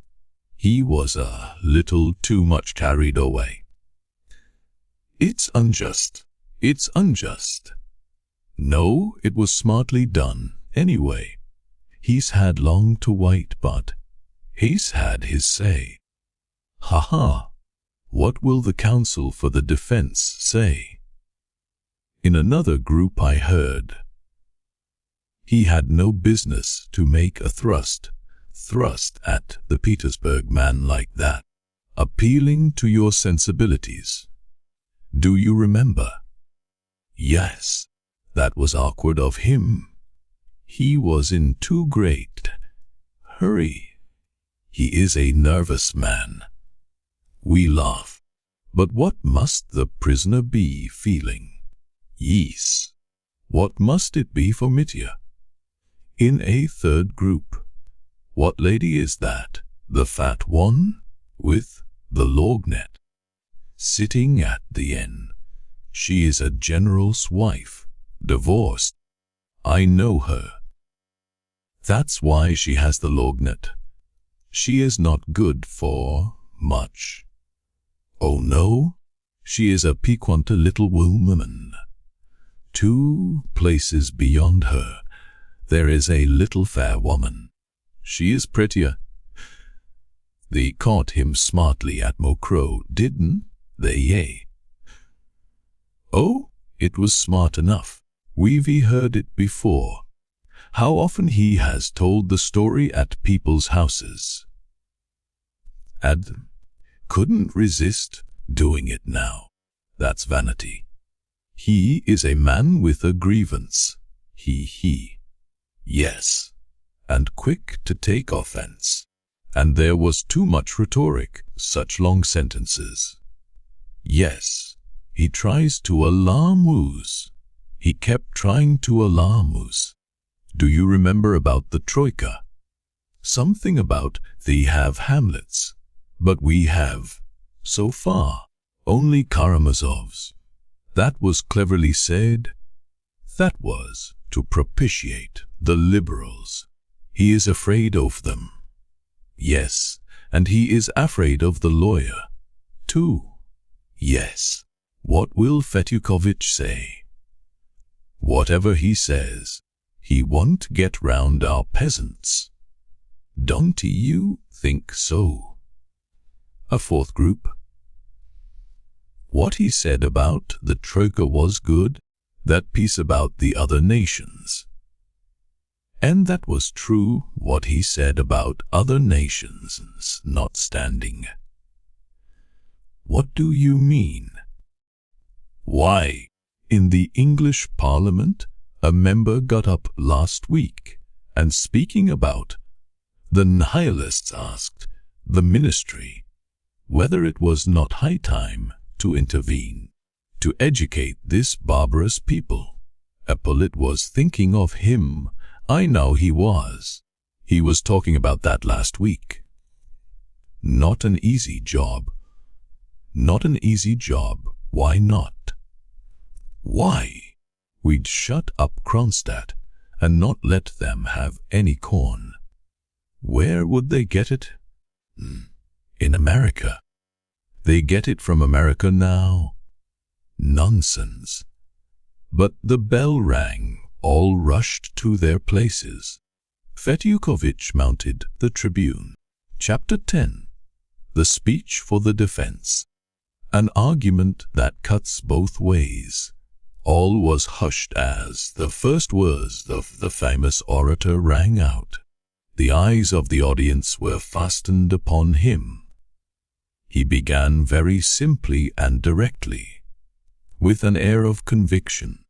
He was a little too much carried away. It's unjust. It's unjust. No, it was smartly done, anyway. He's had long to wait, but he's had his say. Ha! What will the counsel for the defense say? In another group I heard, he had no business to make a thrust at the Petersburg man like that, appealing to your sensibilities. Do you remember? Yes, that was awkward of him. He was in too great hurry. He is a nervous man. We laugh. But what must the prisoner be feeling? Yes. What must it be for Mitya? In a third group, what lady is that? The fat one with the lorgnette, sitting at the end. She is a general's wife, divorced. I know her. That's why she has the lorgnette. She is not good for much. Oh no, she is a piquant little woman. 2 places beyond her, there is a little fair woman. She is prettier. They caught him smartly at Mokroe, didn't they? Oh, it was smart enough. We've heard it before. How often he has told the story at people's houses. And couldn't resist doing it now. That's vanity. He is a man with a grievance. He. Yes, and quick to take offense. And there was too much rhetoric, such long sentences. Yes, he tries to alarm us. He kept trying to alarm us. Do you remember about the Troika? Something about they have Hamlets, but we have, so far, only Karamazovs. That was cleverly said. That was to propitiate the liberals. He is afraid of them. Yes, and he is afraid of the lawyer, too. Yes. What will Fetyukovich say? Whatever he says, he won't get round our peasants. Don't you think so? A fourth group. What he said about the Troika was good, that piece about the other nations. And that was true, what he said about other nations not standing. What do you mean? Why, in the English Parliament, a member got up last week and speaking about the Nihilists asked the ministry whether it was not high time to intervene, to educate this barbarous people. Ippolit was thinking of him. I know he was. He was talking about that last week. Not an easy job. Not an easy job. Why not? Why? We'd shut up Kronstadt and not let them have any corn. Where would they get it? In America. They get it from America now. Nonsense. But the bell rang. All rushed to their places. Fetyukovitch mounted the tribune. Chapter 10. The speech for the defense. An argument that cuts both ways. All was hushed as the first words of the famous orator rang out. The eyes of the audience were fastened upon him. He began very simply and directly, with an air of conviction,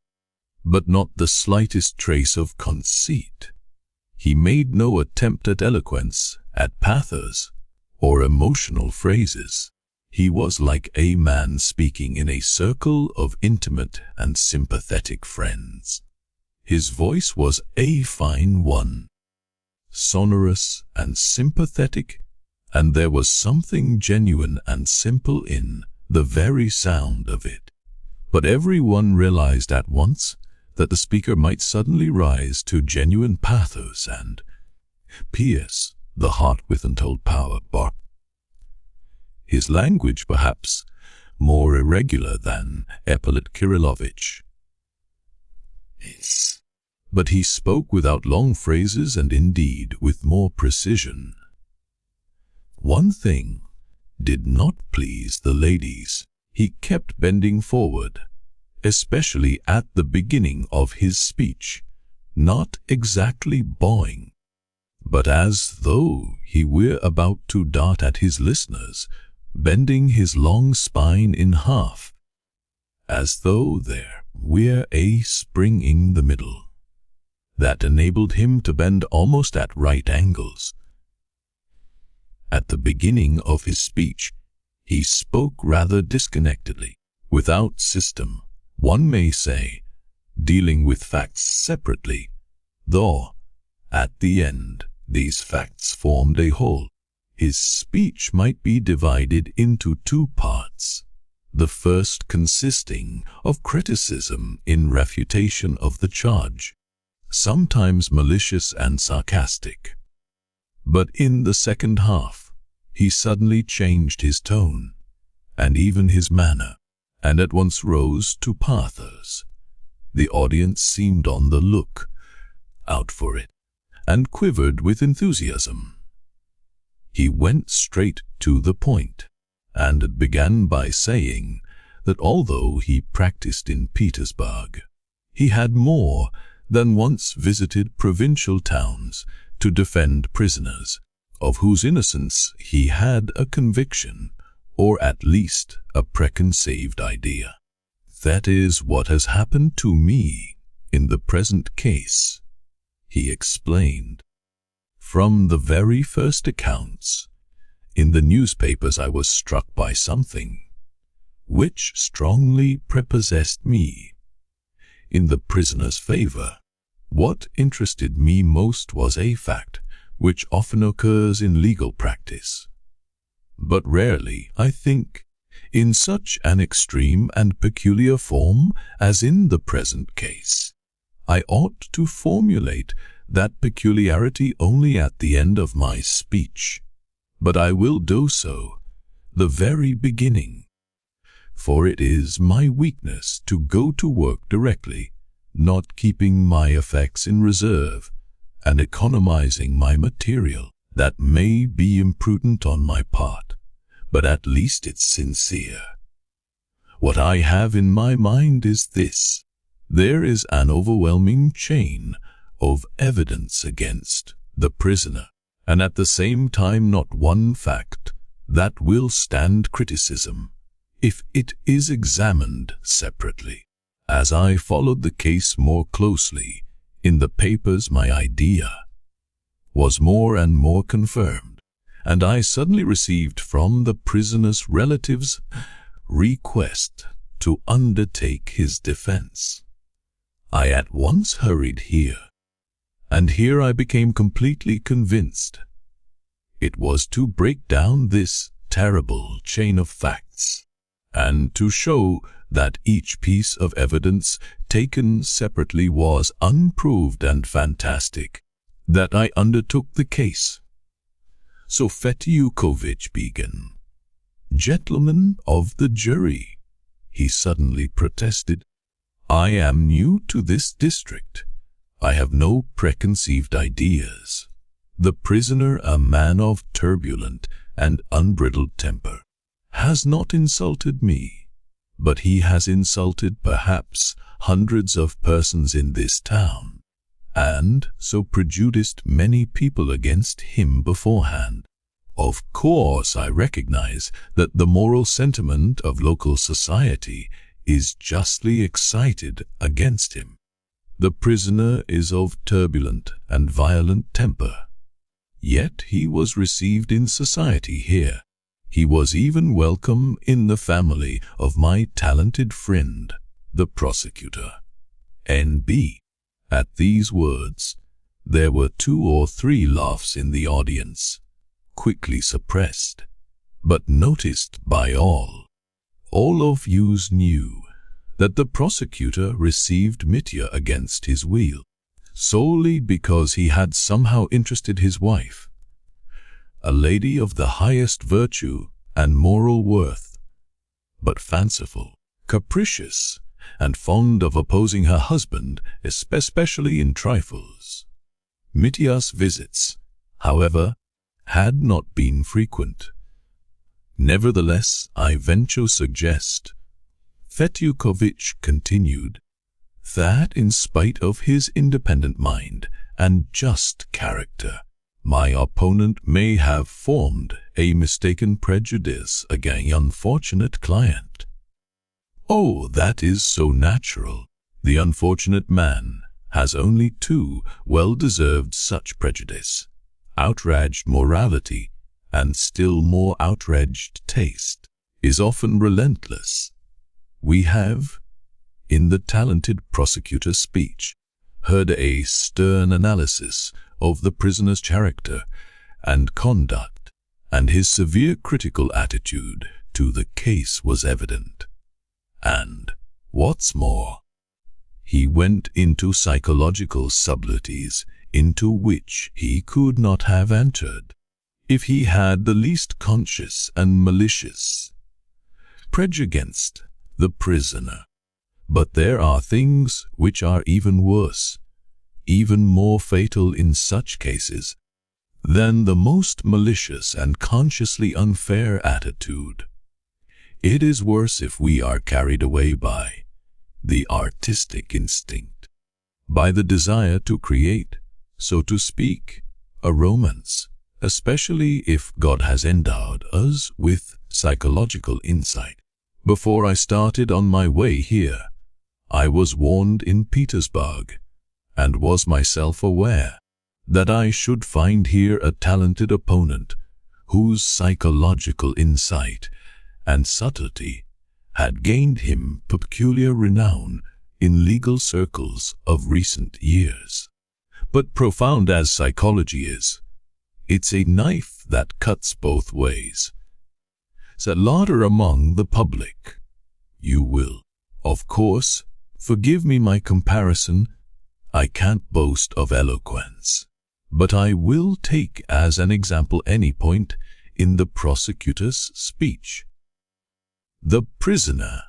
but not the slightest trace of conceit. He made no attempt at eloquence, at pathos, or emotional phrases. He was like a man speaking in a circle of intimate and sympathetic friends. His voice was a fine one, sonorous and sympathetic, and there was something genuine and simple in the very sound of it. But everyone realized at once that the speaker might suddenly rise to genuine pathos and pierce the heart with untold power. His language, perhaps, more irregular than Ippolit Kirillovitch. But he spoke without long phrases and indeed with more precision. One thing did not please the ladies. He kept bending forward, especially at the beginning of his speech, not exactly bowing, but as though he were about to dart at his listeners, bending his long spine in half, as though there were a spring in the middle that enabled him to bend almost at right angles. At the beginning of his speech, he spoke rather disconnectedly, without system, one may say, dealing with facts separately, though, at the end, these facts formed a whole. His speech might be divided into two parts, the first consisting of criticism in refutation of the charge, sometimes malicious and sarcastic. But in the second half, he suddenly changed his tone, and even his manner, and at once rose to pathos. The audience seemed on the look out for it, and quivered with enthusiasm. He went straight to the point, and began by saying that although he practiced in Petersburg, he had more than once visited provincial towns to defend prisoners, of whose innocence he had a conviction, or at least a preconceived idea. That is what has happened to me in the present case, he explained. From the very first accounts in the newspapers I was struck by something which strongly prepossessed me in the prisoner's favor. What interested me most was a fact which often occurs in legal practice, but rarely, I think, in such an extreme and peculiar form as in the present case. I ought to formulate that peculiarity only at the end of my speech, but I will do so the very beginning, for it is my weakness to go to work directly, not keeping my effects in reserve and economizing my material. That may be imprudent on my part, but at least it's sincere. What I have in my mind is this: there is an overwhelming chain of evidence against the prisoner, and at the same time not one fact that will stand criticism if it is examined separately. As I followed the case more closely in the papers, my idea was more and more confirmed, and I suddenly received from the prisoner's relatives request to undertake his defense. I at once hurried here, and here I became completely convinced. It was to break down this terrible chain of facts, and to show that each piece of evidence taken separately was unproved and fantastic, that I undertook the case. So Fetyukovich began. "Gentlemen of the jury," he suddenly protested, "I am new to this district. I have no preconceived ideas. The prisoner, a man of turbulent and unbridled temper, has not insulted me, but he has insulted perhaps hundreds of persons in this town, and so prejudiced many people against him beforehand. Of course, I recognize that the moral sentiment of local society is justly excited against him. The prisoner is of turbulent and violent temper. Yet he was received in society here. He was even welcome in the family of my talented friend, the prosecutor. N.B. At these words, there were 2 or 3 laughs in the audience, quickly suppressed, but noticed by all. All of yous knew that the prosecutor received Mitya against his will, solely because he had somehow interested his wife, a lady of the highest virtue and moral worth, but fanciful, capricious, and fond of opposing her husband, especially in trifles. Mitya's visits, however, had not been frequent. Nevertheless, I venture suggest, Fetyukovich continued, that in spite of his independent mind and just character, my opponent may have formed a mistaken prejudice against the unfortunate client. Oh, that is so natural. The unfortunate man has only too well deserved such prejudice. Outraged morality, and still more outraged taste, is often relentless. We have, in the talented prosecutor's speech, heard a stern analysis of the prisoner's character and conduct, and his severe critical attitude to the case was evident. And, what's more, he went into psychological subtleties into which he could not have entered if he had the least conscious and malicious prejudice against the prisoner. But there are things which are even worse, even more fatal in such cases, than the most malicious and consciously unfair attitude. It is worse if we are carried away by the artistic instinct, by the desire to create, so to speak, a romance, especially if God has endowed us with psychological insight. Before I started on my way here, I was warned in Petersburg, and was myself aware that I should find here a talented opponent whose psychological insight and subtlety had gained him peculiar renown in legal circles of recent years. But profound as psychology is, it's a knife that cuts both ways. Slaughter among the public. You will, of course, forgive me my comparison. I can't boast of eloquence, but I will take as an example any point in the prosecutor's speech. The prisoner,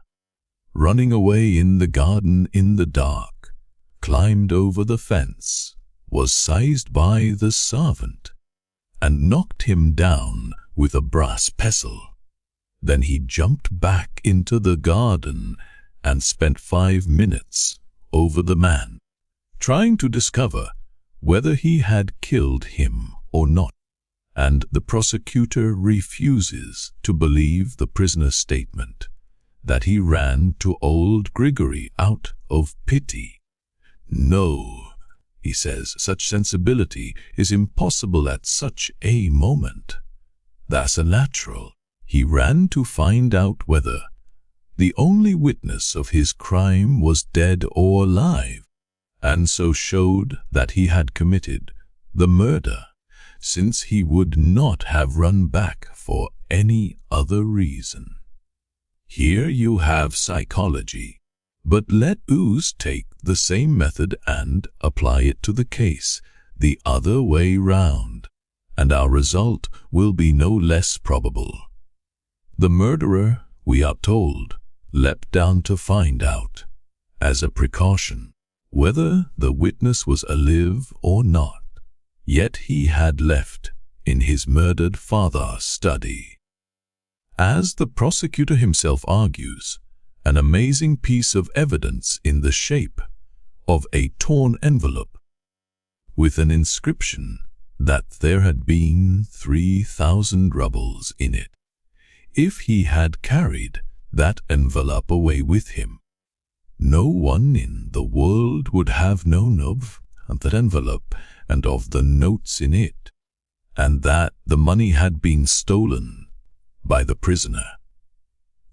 running away in the garden in the dark, climbed over the fence, was seized by the servant, and knocked him down with a brass pestle. Then he jumped back into the garden and spent 5 minutes over the man, trying to discover whether he had killed him or not. And the prosecutor refuses to believe the prisoner's statement that he ran to old Grigory out of pity. No, he says, such sensibility is impossible at such a moment. That's unnatural. He ran to find out whether The only witness of his crime was dead or alive, and so showed that he had committed the murder, since he would not have run back for any other reason. Here you have psychology, but let us take the same method and apply it to the case the other way round, and our result will be no less probable. The murderer, we are told, leapt down to find out, as a precaution, whether the witness was alive or not. Yet he had left in his murdered father's study, as the prosecutor himself argues, an amazing piece of evidence in the shape of a torn envelope with an inscription that there had been 3,000 rubles in it. If he had carried that envelope away with him, no one in the world would have known of that envelope and of the notes in it, and that the money had been stolen by the prisoner.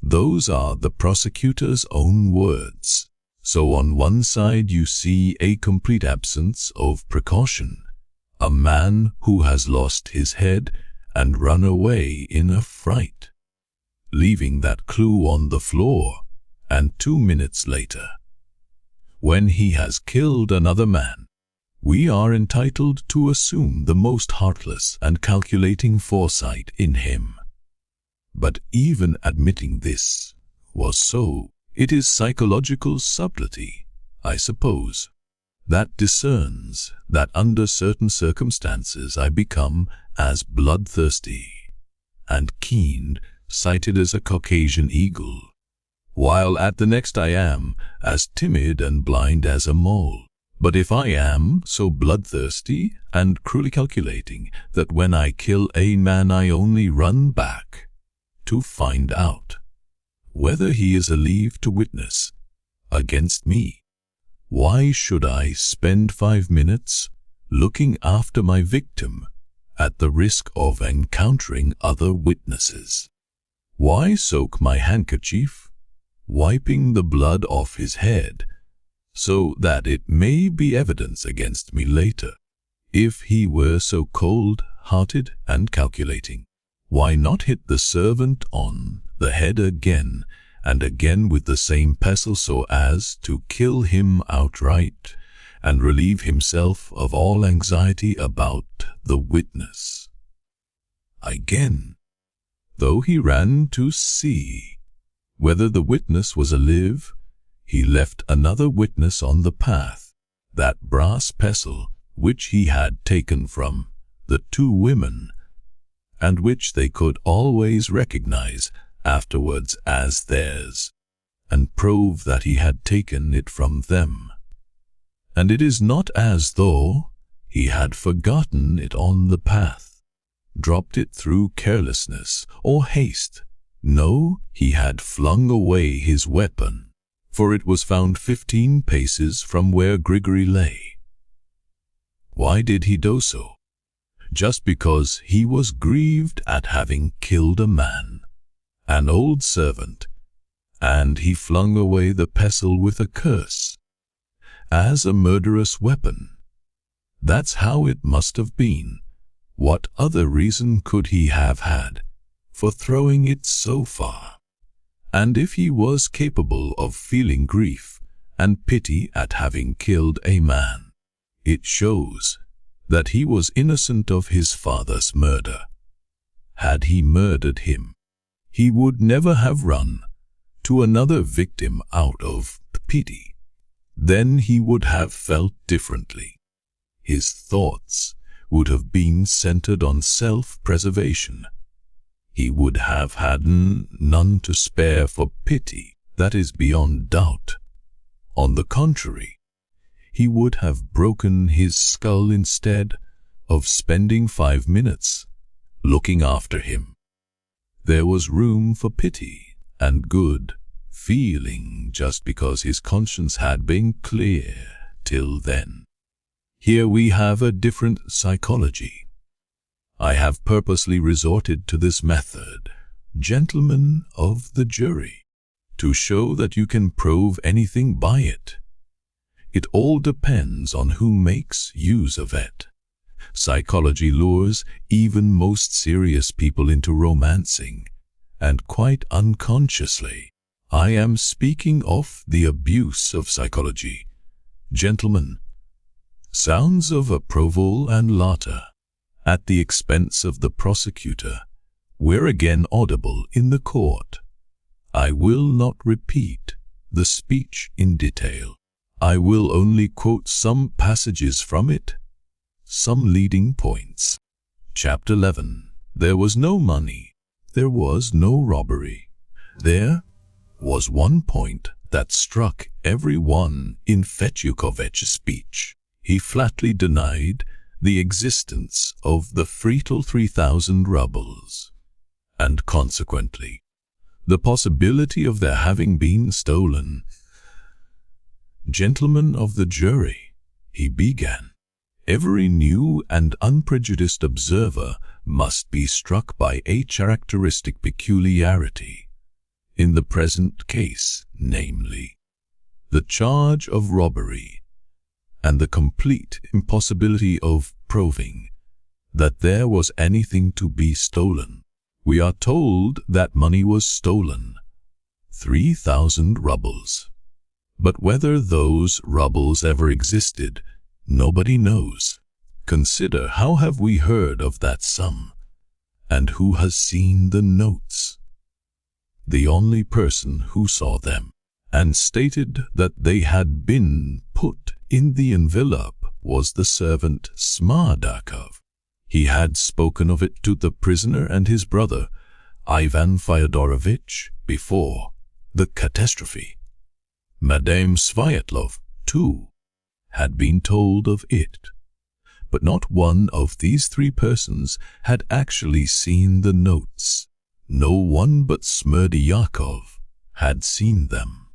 Those are the prosecutor's own words. So on one side you see a complete absence of precaution, a man who has lost his head and run away in a fright, leaving that clue on the floor, and 2 minutes later, when he has killed another man, we are entitled to assume the most heartless and calculating foresight in him. But even admitting this was so, it is psychological subtlety, I suppose, that discerns that under certain circumstances I become as bloodthirsty and keen-sighted as a Caucasian eagle, while at the next I am as timid and blind as a mole. But if I am so bloodthirsty and cruelly calculating that when I kill a man I only run back to find out whether he is alive to witness against me, why should I spend 5 minutes looking after my victim at the risk of encountering other witnesses? Why soak my handkerchief, wiping the blood off his head, so that it may be evidence against me later? If he were so cold-hearted and calculating, why not hit the servant on the head again and again with the same pestle so as to kill him outright and relieve himself of all anxiety about the witness? Again, though he ran to see whether the witness was alive, he left another witness on the path, that brass pestle which he had taken from the 2 women, and which they could always recognize afterwards as theirs, and prove that he had taken it from them. And it is not as though he had forgotten it on the path, dropped it through carelessness or haste. No, he had flung away his weapon, for it was found 15 paces from where Grigory lay. Why did he do so? Just because he was grieved at having killed a man, an old servant, and he flung away the pestle with a curse, as a murderous weapon. That's how it must have been. What other reason could he have had for throwing it so far? And if he was capable of feeling grief and pity at having killed a man, it shows that he was innocent of his father's murder. Had he murdered him, he would never have run to another victim out of pity. Then he would have felt differently. His thoughts would have been centered on self-preservation. He would have had none to spare for pity, that is beyond doubt. On the contrary, he would have broken his skull instead of spending 5 minutes looking after him. There was room for pity and good feeling just because his conscience had been clear till then. Here we have a different psychology. I have purposely resorted to this method, gentlemen of the jury, to show that you can prove anything by it. It all depends on who makes use of it. Psychology lures even most serious people into romancing, and quite unconsciously. I am speaking of the abuse of psychology. Gentlemen, sounds of approval and laughter at the expense of the prosecutor were again audible in the court. I will not repeat the speech in detail. I will only quote some passages from it, some leading points. Chapter 11. There was no money. There was no robbery. There was one point that struck everyone in Fedyakovich's speech. He flatly denied the existence of the fatal 3,000 rubles, and consequently, the possibility of their having been stolen. Gentlemen of the jury, he began, every new and unprejudiced observer must be struck by a characteristic peculiarity in the present case, namely, the charge of robbery, and the complete impossibility of proving that there was anything to be stolen. We are told that money was stolen, 3,000 rubles. But whether those rubles ever existed, nobody knows. Consider how have we heard of that sum, and who has seen the notes? The only person who saw them, and stated that they had been put in the envelope, was the servant Smerdyakov. He had spoken of it to the prisoner and his brother, Ivan Fyodorovich, before the catastrophe. Madame Svyetlov, too, had been told of it, but not one of these three persons had actually seen the notes. No one but Smerdyakov had seen them.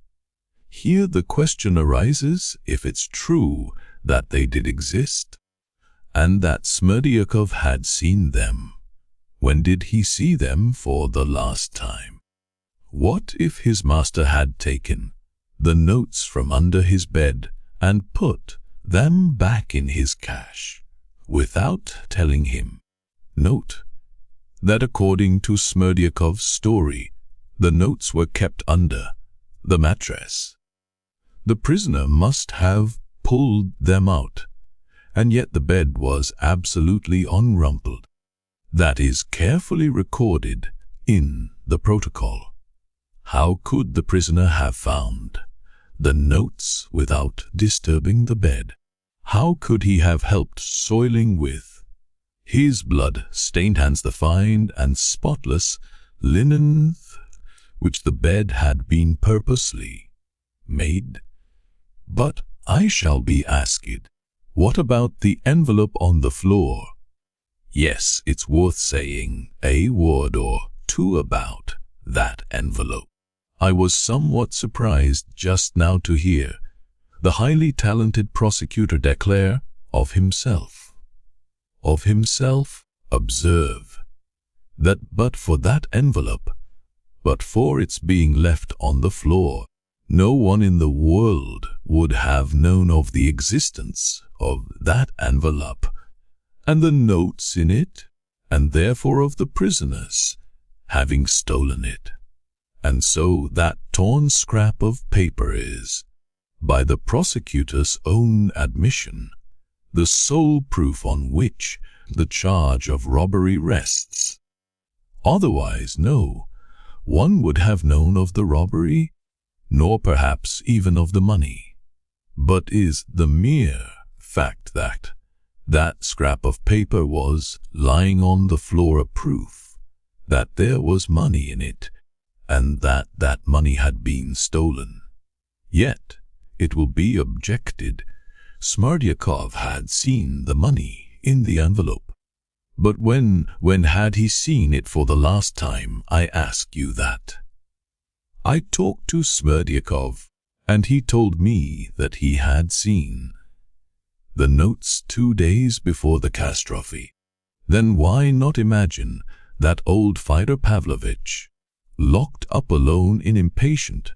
Here the question arises if it's true that they did exist, and that Smerdyakov had seen them. When did he see them for the last time? What if his master had taken the notes from under his bed and put them back in his cash without telling him? Note that according to Smerdyakov's story, the notes were kept under the mattress. The prisoner must have pulled them out, and yet the bed was absolutely unrumpled. That is carefully recorded in the protocol. How could the prisoner have found the notes without disturbing the bed? How could he have helped soiling with his blood-stained hands the fine and spotless linen which the bed had been purposely made? But I shall be asked, what about the envelope on the floor? Yes, it's worth saying a word or two about that envelope. I was somewhat surprised just now to hear the highly talented prosecutor declare of himself, observe, that but for that envelope, but for its being left on the floor, no one in the world would have known of the existence of that envelope and the notes in it, and therefore of the prisoners having stolen it. And so that torn scrap of paper is, by the prosecutor's own admission, the sole proof on which the charge of robbery rests. Otherwise, no one would have known of the robbery, nor perhaps even of the money. But is the mere fact that that scrap of paper was lying on the floor a proof that there was money in it, and that that money had been stolen? Yet, it will be objected, Smerdyakov had seen the money in the envelope. But when had he seen it for the last time, I ask you that? I talked to Smerdyakov, and he told me that he had seen the notes 2 days before the catastrophe. Then why not imagine that old Fyodor Pavlovich, locked up alone in impatient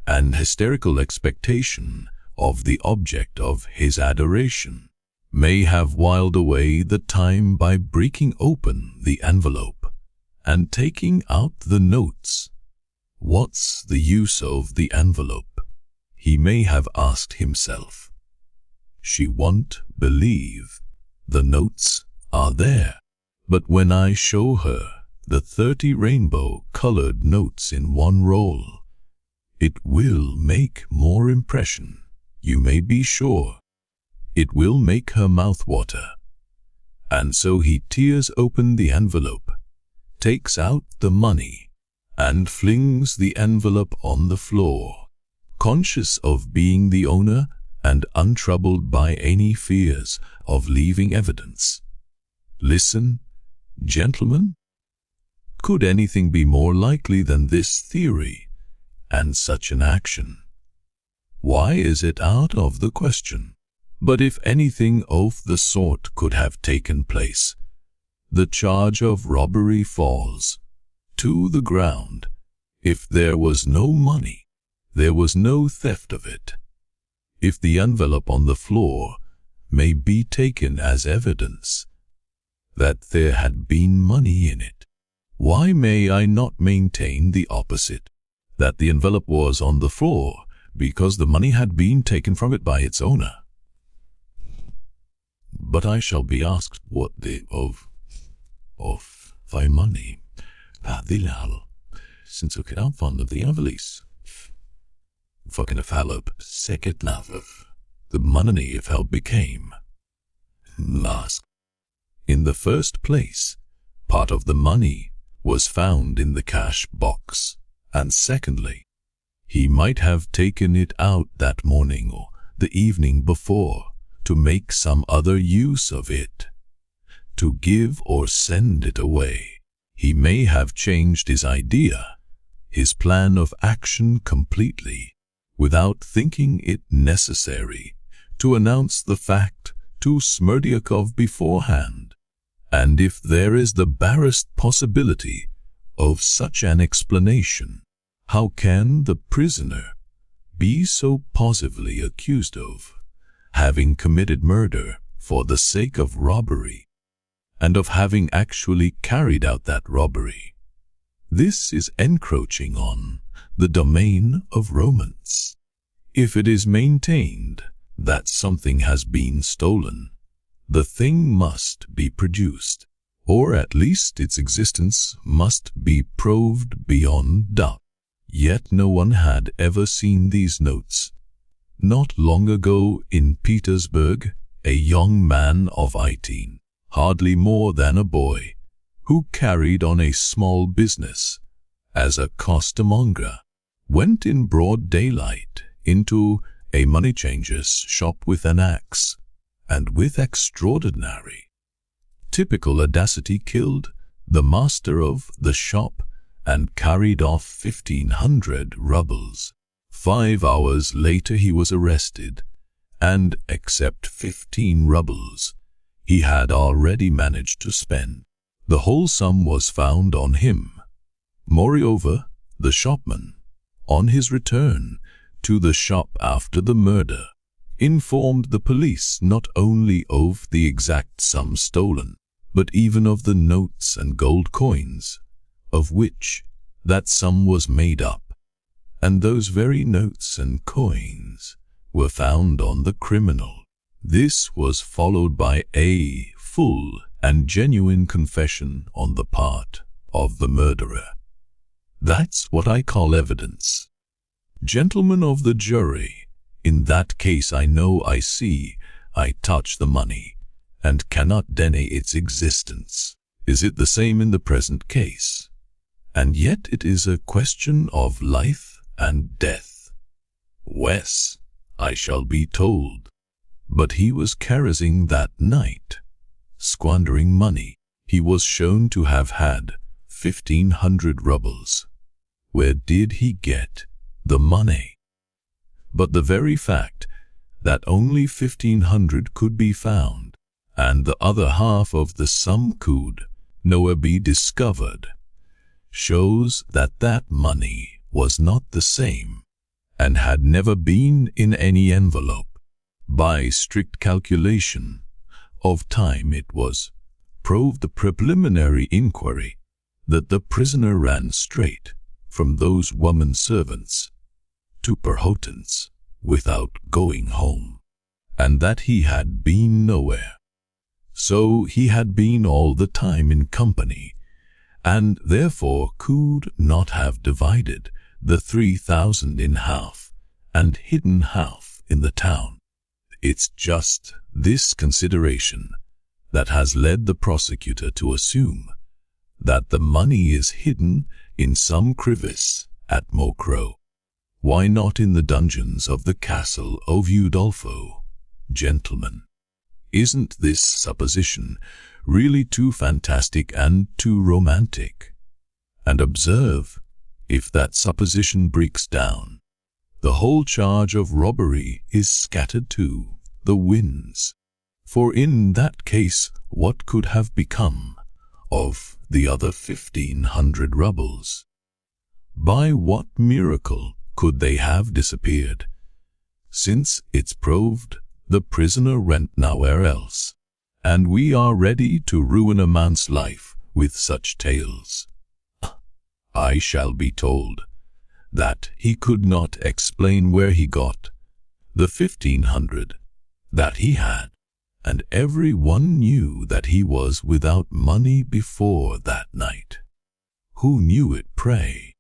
and hysterical expectation of the object of his adoration, may have whiled away the time by breaking open the envelope and taking out the notes. What's the use of the envelope? He may have asked himself. She won't believe the notes are there, but when I show her the 30 rainbow-colored notes in one roll, it will make more impression, you may be sure. It will make her mouth water. And so he tears open the envelope, takes out the money, and flings the envelope on the floor, conscious of being the owner and untroubled by any fears of leaving evidence. Listen, gentlemen. Could anything be more likely than this theory and such an action? Why is it out of the question? But if anything of the sort could have taken place, the charge of robbery falls to the ground. If there was no money, there was no theft of it. If the envelope on the floor may be taken as evidence that there had been money in it, why may I not maintain the opposite, that the envelope was on the floor because the money had been taken from it by its owner? But I shall be asked what of thy money, Padilal, since you get fond of the envelopes. Fucking a fallop, second of the money if help became. Mask. In the first place, part of the money was found in the cash box, and secondly, he might have taken it out that morning or the evening before, to make some other use of it, to give or send it away. He may have changed his idea, his plan of action completely, without thinking it necessary to announce the fact to Smerdyakov beforehand. And if there is the barest possibility of such an explanation, how can the prisoner be so positively accused of having committed murder for the sake of robbery, and of having actually carried out that robbery? This is encroaching on the domain of romance. If it is maintained that something has been stolen, the thing must be produced, or at least its existence must be proved beyond doubt. Yet no one had ever seen these notes. Not long ago in Petersburg, a young man of 18, hardly more than a boy, who carried on a small business as a costermonger, went in broad daylight into a money changer's shop with an axe, and with extraordinary, typical audacity killed the master of the shop and carried off 1,500 rubles. 5 hours later he was arrested, and except 15 rubles, he had already managed to spend. The whole sum was found on him. Moreover, the shopman, on his return to the shop after the murder, informed the police not only of the exact sum stolen, but even of the notes and gold coins, of which that sum was made up. And those very notes and coins were found on the criminal. This was followed by a full and genuine confession on the part of the murderer. That's what I call evidence. Gentlemen of the jury, in that case I know, I see, I touch the money, and cannot deny its existence. Is it the same in the present case? And yet it is a question of life and death. Wes, I shall be told. But he was carousing that night, squandering money. He was shown to have had 1,500 rubles. Where did he get the money? But the very fact that only 1,500 could be found, and the other half of the sum could nowhere be discovered, shows that that money was not the same and had never been in any envelope. By strict calculation of time it was proved the preliminary inquiry that the prisoner ran straight from those woman servants to Perhotens without going home, and that he had been nowhere. So he had been all the time in company, and therefore could not have divided the 3,000 in half and hidden half in the town. It's just this consideration that has led the prosecutor to assume that the money is hidden in some crevice at Mokroe. Why not in the dungeons of the castle of Udolpho, gentlemen? Isn't this supposition really too fantastic and too romantic? And observe, if that supposition breaks down, the whole charge of robbery is scattered to the winds. For in that case, what could have become of the other 1,500 rubles? By what miracle could they have disappeared, since it's proved the prisoner went nowhere else, and we are ready to ruin a man's life with such tales? I shall be told that he could not explain where he got the 1,500 that he had, and every one knew that he was without money before that night. Who knew it, pray?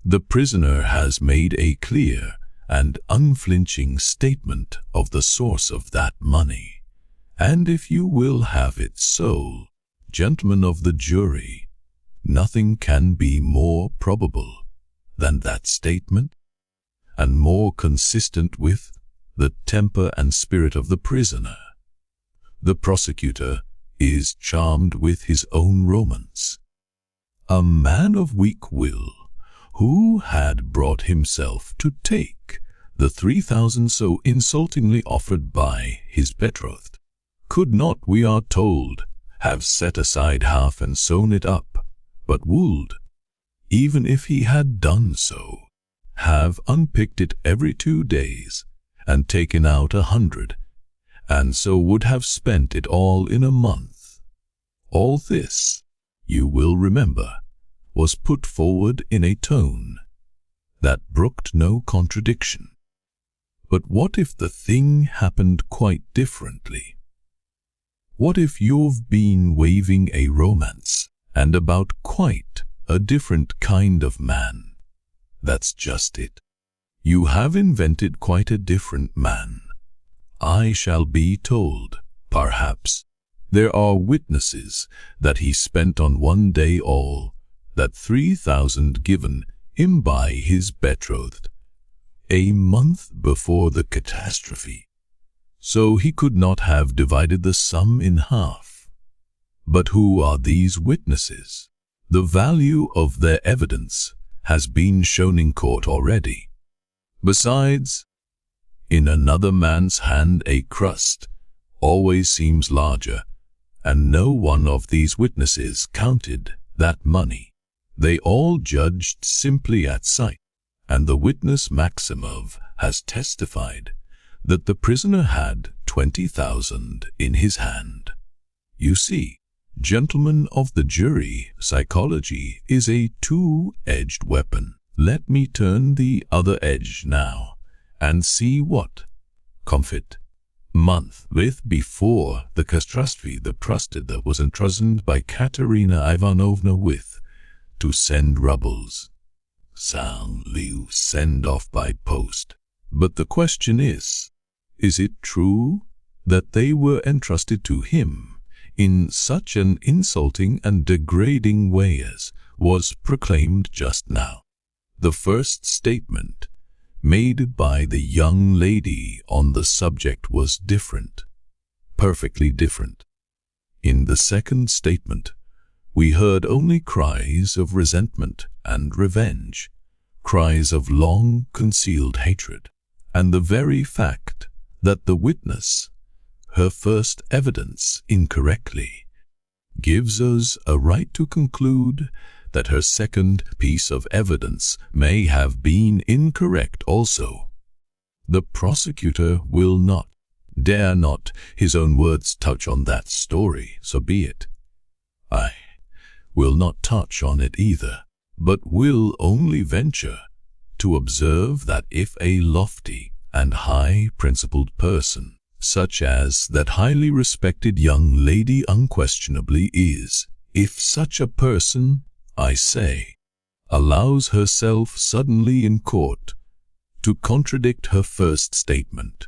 The prisoner has made a clear and unflinching statement of the source of that money, and if you will have it so, gentlemen of the jury, nothing can be more probable than that statement, and more consistent with the temper and spirit of the prisoner. The prosecutor is charmed with his own romance. A man of weak will, who had brought himself to take the 3,000 so insultingly offered by his betrothed, could not, we are told, have set aside half and sewn it up, but would, even if he had done so, have unpicked it every 2 days and taken out 100, and so would have spent it all in a month. All this, you will remember, was put forward in a tone that brooked no contradiction. But what if the thing happened quite differently? What if you've been waving a romance and about quite a different kind of man? That's just it. You have invented quite a different man. I shall be told, perhaps, there are witnesses that he spent on one day all that 3,000 given him by his betrothed, a month before the catastrophe, so he could not have divided the sum in half. But who are these witnesses? The value of their evidence has been shown in court already. Besides, in another man's hand a crust always seems larger, and no one of these witnesses counted that money. They all judged simply at sight, and the witness Maximov has testified that the prisoner had 20,000 in his hand. You see, gentlemen of the jury, psychology is a two-edged weapon. Let me turn the other edge now, and see what comfort month with before the catastrophe the prosecutor was entrusted by Katerina Ivanovna with to send rubles. Soundly send off by post. But the question is it true that they were entrusted to him in such an insulting and degrading way as was proclaimed just now? The first statement made by the young lady on the subject was different, perfectly different. In the second statement, we heard only cries of resentment and revenge, cries of long-concealed hatred, and the very fact that the witness, her first evidence incorrectly, gives us a right to conclude that her second piece of evidence may have been incorrect also. The prosecutor will not, dare not, his own words touch on that story, so be it. I will not touch on it either, but will only venture to observe that if a lofty and high-principled person, such as that highly respected young lady unquestionably is, if such a person, I say, allows herself suddenly in court to contradict her first statement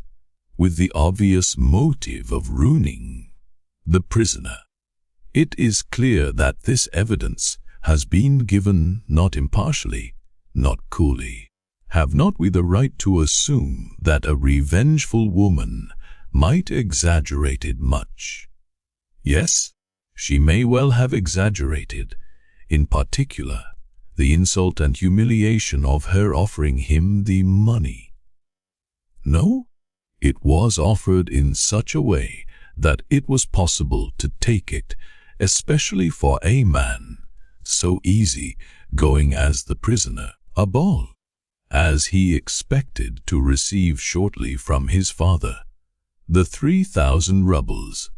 with the obvious motive of ruining the prisoner, it is clear that this evidence has been given not impartially, not coolly. Have not we the right to assume that a revengeful woman might exaggerate it much? Yes, she may well have exaggerated, in particular, the insult and humiliation of her offering him the money. No, it was offered in such a way that it was possible to take it, especially for a man so easy going as the prisoner, a ball, as he expected to receive shortly from his father, the 3,000 rubles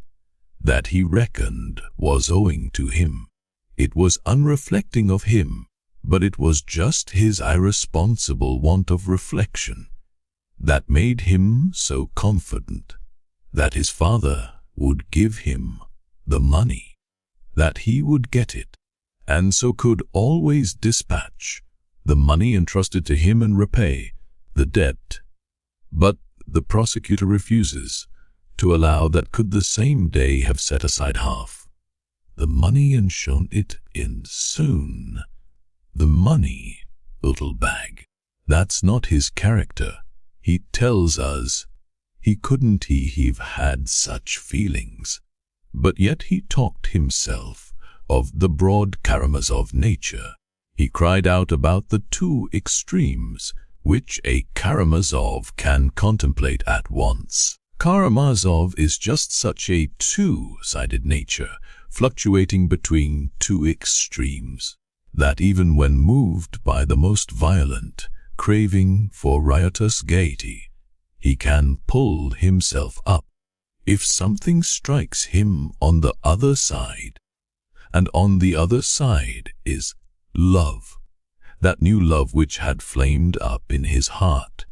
that he reckoned was owing to him. It was unreflecting of him, but it was just his irresponsible want of reflection that made him so confident that his father would give him the money, that he would get it, and so could always dispatch the money entrusted to him and repay the debt. But the prosecutor refuses to allow that could the same day have set aside half the money and shown it in soon. The money, little bag, that's not his character. He tells us he couldn't have had such feelings, but yet he talked himself of the broad Karamazov nature. He cried out about the two extremes which a Karamazov can contemplate at once. Karamazov is just such a two-sided nature, fluctuating between two extremes, that even when moved by the most violent craving for riotous gaiety, he can pull himself up if something strikes him on the other side. And on the other side is love, that new love which had flamed up in his heart,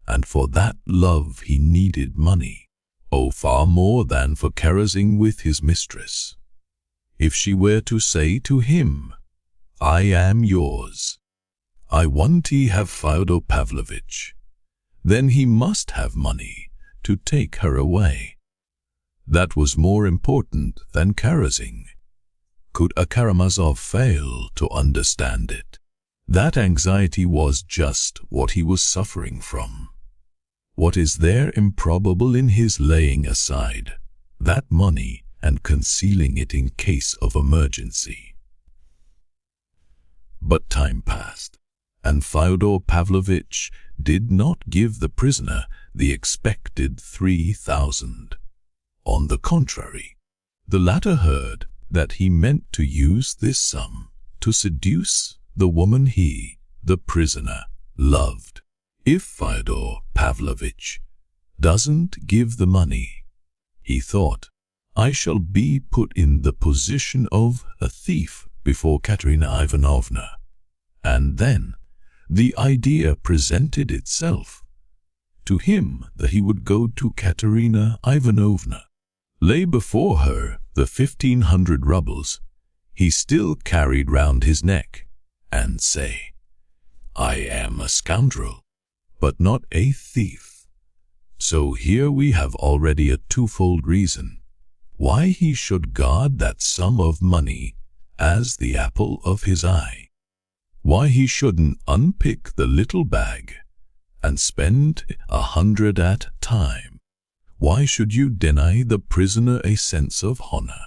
and for that love he needed money, oh, far more than for carousing with his mistress. If she were to say to him, "I am yours, I want to have Fyodor Pavlovitch," then he must have money to take her away. That was more important than carousing. Could a Karamazov fail to understand it? That anxiety was just what he was suffering from. What is there improbable in his laying aside that money and concealing it in case of emergency? But time passed, and Fyodor Pavlovitch did not give the prisoner the expected 3,000. On the contrary, the latter heard that he meant to use this sum to seduce the woman he, the prisoner, loved. If Fyodor Pavlovitch doesn't give the money, he thought, I shall be put in the position of a thief before Katerina Ivanovna. And then the idea presented itself to him that he would go to Katerina Ivanovna, lay before her the 1,500 rubles he still carried round his neck, and say, I am a scoundrel, but not a thief. So here we have already a twofold reason why he should guard that sum of money as the apple of his eye, why he shouldn't unpick the little bag and spend 100 at a time. Why should you deny the prisoner a sense of honor?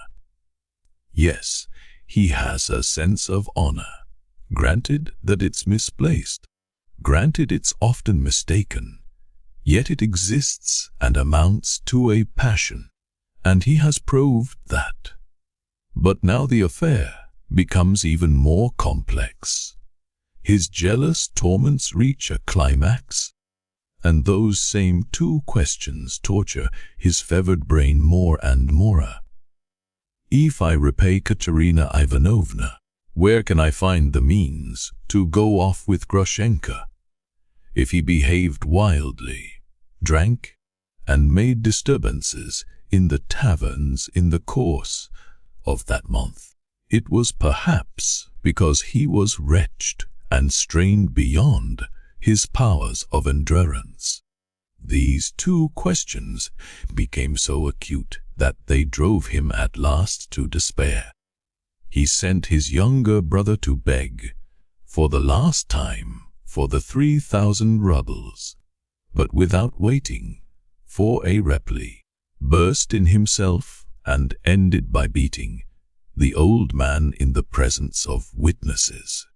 Yes, he has a sense of honor. Granted that it's misplaced, granted it's often mistaken, yet it exists and amounts to a passion, and he has proved that. But now the affair becomes even more complex. His jealous torments reach a climax, and those same two questions torture his fevered brain more and more. If I repay Katerina Ivanovna, where can I find the means to go off with Grushenka? If he behaved wildly, drank, and made disturbances in the taverns in the course of that month, it was perhaps because he was wretched and strained beyond his powers of endurance. These two questions became so acute that they drove him at last to despair. He sent his younger brother to beg, for the last time, for the 3,000 rubles, but without waiting for a reply, burst in himself and ended by beating the old man in the presence of witnesses.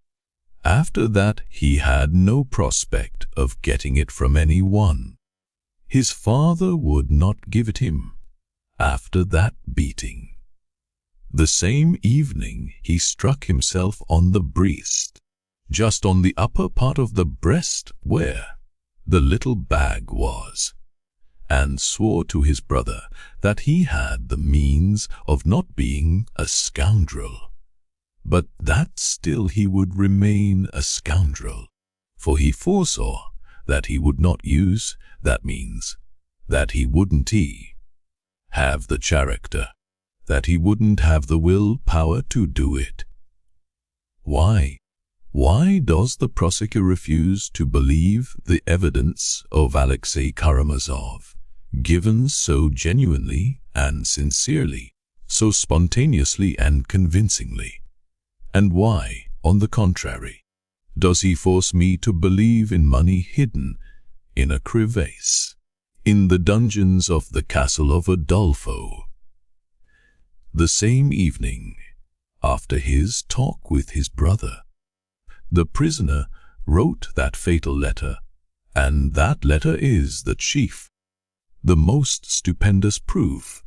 After that he had no prospect of getting it from anyone. His father would not give it him after that beating. The same evening he struck himself on the breast, just on the upper part of the breast where the little bag was, and swore to his brother that he had the means of not being a scoundrel, but that still he would remain a scoundrel, for he foresaw that he would not use that means, that he wouldn't have the character, that he wouldn't have the will power to do it. Why does the prosecutor refuse to believe the evidence of Alexei Karamazov, given so genuinely and sincerely, so spontaneously and convincingly? And why, on the contrary, does he force me to believe in money hidden in a crevice in the dungeons of the castle of Adolfo? The same evening, after his talk with his brother, the prisoner wrote that fatal letter, and that letter is the chief, the most stupendous proof,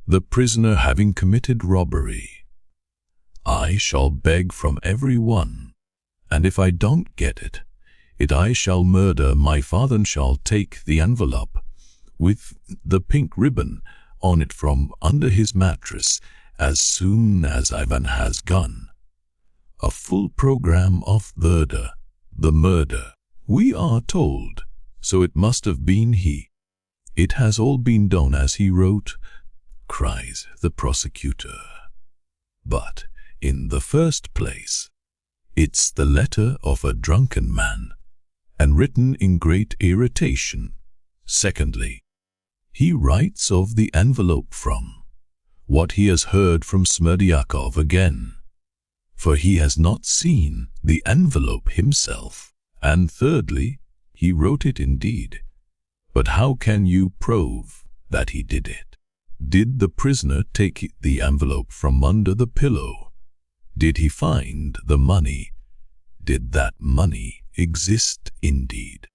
the prisoner having committed robbery. I shall beg from every one, and if I don't get it, I shall murder my father and shall take the envelope with the pink ribbon on it from under his mattress as soon as Ivan has gone. A full program of the murder, we are told, so it must have been he. It has all been done as he wrote, cries the prosecutor. But, in the first place, it's the letter of a drunken man, and written in great irritation. Secondly, he writes of the envelope from what he has heard from Smerdyakov again, for he has not seen the envelope himself. And thirdly, he wrote it indeed, but how can you prove that he did it? Did the prisoner take the envelope from under the pillow? Did he find the money? Did that money exist indeed?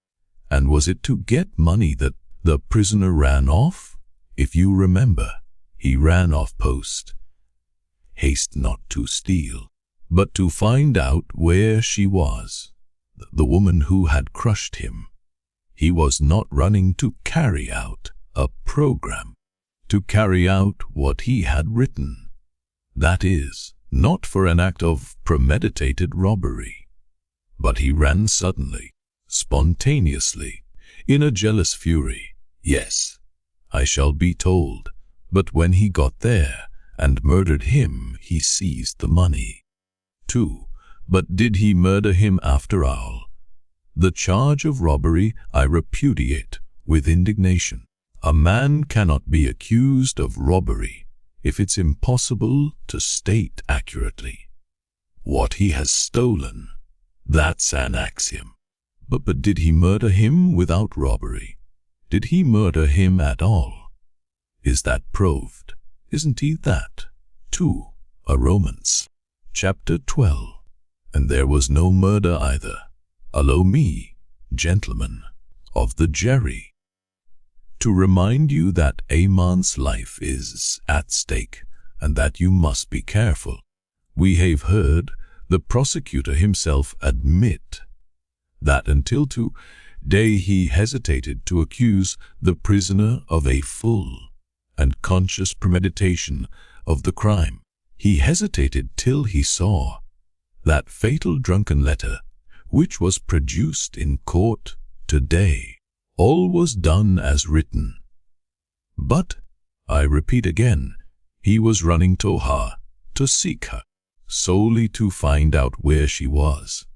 And was it to get money that the prisoner ran off? If you remember, he ran off post haste, not to steal, but to find out where she was, the woman who had crushed him. He was not running to carry out a program, to carry out what he had written. That is, not for an act of premeditated robbery, but he ran suddenly, spontaneously, in a jealous fury. Yes, I shall be told, but when he got there and murdered him, he seized the money. 2. But did he murder him after all? The charge of robbery I repudiate with indignation. A man cannot be accused of robbery if it's impossible to state accurately what he has stolen. That's an axiom. But did he murder him without robbery? Did he murder him at all? Is that proved? Isn't he that? 2. A romance. Chapter 12. And there was no murder either. Allow me, gentlemen, of the jury, to remind you that a man's life is at stake, and that you must be careful We have heard the prosecutor himself admit that until today he hesitated to accuse the prisoner of a full and conscious premeditation of the crime. He hesitated till he saw that fatal drunken letter which was produced in court today. All was done as written. But, I repeat again, he was running to her, to seek her, solely to find out where she was.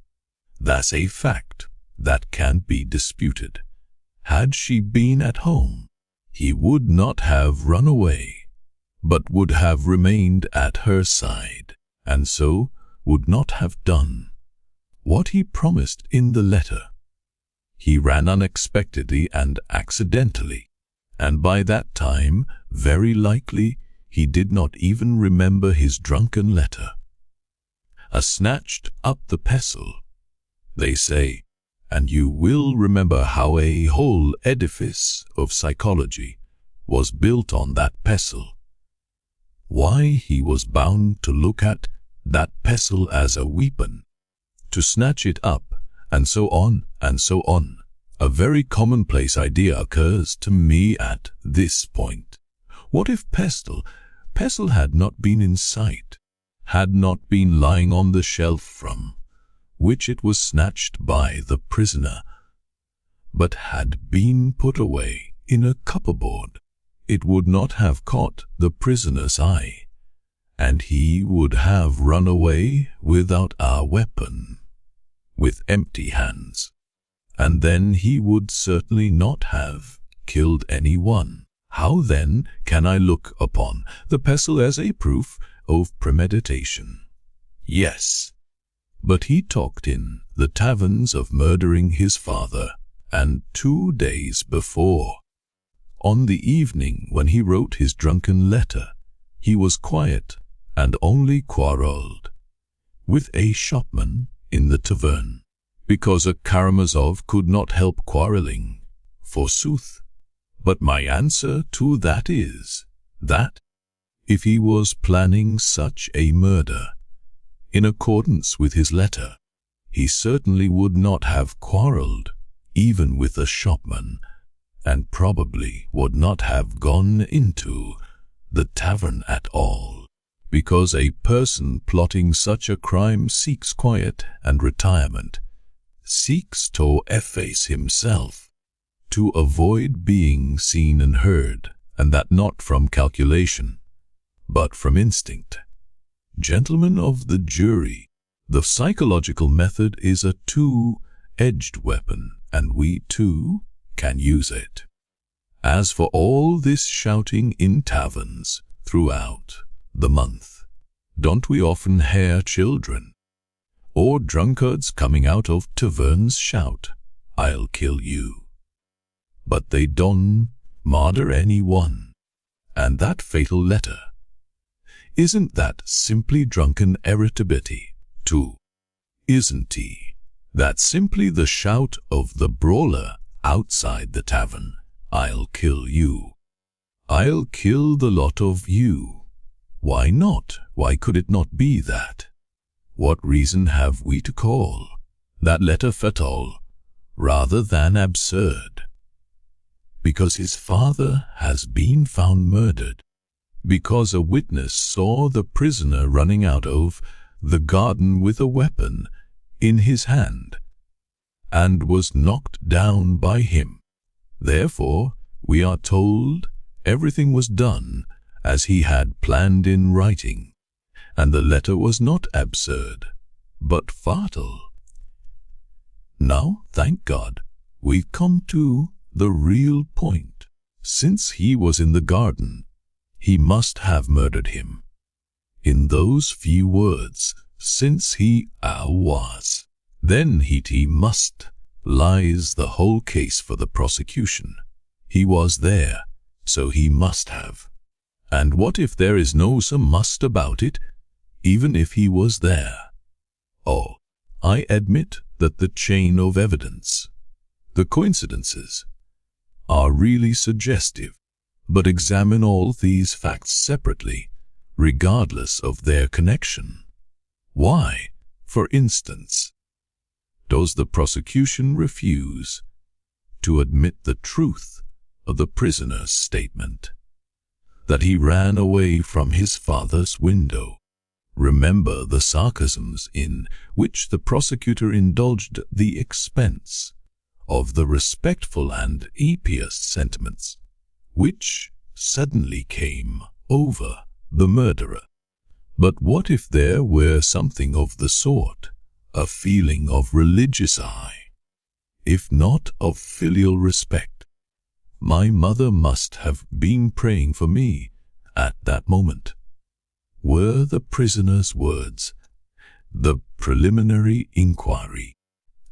That's a fact that can't be disputed. Had she been at home, he would not have run away, but would have remained at her side, and so would not have done what he promised in the letter. He ran unexpectedly and accidentally, and by that time, very likely, he did not even remember his drunken letter. Snatched up the pestle, they say, and you will remember how a whole edifice of psychology was built on that pestle. Why he was bound to look at that pestle as a weapon, to snatch it up, and so on and so on. A very commonplace idea occurs to me at this point. What if pestle had not been in sight, had not been lying on the shelf from which it was snatched by the prisoner, but had been put away in a cupboard? It would not have caught the prisoner's eye, and he would have run away without a weapon, with empty hands, and then he would certainly not have killed anyone. How then can I look upon the pestle as a proof of premeditation? Yes, but he talked in the taverns of murdering his father, and 2 days before, on the evening when he wrote his drunken letter, he was quiet and only quarrelled with a shopman in the tavern, because a Karamazov could not help quarrelling, forsooth. But my answer to that is that if he was planning such a murder in accordance with his letter, he certainly would not have quarrelled even with a shopman, and probably would not have gone into the tavern at all, because a person plotting such a crime seeks quiet and retirement, seeks to efface himself, to avoid being seen and heard, and that not from calculation, but from instinct. Gentlemen of the jury, the psychological method is a two-edged weapon, and we too can use it. As for all this shouting in taverns throughout the month, don't we often hear children or drunkards coming out of taverns shout, "I'll kill you"? But they don't murder anyone. And that fatal letter, isn't that simply drunken irritability too? Isn't that simply the shout of the brawler outside the tavern, "I'll kill you. I'll kill the lot of you"? Why not? Why could it not be that? What reason have we to call that letter fatal rather than absurd? Because his father has been found murdered, because a witness saw the prisoner running out of the garden with a weapon in his hand, and was knocked down by him. Therefore, we are told everything was done as he had planned in writing, and the letter was not absurd, but fatal. Now, thank God, we've come to the real point. Since he was in the garden, he must have murdered him. In those few words, since he was, then he must, lies the whole case for the prosecution. He was there, so he must have. And what if there is no some must about it, even if he was there? Oh, I admit that the chain of evidence, the coincidences, are really suggestive, but examine all these facts separately, regardless of their connection, Why, for instance, does the prosecution refuse to admit the truth of the prisoner's statement that he ran away from his father's window? Remember the sarcasms in which the prosecutor indulged the expense of the respectful and impious sentiments which suddenly came over the murderer. But what if there were something of the sort, a feeling of religious awe, if not of filial respect? My mother must have been praying for me at that moment, were the prisoner's words, the preliminary inquiry.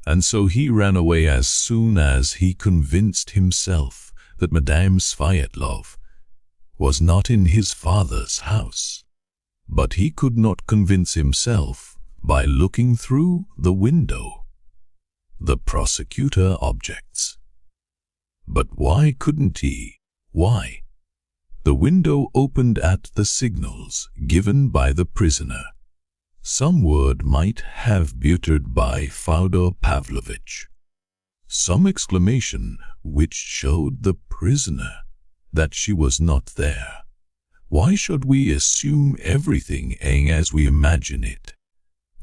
And so he ran away as soon as he convinced himself that Madame Svyatov was not in his father's house. But he could not convince himself by looking through the window. The prosecutor objects. But why couldn't he? Why? The window opened at the signals given by the prisoner. Some word might have been uttered by Fyodor Pavlovich. Some exclamation which showed the prisoner that she was not there. Why should we assume everything as we imagine it,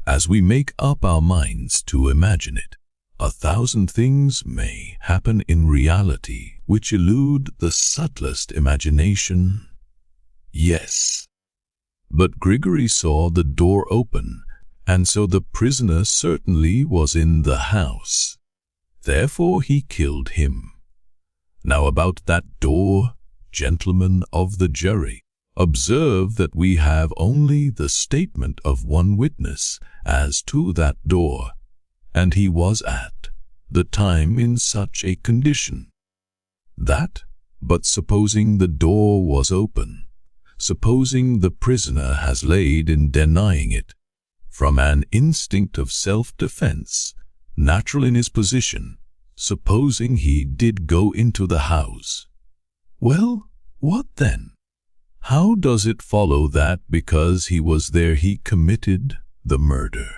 as we make up our minds to imagine it? 1,000 things may happen in reality which elude the subtlest imagination. Yes. But Grigory saw the door open, and so the prisoner certainly was in the house. Therefore he killed him. Now about that door, gentlemen of the jury, observe that we have only the statement of one witness as to that door, and he was at the time in such a condition. That, but supposing the door was open, supposing the prisoner has laid in denying it, from an instinct of self-defense, natural in his position, supposing he did go into the house. Well, what then? How does it follow that because he was there he committed the murder?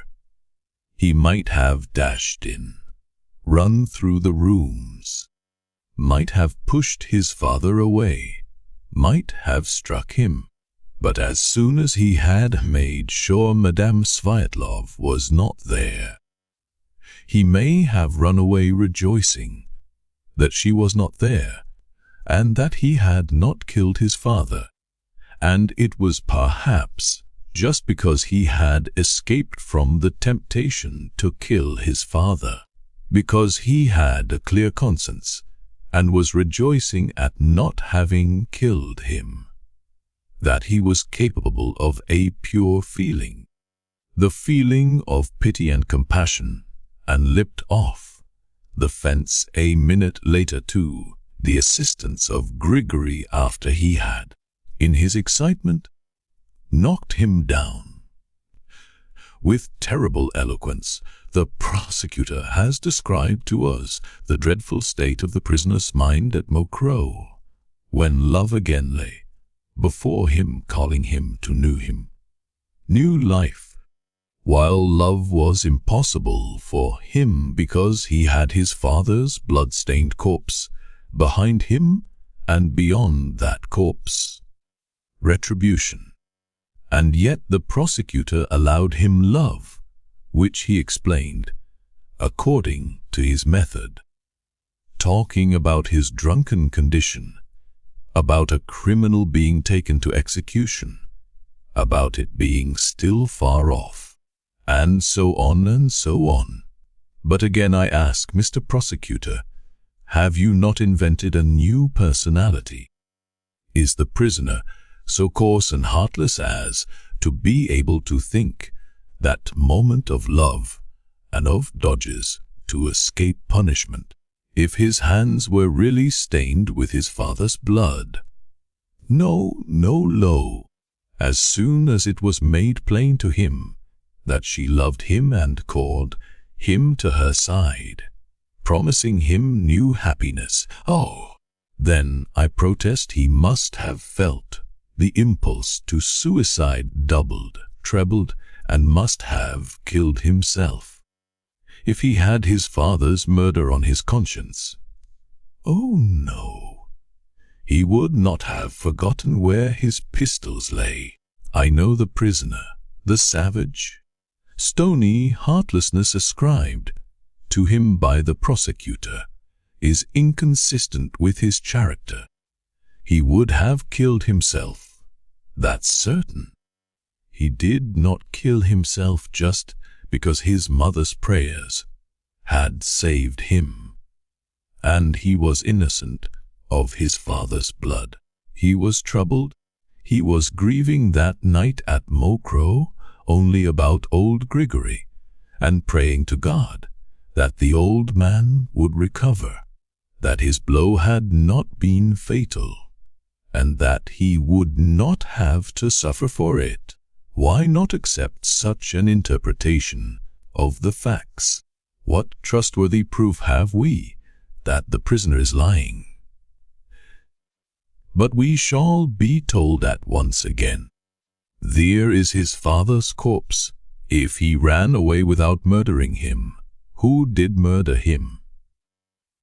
He might have dashed in, run through the rooms, might have pushed his father away, might have struck him. But as soon as he had made sure Madame Svyatov was not there, he may have run away rejoicing that she was not there, and that he had not killed his father. And it was perhaps just because he had escaped from the temptation to kill his father, because he had a clear conscience, and was rejoicing at not having killed him, that he was capable of a pure feeling, the feeling of pity and compassion, and leapt off the fence a minute later to the assistance of Grigory after he had, in his excitement, knocked him down. With terrible eloquence, the prosecutor has described to us the dreadful state of the prisoner's mind at Mokroe, when love again lay before him, calling him to new life, while love was impossible for him because he had his father's blood-stained corpse behind him, and beyond that corpse, retribution. And yet the prosecutor allowed him love, which he explained according to his method, talking about his drunken condition, about a criminal being taken to execution, about it being still far off, and so on and so on. But again I ask, Mr. Prosecutor, have you not invented a new personality? Is the prisoner so coarse and heartless as to be able to think that moment of love and of dodges to escape punishment, if his hands were really stained with his father's blood? No, lo. As soon as it was made plain to him that she loved him and called him to her side, promising him new happiness, then I protest he must have felt the impulse to suicide doubled, trebled, and must have killed himself. If he had his father's murder on his conscience, oh no, he would not have forgotten where his pistols lay. I know the prisoner, the savage, stony heartlessness ascribed to him by the prosecutor is inconsistent with his character. He would have killed himself, that's certain. He did not kill himself just because his mother's prayers had saved him, and he was innocent of his father's blood. He was troubled. He was grieving that night at Mokroe only about old Grigory, and praying to God that the old man would recover, that his blow had not been fatal, and that he would not have to suffer for it. Why not accept such an interpretation of the facts? What trustworthy proof have we that the prisoner is lying? But we shall be told at once again. There is his father's corpse. If he ran away without murdering him, who did murder him?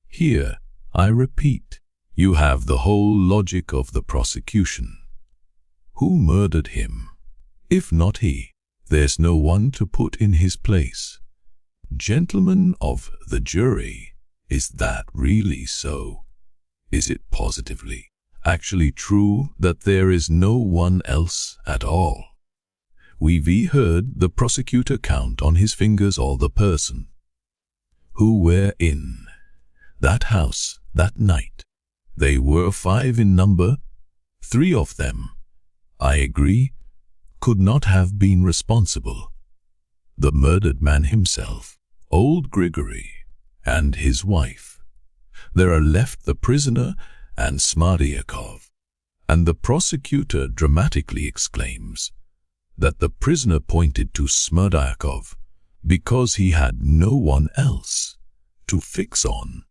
Here, I repeat, you have the whole logic of the prosecution. Who murdered him? If not he, there's no one to put in his place. Gentlemen of the jury, is that really so? Is it positively, actually true that there is no one else at all? We've heard the prosecutor count on his fingers all the person who were in that house that night. They were 5 in number. 3 of them, I agree, could not have been responsible. The murdered man himself, old Grigory, and his wife. There are left the prisoner and Smerdyakov, and the prosecutor dramatically exclaims that the prisoner pointed to Smerdyakov because he had no one else to fix on.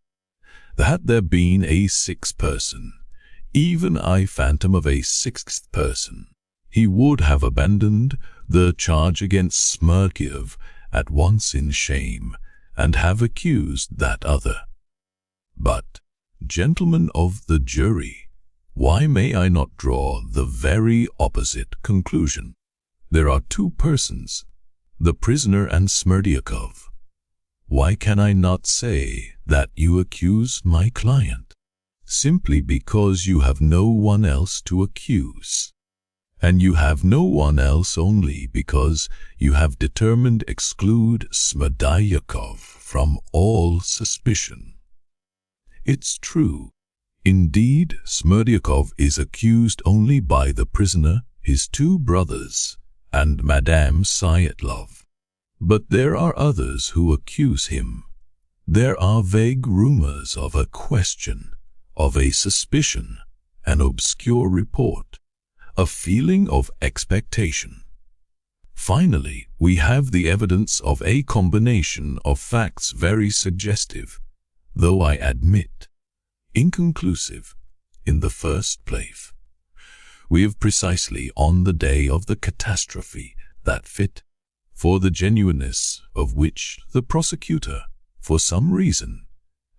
Had there been a 6th person, even a phantom of a 6th person, he would have abandoned the charge against Smerdyakov at once in shame and have accused that other. But, gentlemen of the jury, why may I not draw the very opposite conclusion? There are 2 persons, the prisoner and Smerdyakov. Why can I not say that you accuse my client? Simply because you have no one else to accuse. And you have no one else only because you have determined to exclude Smerdyakov from all suspicion. It's true. Indeed, Smerdyakov is accused only by the prisoner, his 2 brothers, and Madame Syatlov. But there are others who accuse him. There are vague rumors of a question, of a suspicion, an obscure report, a feeling of expectation. Finally, we have the evidence of a combination of facts very suggestive, though I admit, inconclusive, in the first place. We have precisely on the day of the catastrophe that fit, for the genuineness of which the prosecutor, for some reason,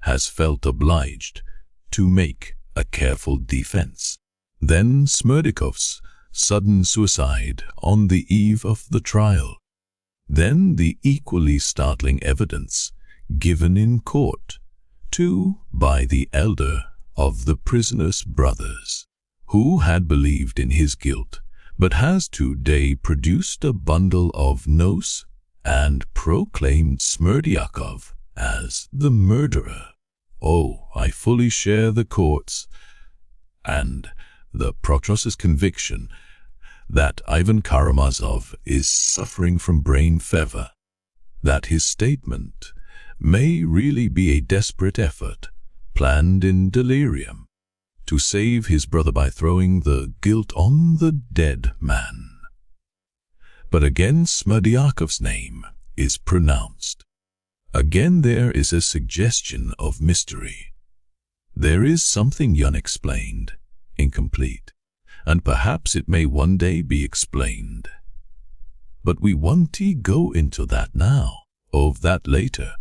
has felt obliged to make a careful defense. Then Smerdyakov's sudden suicide on the eve of the trial. Then the equally startling evidence given in court, too, by the elder of the prisoner's brothers, who had believed in his guilt, but has today produced a bundle of notes and proclaimed Smerdyakov as the murderer. Oh, I fully share the court's and the prosecutor's conviction that Ivan Karamazov is suffering from brain fever, that his statement may really be a desperate effort planned in delirium to save his brother by throwing the guilt on the dead man. But again Smerdyakov's name is pronounced. Again there is a suggestion of mystery. There is something unexplained, incomplete, and perhaps it may one day be explained. But we won't go into that now. Of that later.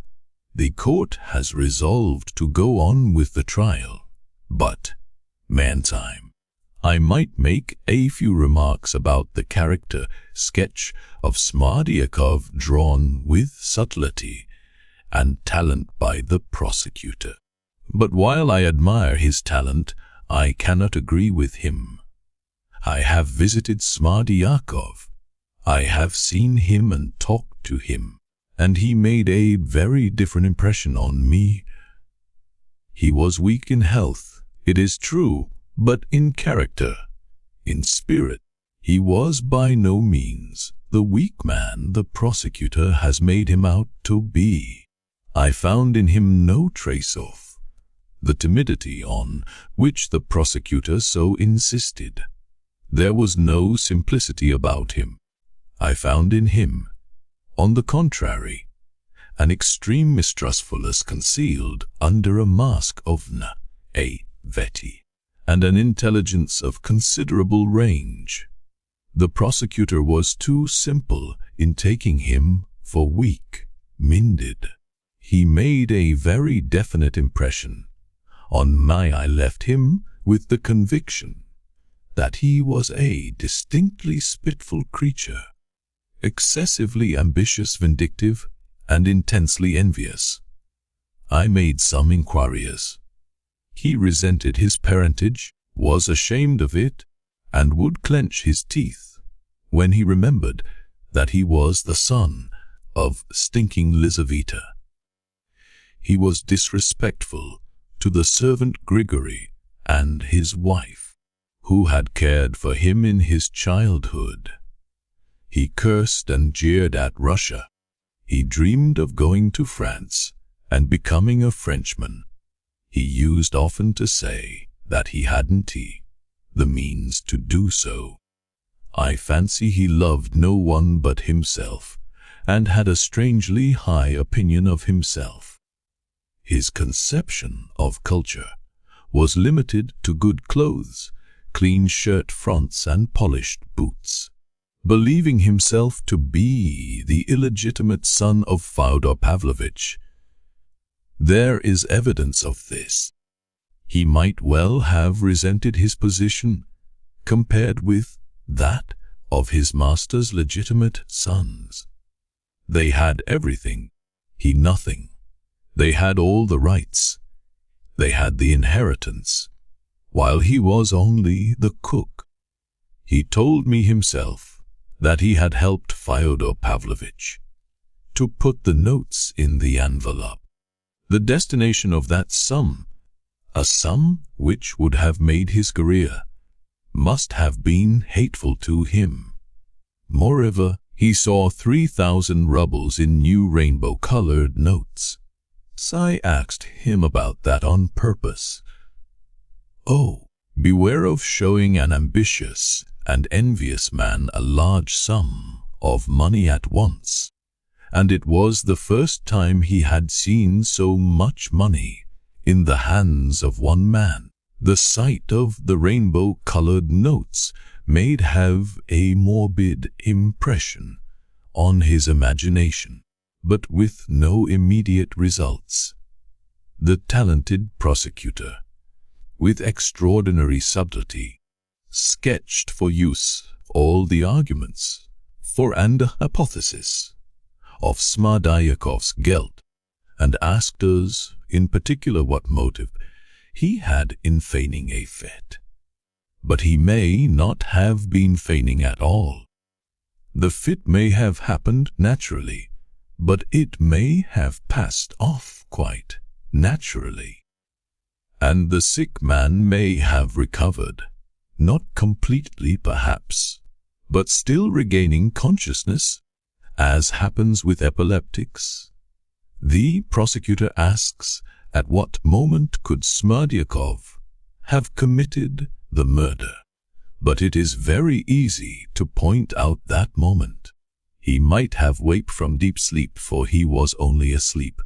The court has resolved to go on with the trial. But, meantime, I might make a few remarks about the character sketch of Smerdyakov drawn with subtlety and talent by the prosecutor. But while I admire his talent, I cannot agree with him. I have visited Smerdyakov. I have seen him and talked to him, and he made a very different impression on me. He was weak in health, it is true, but in character, in spirit, he was by no means the weak man the prosecutor has made him out to be. I found in him no trace of the timidity on which the prosecutor so insisted. There was no simplicity about him. I found in him, on the contrary, an extreme mistrustfulness concealed under a mask of naivety, and an intelligence of considerable range. The prosecutor was too simple in taking him for weak-minded. He made a very definite impression on me. I left him with the conviction that he was a distinctly spiteful creature, excessively ambitious, vindictive, and intensely envious. I made some inquiries. He resented his parentage, was ashamed of it, and would clench his teeth when he remembered that he was the son of stinking Lizaveta. He was disrespectful to the servant Grigory and his wife, who had cared for him in his childhood. He cursed and jeered at Russia. He dreamed of going to France and becoming a Frenchman. He used often to say that he hadn't the means to do so. I fancy he loved no one but himself, and had a strangely high opinion of himself. His conception of culture was limited to good clothes, clean shirt fronts, and polished boots. Believing himself to be the illegitimate son of Fyodor Pavlovich, there is evidence of this. He might well have resented his position compared with that of his master's legitimate sons. They had everything, he nothing. They had all the rights. They had the inheritance, while he was only the cook. He told me himself that he had helped Fyodor Pavlovich to put the notes in the envelope. The destination of that sum, a sum which would have made his career, must have been hateful to him. Moreover, he saw 3,000 rubles in new rainbow-colored notes. So I asked him about that on purpose. Oh, beware of showing an ambitious and envious man a large sum of money at once. And it was the first time he had seen so much money in the hands of one man. The sight of the rainbow-colored notes made have a morbid impression on his imagination, but with no immediate results. The talented prosecutor, with extraordinary subtlety, sketched for use all the arguments for and hypothesis of Smerdyakov's guilt, and asked us in particular what motive he had in feigning a fit. But he may not have been feigning at all. The fit may have happened naturally, but it may have passed off quite naturally. And the sick man may have recovered, not completely perhaps, but still regaining consciousness, as happens with epileptics. The prosecutor asks, at what moment could Smerdyakov have committed the murder? But it is very easy to point out that moment. He might have waked from deep sleep, for he was only asleep.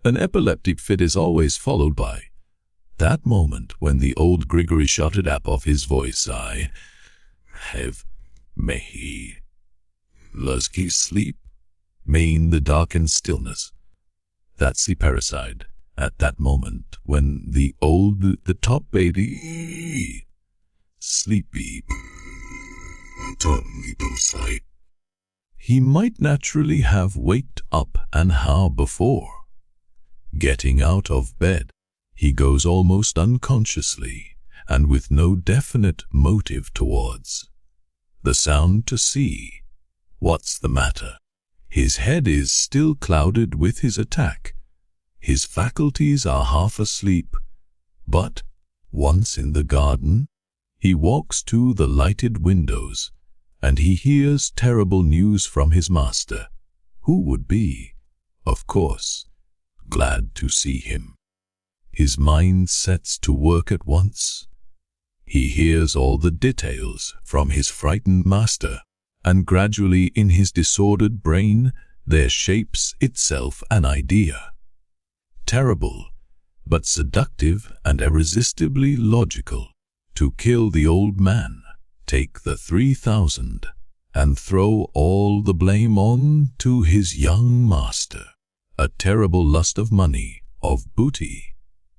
An epileptic fit is always followed by that moment when the old Grigory shouted up of his voice, "I have made lusky sleep, mean the darkened stillness. That's the parasite at that moment when the top baby, sleepy, totally beside. He might naturally have waked up an hour before. Getting out of bed, he goes almost unconsciously and with no definite motive towards the sound to see what's the matter. His head is still clouded with his attack. His faculties are half asleep, but once in the garden, he walks to the lighted windows and he hears terrible news from his master, who would be, of course, glad to see him. His mind sets to work at once. He hears all the details from his frightened master, and gradually in his disordered brain there shapes itself an idea. Terrible, but seductive and irresistibly logical. To kill the old man, take the 3,000, and throw all the blame on to his young master. A terrible lust of money, of booty,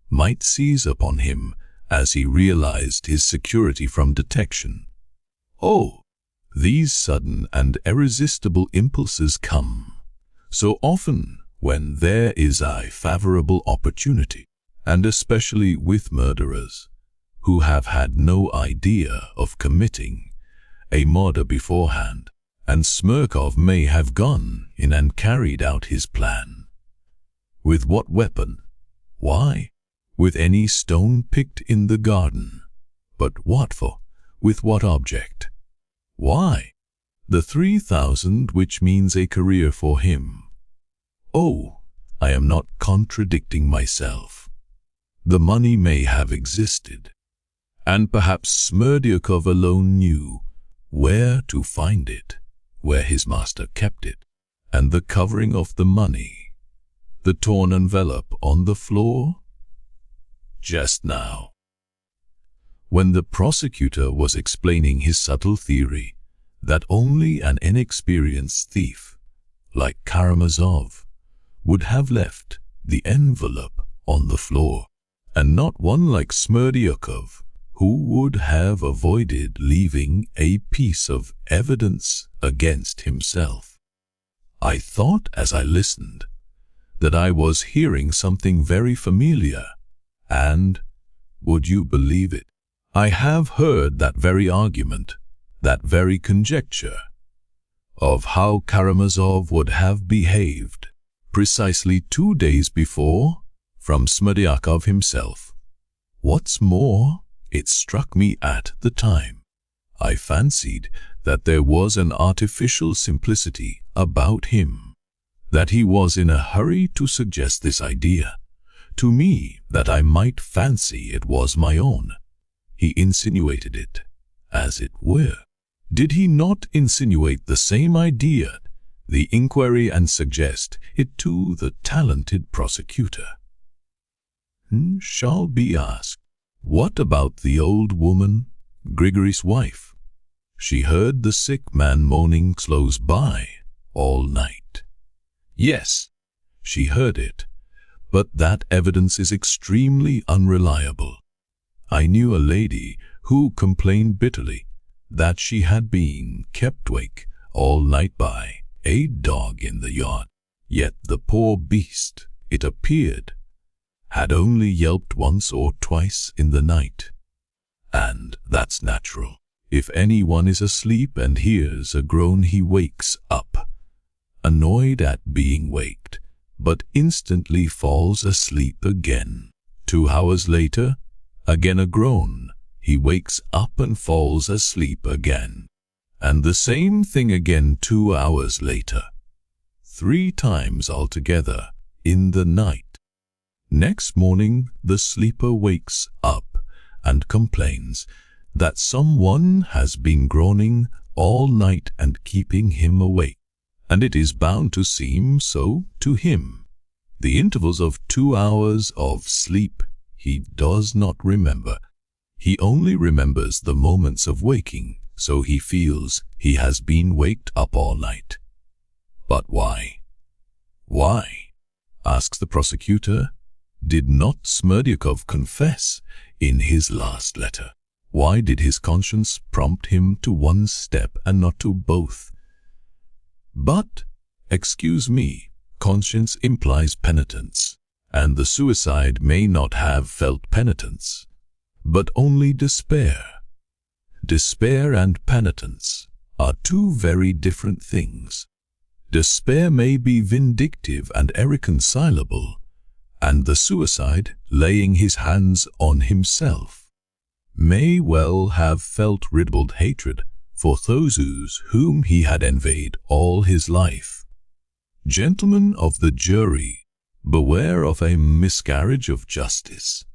might seize upon him as he realized his security from detection. Oh, these sudden and irresistible impulses come so often when there is a favorable opportunity, and especially with murderers who have had no idea of committing a murder beforehand, and Smerdyakov may have gone in and carried out his plan. With what weapon? Why? With any stone picked in the garden. But what for? With what object? Why? The 3,000, which means a career for him. Oh, I am not contradicting myself. The money may have existed, and perhaps Smerdyakov alone knew where to find it, where his master kept it, and the covering of the money, the torn envelope on the floor. Just now, when the prosecutor was explaining his subtle theory that only an inexperienced thief like Karamazov would have left the envelope on the floor, and not one like Smerdyakov, who would have avoided leaving a piece of evidence against himself, I thought as I listened that I was hearing something very familiar, and, would you believe it, I have heard that very argument, that very conjecture, of how Karamazov would have behaved precisely 2 days before from Smerdyakov himself. What's more, it struck me at the time. I fancied that there was an artificial simplicity about him, that he was in a hurry to suggest this idea to me, that I might fancy it was my own. He insinuated it, as it were. Did he not insinuate the same idea, the inquiry, and suggest it to the talented prosecutor? Shall be asked, what about the old woman, Grigory's wife? She heard the sick man moaning close by all night. Yes, she heard it, but that evidence is extremely unreliable. I knew a lady who complained bitterly that she had been kept awake all night by a dog in the yard, yet the poor beast, it appeared, had only yelped once or twice in the night. And that's natural. If anyone is asleep and hears a groan, he wakes up, annoyed at being waked, but instantly falls asleep again. 2 hours later, again a groan, he wakes up and falls asleep again. And the same thing again 2 hours later. 3 times altogether in the night. Next morning, the sleeper wakes up and complains that someone has been groaning all night and keeping him awake, and it is bound to seem so to him. The intervals of 2 hours of sleep he does not remember. He only remembers the moments of waking, so he feels he has been waked up all night. But why? Why? Asks the prosecutor. Did not Smerdyakov confess in his last letter? Why did his conscience prompt him to one step and not to both? But, excuse me, conscience implies penitence, and the suicide may not have felt penitence, but only despair. Despair and penitence are two very different things. Despair may be vindictive and irreconcilable, and the suicide, laying his hands on himself, may well have felt redoubled hatred for those whom he had envied all his life. Gentlemen of the jury, beware of a miscarriage of justice.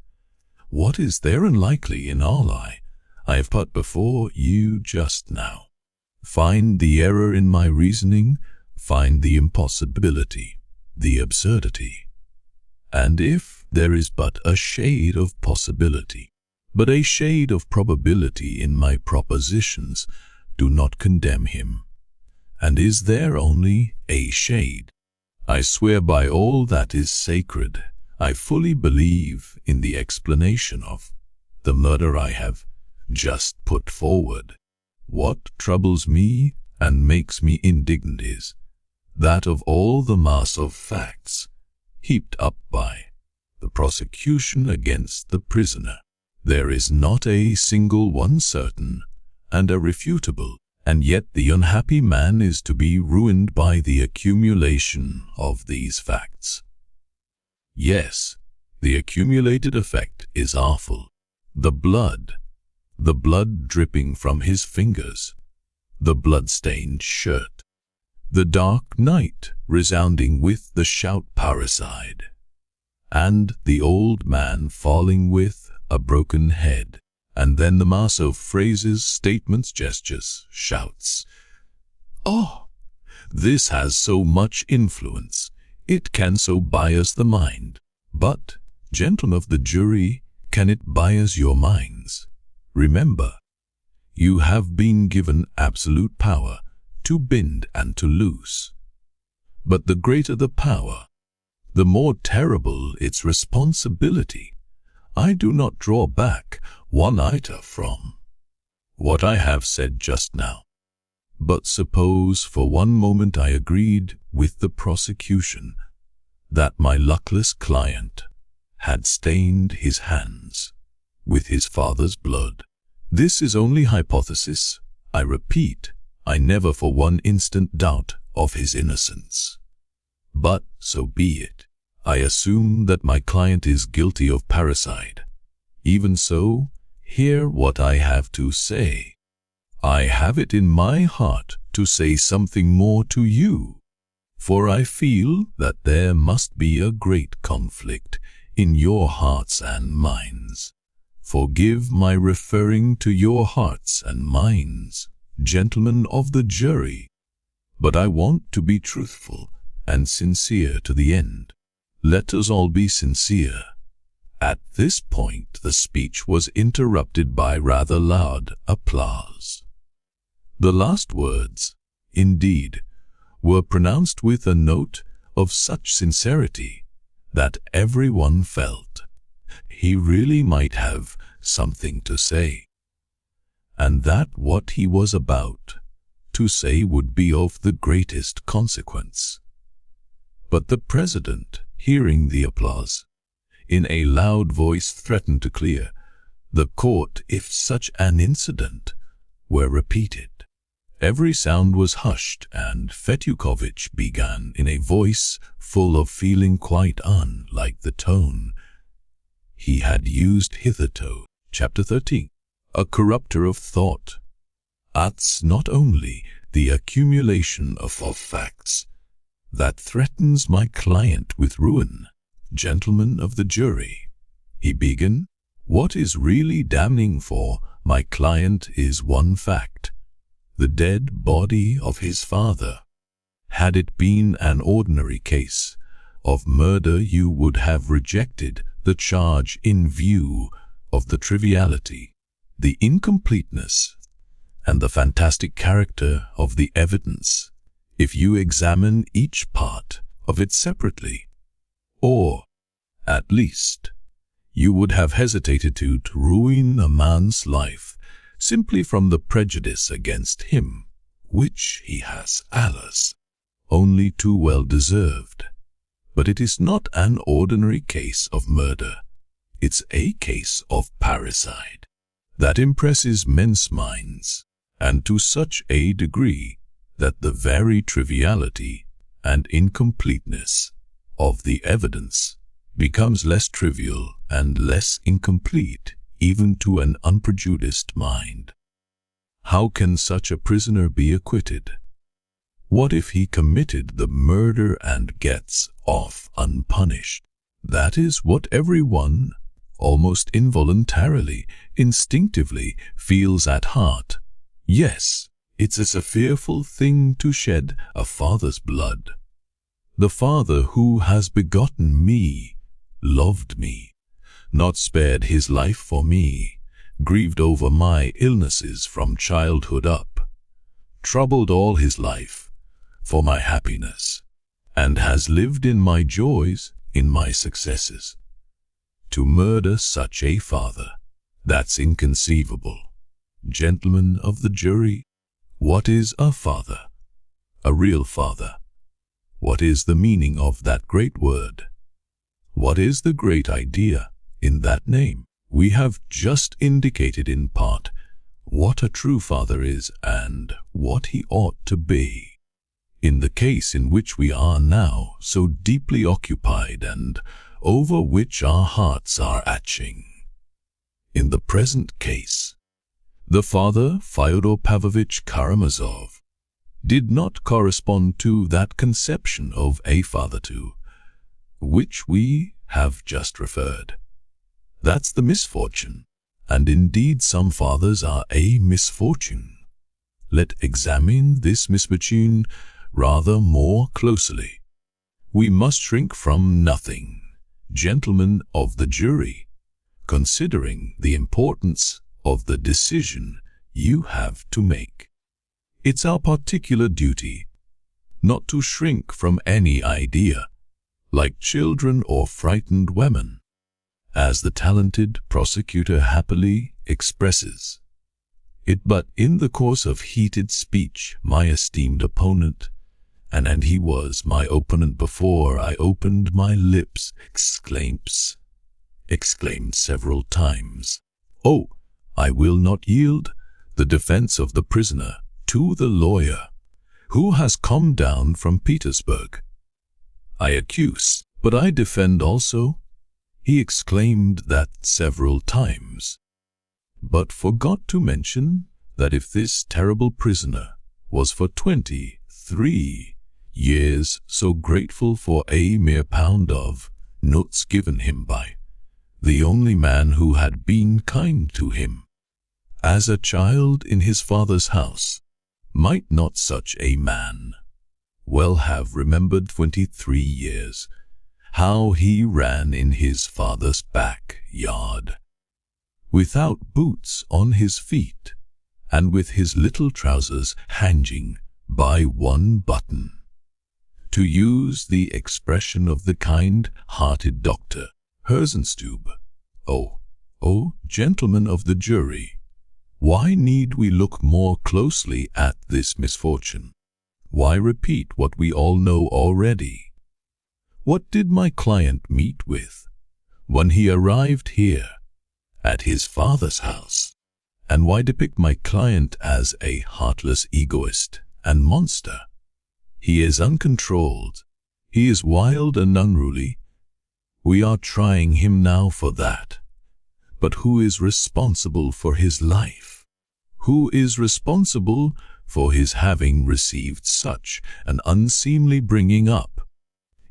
What is there unlikely in our lie I have put before you just now? Find the error in my reasoning, find the impossibility, the absurdity. And if there is but a shade of possibility, but a shade of probability in my propositions, do not condemn him. And is there only a shade? I swear by all that is sacred, I fully believe in the explanation of the murder I have just put forward. What troubles me and makes me indignant is that of all the mass of facts heaped up by the prosecution against the prisoner, there is not a single one certain and irrefutable, and yet the unhappy man is to be ruined by the accumulation of these facts. Yes, the accumulated effect is awful. The blood dripping from his fingers, the blood-stained shirt, the dark night resounding with the shout parricide, and the old man falling with a broken head, and then the mass of phrases, statements, gestures, shouts. Oh, this has so much influence, it can so bias the mind. But, gentlemen of the jury, can it bias your minds? Remember, you have been given absolute power to bind and to loose. But the greater the power, the more terrible its responsibility. I do not draw back one iota from what I have said just now. But suppose for one moment I agreed with the prosecution that my luckless client had stained his hands with his father's blood. This is only hypothesis. I repeat, I never for one instant doubt of his innocence. But so be it. I assume that my client is guilty of parricide. Even so, hear what I have to say. I have it in my heart to say something more to you, for I feel that there must be a great conflict in your hearts and minds. Forgive my referring to your hearts and minds, gentlemen of the jury, but I want to be truthful and sincere to the end. Let us all be sincere. At this point the speech was interrupted by rather loud applause. The last words, indeed, were pronounced with a note of such sincerity that everyone felt he really might have something to say, and that what he was about to say would be of the greatest consequence. But the president, hearing the applause, in a loud voice threatened to clear the court if such an incident were repeated. Every sound was hushed, and Fetyukovitch began in a voice full of feeling quite unlike the tone he had used hitherto. Chapter 13. A corrupter of thought. It's not only the accumulation of facts that threatens my client with ruin. Gentlemen of the jury, he began, what is really damning for my client is one fact: the dead body of his father. Had it been an ordinary case of murder, you would have rejected the charge in view of the triviality, the incompleteness, and the fantastic character of the evidence if you examine each part of it separately. Or, at least, you would have hesitated to ruin a man's life simply from the prejudice against him, which he has, alas, only too well deserved. But it is not an ordinary case of murder. It's a case of parricide that impresses men's minds, and to such a degree that the very triviality and incompleteness of the evidence becomes less trivial and less incomplete even to an unprejudiced mind. How can such a prisoner be acquitted? What if he committed the murder and gets off unpunished? That is what everyone, almost involuntarily, instinctively, feels at heart. Yes, it's a fearful thing to shed a father's blood. The Father who has begotten me, loved me, not spared his life for me, grieved over my illnesses from childhood up, troubled all his life for my happiness, and has lived in my joys, in my successes. To murder such a father, that's inconceivable. Gentlemen of the jury, what is a father? A real father. What is the meaning of that great word? What is the great idea in that name? We have just indicated in part what a true father is and what he ought to be. In the case in which we are now so deeply occupied and over which our hearts are aching. In the present case, the father, Fyodor Pavlovich Karamazov, did not correspond to that conception of a father to which we have just referred. That's the misfortune, and indeed some fathers are a misfortune. Let's examine this misfortune rather more closely. We must shrink from nothing, gentlemen of the jury, considering the importance of the decision you have to make. It's our particular duty not to shrink from any idea, like children or frightened women, as the talented prosecutor happily expresses it. But in the course of heated speech, my esteemed opponent, and he was my opponent before I opened my lips, exclaimed several times, "Oh, I will not yield the defense of the prisoner to the lawyer who has come down from Petersburg. I accuse, but I defend also." He exclaimed that several times, but forgot to mention that if this terrible prisoner was for 23 years so grateful for a mere pound of notes given him by the only man who had been kind to him as a child in his father's house, might not such a man well have remembered 23 years how he ran in his father's backyard, without boots on his feet, and with his little trousers hanging by one button? To use the expression of the kind-hearted Dr. Herzenstube, oh, gentlemen of the jury, why need we look more closely at this misfortune? Why repeat what we all know already? What did my client meet with when he arrived here at his father's house? And why depict my client as a heartless egoist and monster? He is uncontrolled. He is wild and unruly. We are trying him now for that. But who is responsible for his life? Who is responsible for his having received such an unseemly bringing up?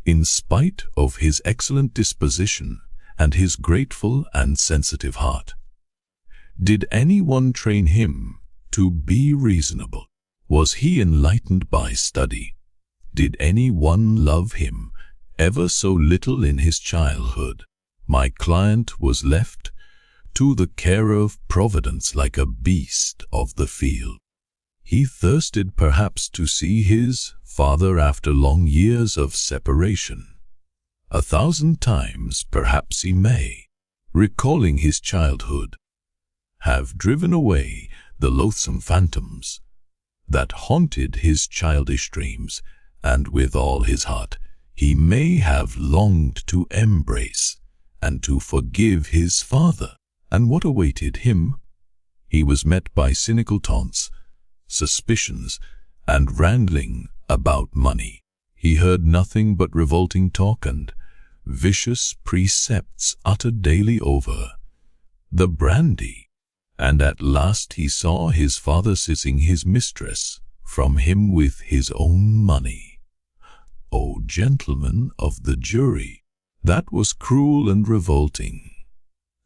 In spite of his excellent disposition and his grateful and sensitive heart, did anyone train him to be reasonable? Was he enlightened by study? Did anyone love him ever so little in his childhood? My client was left to the care of Providence like a beast of the field. He thirsted perhaps to see his father after long years of separation. 1,000 times perhaps he may, recalling his childhood, have driven away the loathsome phantoms that haunted his childish dreams, and with all his heart he may have longed to embrace and to forgive his father. And what awaited him? He was met by cynical taunts, suspicions, and wrangling about money. He heard nothing but revolting talk and vicious precepts uttered daily over the brandy, and at last he saw his father seizing his mistress from him with his own money. O gentlemen of the jury, that was cruel and revolting.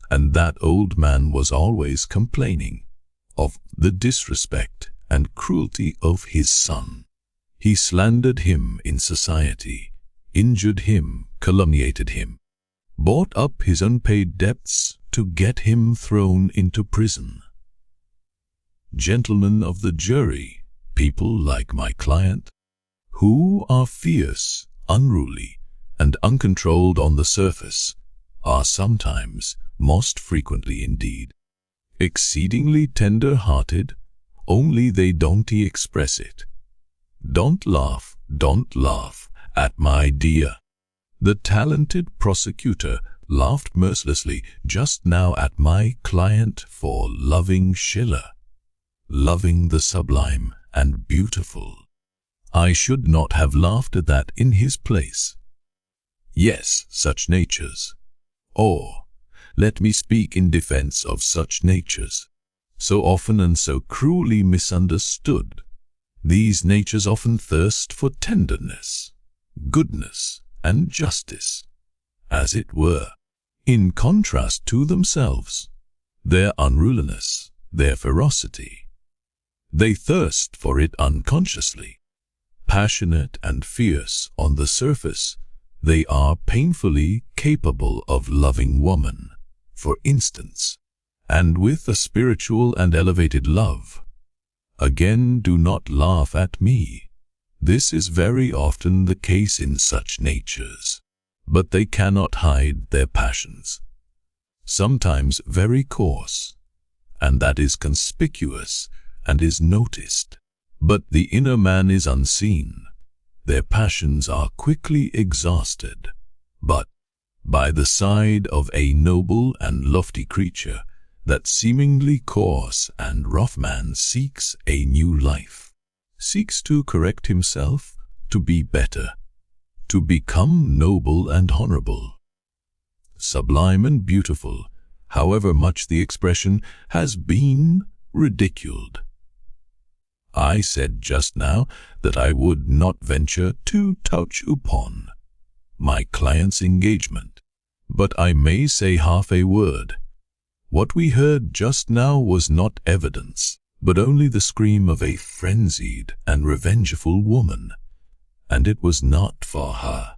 And that old man was always complaining of the disrespect and cruelty of his son. He slandered him in society, injured him, calumniated him, bought up his unpaid debts to get him thrown into prison. Gentlemen of the jury, people like my client, who are fierce, unruly, and uncontrolled on the surface, are sometimes, most frequently indeed, exceedingly tender-hearted, only they don't express it. Don't laugh at my dear. The talented prosecutor laughed mercilessly just now at my client for loving Schiller, loving the sublime and beautiful. I should not have laughed at that in his place. Yes, such natures. Or, let me speak in defense of such natures, so often and so cruelly misunderstood. These natures often thirst for tenderness, goodness, and justice, as it were, in contrast to themselves, their unruliness, their ferocity. They thirst for it unconsciously. Passionate and fierce on the surface, they are painfully capable of loving woman, for instance, and with a spiritual and elevated love. Again, do not laugh at me. This is very often the case in such natures, but they cannot hide their passions, sometimes very coarse, and that is conspicuous and is noticed. But the inner man is unseen. Their passions are quickly exhausted, but by the side of a noble and lofty creature, that seemingly coarse and rough man seeks a new life, seeks to correct himself, to be better, to become noble and honorable, sublime and beautiful, however much the expression has been ridiculed. I said just now that I would not venture to touch upon my client's engagement, but I may say half a word. What we heard just now was not evidence, but only the scream of a frenzied and revengeful woman, and it was not for her,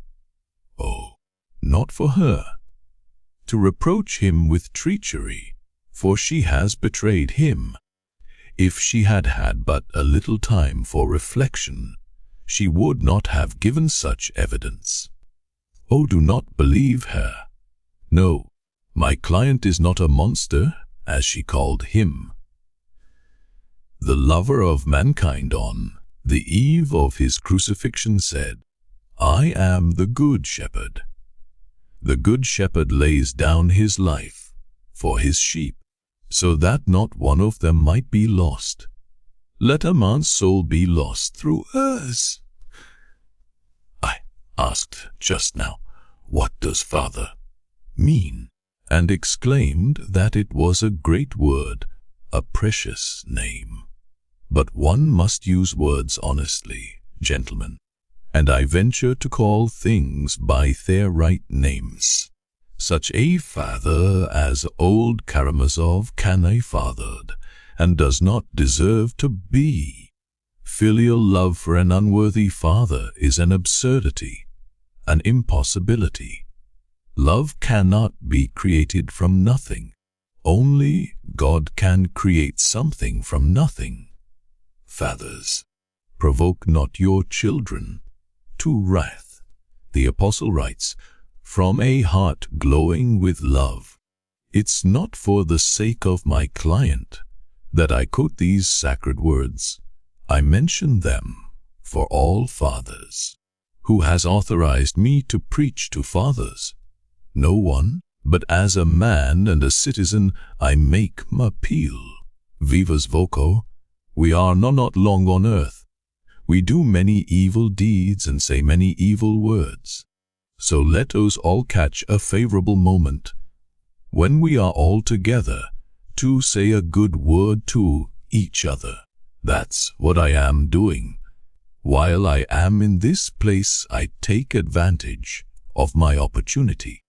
oh, not for her, to reproach him with treachery, for she has betrayed him. If she had had but a little time for reflection, she would not have given such evidence. Oh, do not believe her. No, my client is not a monster, as she called him. The lover of mankind on the eve of his crucifixion said, I am the good shepherd. The good shepherd lays down his life for his sheep, so that not one of them might be lost. Let a man's soul be lost through us. I asked just now, what does Father mean? And exclaimed that it was a great word, a precious name. But one must use words honestly, gentlemen, and I venture to call things by their right names. Such a father as old Karamazov can a fathered, and does not deserve to be. Filial love for an unworthy father is an absurdity, an impossibility. Love cannot be created from nothing. Only God can create something from nothing. Fathers, provoke not your children to wrath. The apostle writes, from a heart glowing with love. It's not for the sake of my client that I quote these sacred words. I mention them for all fathers. Who has authorized me to preach to fathers? No one, but as a man and a citizen I make m'appeal. Vivas voco, we are not long on earth. We do many evil deeds and say many evil words. So let us all catch a favorable moment, when we are all together, to say a good word to each other. That's what I am doing. While I am in this place, I take advantage of my opportunity.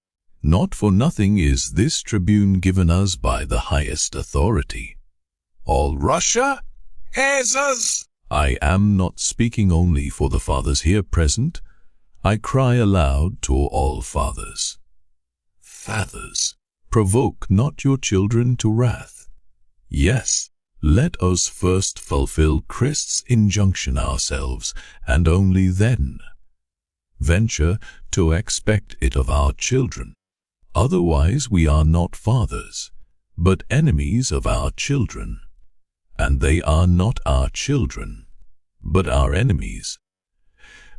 Not for nothing is this tribune given us by the highest authority. All Russia has us. I am not speaking only for the fathers here present. I cry aloud to all fathers. Fathers, provoke not your children to wrath. Yes, let us first fulfill Christ's injunction ourselves, and only then venture to expect it of our children. Otherwise we are not fathers, but enemies of our children, and they are not our children, but our enemies,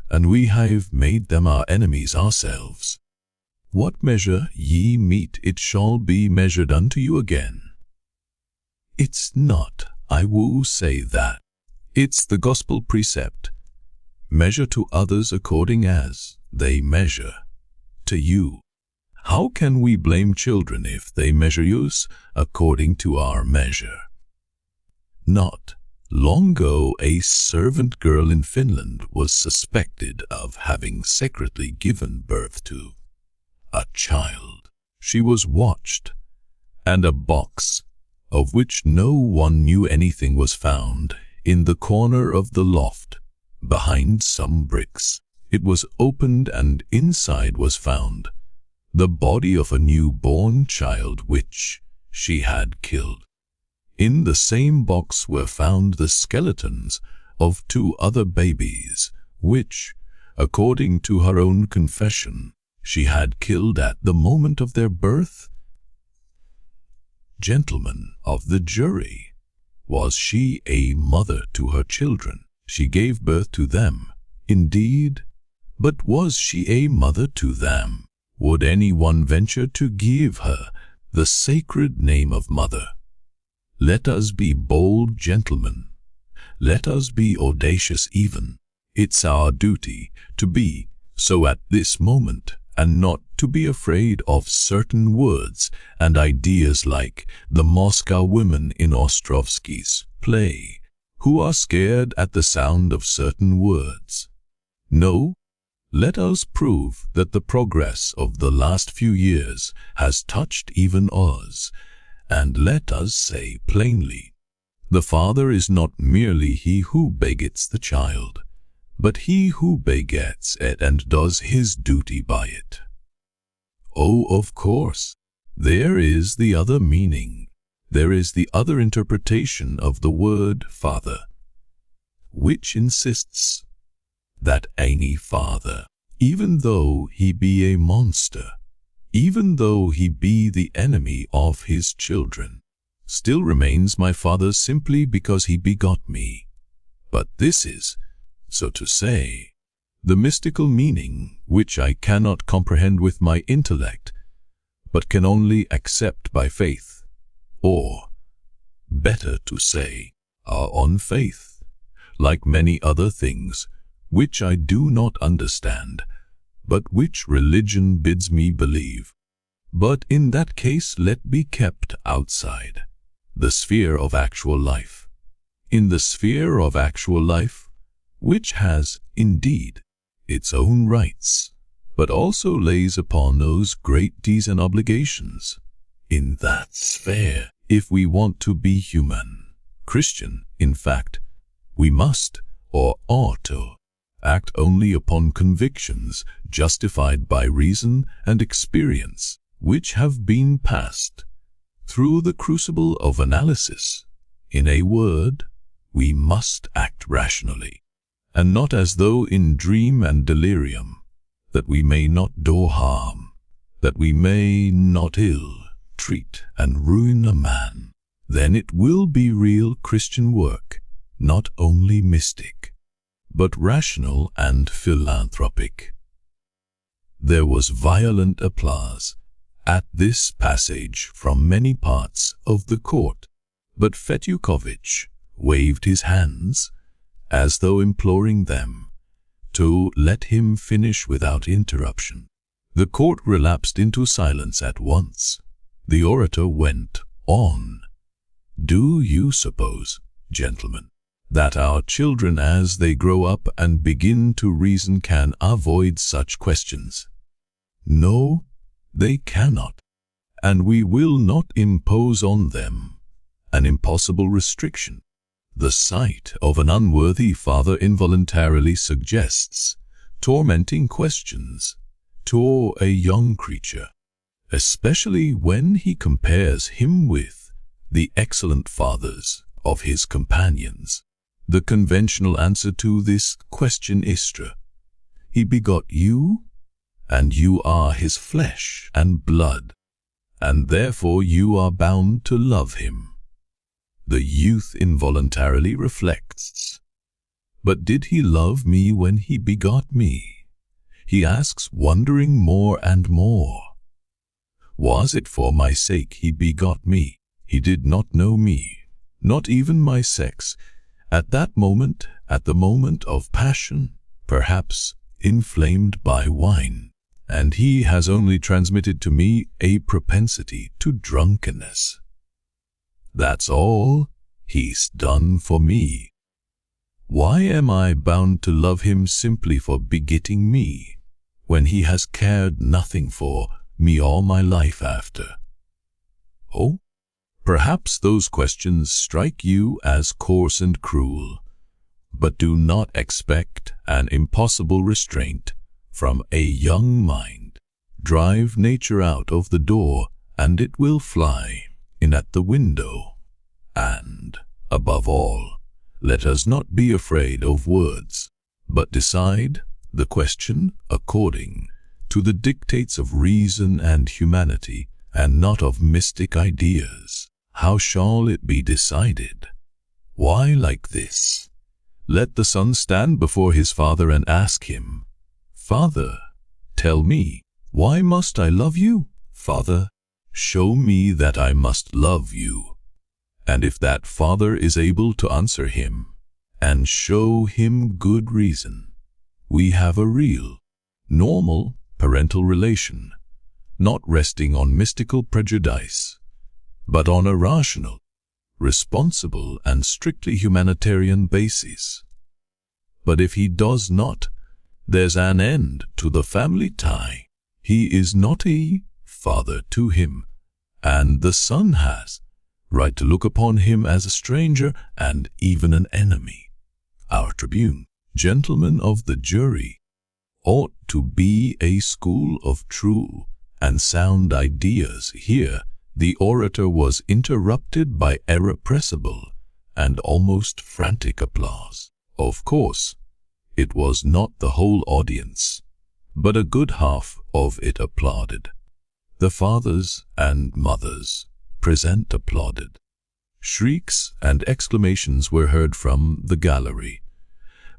and we have made them our enemies ourselves. What measure ye mete, it shall be measured unto you again. It's not, I will say that. It's the gospel precept. Measure to others according as they measure to you. How can we blame children if they measure us according to our measure? Not long ago, a servant girl in Finland was suspected of having secretly given birth to a child. She was watched, and a box, of which no one knew anything, was found in the corner of the loft, behind some bricks. It was opened, and inside was found the body of a newborn child which she had killed. In the same box were found the skeletons of 2 other babies, which, according to her own confession, she had killed at the moment of their birth. Gentlemen of the jury, was she a mother to her children? She gave birth to them, indeed, but was she a mother to them? Would anyone venture to give her the sacred name of mother? Let us be bold, gentlemen. Let us be audacious even. It's our duty to be so at this moment, and not to be afraid of certain words and ideas like the Moscow women in Ostrovsky's play, who are scared at the sound of certain words. No, let us prove that the progress of the last few years has touched even us, and let us say plainly, the father is not merely he who begets the child, but he who begets it and does his duty by it. Oh, of course, there is the other meaning. There is the other interpretation of the word father, which insists that any father, even though he be a monster, even though he be the enemy of his children, still remains my father simply because he begot me. But this is, so to say, the mystical meaning which I cannot comprehend with my intellect, but can only accept by faith, or, better to say, on faith, like many other things which I do not understand, but which religion bids me believe. But in that case let be kept outside the sphere of actual life. In the sphere of actual life, which has, indeed, its own rights, but also lays upon those great duties and obligations. In that sphere, if we want to be human, Christian, in fact, we must, or ought to, act only upon convictions justified by reason and experience, which have been passed through the crucible of analysis. In a word, we must act rationally, and not as though in dream and delirium, that we may not do harm, that we may not ill treat and ruin a man. Then it will be real Christian work, not only mystic, but rational and philanthropic. There was violent applause at this passage from many parts of the court, but Fetyukovitch waved his hands as though imploring them to let him finish without interruption. The court relapsed into silence at once. The orator went on. Do you suppose, gentlemen, that our children as they grow up and begin to reason can avoid such questions? No, they cannot, and we will not impose on them an impossible restriction. The sight of an unworthy father involuntarily suggests tormenting questions to a young creature, especially when he compares him with the excellent fathers of his companions. The conventional answer to this question is true. He begot you, and you are his flesh and blood, and therefore you are bound to love him. The youth involuntarily reflects, but did he love me when he begot me? He asks, wondering more and more. Was it for my sake he begot me? He did not know me, not even my sex, at that moment, at the moment of passion, perhaps inflamed by wine, and he has only transmitted to me a propensity to drunkenness. That's all he's done for me. Why am I bound to love him simply for begetting me, when he has cared nothing for me all my life after? Oh, perhaps those questions strike you as coarse and cruel, but do not expect an impossible restraint from a young mind. Drive nature out of the door, and it will fly in at the window. And, above all, let us not be afraid of words, but decide the question according to the dictates of reason and humanity, and not of mystic ideas. How shall it be decided? Why, like this. Let the son stand before his father and ask him, Father, tell me, why must I love you? Father, show me that I must love you. And if that father is able to answer him, and show him good reason, we have a real, normal parental relation, not resting on mystical prejudice, but on a rational, responsible, and strictly humanitarian basis. But if he does not, there's an end to the family tie. He is not a father to him, and the son has right to look upon him as a stranger and even an enemy. Our tribune, gentlemen of the jury, ought to be a school of true and sound ideas. Here, the orator was interrupted by irrepressible and almost frantic applause. Of course, it was not the whole audience, but a good half of it applauded. The fathers and mothers present applauded. Shrieks and exclamations were heard from the gallery,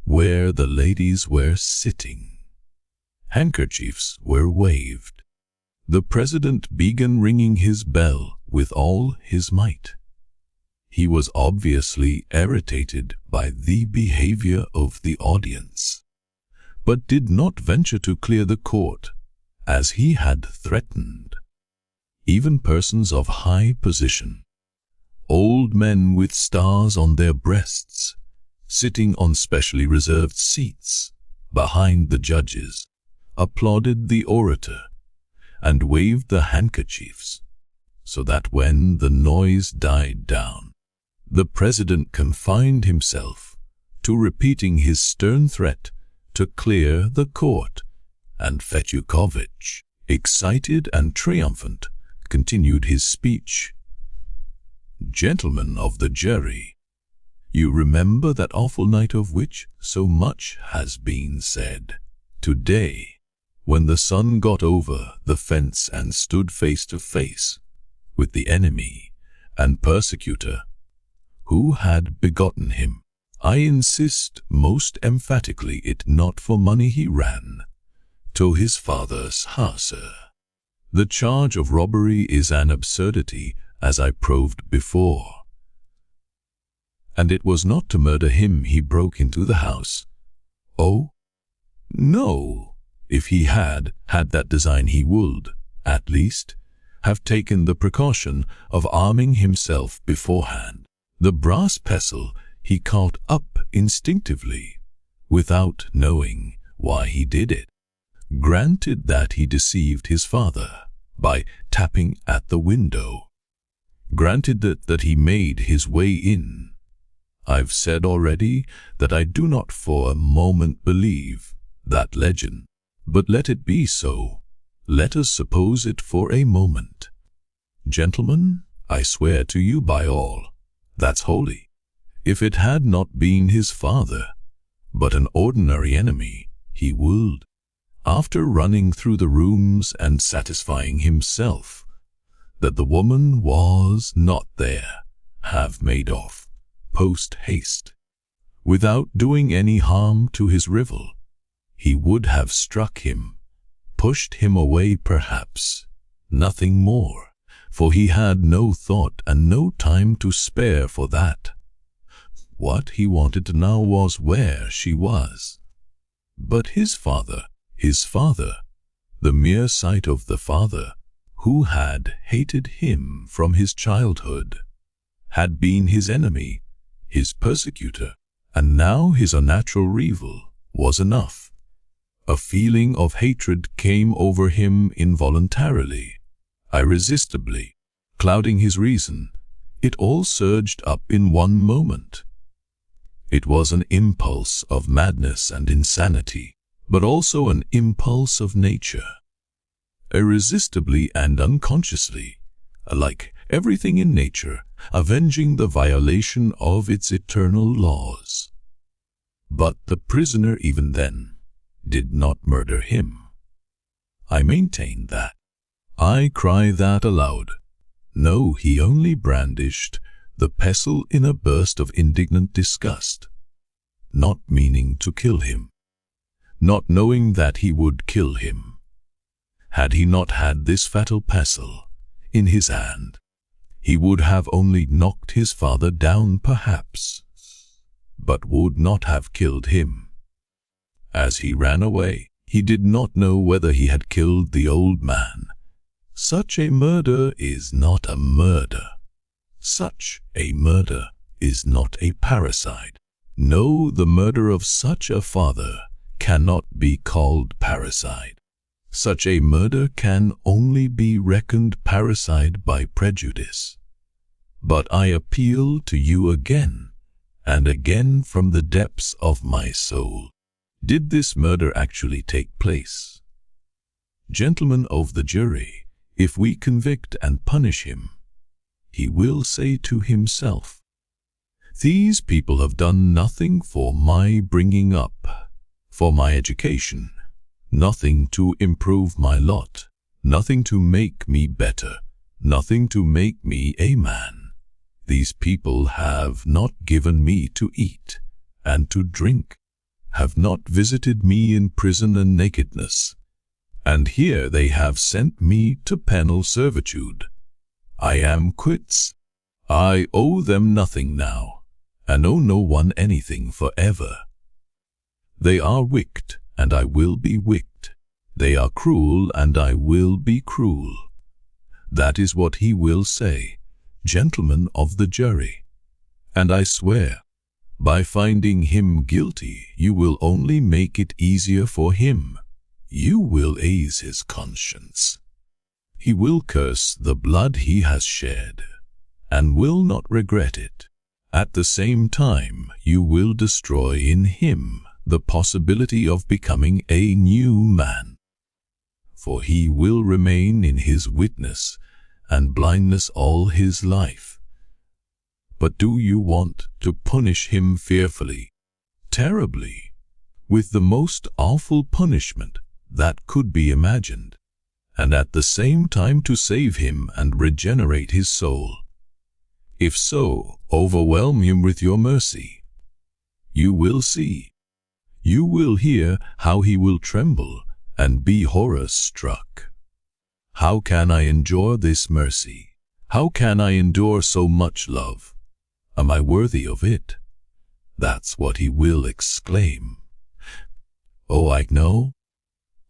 where the ladies were sitting. Handkerchiefs were waved. The president began ringing his bell with all his might. He was obviously irritated by the behavior of the audience, but did not venture to clear the court, as he had threatened. Even persons of high position, old men with stars on their breasts, sitting on specially reserved seats behind the judges, applauded the orator and waved the handkerchiefs, so that when the noise died down, the president confined himself to repeating his stern threat to clear the court, and Fetyukovitch, excited and triumphant, continued his speech. Gentlemen of the jury, You remember that awful night of which so much has been said. Today, when the son got over the fence and stood face to face with the enemy and persecutor who had begotten him, I insist most emphatically it not for money he ran to his father's house. The charge of robbery is an absurdity, as I proved before. And it was not to murder him he broke into the house. Oh, no. If he had that design he would, at least, have taken the precaution of arming himself beforehand. The brass pestle he caught up instinctively, without knowing why he did it. Granted that he deceived his father by tapping at the window. Granted that he made his way in. I've said already that I do not for a moment believe that legend. But let it be so. Let us suppose it for a moment. Gentlemen, I swear to you by all that's holy, if it had not been his father, but an ordinary enemy, he would, after running through the rooms and satisfying himself that the woman was not there, have made off, post-haste, without doing any harm to his rival. He would have struck him, pushed him away perhaps, nothing more, for he had no thought and no time to spare for that. What he wanted to know was where she was. But his father, the mere sight of the father, who had hated him from his childhood, had been his enemy, his persecutor, and now his unnatural rival, was enough. A feeling of hatred came over him involuntarily, irresistibly, clouding his reason. It all surged up in one moment. It was an impulse of madness and insanity, but also an impulse of nature. Irresistibly and unconsciously, like everything in nature, avenging the violation of its eternal laws. But the prisoner even then did not murder him. I maintain that. I cry that aloud. No, he only brandished the pestle in a burst of indignant disgust, not meaning to kill him, not knowing that he would kill him. Had he not had this fatal pestle in his hand, he would have only knocked his father down perhaps, but would not have killed him. As he ran away, he did not know whether he had killed the old man. Such a murder is not a murder. Such a murder is not a parricide. No, the murder of such a father cannot be called parricide. Such a murder can only be reckoned parricide by prejudice. But I appeal to you again and again from the depths of my soul. Did this murder actually take place? Gentlemen of the jury, if we convict and punish him, he will say to himself, these people have done nothing for my bringing up, for my education, nothing to improve my lot, nothing to make me better, nothing to make me a man. These people have not given me to eat and to drink, have not visited me in prison and nakedness, and here they have sent me to penal servitude. I am quits. I owe them nothing now, and owe no one anything forever. They are wicked, and I will be wicked. They are cruel, and I will be cruel. That is what he will say, gentlemen of the jury. And I swear, by finding him guilty, you will only make it easier for him. You will ease his conscience. He will curse the blood he has shed, and will not regret it. At the same time, you will destroy in him the possibility of becoming a new man. For he will remain in his witness and blindness all his life. But do you want to punish him fearfully, terribly, with the most awful punishment that could be imagined, and at the same time to save him and regenerate his soul? If so, overwhelm him with your mercy. You will see. You will hear how he will tremble and be horror-struck. How can I endure this mercy? How can I endure so much love? Am I worthy of it? That's what he will exclaim. Oh, I know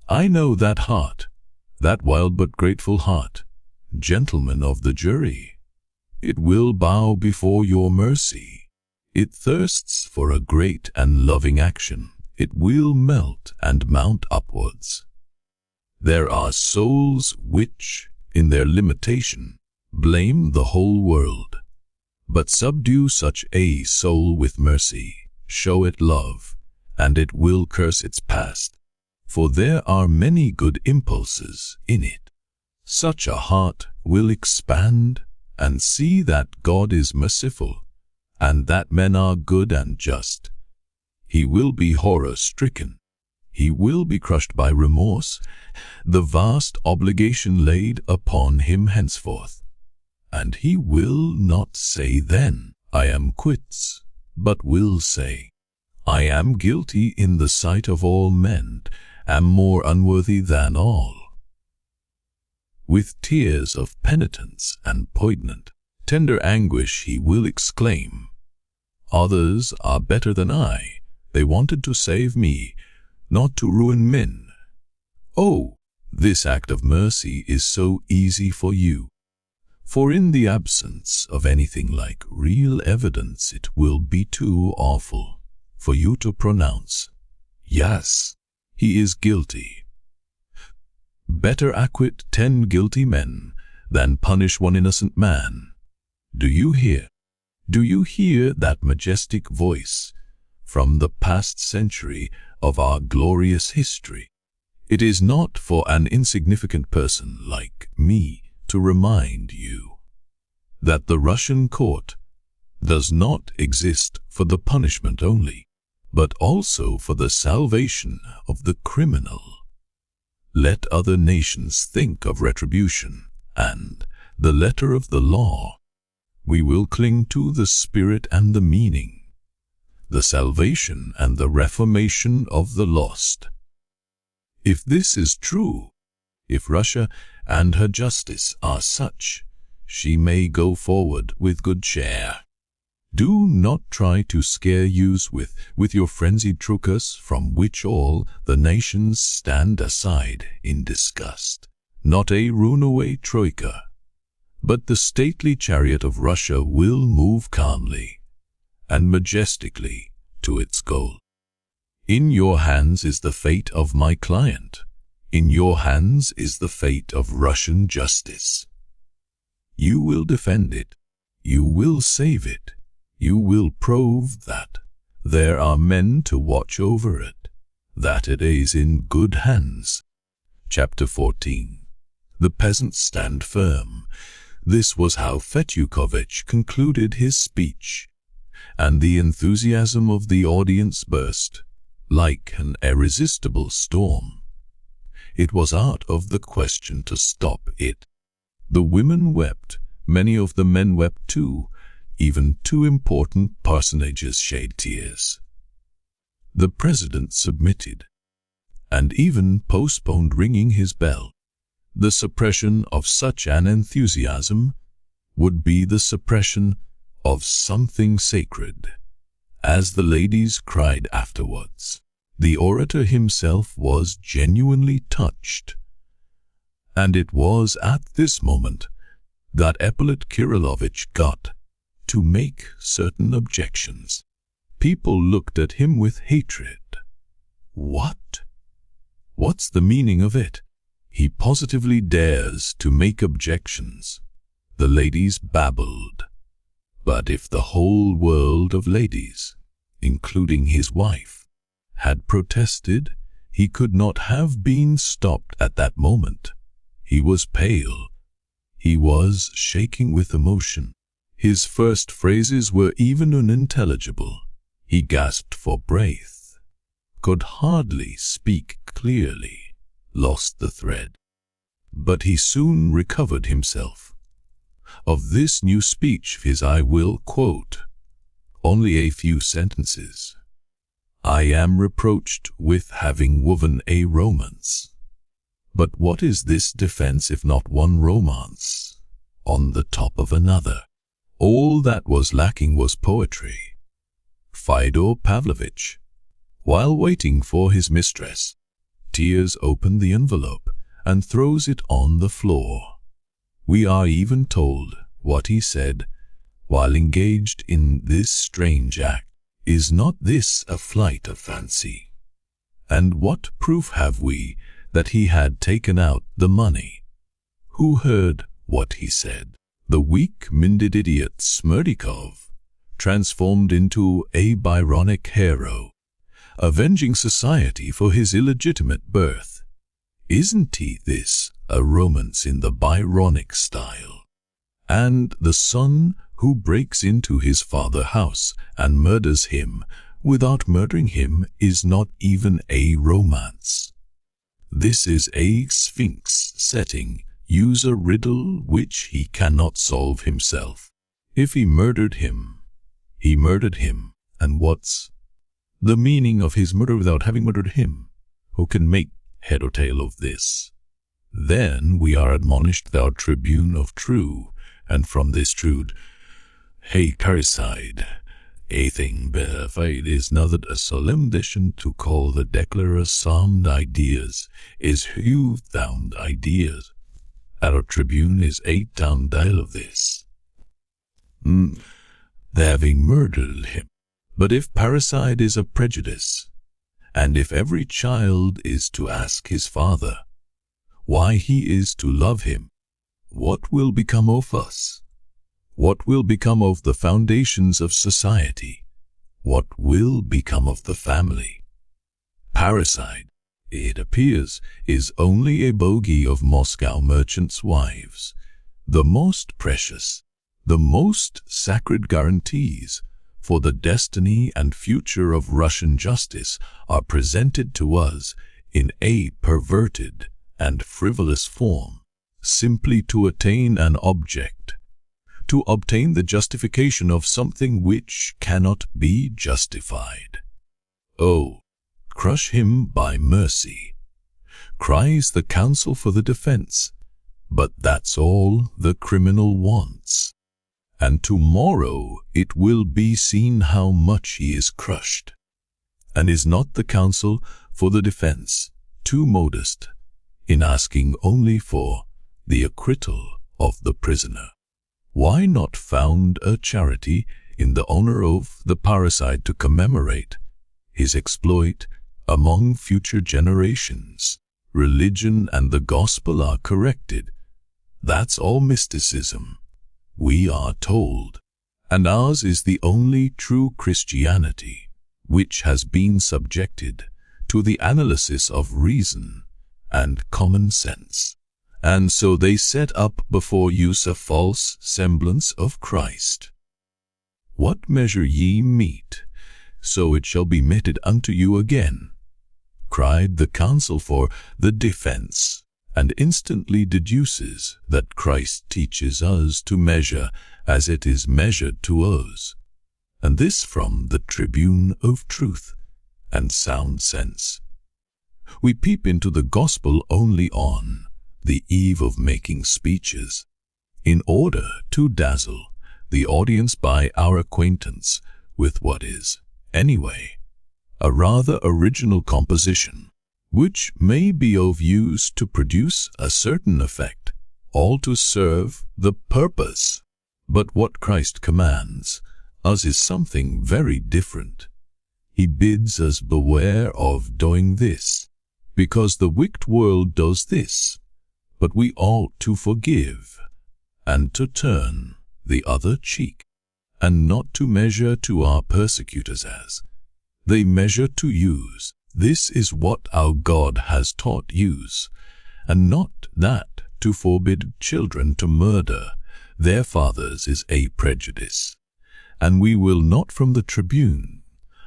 that heart, that wild but grateful heart, gentlemen of the jury. It will bow before your mercy. It thirsts for a great and loving action. It will melt and mount upwards. There are souls which, in their limitation, blame the whole world. But subdue such a soul with mercy, show it love, and it will curse its past, for there are many good impulses in it. Such a heart will expand and see that God is merciful, and that men are good and just. He will be horror-stricken. He will be crushed by remorse, the vast obligation laid upon him henceforth. And he will not say then, I am quits, but will say, I am guilty in the sight of all men, am more unworthy than all. With tears of penitence and poignant, tender anguish he will exclaim, others are better than I. They wanted to save me, not to ruin men. Oh, this act of mercy is so easy for you. For in the absence of anything like real evidence, it will be too awful for you to pronounce, yes, he is guilty. Better acquit 10 guilty men than punish one innocent man. Do you hear? Do you hear that majestic voice from the past century of our glorious history? It is not for an insignificant person like me to remind you that the Russian court does not exist for the punishment only, but also for the salvation of the criminal. Let other nations think of retribution and the letter of the law. We will cling to the spirit and the meaning, the salvation and the reformation of the lost. If this is true, if Russia and her justice are such, she may go forward with good cheer. Do not try to scare youths with your frenzied troikas, from which all the nations stand aside in disgust. Not a runaway troika, but the stately chariot of Russia will move calmly and majestically to its goal. In your hands is the fate of my client. In your hands is the fate of Russian justice. You will defend it. You will save it. You will prove that there are men to watch over it, that it is in good hands. Chapter 14. The peasants stand firm. This was how Fetyukovich concluded his speech, and the enthusiasm of the audience burst like an irresistible storm. It was out of the question to stop it. The women wept, many of the men wept too, even 2 important personages shed tears. The president submitted, and even postponed ringing his bell. The suppression of such an enthusiasm would be the suppression of something sacred, as the ladies cried afterwards. The orator himself was genuinely touched, and it was at this moment that Ippolit Kirillovich got to make certain objections. People looked at him with hatred. What? What's the meaning of it? He positively dares to make objections. The ladies babbled. But if the whole world of ladies, including his wife, had protested, he could not have been stopped at that moment. He was pale. He was shaking with emotion. His first phrases were even unintelligible. He gasped for breath, could hardly speak clearly, lost the thread. But he soon recovered himself. Of this new speech of his I will quote only a few sentences. I am reproached with having woven a romance. But what is this defense if not one romance on the top of another? All that was lacking was poetry. Fyodor Pavlovitch, while waiting for his mistress, tears opened the envelope and throws it on the floor. We are even told what he said while engaged in this strange act. Is not this a flight of fancy? And what proof have we that he had taken out the money? Who heard what he said? The weak-minded idiot Smerdyakov, transformed into a Byronic hero, avenging society for his illegitimate birth. Isn't he this a romance in the Byronic style? And the son who breaks into his father's house and murders him without murdering him is not even a romance. This is a Sphinx setting, use a riddle which he cannot solve himself. If he murdered him, and what's the meaning of his murder without having murdered him? Who can make head or tail of this? Then we are admonished, thou tribune of true, and from this trude, hey, parricide, a thing verified is nothing a solemn addition to call the declarer sound ideas, is who found ideas. Our tribune is 8 down dial of this. They having murdered him. But if parricide is a prejudice, and if every child is to ask his father why he is to love him, what will become of us? What will become of the foundations of society? What will become of the family? Parricide, it appears, is only a bogey of Moscow merchants' wives. The most precious, the most sacred guarantees for the destiny and future of Russian justice are presented to us in a perverted and frivolous form, simply to attain an object, to obtain the justification of something which cannot be justified. Oh, crush him by mercy, cries the counsel for the defense, but that's all the criminal wants. And tomorrow it will be seen how much he is crushed. And is not the counsel for the defense too modest in asking only for the acquittal of the prisoner? Why not found a charity in the honor of the parricide to commemorate his exploit among future generations? Religion and the gospel are corrected. That's all mysticism, we are told, and ours is the only true Christianity, which has been subjected to the analysis of reason and common sense. And so they set up before you a false semblance of Christ. What measure ye mete, so it shall be meted unto you again, cried the counsel for the defense, and instantly deduces that Christ teaches us to measure as it is measured to us, and this from the tribune of truth and sound sense. We peep into the gospel only on the eve of making speeches, in order to dazzle the audience by our acquaintance with what is, anyway, a rather original composition, which may be of use to produce a certain effect, all to serve the purpose. But what Christ commands us is something very different. He bids us beware of doing this, because the wicked world does this, but we ought to forgive, and to turn the other cheek, and not to measure to our persecutors as they measure to use. This is what our God has taught use, and not that to forbid children to murder, their fathers is a prejudice, and we will not from the tribune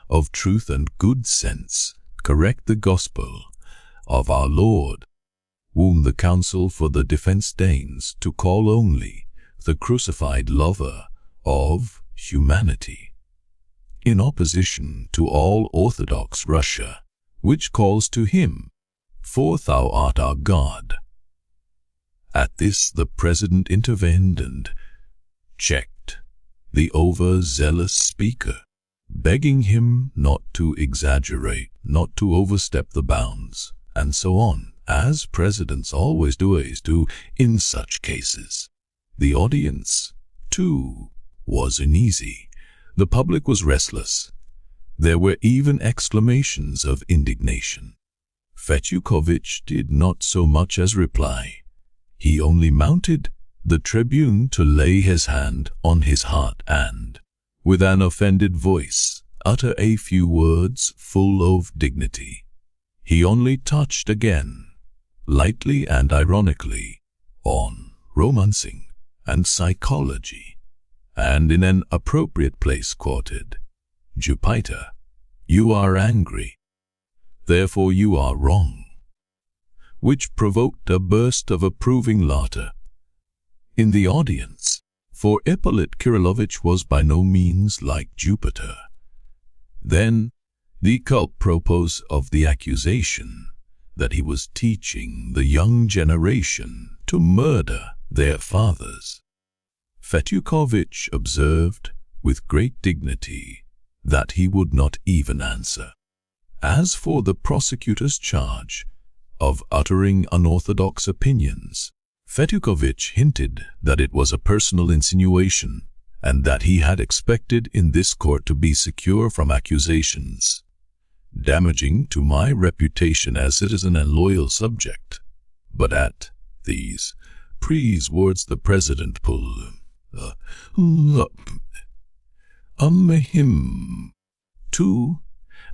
of truth and good sense correct the gospel of our Lord, whom the counsel for the defense deigns to call only the crucified lover of humanity, in opposition to all orthodox Russia, which calls to him, for thou art our God. At this the president intervened and checked the overzealous speaker, begging him not to exaggerate, not to overstep the bounds, and so on, as presidents always do in such cases. The audience, too, was uneasy. The public was restless. There were even exclamations of indignation. Fetyukovich did not so much as reply. He only mounted the tribune to lay his hand on his heart and, with an offended voice, utter a few words full of dignity. He only touched again, lightly and ironically, on romancing and psychology, and in an appropriate place quoted, "Jupiter, you are angry, therefore you are wrong," which provoked a burst of approving laughter in the audience, for Ippolit Kirillovich was by no means like Jupiter. Then the culpropos of the accusation that he was teaching the young generation to murder their fathers. Fetyukovich observed with great dignity that he would not even answer. As for the prosecutor's charge of uttering unorthodox opinions, Fetyukovich hinted that it was a personal insinuation and that he had expected in this court to be secure from accusations damaging to my reputation as citizen and loyal subject. But at these praise words the president pulled him too,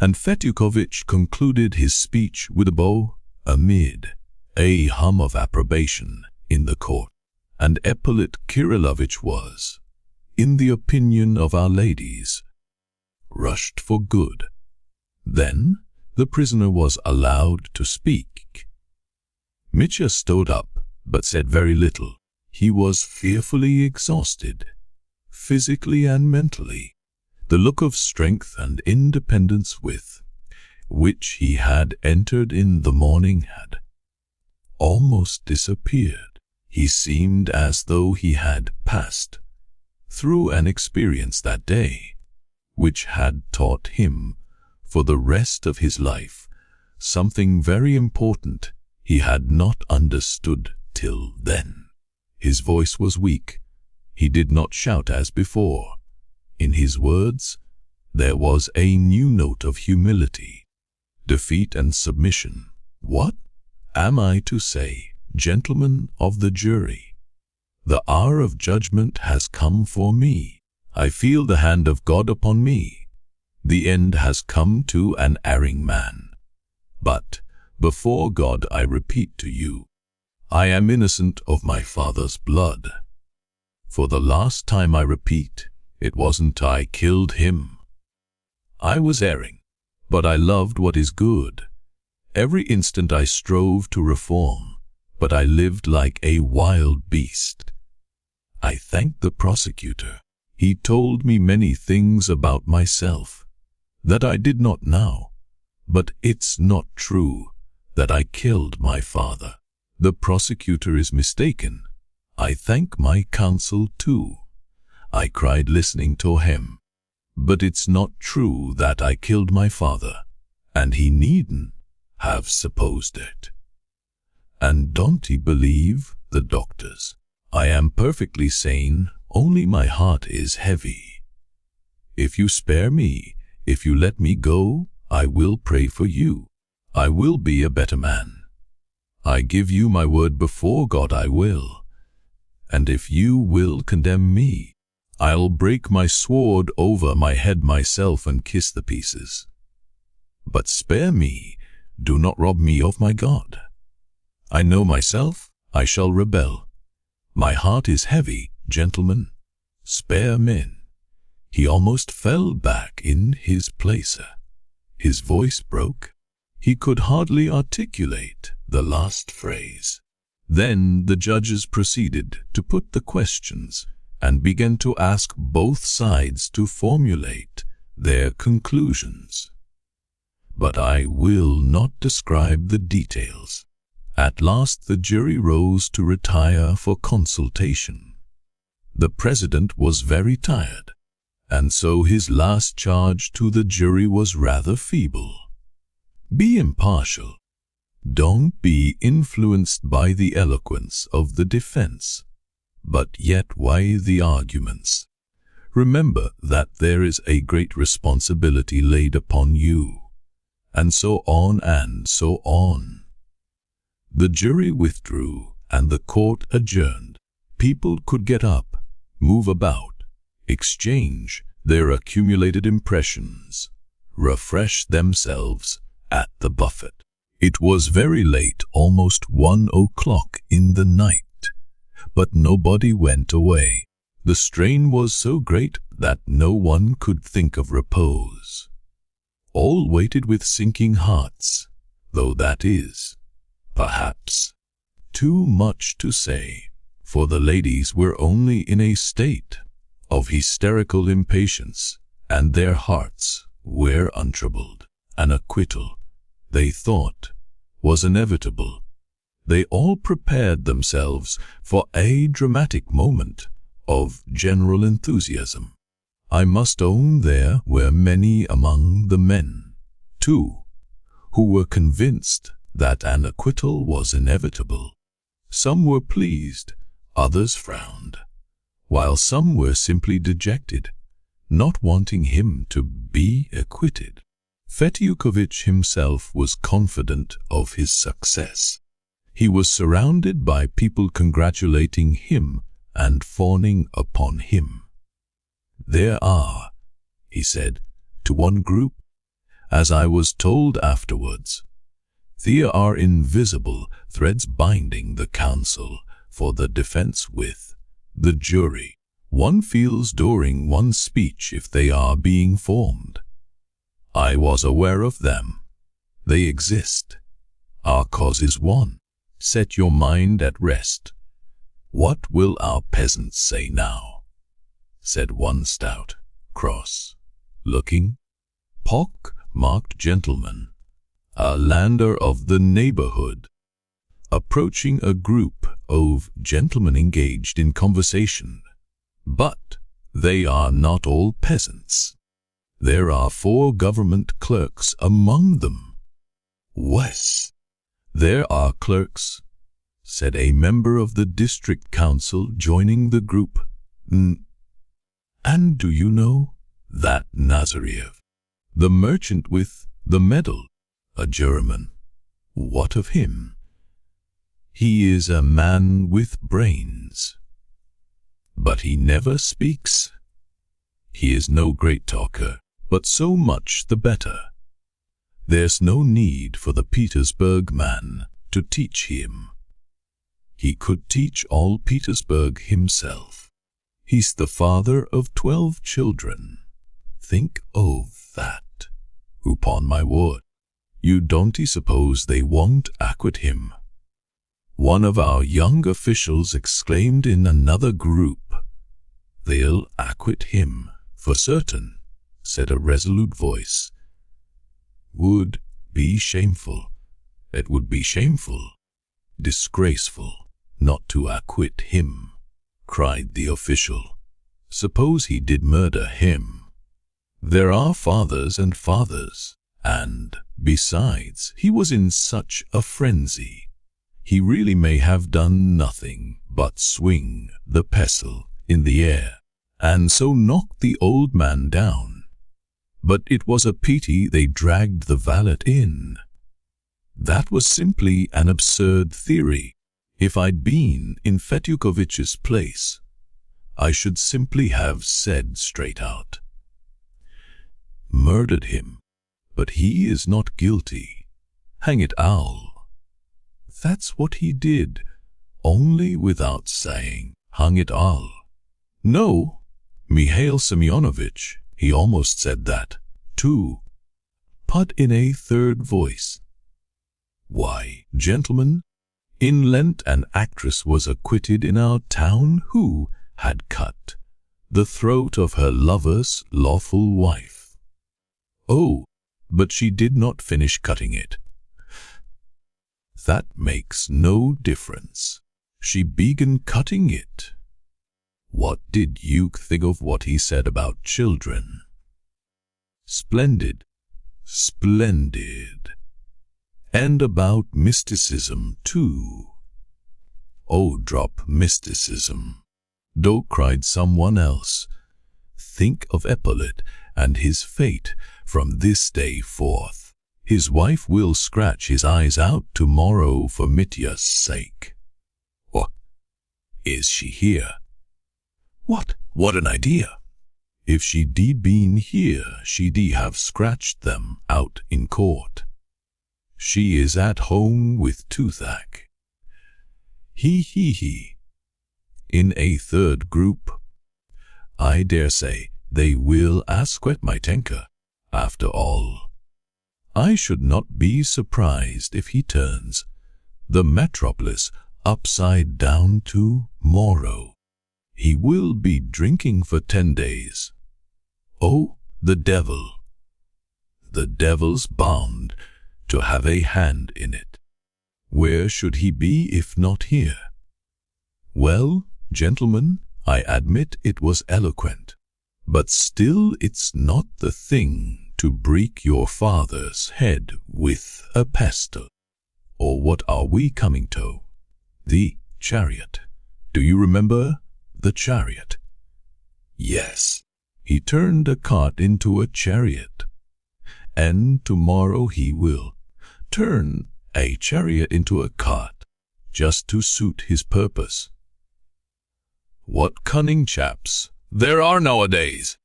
and Fetyukovich concluded his speech with a bow amid a hum of approbation in the court, and Ippolit Kirillovich was, in the opinion of our ladies, rushed for good. Then the prisoner was allowed to speak. Mitya stood up, but said very little. He was fearfully exhausted, physically and mentally. The look of strength and independence with which he had entered in the morning had almost disappeared. He seemed as though he had passed through an experience that day, which had taught him for the rest of his life something very important he had not understood till then. His voice was weak. He did not shout as before. In his words there was a new note of humility, defeat and submission. What am I to say, gentlemen of the jury? The hour of judgment has come for me. I feel the hand of God upon me. The end has come to an erring man. But before God I repeat to you, I am innocent of my father's blood. For the last time I repeat, it wasn't I killed him. I was erring, but I loved what is good. Every instant I strove to reform, but I lived like a wild beast. I thanked the prosecutor. He told me many things about myself that I did not know, but it's not true that I killed my father. The prosecutor is mistaken. I thank my counsel too. I cried listening to him. But it's not true that I killed my father, and he needn't have supposed it. And don't he believe the doctors? I am perfectly sane, only my heart is heavy. If you spare me, if you let me go, I will pray for you. I will be a better man. I give you my word before God I will. And if you will condemn me, I'll break my sword over my head myself and kiss the pieces. But spare me, do not rob me of my God. I know myself, I shall rebel. My heart is heavy, Gentlemen, spare men. He almost fell back in his place. His voice broke. He could hardly articulate the last phrase. Then the judges proceeded to put the questions and began to ask both sides to formulate their conclusions. But I will not describe the details. At last the jury rose to retire for consultation. The president was very tired, and so his last charge to the jury was rather feeble. Be impartial. Don't be influenced by the eloquence of the defense, but yet weigh the arguments. Remember that there is a great responsibility laid upon you, and so on and so on. The jury withdrew and the court adjourned. People could get up, move about, exchange their accumulated impressions, refresh themselves at the buffet. It was very late, almost 1 o'clock in the night, but nobody went away. The strain was so great that no one could think of repose. All waited with sinking hearts, though that is, perhaps, too much to say, for the ladies were only in a state of hysterical impatience, and their hearts were untroubled. An acquittal, they thought, was inevitable. They all prepared themselves for a dramatic moment of general enthusiasm. I must own there were many among the men, too, who were convinced that an acquittal was inevitable. Some were pleased, others frowned, while some were simply dejected, not wanting him to be acquitted. Fetyukovitch himself was confident of his success. He was surrounded by people congratulating him and fawning upon him. "There are," he said to one group, as I was told afterwards, "there are invisible threads binding the counsel for the defense with the jury. One feels during one's speech if they are being formed. I was aware of them. They exist. Our cause is won. Set your mind at rest. What will our peasants say now?" said one stout, cross-looking, pock-marked gentleman, a lander of the neighborhood, approaching a group of gentlemen engaged in conversation. "But they are not all peasants. There are 4 government clerks among them." "Wes, there are clerks," said a member of the district council joining the group. "And do you know that Nazarev, the merchant with the medal, a German? What of him? He is a man with brains, but he never speaks. He is no great talker, but so much the better. There's no need for the Petersburg man to teach him. He could teach all Petersburg himself. He's the father of 12 children. Think of that. Upon my word, you don't suppose they won't acquit him?" One of our young officials exclaimed in another group. "They'll acquit him, for certain," said a resolute voice. "Would be shameful. It would be shameful, disgraceful, not to acquit him," cried the official. "Suppose he did murder him? There are fathers and fathers, and, besides, he was in such a frenzy. He really may have done nothing but swing the pestle in the air, and so knock the old man down. But it was a pity they dragged the valet in. That was simply an absurd theory. If I'd been in Fetyukovitch's place, I should simply have said straight out, 'Murdered him, but he is not guilty. Hang it all.' That's what he did, only without saying, 'Hang it all.' No, Mihail Semyonovich, he almost said that, too, but in a third voice. Why, gentlemen, in Lent an actress was acquitted in our town who had cut the throat of her lover's lawful wife. Oh, but she did not finish cutting it. That makes no difference. She began cutting it. What did you think of what he said about children? Splendid, splendid. And about mysticism, too. Oh, drop mysticism. Do, cried someone else. Think of Epilogue and his fate from this day forth. His wife will scratch his eyes out tomorrow for Mitya's sake. What? Is she here? What an idea! If she did been here, she'd have scratched them out in court. She is at home with toothache. He. In a third group, I dare say they will ask Mitenka, after all. I should not be surprised if he turns the metropolis upside down tomorrow. He will be drinking for 10 days. Oh, the devil! The devil's bound to have a hand in it. Where should he be if not here? Well, gentlemen, I admit it was eloquent, but still it's not the thing to break your father's head with a pestle. Or what are we coming to? The chariot. Do you remember the chariot? Yes, he turned a cart into a chariot, and tomorrow he will turn a chariot into a cart, just to suit his purpose. What cunning chaps there are nowadays!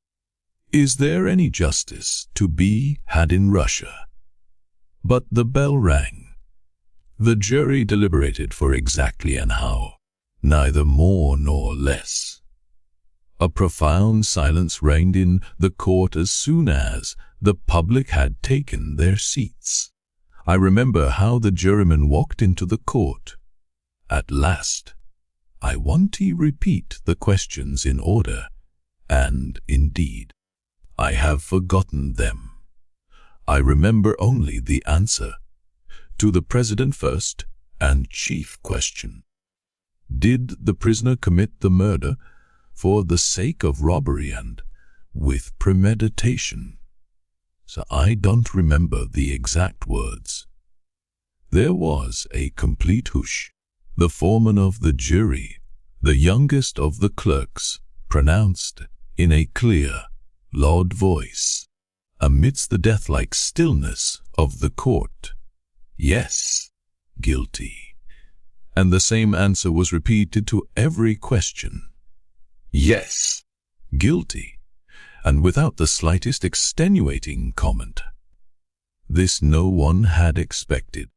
Is there any justice to be had in Russia? But the bell rang. The jury deliberated for exactly an hour, neither more nor less. A profound silence reigned in the court as soon as the public had taken their seats. I remember how the jurymen walked into the court. At last, I want to repeat the questions in order, and indeed, I have forgotten them. I remember only the answer to the president first and chief question. Did the prisoner commit the murder for the sake of robbery and with premeditation? So I don't remember the exact words. There was a complete hush. The foreman of the jury, the youngest of the clerks, pronounced in a clear, loud voice, amidst the death-like stillness of the court, "Yes, guilty." And the same answer was repeated to every question. Yes, guilty, and without the slightest extenuating comment. This no one had expected.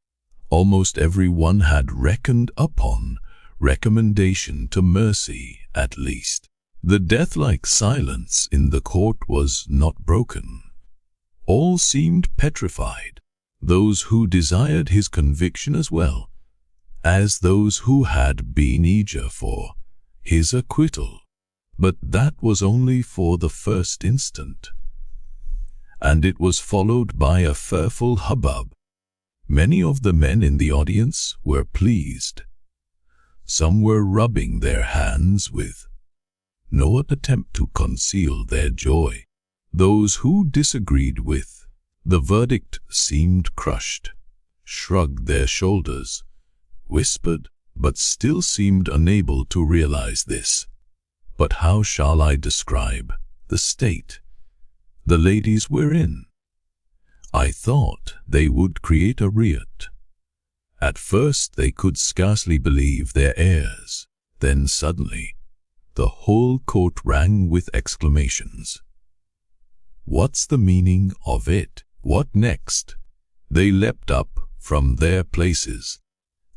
Almost every one had reckoned upon recommendation to mercy, at least. The death-like silence in the court was not broken. All seemed petrified, those who desired his conviction as well as those who had been eager for his acquittal. But that was only for the first instant, and it was followed by a fearful hubbub. Many of the men in the audience were pleased. Some were rubbing their hands with no attempt to conceal their joy. Those who disagreed with the verdict seemed crushed, shrugged their shoulders, whispered, but still seemed unable to realize this. But how shall I describe the state the ladies were in? I thought they would create a riot. At first they could scarcely believe their ears. Then suddenly, the whole court rang with exclamations. What's the meaning of it? What next? They leapt up from their places.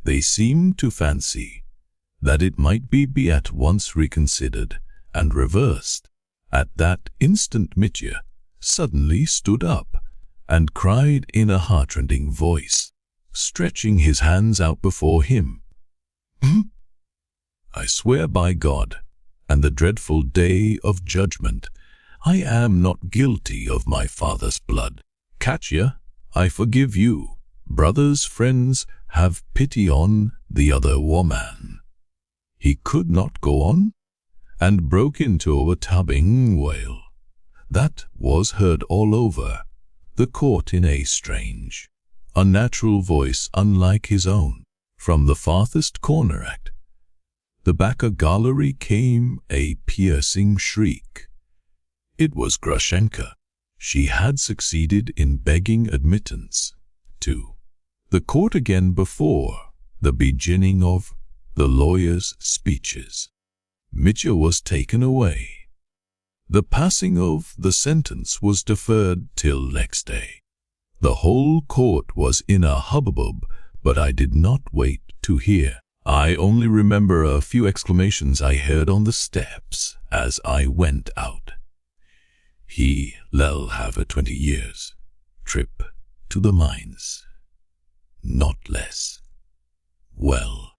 They seemed to fancy that it might be at once reconsidered and reversed. At that instant Mitya suddenly stood up and cried in a heartrending voice, stretching his hands out before him, "I swear by God and the dreadful day of judgment, I am not guilty of my father's blood. Katya, I forgive you. Brothers, friends, have pity on the other woman." He could not go on and broke into a tubbing wail that was heard all over the court in a strange, unnatural voice unlike his own. From the farthest corner at the back of gallery came a piercing shriek. It was Grushenka. She had succeeded in begging admittance to the court again before the beginning of the lawyer's speeches. Mitya was taken away. The passing of the sentence was deferred till next day. The whole court was in a hubbub, but I did not wait to hear. I only remember a few exclamations I heard on the steps as I went out. He'll have a 20 years trip to the mines, not less. Well,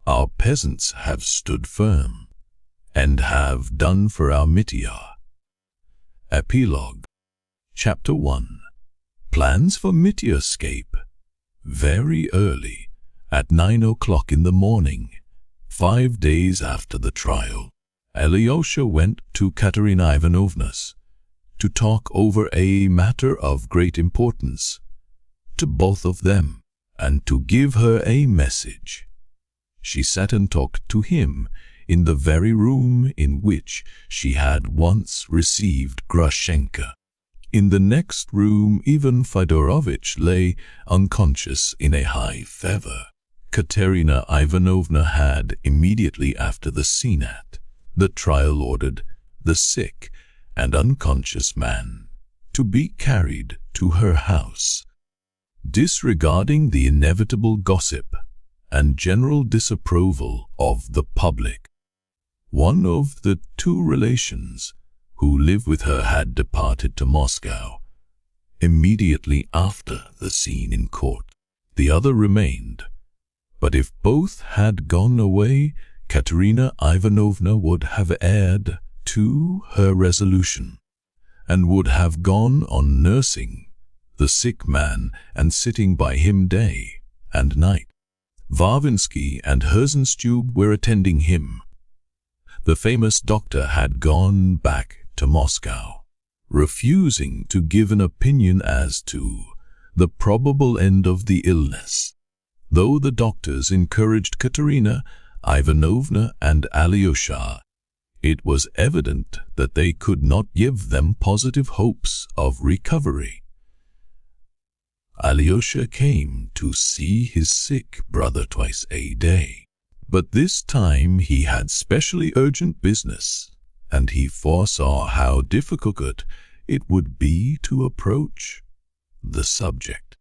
our peasants have stood firm and have done for our Mitya. Epilogue. Chapter 1. Plans for Mitya escape. Very early, at 9 o'clock in the morning, 5 days after the trial, Alyosha went to Katerina Ivanovna's to talk over a matter of great importance to both of them and to give her a message. She sat and talked to him in the very room in which she had once received Grushenka. In the next room, Ivan Fyodorovich lay unconscious in a high fever. Katerina Ivanovna had, immediately after the scene at the trial, ordered the sick and unconscious man to be carried to her house. Disregarding the inevitable gossip and general disapproval of the public, one of the two relations who lived with her had departed to Moscow immediately after the scene in court. The other remained, but if both had gone away, Katerina Ivanovna would have adhered to her resolution and would have gone on nursing the sick man and sitting by him day and night. Varvinsky and Herzenstube were attending him. The famous doctor had gone back to Moscow, refusing to give an opinion as to the probable end of the illness. Though the doctors encouraged Katerina Ivanovna and Alyosha, it was evident that they could not give them positive hopes of recovery. Alyosha came to see his sick brother twice a day, but this time he had specially urgent business, and he foresaw how difficult it would be to approach the subject.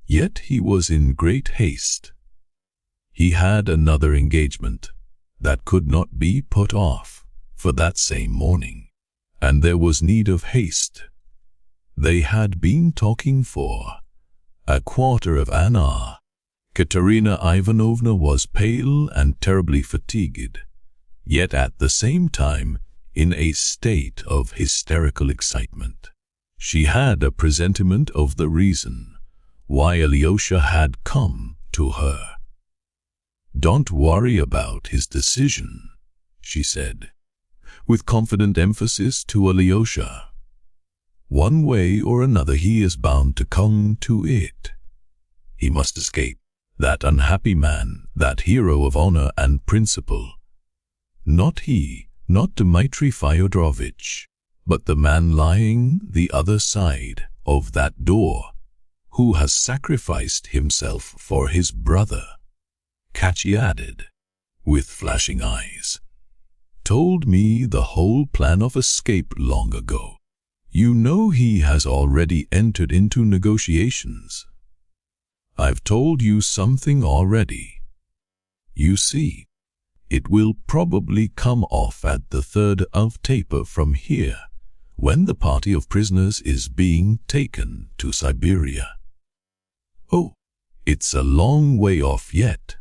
Yet he was in great haste. He had another engagement that could not be put off for that same morning, and there was need of haste. They had been talking for a quarter of an hour. Katerina Ivanovna was pale and terribly fatigued, yet at the same time in a state of hysterical excitement. She had a presentiment of the reason why Alyosha had come to her. "Don't worry about his decision," she said, with confident emphasis to Alyosha. "One way or another he is bound to come to it. He must escape. That unhappy man, that hero of honor and principle. Not he, not Dmitri Fyodorovich, but the man lying the other side of that door, who has sacrificed himself for his brother," Katya added, with flashing eyes, "told me the whole plan of escape long ago. You know he has already entered into negotiations. I've told you something already. You see, It will probably come off at the 3rd of taper from here, when the party of prisoners is being taken to Siberia. Oh, it's a long way off yet.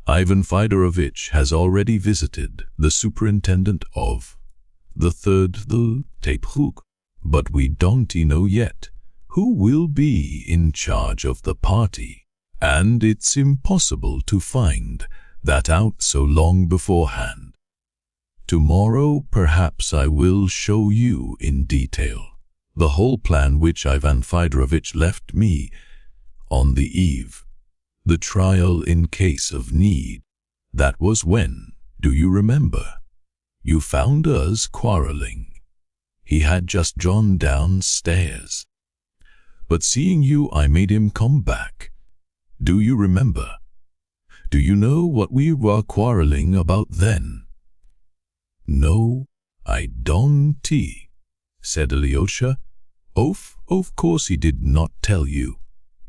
Ivan Fyodorowitch has already visited the superintendent of the 3rd tape, but we don't know yet who will be in charge of the party, and it's impossible to find that out so long beforehand. Tomorrow perhaps I will show you in detail the whole plan which Ivan Fyodorowitch left me on the eve. The trial in case of need. That was when, do you remember? You found us quarreling. He had just gone downstairs. But seeing you, I made him come back. Do you remember? Do you know what we were quarreling about then? No, I don't, said Ilusha. Of course he did not tell you.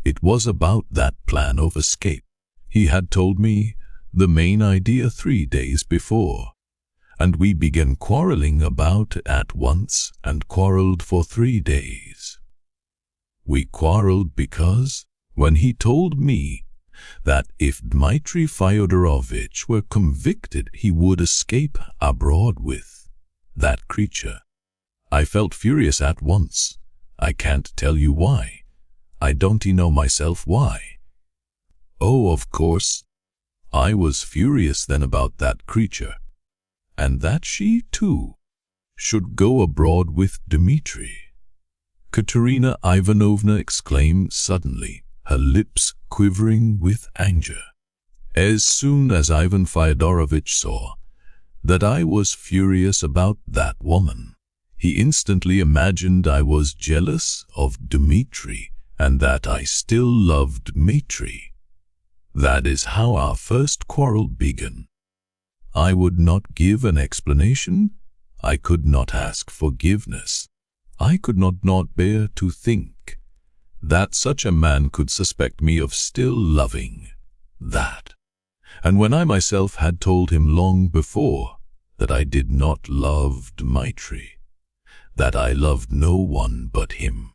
It was about that plan of escape. He had told me the main idea 3 days before, and we began quarreling about it at once and quarreled for 3 days. We quarreled because, when he told me that if Dmitri Fyodorovitch were convicted he would escape abroad with that creature, I felt furious at once. I can't tell you why. I don't know myself why. Oh, of course, I was furious then about that creature, and that she, too, should go abroad with Dmitri. Katerina Ivanovna exclaimed suddenly, her lips quivering with anger. As soon as Ivan Fyodorowitch saw that I was furious about that woman, he instantly imagined I was jealous of Dmitri and that I still loved Dmitri. That is how our first quarrel began. I would not give an explanation. I could not ask forgiveness. I could not bear to think that such a man could suspect me of still loving that. And when I myself had told him long before that I did not love Dmitri, that I loved no one but him,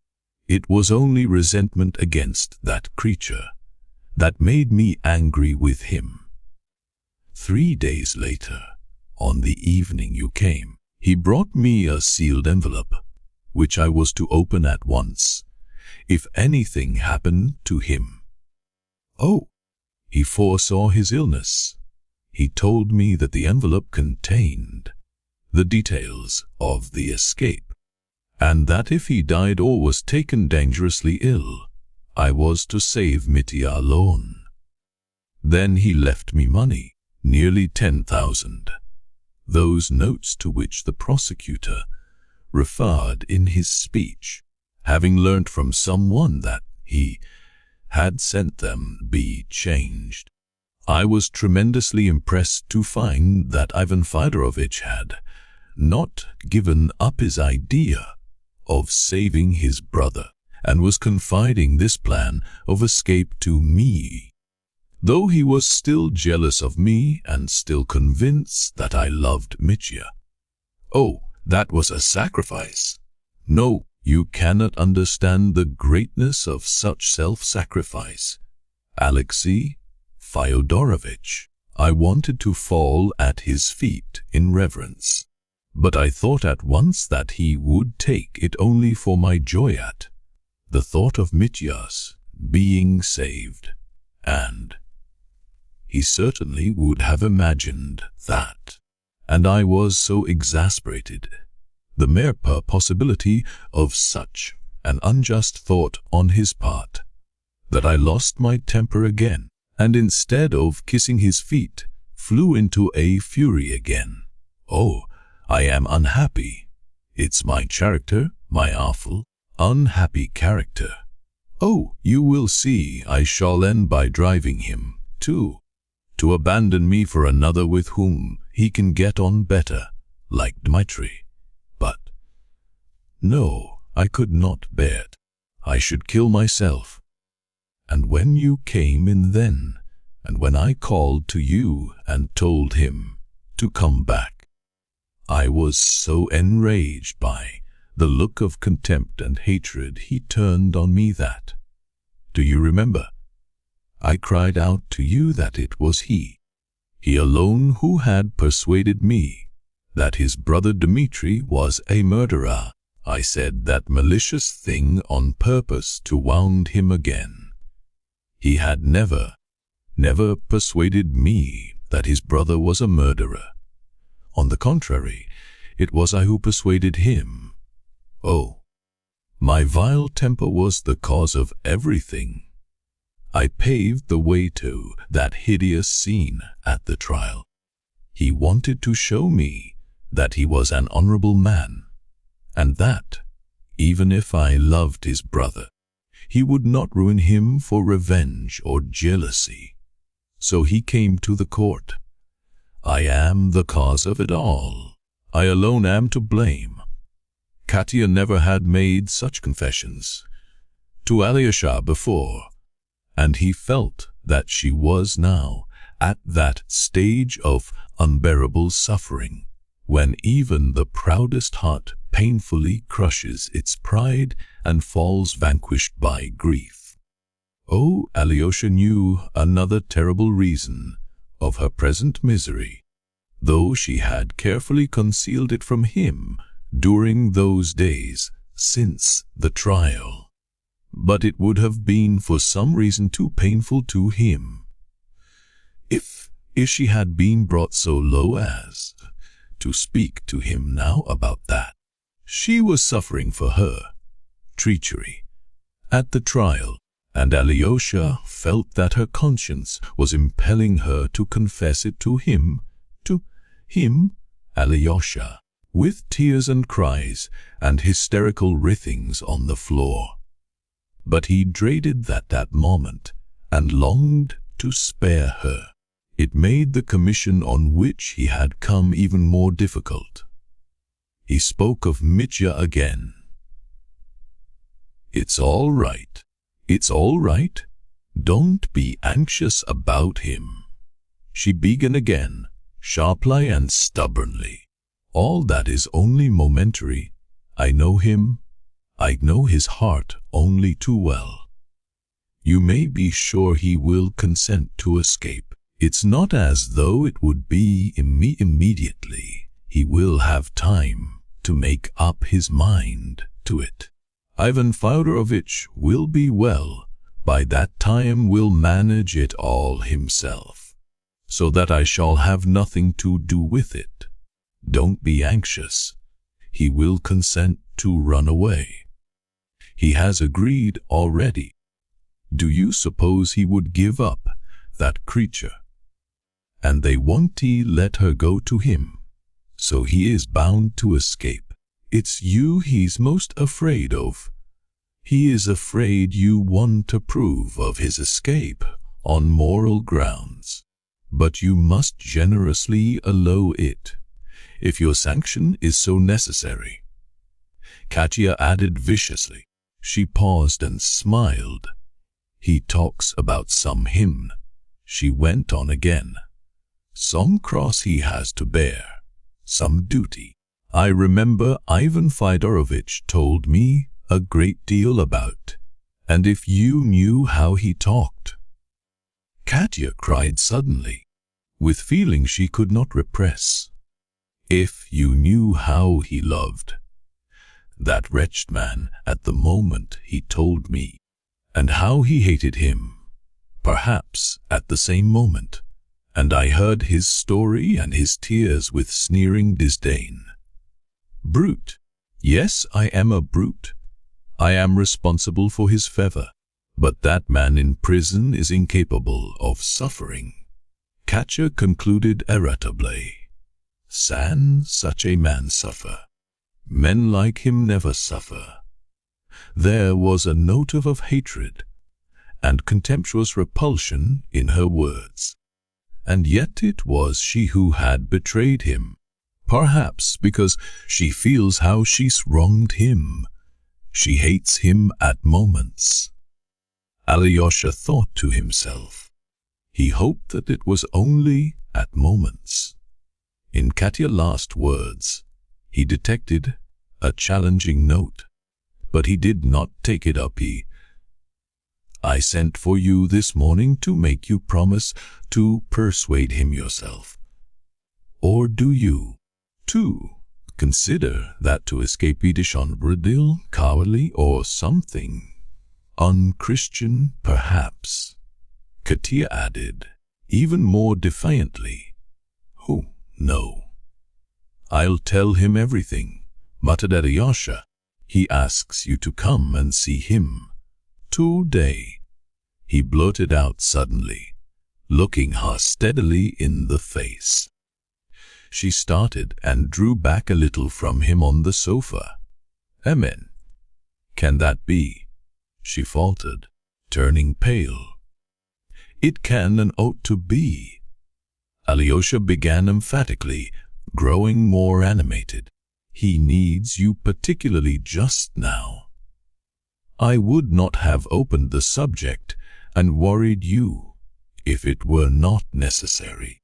it was only resentment against that creature that made me angry with him. 3 days later, on the evening you came, he brought me a sealed envelope, which I was to open at once, if anything happened to him. Oh, he foresaw his illness. He told me that the envelope contained the details of the escape, and that if he died or was taken dangerously ill, I was to save Mitya alone. Then he left me money, nearly 10,000, those notes to which the prosecutor referred in his speech, having learnt from someone that he had sent them be changed. I was tremendously impressed to find that Ivan Fyodorowitch had not given up his idea of saving his brother, and was confiding this plan of escape to me, though he was still jealous of me and still convinced that I loved Mitya. Oh, that was a sacrifice. No, you cannot understand the greatness of such self-sacrifice. Alexei Fyodorovitch, I wanted to fall at his feet in reverence, but I thought at once that he would take it only for my joy at the thought of Mitya's being saved, and he certainly would have imagined that, and I was so exasperated, the mere possibility of such an unjust thought on his part, that I lost my temper again, and instead of kissing his feet, flew into a fury again. Oh, I am unhappy. It's my character, my awful, unhappy character. Oh, you will see I shall end by driving him, too, to abandon me for another with whom he can get on better, like Dmitri. But no, I could not bear it. I should kill myself. And when you came in then, and when I called to you and told him to come back. I was so enraged by the look of contempt and hatred he turned on me that, do you remember? I cried out to you that it was he alone who had persuaded me that his brother Dmitri was a murderer. I said that malicious thing on purpose to wound him again. He had never persuaded me that his brother was a murderer. On the contrary, it was I who persuaded him. Oh, my vile temper was the cause of everything. I paved the way to that hideous scene at the trial. He wanted to show me that he was an honorable man, and that, even if I loved his brother, he would not ruin him for revenge or jealousy. So he came to the court. I am the cause of it all. I alone am to blame. Katya never had made such confessions to Alyosha before, and he felt that she was now at that stage of unbearable suffering when even the proudest heart painfully crushes its pride and falls vanquished by grief. Oh, Alyosha knew another terrible reason of her present misery, though she had carefully concealed it from him during those days since the trial. But it would have been for some reason too painful to him. If she had been brought so low as to speak to him now about that, she was suffering for her treachery at the trial, and Alyosha felt that her conscience was impelling her to confess it to him, Alyosha, with tears and cries and hysterical writhings on the floor. But he dreaded that moment and longed to spare her. It made the commission on which he had come even more difficult. He spoke of Mitya again. It's all right. It's all right. Don't be anxious about him. She began again, sharply and stubbornly. All that is only momentary. I know him. I know his heart only too well. You may be sure he will consent to escape. It's not as though it would be immediately. He will have time to make up his mind to it. Ivan Fyodorovitch will be well. By that time will manage it all himself, so that I shall have nothing to do with it. Don't be anxious. He will consent to run away. He has agreed already. Do you suppose he would give up that creature? And they won't let her go to him, so he is bound to escape. It's you he's most afraid of. He is afraid you want to approve of his escape on moral grounds. But you must generously allow it, if your sanction is so necessary. Katya added viciously. She paused and smiled. He talks about some hymn. She went on again. Some cross he has to bear, some duty. I remember Ivan Fyodorovitch told me a great deal about, and if you knew how he talked. Katya cried suddenly, with feeling she could not repress. If you knew how he loved that wretched man at the moment he told me, and how he hated him, perhaps at the same moment, and I heard his story and his tears with sneering disdain. Brute. Yes, I am a brute. I am responsible for his favor, but that man in prison is incapable of suffering. Katya concluded irritably. Such a man suffer. Men like him never suffer. There was a note of hatred and contemptuous repulsion in her words, and yet it was she who had betrayed him, perhaps because she feels how she's wronged him. She hates him at moments. Alyosha thought to himself. He hoped that it was only at moments. In Katya's last words, he detected a challenging note, but he did not take it up. I sent for you this morning to make you promise to persuade him yourself. Or do you, too, consider that to escape be dishonorable, cowardly, or something unchristian, perhaps? Katya added, even more defiantly. Oh, no. I'll tell him everything, muttered Alyosha. He asks you to come and see him today, he blurted out suddenly, looking her steadily in the face. She started and drew back a little from him on the sofa. Amen. Can that be? She faltered, turning pale. It can and ought to be. Alyosha began emphatically, growing more animated. He needs you particularly just now. I would not have opened the subject and worried you if it were not necessary.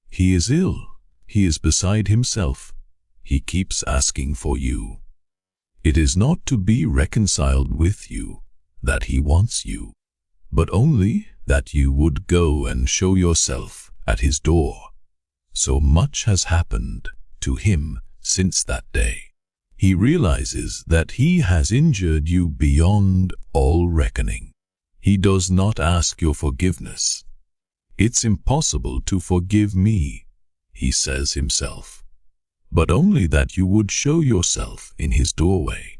He is ill. He is beside himself. He keeps asking for you. It is not to be reconciled with you that he wants you, but only that you would go and show yourself at his door. So much has happened to him since that day. He realizes that he has injured you beyond all reckoning. He does not ask your forgiveness. It's impossible to forgive me, he says himself, but only that you would show yourself in his doorway.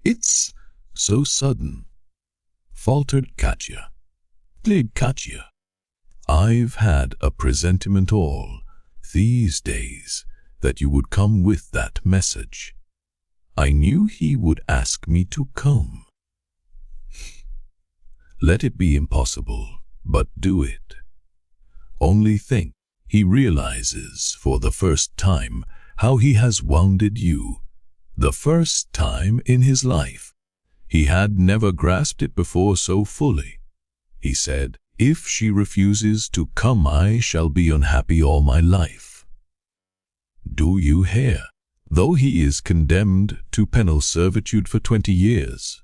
It's so sudden, faltered Katya. Katya, I've had a presentiment all these days that you would come with that message. I knew he would ask me to come. Let it be impossible, but do it. Only think, he realizes for the first time how he has wounded you. The first time in his life. He had never grasped it before so fully. He said, if she refuses to come, I shall be unhappy all my life. Do you hear? Though he is condemned to penal servitude for 20 years,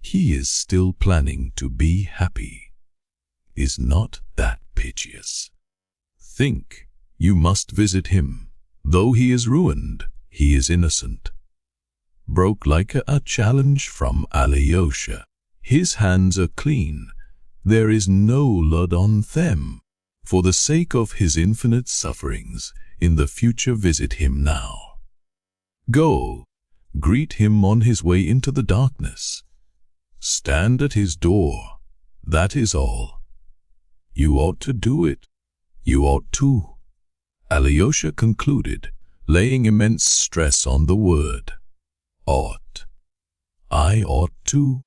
he is still planning to be happy. Is not that piteous? Think, you must visit him. Though he is ruined, he is innocent. Broke like a challenge from Alyosha. His hands are clean. There is no blood on them. For the sake of his infinite sufferings, in the future visit him now. Go, greet him on his way into the darkness. Stand at his door. That is all. You ought to do it. You ought to. Alyosha concluded, laying immense stress on the word. Ought. I ought to,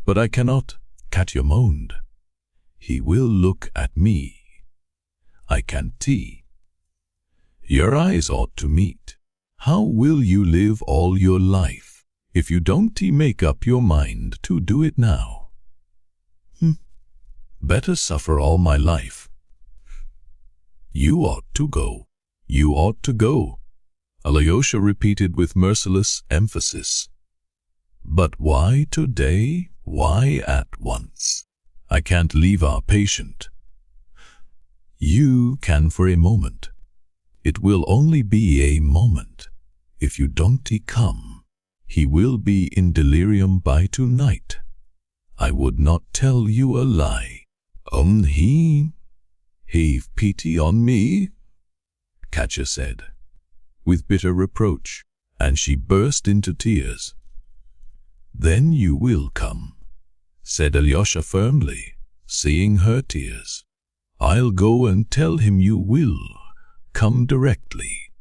but I cannot, Katya moaned. He will look at me. I can't see. Your eyes ought to meet. How will you live all your life if you don't make up your mind to do it now? Better suffer all my life. You ought to go. You ought to go, Alyosha repeated with merciless emphasis. But why today? Why at once? I can't leave our patient. You can for a moment. It will only be a moment. If you don't come, he will be in delirium by tonight. I would not tell you a lie. He have pity on me, Katya said, with bitter reproach, and she burst into tears. Then you will come, said Alyosha firmly, seeing her tears. I'll go and tell him you will come directly.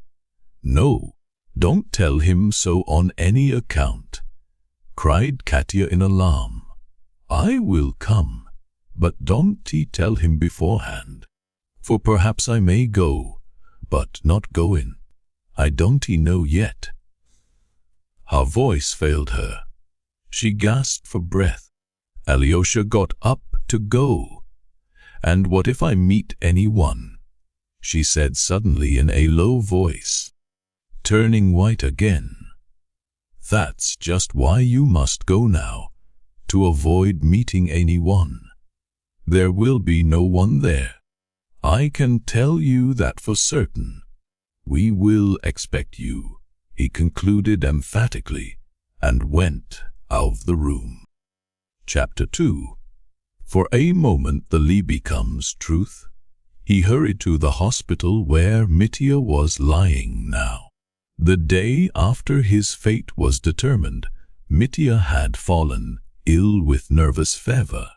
No, don't tell him so on any account, cried Katya in alarm. I will come, but don't tell him beforehand, for perhaps I may go, but not go in. I don't know yet. Her voice failed her. She gasped for breath. Alyosha got up to go. And what if I meet anyone? she said suddenly in a low voice, turning white again. That's just why you must go now, to avoid meeting anyone. There will be no one there. I can tell you that for certain. We will expect you, he concluded emphatically, and went out of the room. Chapter 2. For a moment the lie becomes truth. He hurried to the hospital where Mitya was lying now. The day after his fate was determined, Mitya had fallen ill with nervous fever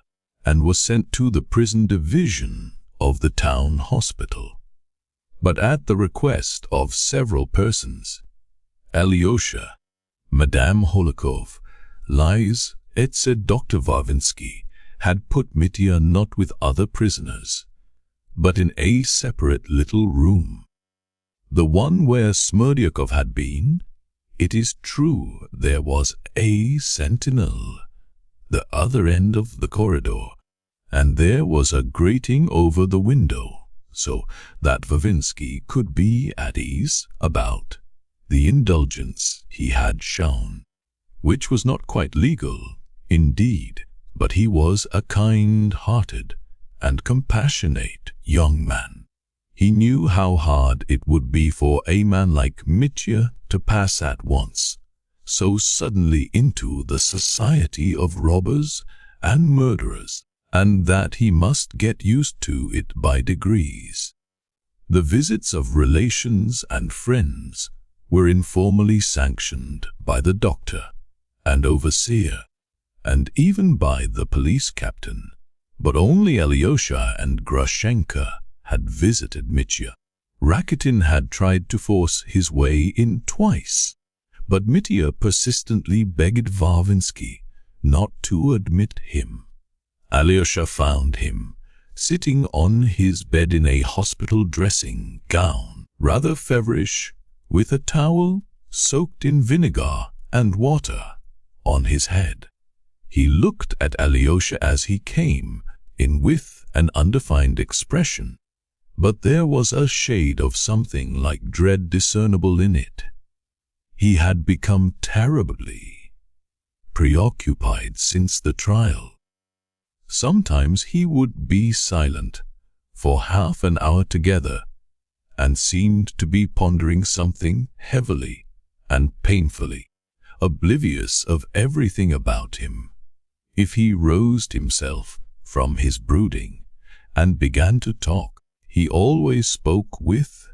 and was sent to the prison division of the town hospital. But at the request of several persons, Alyosha, Madame Holikov, Lies, etc. Dr. Varvinsky had put Mitya not with other prisoners, but in a separate little room. The one where Smerdyakov had been. It is true there was a sentinel, the other end of the corridor, and there was a grating over the window, so that Varvinsky could be at ease about the indulgence he had shown, which was not quite legal, indeed, but he was a kind-hearted and compassionate young man. He knew how hard it would be for a man like Mitya to pass at once so suddenly into the society of robbers and murderers, and that he must get used to it by degrees. The visits of relations and friends were informally sanctioned by the doctor and overseer, and even by the police captain, but only Alyosha and Grushenka had visited Mitya. Rakitin had tried to force his way in twice, but Mitya persistently begged Varvinsky not to admit him. Alyosha found him sitting on his bed in a hospital dressing gown, rather feverish, with a towel soaked in vinegar and water on his head. He looked at Alyosha as he came in with an undefined expression, but there was a shade of something like dread discernible in it. He had become terribly preoccupied since the trial. Sometimes he would be silent for half an hour together and seemed to be pondering something heavily and painfully, oblivious of everything about him. If he roused himself from his brooding and began to talk, he always spoke with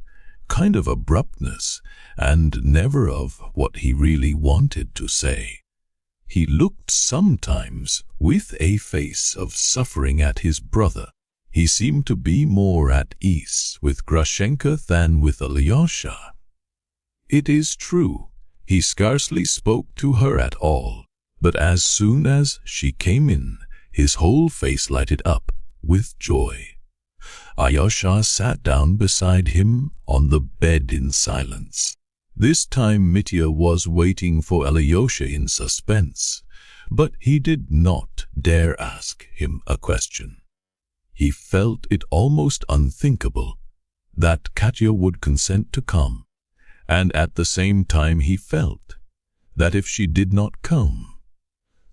kind of abruptness and never of what he really wanted to say. He looked sometimes with a face of suffering at his brother. He seemed to be more at ease with Grushenka than with Alyosha. It is true, he scarcely spoke to her at all, but as soon as she came in, his whole face lighted up with joy. Alyosha sat down beside him on the bed in silence. This time Mitya was waiting for Alyosha in suspense, but he did not dare ask him a question. He felt it almost unthinkable that Katya would consent to come, and at the same time he felt that if she did not come,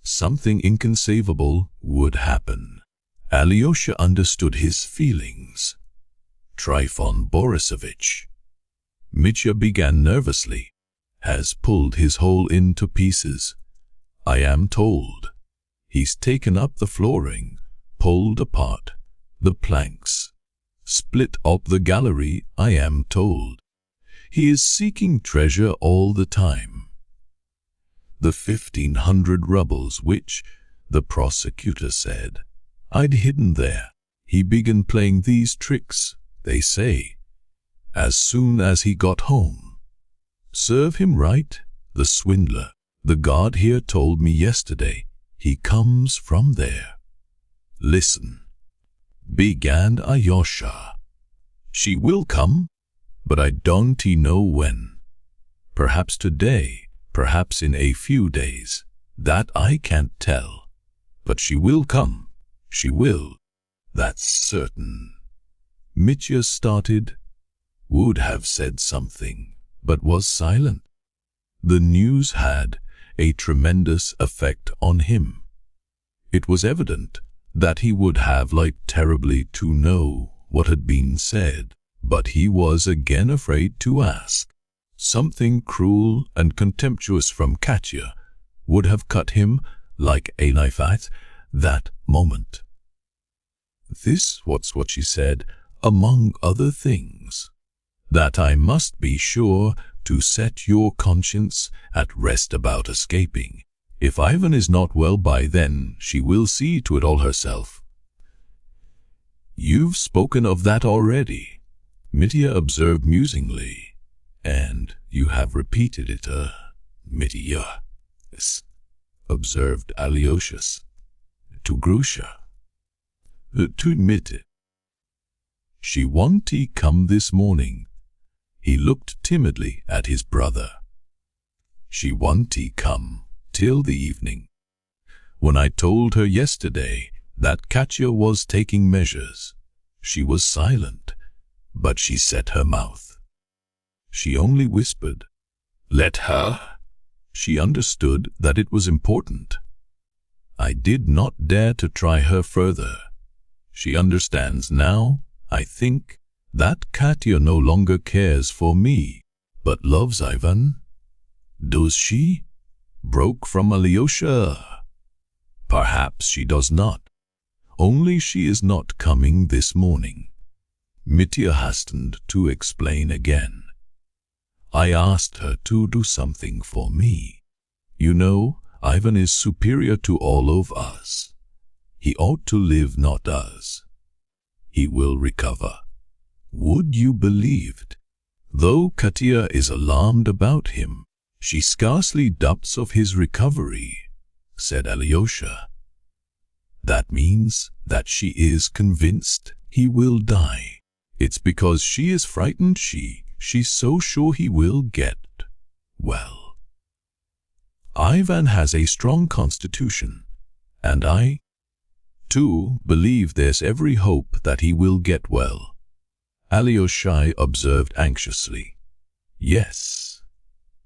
something inconceivable would happen. Alyosha understood his feelings. Trifon Borisovich, Mitya began nervously, has pulled his hole into pieces, I am told. He's taken up the flooring, pulled apart the planks, split up the gallery, I am told. He is seeking treasure all the time. The 1,500 rubles which, the prosecutor said, I'd hidden there. He began playing these tricks, they say, as soon as he got home. Serve him right, the swindler. The guard here told me yesterday he comes from there. Listen, began Alyosha. She will come, but I don't know when. Perhaps today, perhaps in a few days. That I can't tell. But she will come. She will. That's certain. Mitya started would have said something, but was silent. The news had a tremendous effect on him. It was evident that he would have liked terribly to know what had been said, but he was again afraid to ask. Something cruel and contemptuous from Katya would have cut him like a knife at that moment. This was what she said, among other things, that I must be sure to set your conscience at rest about escaping. If Ivan is not well by then, she will see to it all herself. You've spoken of that already, Mitya observed musingly, and you have repeated it, Mitya, observed Alyosha, to Grusha. To admit it. She won't come this morning. He looked timidly at his brother. She won't come till the evening. When I told her yesterday that Katya was taking measures, she was silent, but she set her mouth. She only whispered, "Let her." She understood that it was important. I did not dare to try her further. She understands now, I think, that Katya no longer cares for me, but loves Ivan. Does she? Broke from Alyosha. Perhaps she does not. Only she is not coming this morning. Mitya hastened to explain again. I asked her to do something for me. You know, Ivan is superior to all of us. He ought to live, not us. He will recover. Would you believe it? Though Katya is alarmed about him, she scarcely doubts of his recovery, said Alyosha. That means that she is convinced he will die. It's because she is frightened she's so sure he will get well. Ivan has a strong constitution, and I, too, believe there's every hope that he will get well. Alyosha observed anxiously. Yes,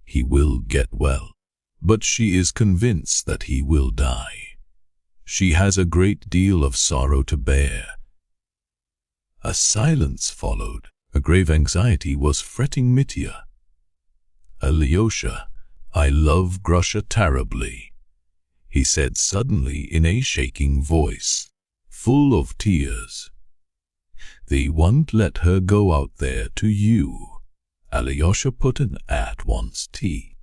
he will get well, but she is convinced that he will die. She has a great deal of sorrow to bear. A silence followed. A grave anxiety was fretting Mitya. Alyosha, I love Grusha terribly, he said suddenly in a shaking voice, full of tears. They won't let her go out there to you. Alyosha put in at once tea.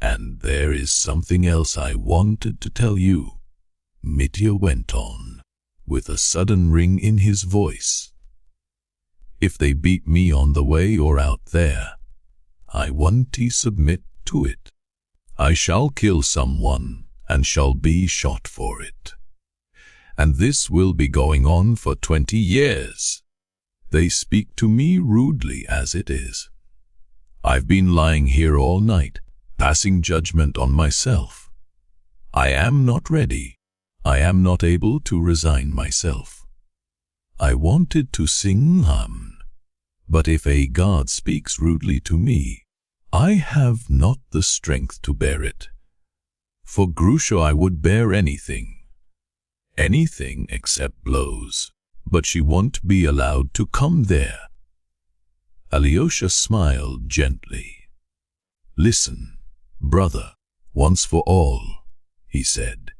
And there is something else I wanted to tell you, Mitya went on, with a sudden ring in his voice. If they beat me on the way or out there, I won't submit to it. I shall kill someone and shall be shot for it. And this will be going on for 20 years. They speak to me rudely as it is. I've been lying here all night, passing judgment on myself. I am not ready. I am not able to resign myself. I wanted to sing hymn, but if a god speaks rudely to me, I have not the strength to bear it. For Grusha I would bear anything except blows, but she won't be allowed to come there. Alyosha smiled gently. Listen, brother, once for all, he said.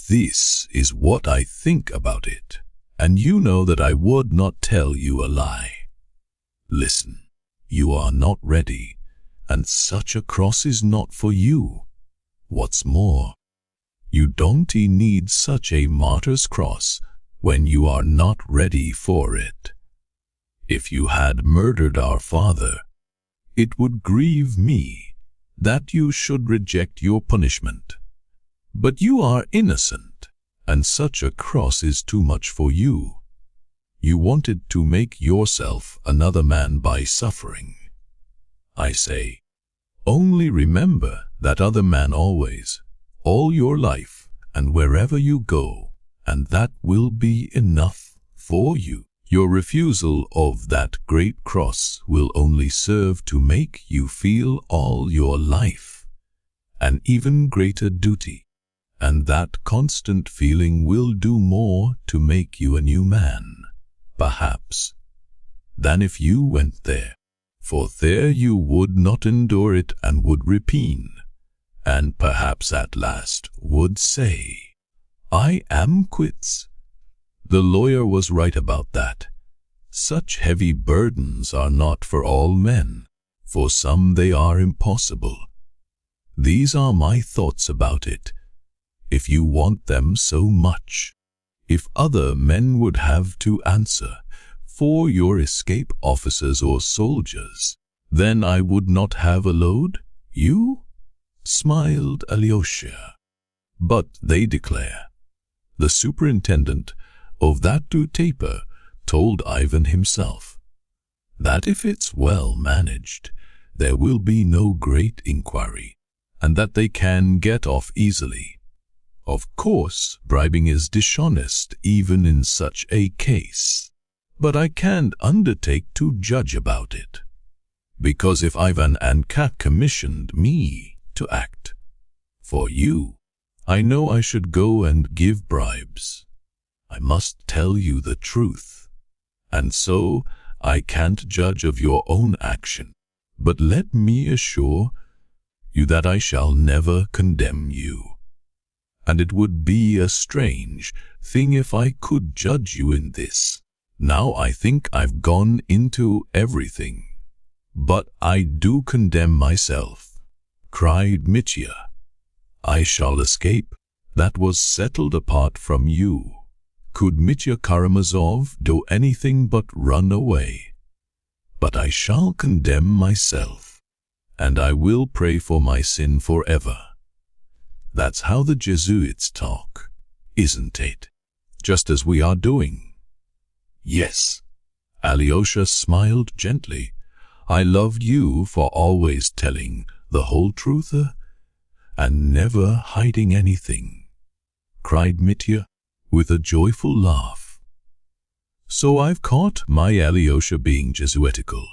This is what I think about it, and you know that I would not tell you a lie. Listen, you are not ready, and such a cross is not for you. What's more, you don't need such a martyr's cross when you are not ready for it. If you had murdered our father, it would grieve me that you should reject your punishment. But you are innocent, and such a cross is too much for you. You wanted to make yourself another man by suffering. I say, only remember that other man always, all your life, and wherever you go, and that will be enough for you. Your refusal of that great cross will only serve to make you feel all your life an even greater duty, and that constant feeling will do more to make you a new man, perhaps, than if you went there. For there you would not endure it and would repine, and perhaps at last would say, "I am quits." The lawyer was right about that. Such heavy burdens are not for all men. For some they are impossible. These are my thoughts about it. If you want them so much, if other men would have to answer for your escape, officers or soldiers, then I would not have a load. You? Smiled Alyosha. But they declare. The superintendent of that two taper told Ivan himself that if it's well managed, there will be no great inquiry, and that they can get off easily. Of course, bribing is dishonest even in such a case, but I can't undertake to judge about it, because if Ivan and Kat commissioned me to act for you, I know I should go and give bribes. I must tell you the truth, and so I can't judge of your own action. But let me assure you that I shall never condemn you, and it would be a strange thing if I could judge you in this. Now I think I've gone into everything, but I do condemn myself, cried Mitya. I shall escape. That was settled apart from you. Could Dmitri Karamazov do anything but run away? But I shall condemn myself, and I will pray for my sin forever. That's how the Jesuits talk, isn't it? Just as we are doing. Yes. Alyosha smiled gently. I loved you for always telling the whole truth and never hiding anything, cried Mitya with a joyful laugh. So I've caught my Alyosha being Jesuitical.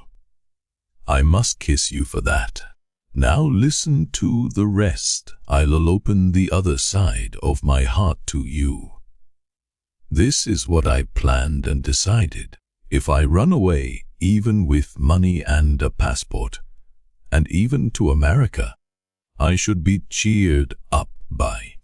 I must kiss you for that. Now listen to the rest. I'll open the other side of my heart to you. This is what I planned and decided. If I run away, even with money and a passport, and even to America, I should be cheered up by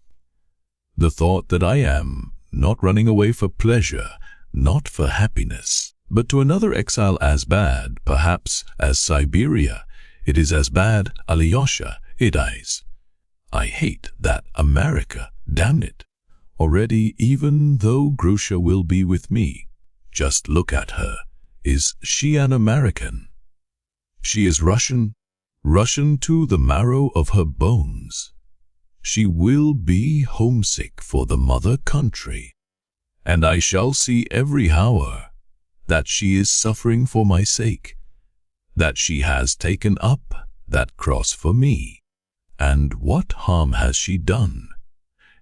the thought that I am not running away for pleasure, not for happiness, but to another exile as bad, perhaps, as Siberia. It is as bad, Alyosha, it is. I hate that America, damn it. Already, even though Grusha will be with me, just look at her. Is she an American? She is Russian, Russian to the marrow of her bones. She will be homesick for the mother country, and I shall see every hour that she is suffering for my sake, that she has taken up that cross for me. And what harm has she done?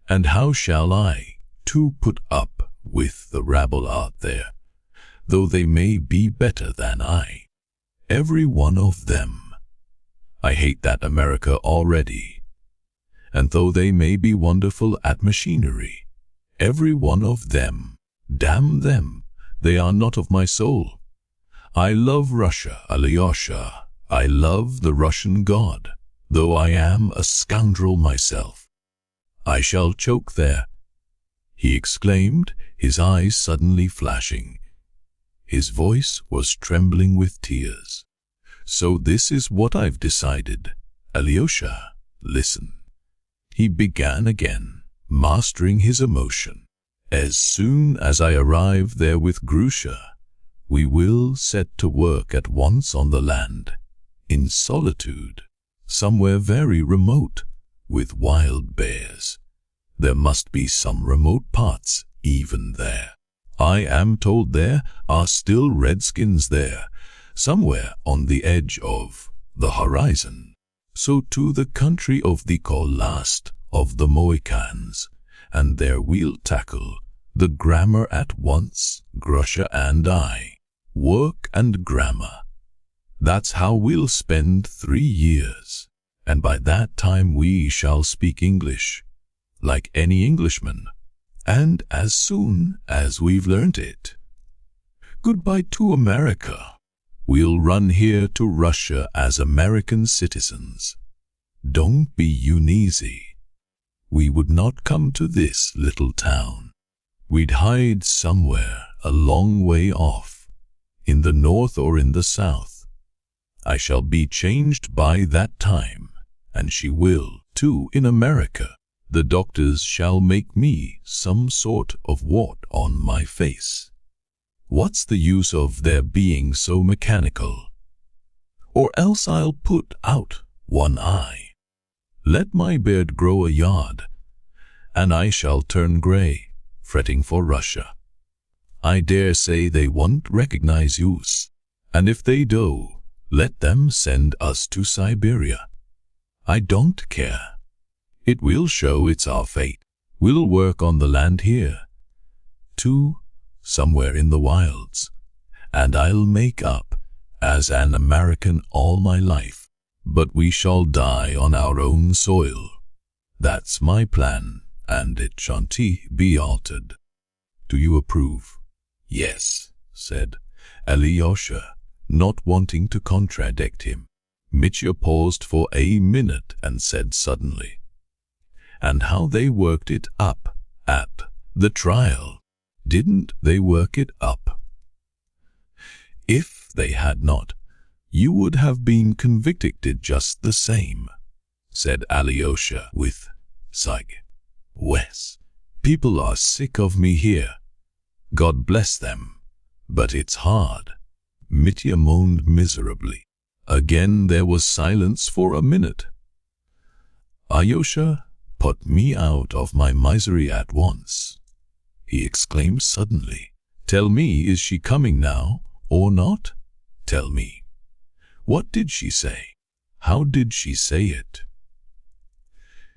And how shall I, too, put up with the rabble out there, though they may be better than I? Every one of them. I hate that America already. And though they may be wonderful at machinery, every one of them, damn them, they are not of my soul. I love Russia, Alyosha. I love the Russian God, though I am a scoundrel myself. I shall choke there, he exclaimed, his eyes suddenly flashing. His voice was trembling with tears. So this is what I've decided. Alyosha, listen. He began again, mastering his emotion. As soon as I arrive there with Grusha, we will set to work at once on the land, in solitude, somewhere very remote, with wild bears. There must be some remote parts even there. I am told there are still redskins there, somewhere on the edge of the horizon. So to the country of the last of the Mohicans, and there we'll tackle The grammar at once, Grusha and I. Work and grammar. That's how we'll spend 3 years. And by that time we shall speak English, like any Englishman. And as soon as we've learnt it, goodbye to America. We'll run here to Russia as American citizens. Don't be uneasy. We would not come to this little town. We'd hide somewhere a long way off, in the north or in the south. I shall be changed by that time, and she will, too, in America. The doctors shall make me some sort of wart on my face. What's the use of their being so mechanical? Or else I'll put out one eye. Let my beard grow a yard, and I shall turn grey, fretting for Russia. I dare say they won't recognize us, and if they do, let them send us to Siberia. I don't care. It will show it's our fate. We'll work on the land here, too, somewhere in the wilds, and I'll make up as an American all my life. But we shall die on our own soil. That's my plan, and it shan't be altered. Do you approve? Yes, said Alyosha, not wanting to contradict him. Mitya paused for a minute and said suddenly, "And how they worked it up at the trial. Didn't they work it up? If they had not, you would have been convicted just the same," said Alyosha with sigh. "Wes, people are sick of me here. God bless them. But it's hard." Mitya moaned miserably. Again there was silence for a minute. "Alyosha, put me out of my misery at once," he exclaimed suddenly. "Tell me, is she coming now or not? Tell me. What did she say? How did she say it?"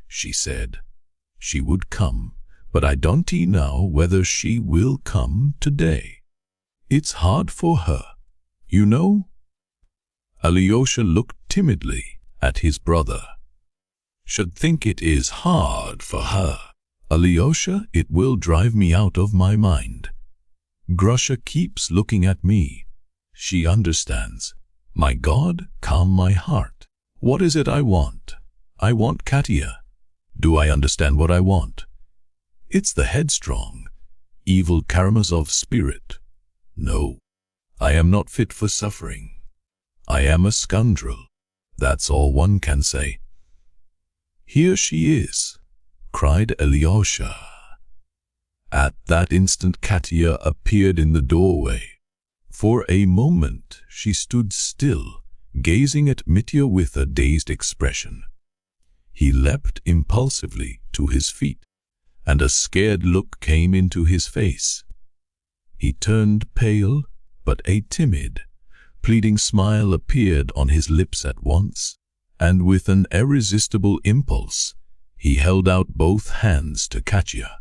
"She said she would come, but I don't know whether she will come today. It's hard for her, you know." Alyosha looked timidly at his brother. "Should think it is hard for her. Alyosha, it will drive me out of my mind. Grusha keeps looking at me. She understands. My God, calm my heart. What is it I want? I want Katya. Do I understand what I want? It's the headstrong, evil Karamazov spirit. No, I am not fit for suffering. I am a scoundrel. That's all one can say." "Here she is," cried Alyosha. At that instant Katya appeared in the doorway. For a moment she stood still, gazing at Mitya with a dazed expression. He leapt impulsively to his feet, and a scared look came into his face. He turned pale, but a timid, pleading smile appeared on his lips at once, and with an irresistible impulse, he held out both hands to Katya.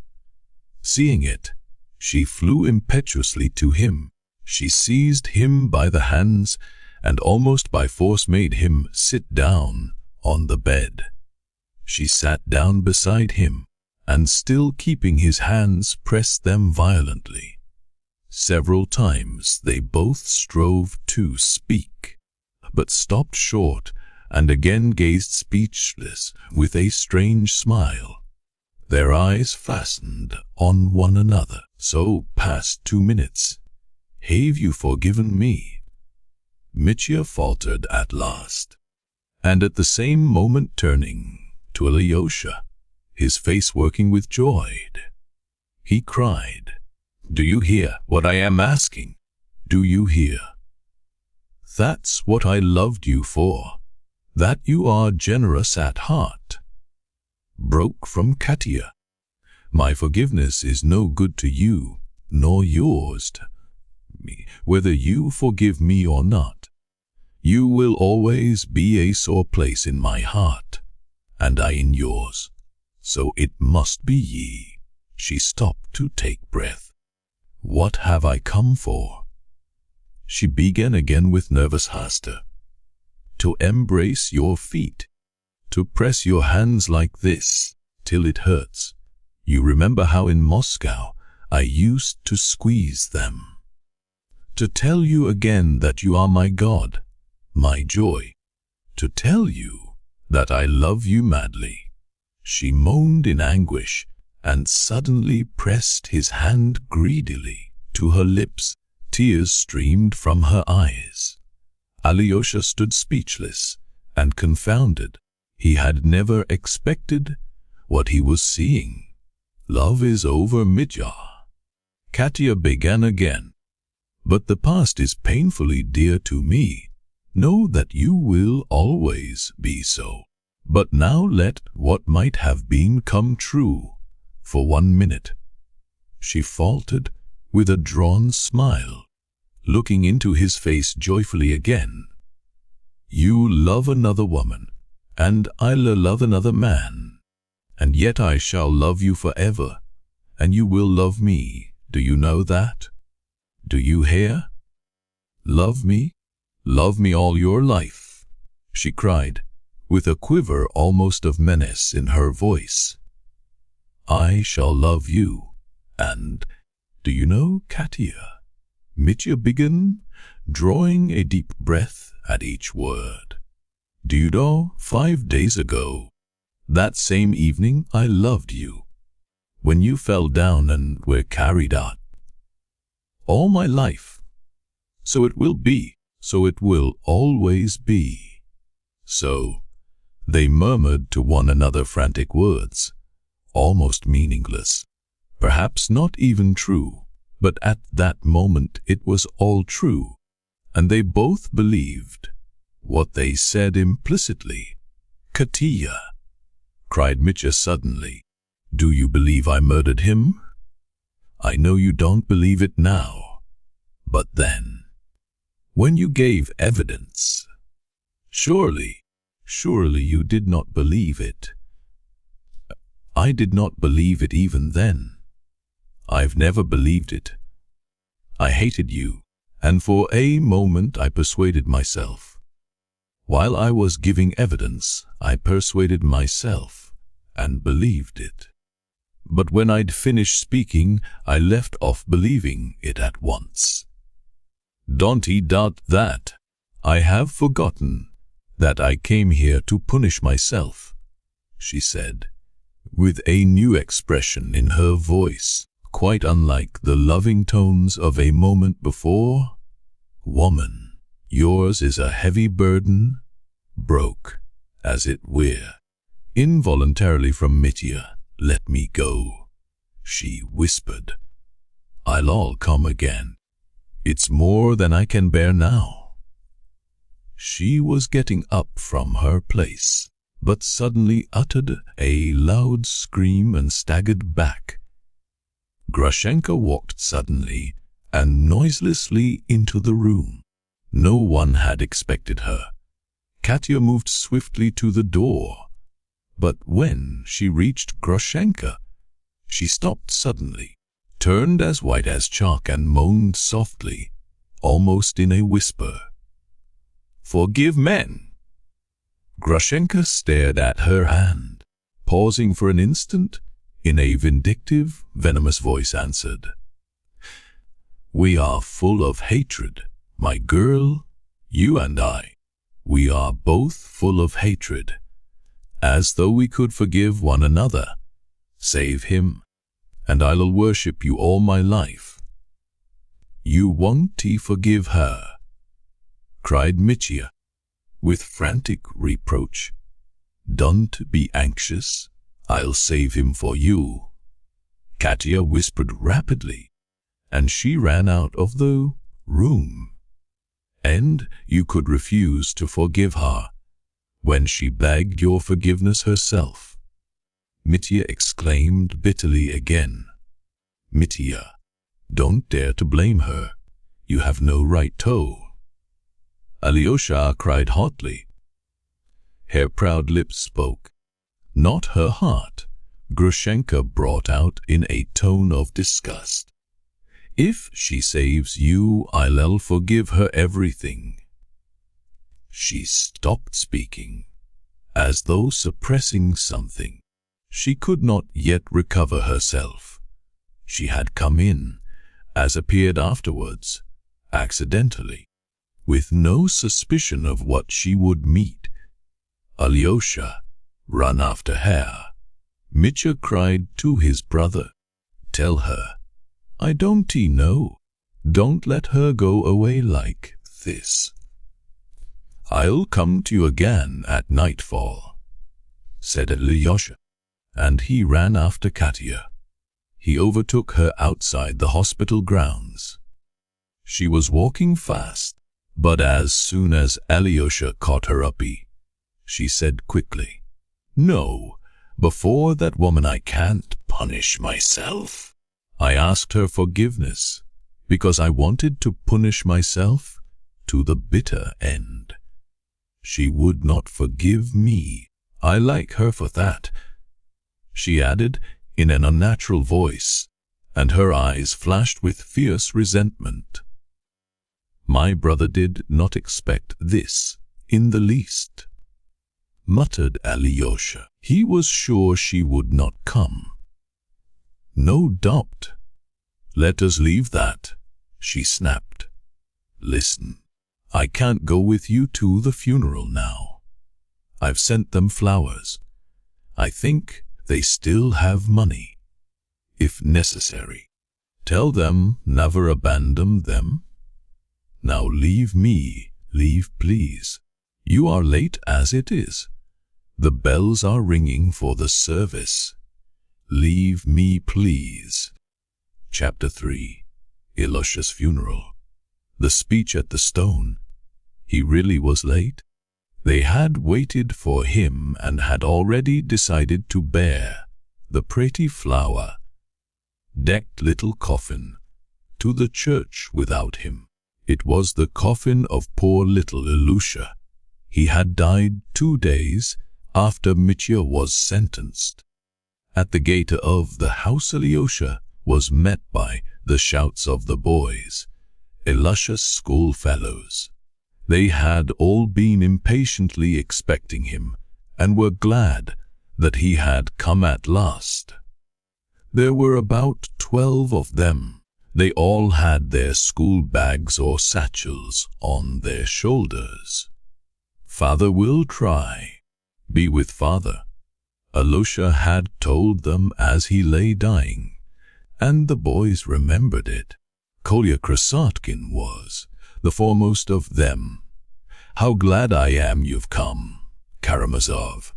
Seeing it, she flew impetuously to him. She seized him by the hands and almost by force made him sit down on the bed. She sat down beside him, and still keeping his hands pressed them violently. Several times they both strove to speak, but stopped short and again gazed speechless with a strange smile. Their eyes fastened on one another. So passed 2 minutes. "Have you forgiven me?" Mitya faltered at last, and at the same moment turning to Alyosha, his face working with joy, he cried, "Do you hear what I am asking? Do you hear? That's what I loved you for, that you are generous at heart." Broke from Katya. "My forgiveness is no good to you, nor yours to me, whether you forgive me or not. You will always be a sore place in my heart, and I in yours. So it must be ye." She stopped to take breath. What have I come for? She began again with nervous haste. To embrace your feet. To press your hands like this, till it hurts. You remember how in Moscow I used to squeeze them. To tell you again that you are my God, my joy. To tell you that I love you madly. She moaned in anguish and suddenly pressed his hand greedily to her lips. Tears streamed from her eyes. Alyosha stood speechless and confounded. He had never expected what he was seeing. Love is over, Mitya. Katya began again. But the past is painfully dear to me. Know that you will always be so. But now let what might have been come true for 1 minute. She faltered with a drawn smile, looking into his face joyfully again. You love another woman, and I'll love another man, and yet I shall love you forever, and you will love me. Do you know that? Do you hear? Love me all your life, she cried, with a quiver almost of menace in her voice. I shall love you, and, do you know, Katya? Mitya began, drawing a deep breath at each word. Do you know, 5 days ago, that same evening I loved you, when you fell down and were carried out. All my life. So it will be, so it will always be. So, they murmured to one another frantic words, almost meaningless, perhaps not even true, but at that moment it was all true, and they both believed what they said implicitly. Katya, cried Mitya suddenly, do you believe I murdered him? I know you don't believe it now, but then, when you gave evidence, surely you did not believe it. I did not believe it even then. I've never believed it. I hated you, and for a moment I persuaded myself. While I was giving evidence, I persuaded myself and believed it. But when I'd finished speaking, I left off believing it at once. Don't doubt that. I have forgotten that I came here to punish myself, she said, with a new expression in her voice, quite unlike the loving tones of a moment before. Woman, yours is a heavy burden, broke, as it were, involuntarily from Mitya. Let me go, she whispered. I'll all come again. It's more than I can bear now. She was getting up from her place, but suddenly uttered a loud scream and staggered back. Grushenka walked suddenly and noiselessly into the room. No one had expected her. Katya moved swiftly to the door, but when she reached Grushenka, she stopped suddenly, turned as white as chalk and moaned softly, almost in a whisper. Forgive men. Grushenka stared at her hand, pausing for an instant, in a vindictive, venomous voice answered. We are full of hatred, my girl, you and I. We are both full of hatred, as though we could forgive one another. Save him, and I'll worship you all my life. You won't forgive her, cried Mitya, with frantic reproach. Don't be anxious, I'll save him for you. Katya whispered rapidly, and she ran out of the room. And you could refuse to forgive her when she begged your forgiveness herself, Mitya exclaimed bitterly again. Mitya, don't dare to blame her. You have no right to. Alyosha cried hotly. Her proud lips spoke, not her heart, Grushenka brought out in a tone of disgust. If she saves you, I'll forgive her everything. She stopped speaking, as though suppressing something. She could not yet recover herself. She had come in, as appeared afterwards, accidentally, with no suspicion of what she would meet. Alyosha ran after her. Mitya cried to his brother, "Tell her, I don't know. Don't let her go away like this." "I'll come to you again at nightfall," said Alyosha, and he ran after Katya. He overtook her outside the hospital grounds. She was walking fast, but as soon as Alyosha caught her up, she said quickly, "No, before that woman I can't punish myself." I asked her forgiveness because I wanted to punish myself to the bitter end. She would not forgive me. I like her for that, she added in an unnatural voice, and her eyes flashed with fierce resentment. My brother did not expect this in the least, muttered Alyosha. He was sure she would not come. "No doubt. Let us leave that," she snapped. "Listen, I can't go with you to the funeral now. I've sent them flowers. I think they still have money. If necessary, tell them never abandon them. Now leave me, leave please. You are late as it is. The bells are ringing for the service. Leave me please." Chapter 3. Ilusha's funeral. The speech at the stone. He really was late. They had waited for him and had already decided to bear the pretty flower-decked little coffin to the church without him. It was the coffin of poor little Ilusha. He had died 2 days after Mitya was sentenced. At the gate of the house, Alyosha was met by the shouts of the boys, Ilusha's schoolfellows. They had all been impatiently expecting him and were glad that he had come at last. There were about 12 of them. They all had their school bags or satchels on their shoulders. "Father will try. Be with father," Ilusha had told them as he lay dying, and the boys remembered it. Kolya Krasotkin was the foremost of them. "How glad I am you've come, Karamazov,"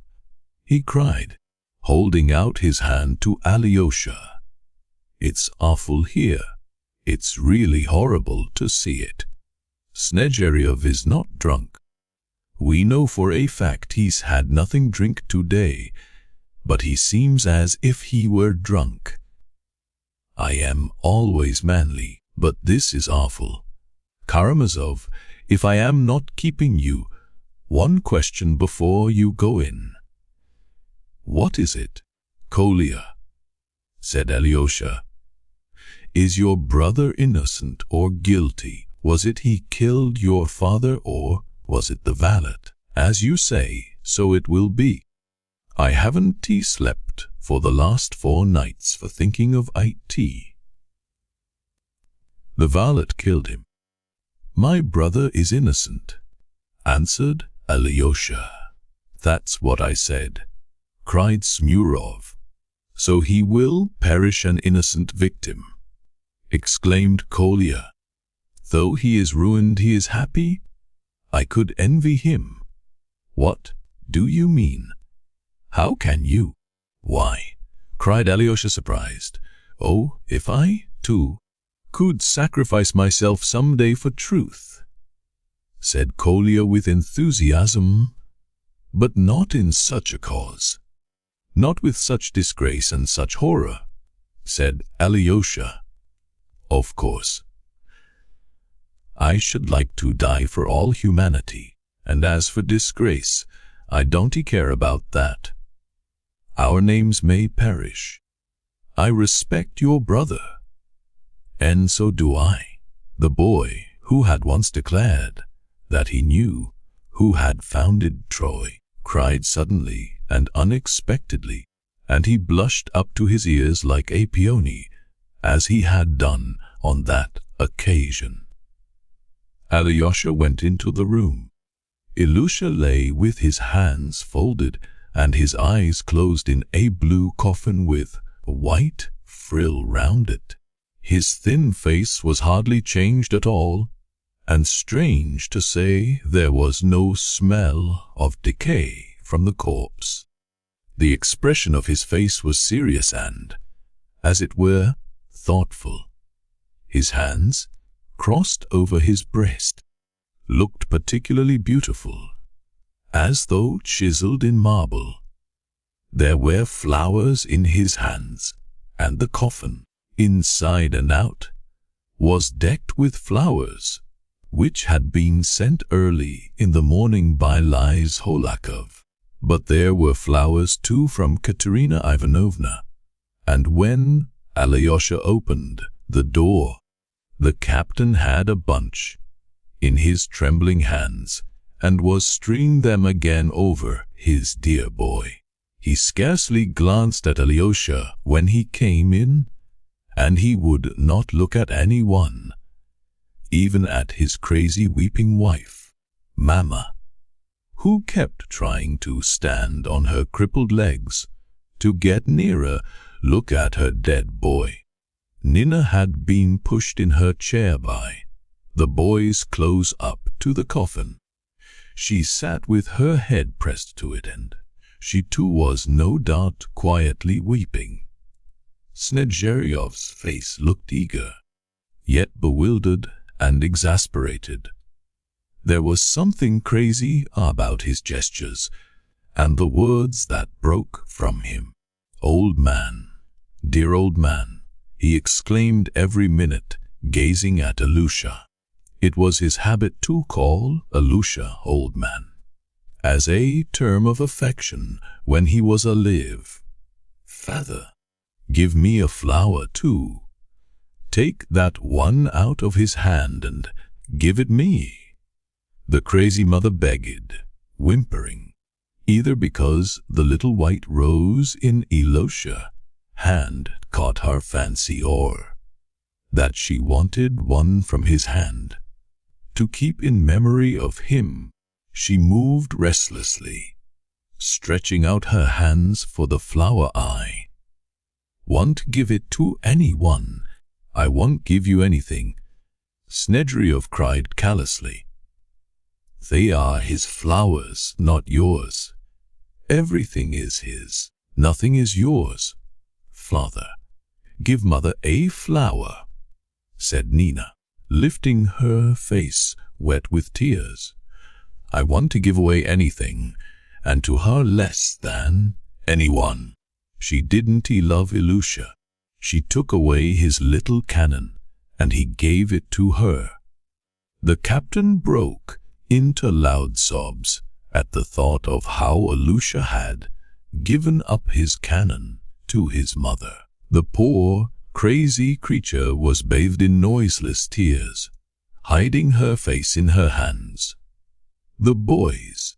he cried, holding out his hand to Alyosha. "It's awful here. It's really horrible to see it. Smerdyakov is not drunk. We know for a fact he's had nothing drink today, but he seems as if he were drunk. I am always manly, but this is awful. Karamazov, if I am not keeping you, one question before you go in." "What is it?" "Kolya," said Alyosha, "is your brother innocent or guilty? Was it he killed your father or was it the valet? As you say, so it will be. I haven't slept for the last 4 nights for thinking of it. The valet killed him." "My brother is innocent," answered Alyosha. "That's what I said," cried Smerdyakov. "So he will perish an innocent victim," exclaimed Kolya. "Though he is ruined, he is happy? I could envy him." "What do you mean? How can you?" "Why," cried Alyosha, surprised. "Oh, if I, too, could sacrifice myself some day for truth," said Kolya with enthusiasm. "But not in such a cause. Not with such disgrace and such horror," said Alyosha. "Of course. I should like to die for all humanity, and as for disgrace, I don't care about that. Our names may perish. I respect your brother, and so do I." The boy, who had once declared that he knew who had founded Troy, cried suddenly and unexpectedly, and he blushed up to his ears like a peony, as he had done on that occasion. Alyosha went into the room. Ilusha lay with his hands folded and his eyes closed in a blue coffin with a white frill round it. His thin face was hardly changed at all, and strange to say, there was no smell of decay from the corpse. The expression of his face was serious and, as it were, thoughtful. His hands, crossed over his breast, looked particularly beautiful, as though chiseled in marble. There were flowers in his hands, and the coffin, inside and out, was decked with flowers, which had been sent early in the morning by Holakov. But there were flowers too from Katerina Ivanovna, and when Alyosha opened the door, the captain had a bunch in his trembling hands and was stringing them again over his dear boy. He scarcely glanced at Alyosha when he came in, and he would not look at anyone, even at his crazy weeping wife, Mama, who kept trying to stand on her crippled legs to get nearer, look at her dead boy. Nina had been pushed in her chair by the boys close up to the coffin. She sat with her head pressed to it, and she too was no doubt quietly weeping. Smerdyakov face looked eager, yet bewildered and exasperated. There was something crazy about his gestures and the words that broke from him. "Old man, dear old man," he exclaimed every minute, gazing at Ilusha. It was his habit to call Ilusha old man, as a term of affection when he was alive. "Father, give me a flower too. Take that one out of his hand and give it me," the crazy mother begged, whimpering, either because the little white rose in Ilusha's hand caught her fancy or that she wanted one from his hand to keep in memory of him. She moved restlessly, stretching out her hands for the flower. "I won't give it to anyone. I won't give you anything," Smerdyakov cried callously. "They are his flowers, not yours. Everything is his. Nothing is yours." "Father, give mother a flower," said Nina, lifting her face wet with tears. "I want to give away anything, and to her less than anyone." She didn't love Ilusha. She took away his little cannon, and he gave it to her. The captain broke into loud sobs at the thought of how Ilusha had given up his cannon to his mother. The poor, crazy creature was bathed in noiseless tears, hiding her face in her hands. The boys,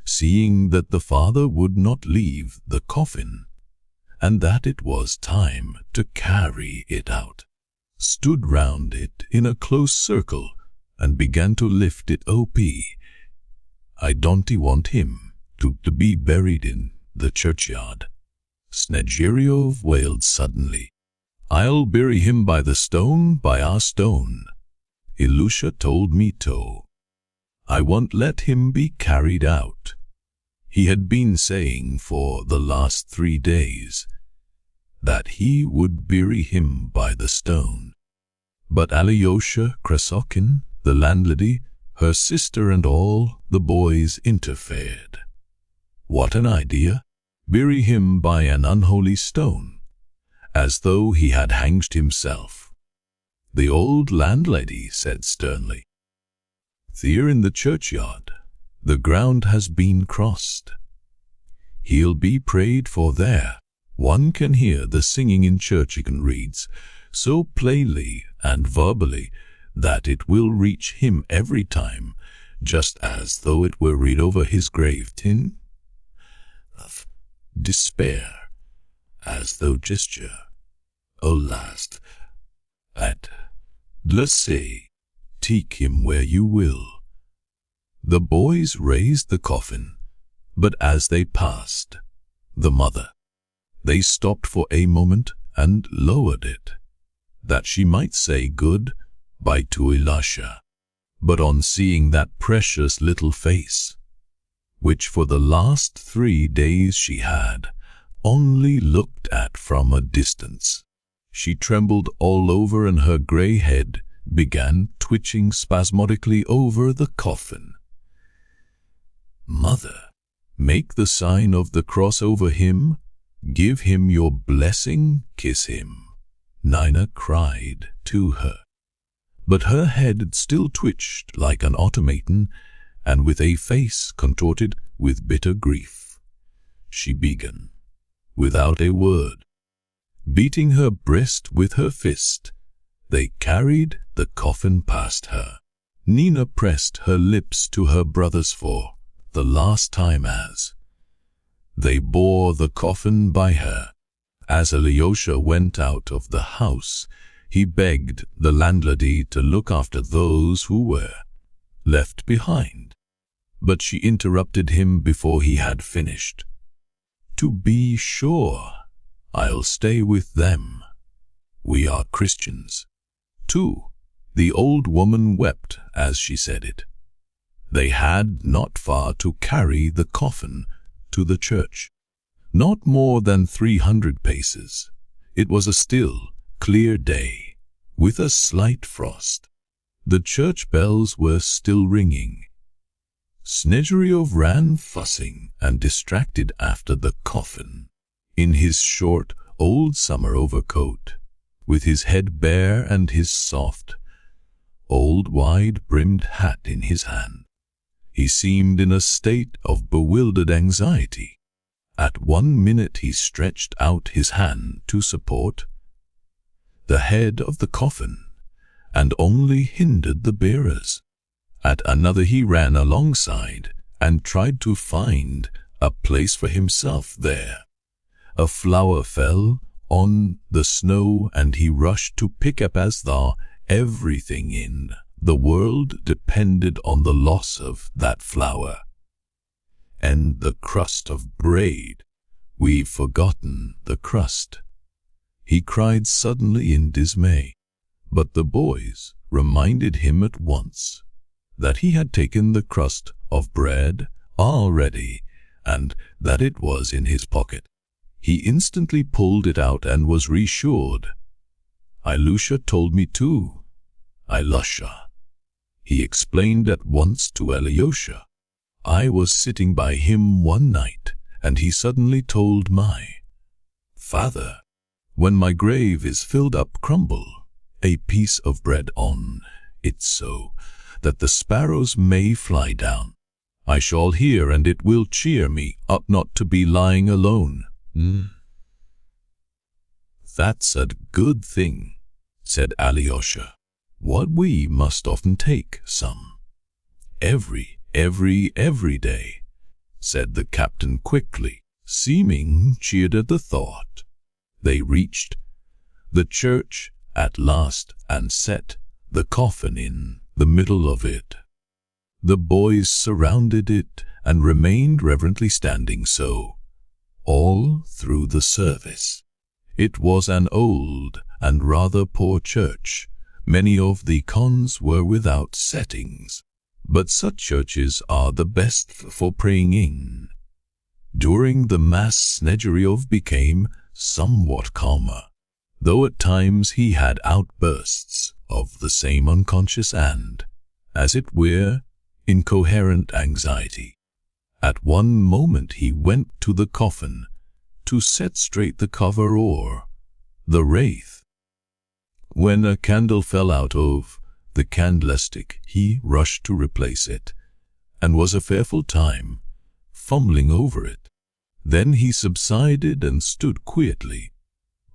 seeing that the father would not leave the coffin, and that it was time to carry it out, stood round it in a close circle and began to lift it up. "I don't want him to be buried in the churchyard," Smerdyakov wailed suddenly. "I'll bury him by our stone. Ilusha told me to. I won't let him be carried out." He had been saying for the last 3 days that he would bury him by the stone. But Alyosha Krasokhin, the landlady, her sister and all the boys interfered. What an idea! Bury him by an unholy stone, as though he had hanged himself. The old landlady said sternly, "Here in the churchyard, the ground has been crossed." He'll be prayed for there. One can hear the singing in church reads so plainly and verbally that it will reach him every time, just as though it were read over his grave tin of despair, as though gesture. Alas, at say, take him where you will. The boys raised the coffin, but as they passed the mother, they stopped for a moment and lowered it, that she might say good-bye to Ilusha. But on seeing that precious little face, which for the last 3 days she had only looked at from a distance, she trembled all over and her grey head began twitching spasmodically over the coffin. "Mother, make the sign of the cross over him, give him your blessing, kiss him," Nina cried to her. But her head still twitched like an automaton, and with a face contorted with bitter grief, she began, without a word, beating her breast with her fist. They carried the coffin past her. Nina pressed her lips to her brother's for the last time as they bore the coffin by her. As Ilusha went out of the house, he begged the landlady to look after those who were left behind. But she interrupted him before he had finished. "To be sure, I'll stay with them. We are Christians, too." The old woman wept as she said it. They had not far to carry the coffin to the church. Not more than 300 paces. It was a still, clear day, with a slight frost. The church bells were still ringing. Smerdyakov ran fussing and distracted after the coffin, in his short, old summer overcoat, with his head bare and his soft, old wide-brimmed hat in his hand. He seemed in a state of bewildered anxiety. At one minute he stretched out his hand to support the head of the coffin, and only hindered the bearers. At another he ran alongside and tried to find a place for himself there. A flower fell on the snow, and he rushed to pick up as though everything in the world depended on the loss of that flower. "And the crust of bread. We've forgotten the crust," he cried suddenly in dismay. But the boys reminded him at once that he had taken the crust of bread already, and that it was in his pocket. He instantly pulled it out and was reassured. "Ilusha told me too. Ilusha," he explained at once to Ilusha. "I was sitting by him one night, and he suddenly told my father, 'When my grave is filled up, crumble a piece of bread on it so that the sparrows may fly down. I shall hear, and it will cheer me up not to be lying alone.'" "That's a good thing," said Ilusha. "What we must often take some. Every day," said the captain quickly, seeming cheered at the thought. They reached the church at last and set the coffin in the middle of it. The boys surrounded it and remained reverently standing so all through the service. It was an old and rather poor church. Many of the icons were without settings, but such churches are the best for praying in. During the Mass, Smerdyakov became somewhat calmer, though at times he had outbursts of the same unconscious and, as it were, incoherent anxiety. At one moment he went to the coffin to set straight the cover or the wreath. When a candle fell out of the candlestick, he rushed to replace it, and was a fearful time fumbling over it. Then he subsided and stood quietly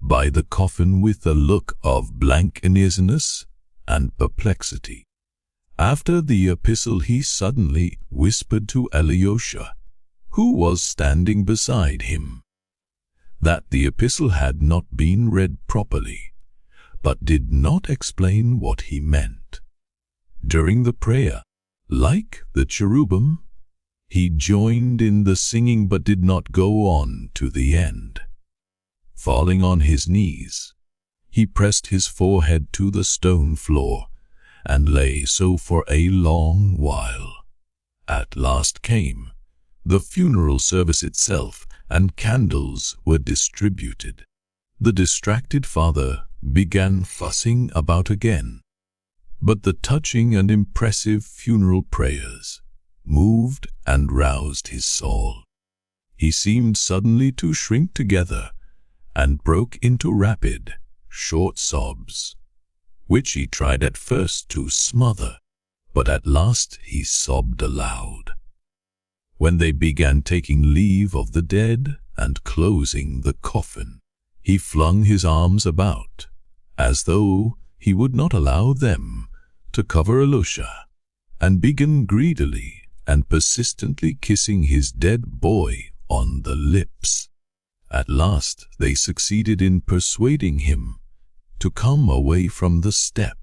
by the coffin with a look of blank uneasiness and perplexity. After the epistle he suddenly whispered to Alyosha, who was standing beside him, that the epistle had not been read properly, but did not explain what he meant. During the prayer, like the cherubim, he joined in the singing but did not go on to the end. Falling on his knees, he pressed his forehead to the stone floor and lay so for a long while. At last came the funeral service itself, and candles were distributed. The distracted father began fussing about again, but the touching and impressive funeral prayers moved and roused his soul. He seemed suddenly to shrink together and broke into rapid, short sobs, which he tried at first to smother, but at last he sobbed aloud. When they began taking leave of the dead and closing the coffin, he flung his arms about, as though he would not allow them to cover Ilusha, and began greedily and persistently kissing his dead boy on the lips. At last they succeeded in persuading him to come away from the step,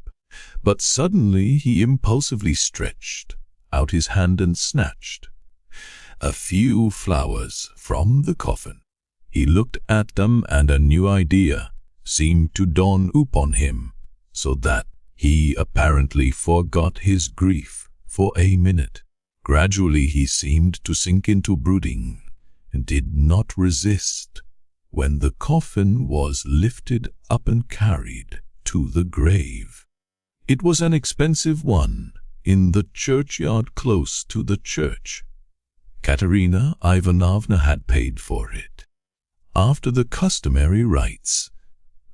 but suddenly he impulsively stretched out his hand and snatched a few flowers from the coffin. He looked at them and a new idea seemed to dawn upon him, so that he apparently forgot his grief for a minute. Gradually he seemed to sink into brooding and did not resist when the coffin was lifted up and carried to the grave. It was an expensive one in the churchyard close to the church. Katerina Ivanovna had paid for it. After the customary rites,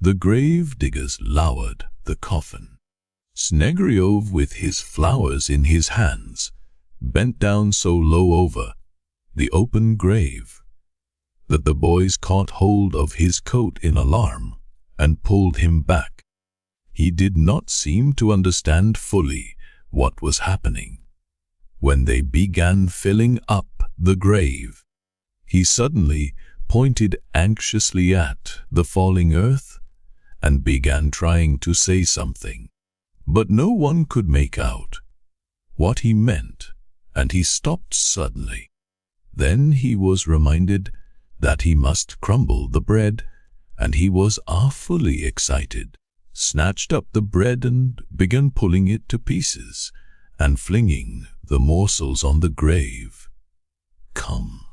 the grave diggers lowered the coffin. Snegiryov, with his flowers in his hands, bent down so low over the open grave that the boys caught hold of his coat in alarm and pulled him back. He did not seem to understand fully what was happening. When they began filling up the grave, he suddenly pointed anxiously at the falling earth and began trying to say something, but no one could make out what he meant, and he stopped suddenly. Then he was reminded that he must crumble the bread, and he was awfully excited, snatched up the bread and began pulling it to pieces and flinging the morsels on the grave. "Come,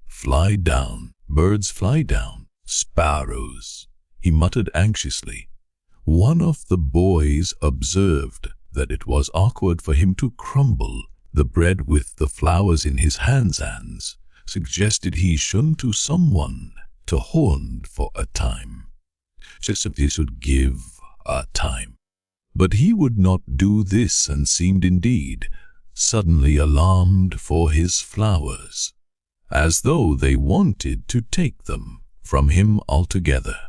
fly down, birds fly down, sparrows," he muttered anxiously. One of the boys observed that it was awkward for him to crumble the bread with the flowers in his hands and suggested he should to someone to hold for a time. Just if he should give a time. But he would not do this and seemed indeed suddenly alarmed for his flowers, as though they wanted to take them from him altogether.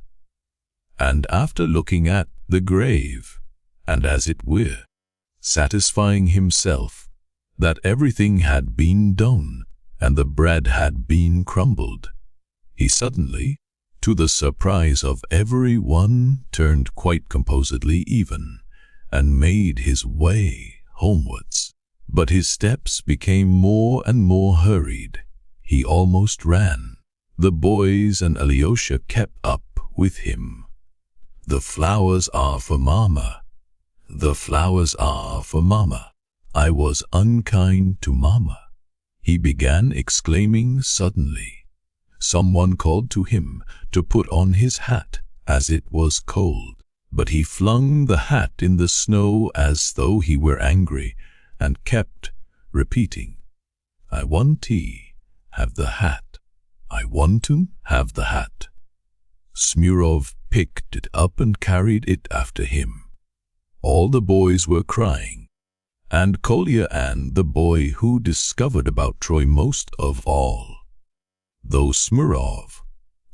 And after looking at the grave, and as it were, satisfying himself that everything had been done and the bread had been crumbled, he suddenly, to the surprise of every one, turned quite composedly even and made his way homewards. But his steps became more and more hurried. He almost ran. The boys and Alyosha kept up with him. "The flowers are for Mama. The flowers are for Mama. I was unkind to Mama," he began exclaiming suddenly. Someone called to him to put on his hat as it was cold, but he flung the hat in the snow as though he were angry and kept repeating, "I want to have the hat. I want to have the hat." Smurov picked it up and carried it after him. All the boys were crying, and Kolya and the boy who discovered about Troy most of all though Smerdyakov,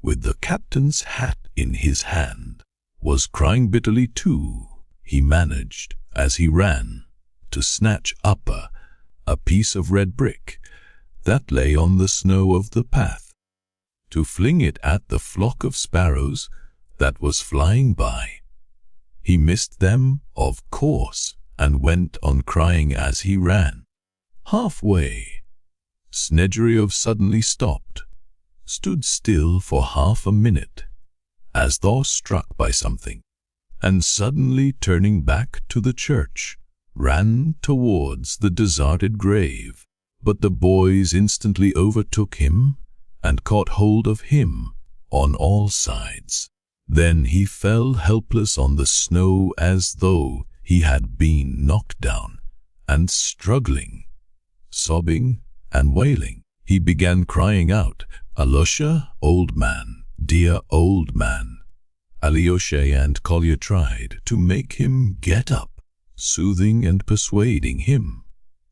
with the captain's hat in his hand, was crying bitterly too, he managed, as he ran, to snatch up a piece of red brick that lay on the snow of the path, to fling it at the flock of sparrows that was flying by. He missed them, of course, and went on crying as he ran. Halfway, Smerdyakov suddenly stopped, stood still for half a minute, as though struck by something, and suddenly turning back to the church, ran towards the deserted grave. But the boys instantly overtook him and caught hold of him on all sides. Then he fell helpless on the snow as though he had been knocked down, and struggling, sobbing and wailing, he began crying out, "Ilusha, old man, dear old man." Alyosha and Kolya tried to make him get up, soothing and persuading him.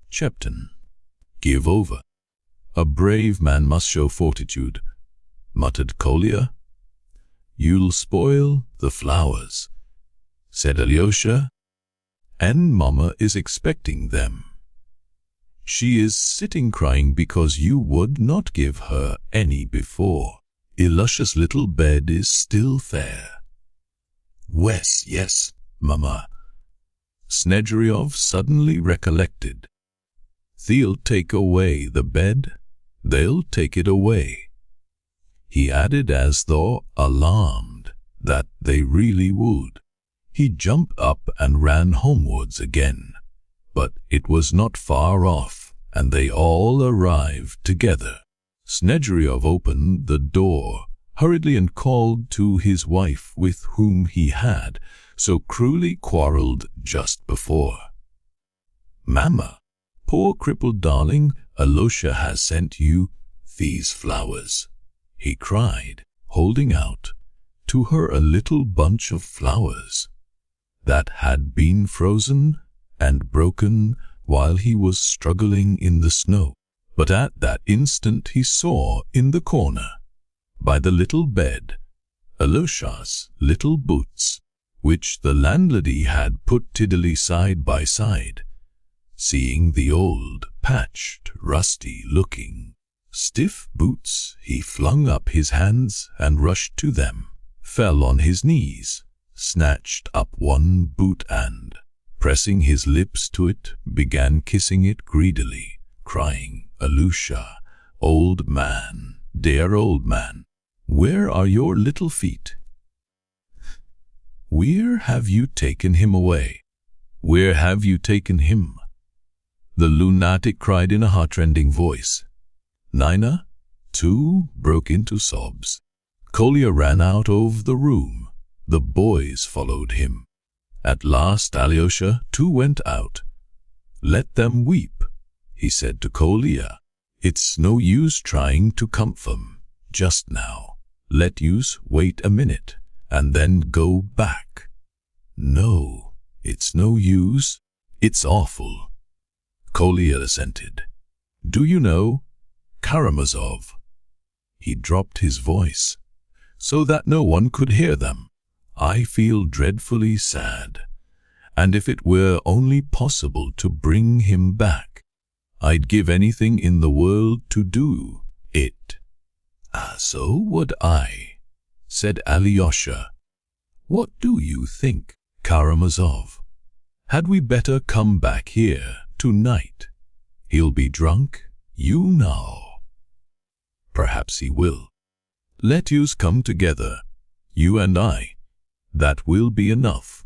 "Captain, give over. A brave man must show fortitude," muttered Kolya. "You'll spoil the flowers," said Alyosha, "and Mama is expecting them. She is sitting crying because you would not give her any before. Ilusha's little bed is still fair." Yes, Mama," Smerdyakov suddenly recollected. "They'll take away the bed, they'll take it away," he added as though alarmed that they really would. He jumped up and ran homewards again, but it was not far off, and they all arrived together. Smerdyakov opened the door hurriedly and called to his wife with whom he had so cruelly quarrelled just before. "Mama, poor crippled darling, Ilusha has sent you these flowers," he cried, holding out to her a little bunch of flowers that had been frozen and broken while he was struggling in the snow. But at that instant he saw in the corner, by the little bed, Ilusha's little boots, which the landlady had put tidily side by side. Seeing the old, patched, rusty-looking, stiff boots, he flung up his hands and rushed to them, fell on his knees, snatched up one boot and, pressing his lips to it, began kissing it greedily, crying, "Ilusha, old man, dear old man, where are your little feet? Where have you taken him away? Where have you taken him?" the lunatic cried in a heartrending voice. Nina, too, broke into sobs. Kolya ran out of the room. The boys followed him. At last Alyosha, too, went out. "Let them weep," he said to Kolya. "It's no use trying to comfort them just now. Let us wait a minute and then go back." "No, it's no use. It's awful," Kolya assented. "Do you know, Karamazov?" He dropped his voice so that no one could hear them. "I feel dreadfully sad, and if it were only possible to bring him back, I'd give anything in the world to do it." "So would I," said Alyosha. "What do you think, Karamazov? Had we better come back here tonight? He'll be drunk, you know." "Perhaps he will. Let us come together, you and I. That will be enough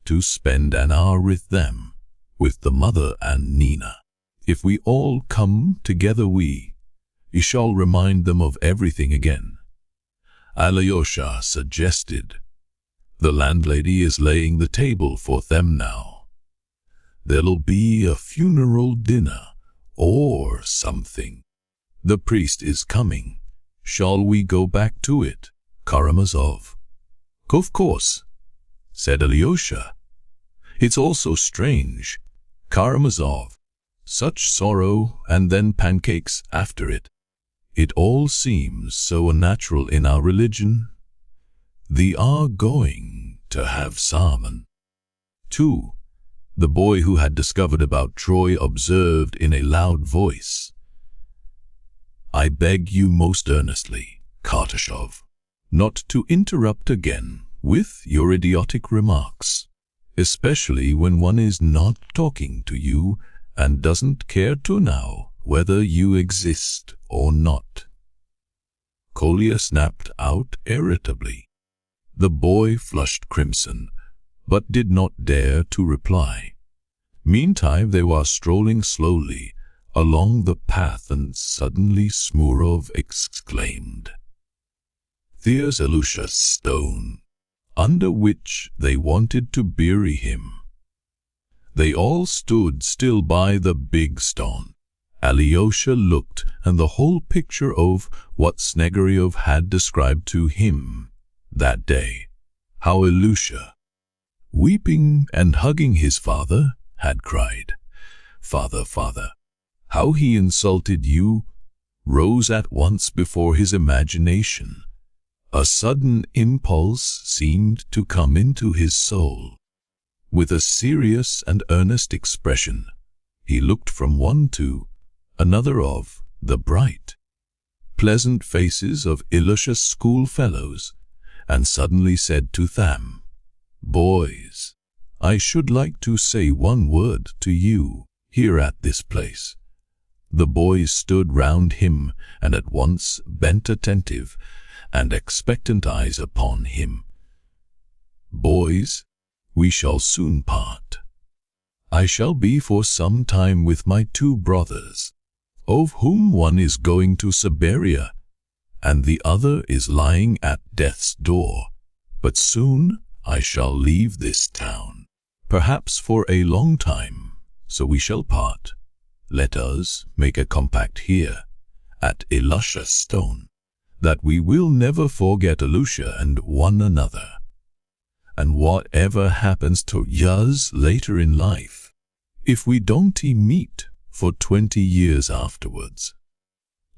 to spend an hour with them, with the mother and Nina. If we all come together we shall remind them of everything again," Alyosha suggested. "The landlady is laying the table for them now. There'll be a funeral dinner or something. The priest is coming. Shall we go back to it, Karamazov?" "Of course," said Alyosha. "It's all so strange, Karamazov. Such sorrow and then pancakes after it. It all seems so unnatural in our religion. They are going to have salmon. 2. The boy who had discovered about Troy observed in a loud voice, "I beg you most earnestly, Kartashov, not to interrupt again with your idiotic remarks, especially when one is not talking to you and doesn't care to know whether you exist or not." Kolya snapped out irritably. The boy flushed crimson, but did not dare to reply. Meantime they were strolling slowly along the path, and suddenly Smurov exclaimed, "There's Ilusha's stone," under which they wanted to bury him. They all stood still by the big stone. Alyosha looked, and the whole picture of what Snegiryov had described to him that day, how Ilusha, weeping and hugging his father, had cried, "Father, father, how he insulted you," rose at once before his imagination. A sudden impulse seemed to come into his soul. With a serious and earnest expression, he looked from one to another of the bright, pleasant faces of Ilusha's schoolfellows, and suddenly said to them, "Boys, I should like to say one word to you here at this place." The boys stood round him and at once bent attentive and expectant eyes upon him. "Boys, we shall soon part. I shall be for some time with my 2 brothers, of whom one is going to Siberia, and the other is lying at death's door. But soon I shall leave this town, perhaps for a long time, so we shall part. Let us make a compact here, at Ilusha's stone, that we will never forget Ilusha and one another. And whatever happens to us later in life, if we don't meet for 20 years afterwards,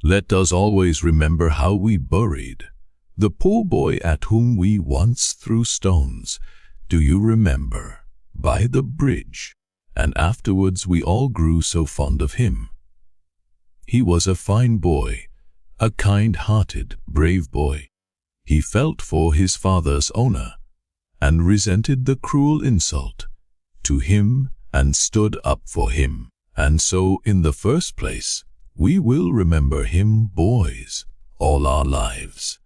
let us always remember how we buried the poor boy at whom we once threw stones, do you remember, by the bridge, and afterwards we all grew so fond of him. He was a fine boy, a kind-hearted, brave boy. He felt for his father's honor, and resented the cruel insult to him and stood up for him. And so, in the first place, we will remember him, boys, all our lives.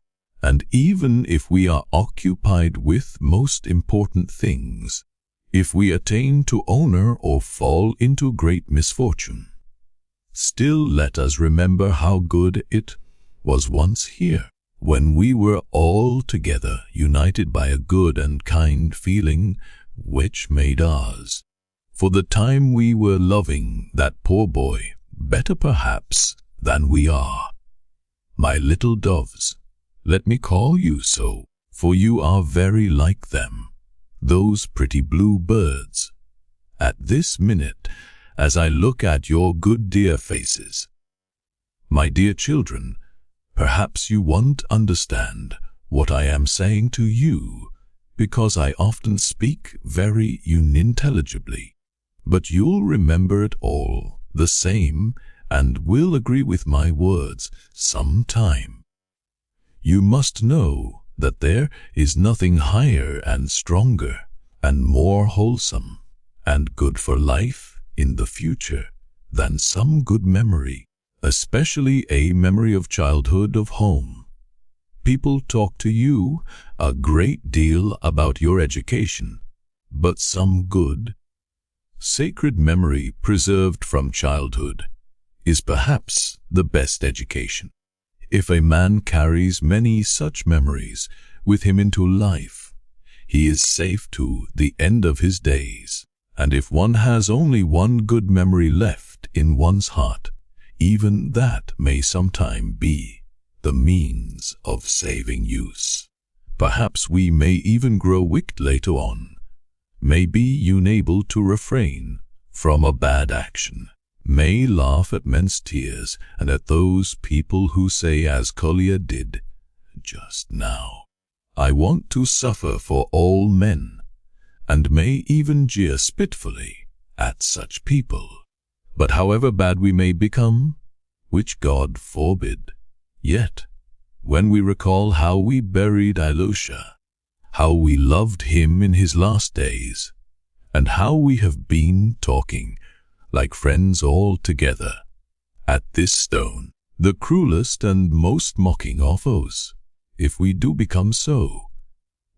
And even if we are occupied with most important things, if we attain to honor or fall into great misfortune, still let us remember how good it was once here, when we were all together, united by a good and kind feeling which made ours. For the time we were loving that poor boy better perhaps than we are. My little doves, let me call you so, for you are very like them, those pretty blue birds. At this minute, as I look at your good dear faces, my dear children, perhaps you won't understand what I am saying to you, because I often speak very unintelligibly. But you'll remember it all the same and will agree with my words some time. You must know that there is nothing higher and stronger and more wholesome and good for life in the future than some good memory, especially a memory of childhood, of home. People talk to you a great deal about your education, but some good, sacred memory preserved from childhood is perhaps the best education. If a man carries many such memories with him into life, he is safe to the end of his days. And if one has only one good memory left in one's heart, even that may sometime be the means of saving use. Perhaps we may even grow wicked later on, may be unable to refrain from a bad action, may laugh at men's tears and at those people who say, as Kolya did just now, I want to suffer for all men, and may even jeer spitefully at such people. But however bad we may become, which God forbid, yet, when we recall how we buried Ilusha, how we loved him in his last days, and how we have been talking like friends all together at this stone, the cruelest and most mocking of foes, if we do become so,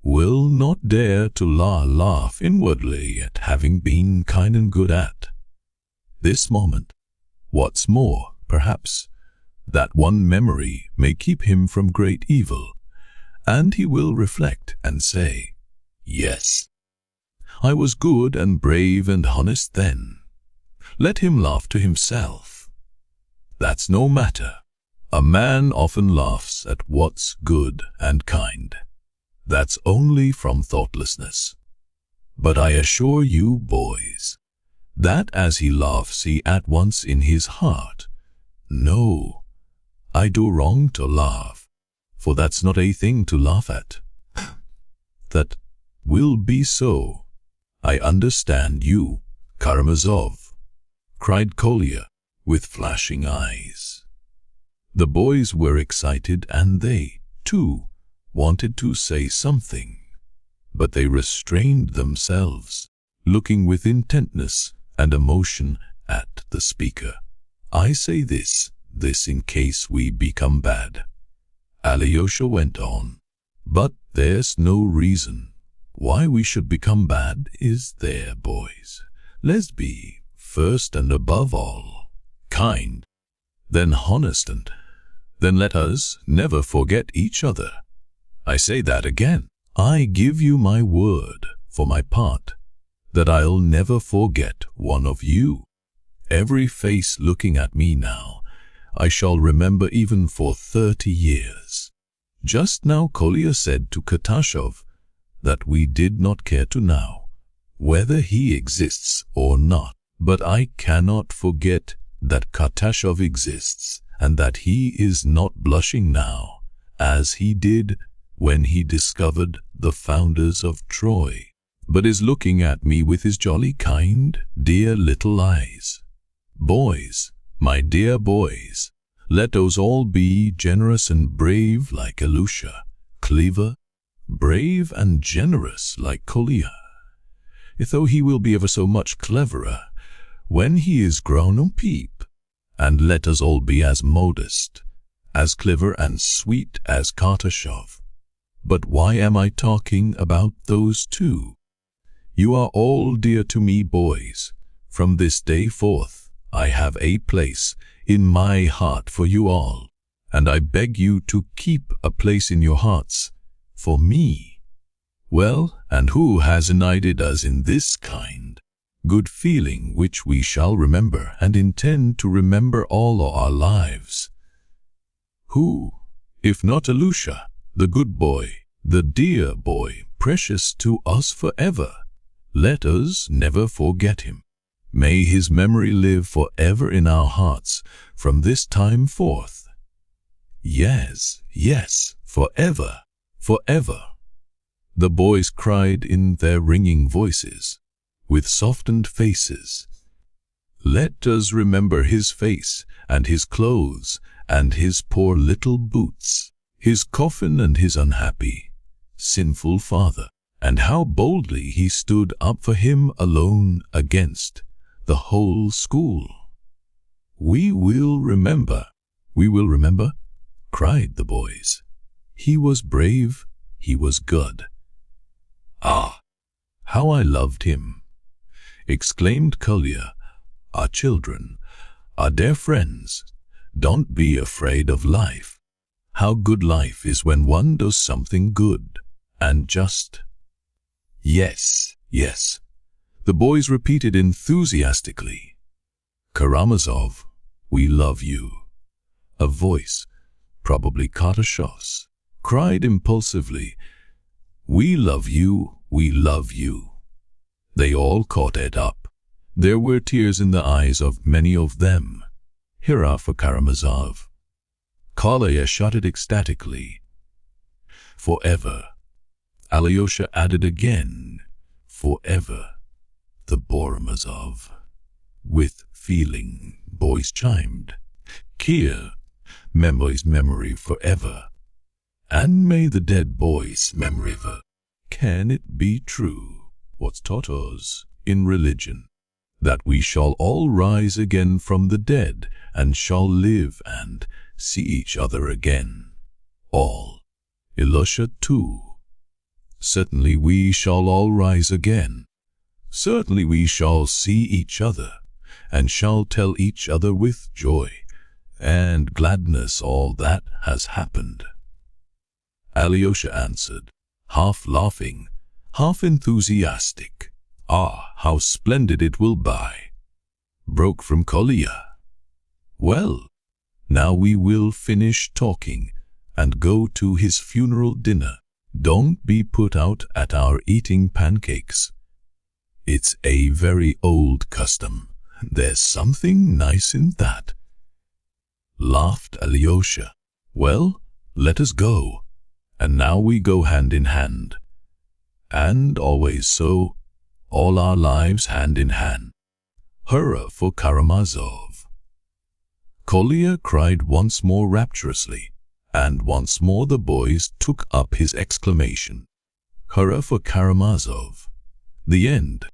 will not dare to laugh inwardly at having been kind and good at this moment. What's more, perhaps, that one memory may keep him from great evil, and he will reflect and say, yes, I was good and brave and honest then. Let him laugh to himself. That's no matter. A man often laughs at what's good and kind. That's only from thoughtlessness. But I assure you, boys, that as he laughs he at once in his heart, no, I do wrong to laugh, for that's not a thing to laugh at. That will be so. I understand you, Karamazov, cried Kolya with flashing eyes. The boys were excited and they, too, wanted to say something, but they restrained themselves, looking with intentness and emotion at the speaker. I say this in case we become bad, Alyosha went on. But there's no reason why we should become bad, is there, boys? Let's be, first and above all, kind, then honest, and then let us never forget each other. I say that again. I give you my word, for my part, that I'll never forget one of you. Every face looking at me now, I shall remember even for 30 years. Just now Kolya said to Catastrophe that we did not care to know whether he exists or not. But I cannot forget that Catastrophe exists, and that he is not blushing now, as he did when he discovered the founders of Troy, but is looking at me with his jolly, kind, dear little eyes. Boys, my dear boys, let us all be generous and brave like Ilusha, clever, brave and generous like Kolya, though he will be ever so much cleverer when he is grown up. And let us all be as modest, as clever and sweet as Catastrophe. But why am I talking about those two? You are all dear to me, boys. From this day forth, I have a place in my heart for you all, and I beg you to keep a place in your hearts for me. Well, and who has united us in this kind good feeling which we shall remember and intend to remember all our lives? Who, if not Ilusha, the good boy, the dear boy, precious to us forever? Let us never forget him. May his memory live forever in our hearts from this time forth. Yes, yes, forever, forever. The boys cried in their ringing voices, with softened faces. Let us remember his face and his clothes and his poor little boots, his coffin and his unhappy, sinful father, and how boldly he stood up for him alone against the whole school. We will remember, cried the boys. He was brave, he was good. Ah, how I loved him, exclaimed Kolya. Our children, our dear friends, don't be afraid of life. How good life is when one does something good and just. Yes, yes, the boys repeated enthusiastically. Karamazov, we love you. A voice, probably Catastrophe's, cried impulsively, we love you, we love you. They all caught it up, There were tears in the eyes of many of them. Hurrah for Karamazov! Kolya shouted ecstatically. Forever. Alyosha added again. Forever. The Karamazov. With feeling, boys chimed. Kia, memory's memory forever. And may the dead boy's memory ever. Can it be true, what's taught us in religion, that we shall all rise again from the dead and shall live and see each other again? All. Ilusha too. Certainly we shall all rise again. Certainly we shall see each other, and shall tell each other with joy and gladness all that has happened. Alyosha answered, half laughing, half enthusiastic. Ah, how splendid it will be! Broke from Kolya. Well, now we will finish talking and go to his funeral dinner. Don't be put out at our eating pancakes. It's a very old custom. There's something nice in that. Laughed Alyosha. Well, let us go. And now we go hand in hand. And always so, all our lives hand in hand. Hurrah for Karamazov! Kolya cried once more rapturously, and once more the boys took up his exclamation. Hurrah for Karamazov! The end.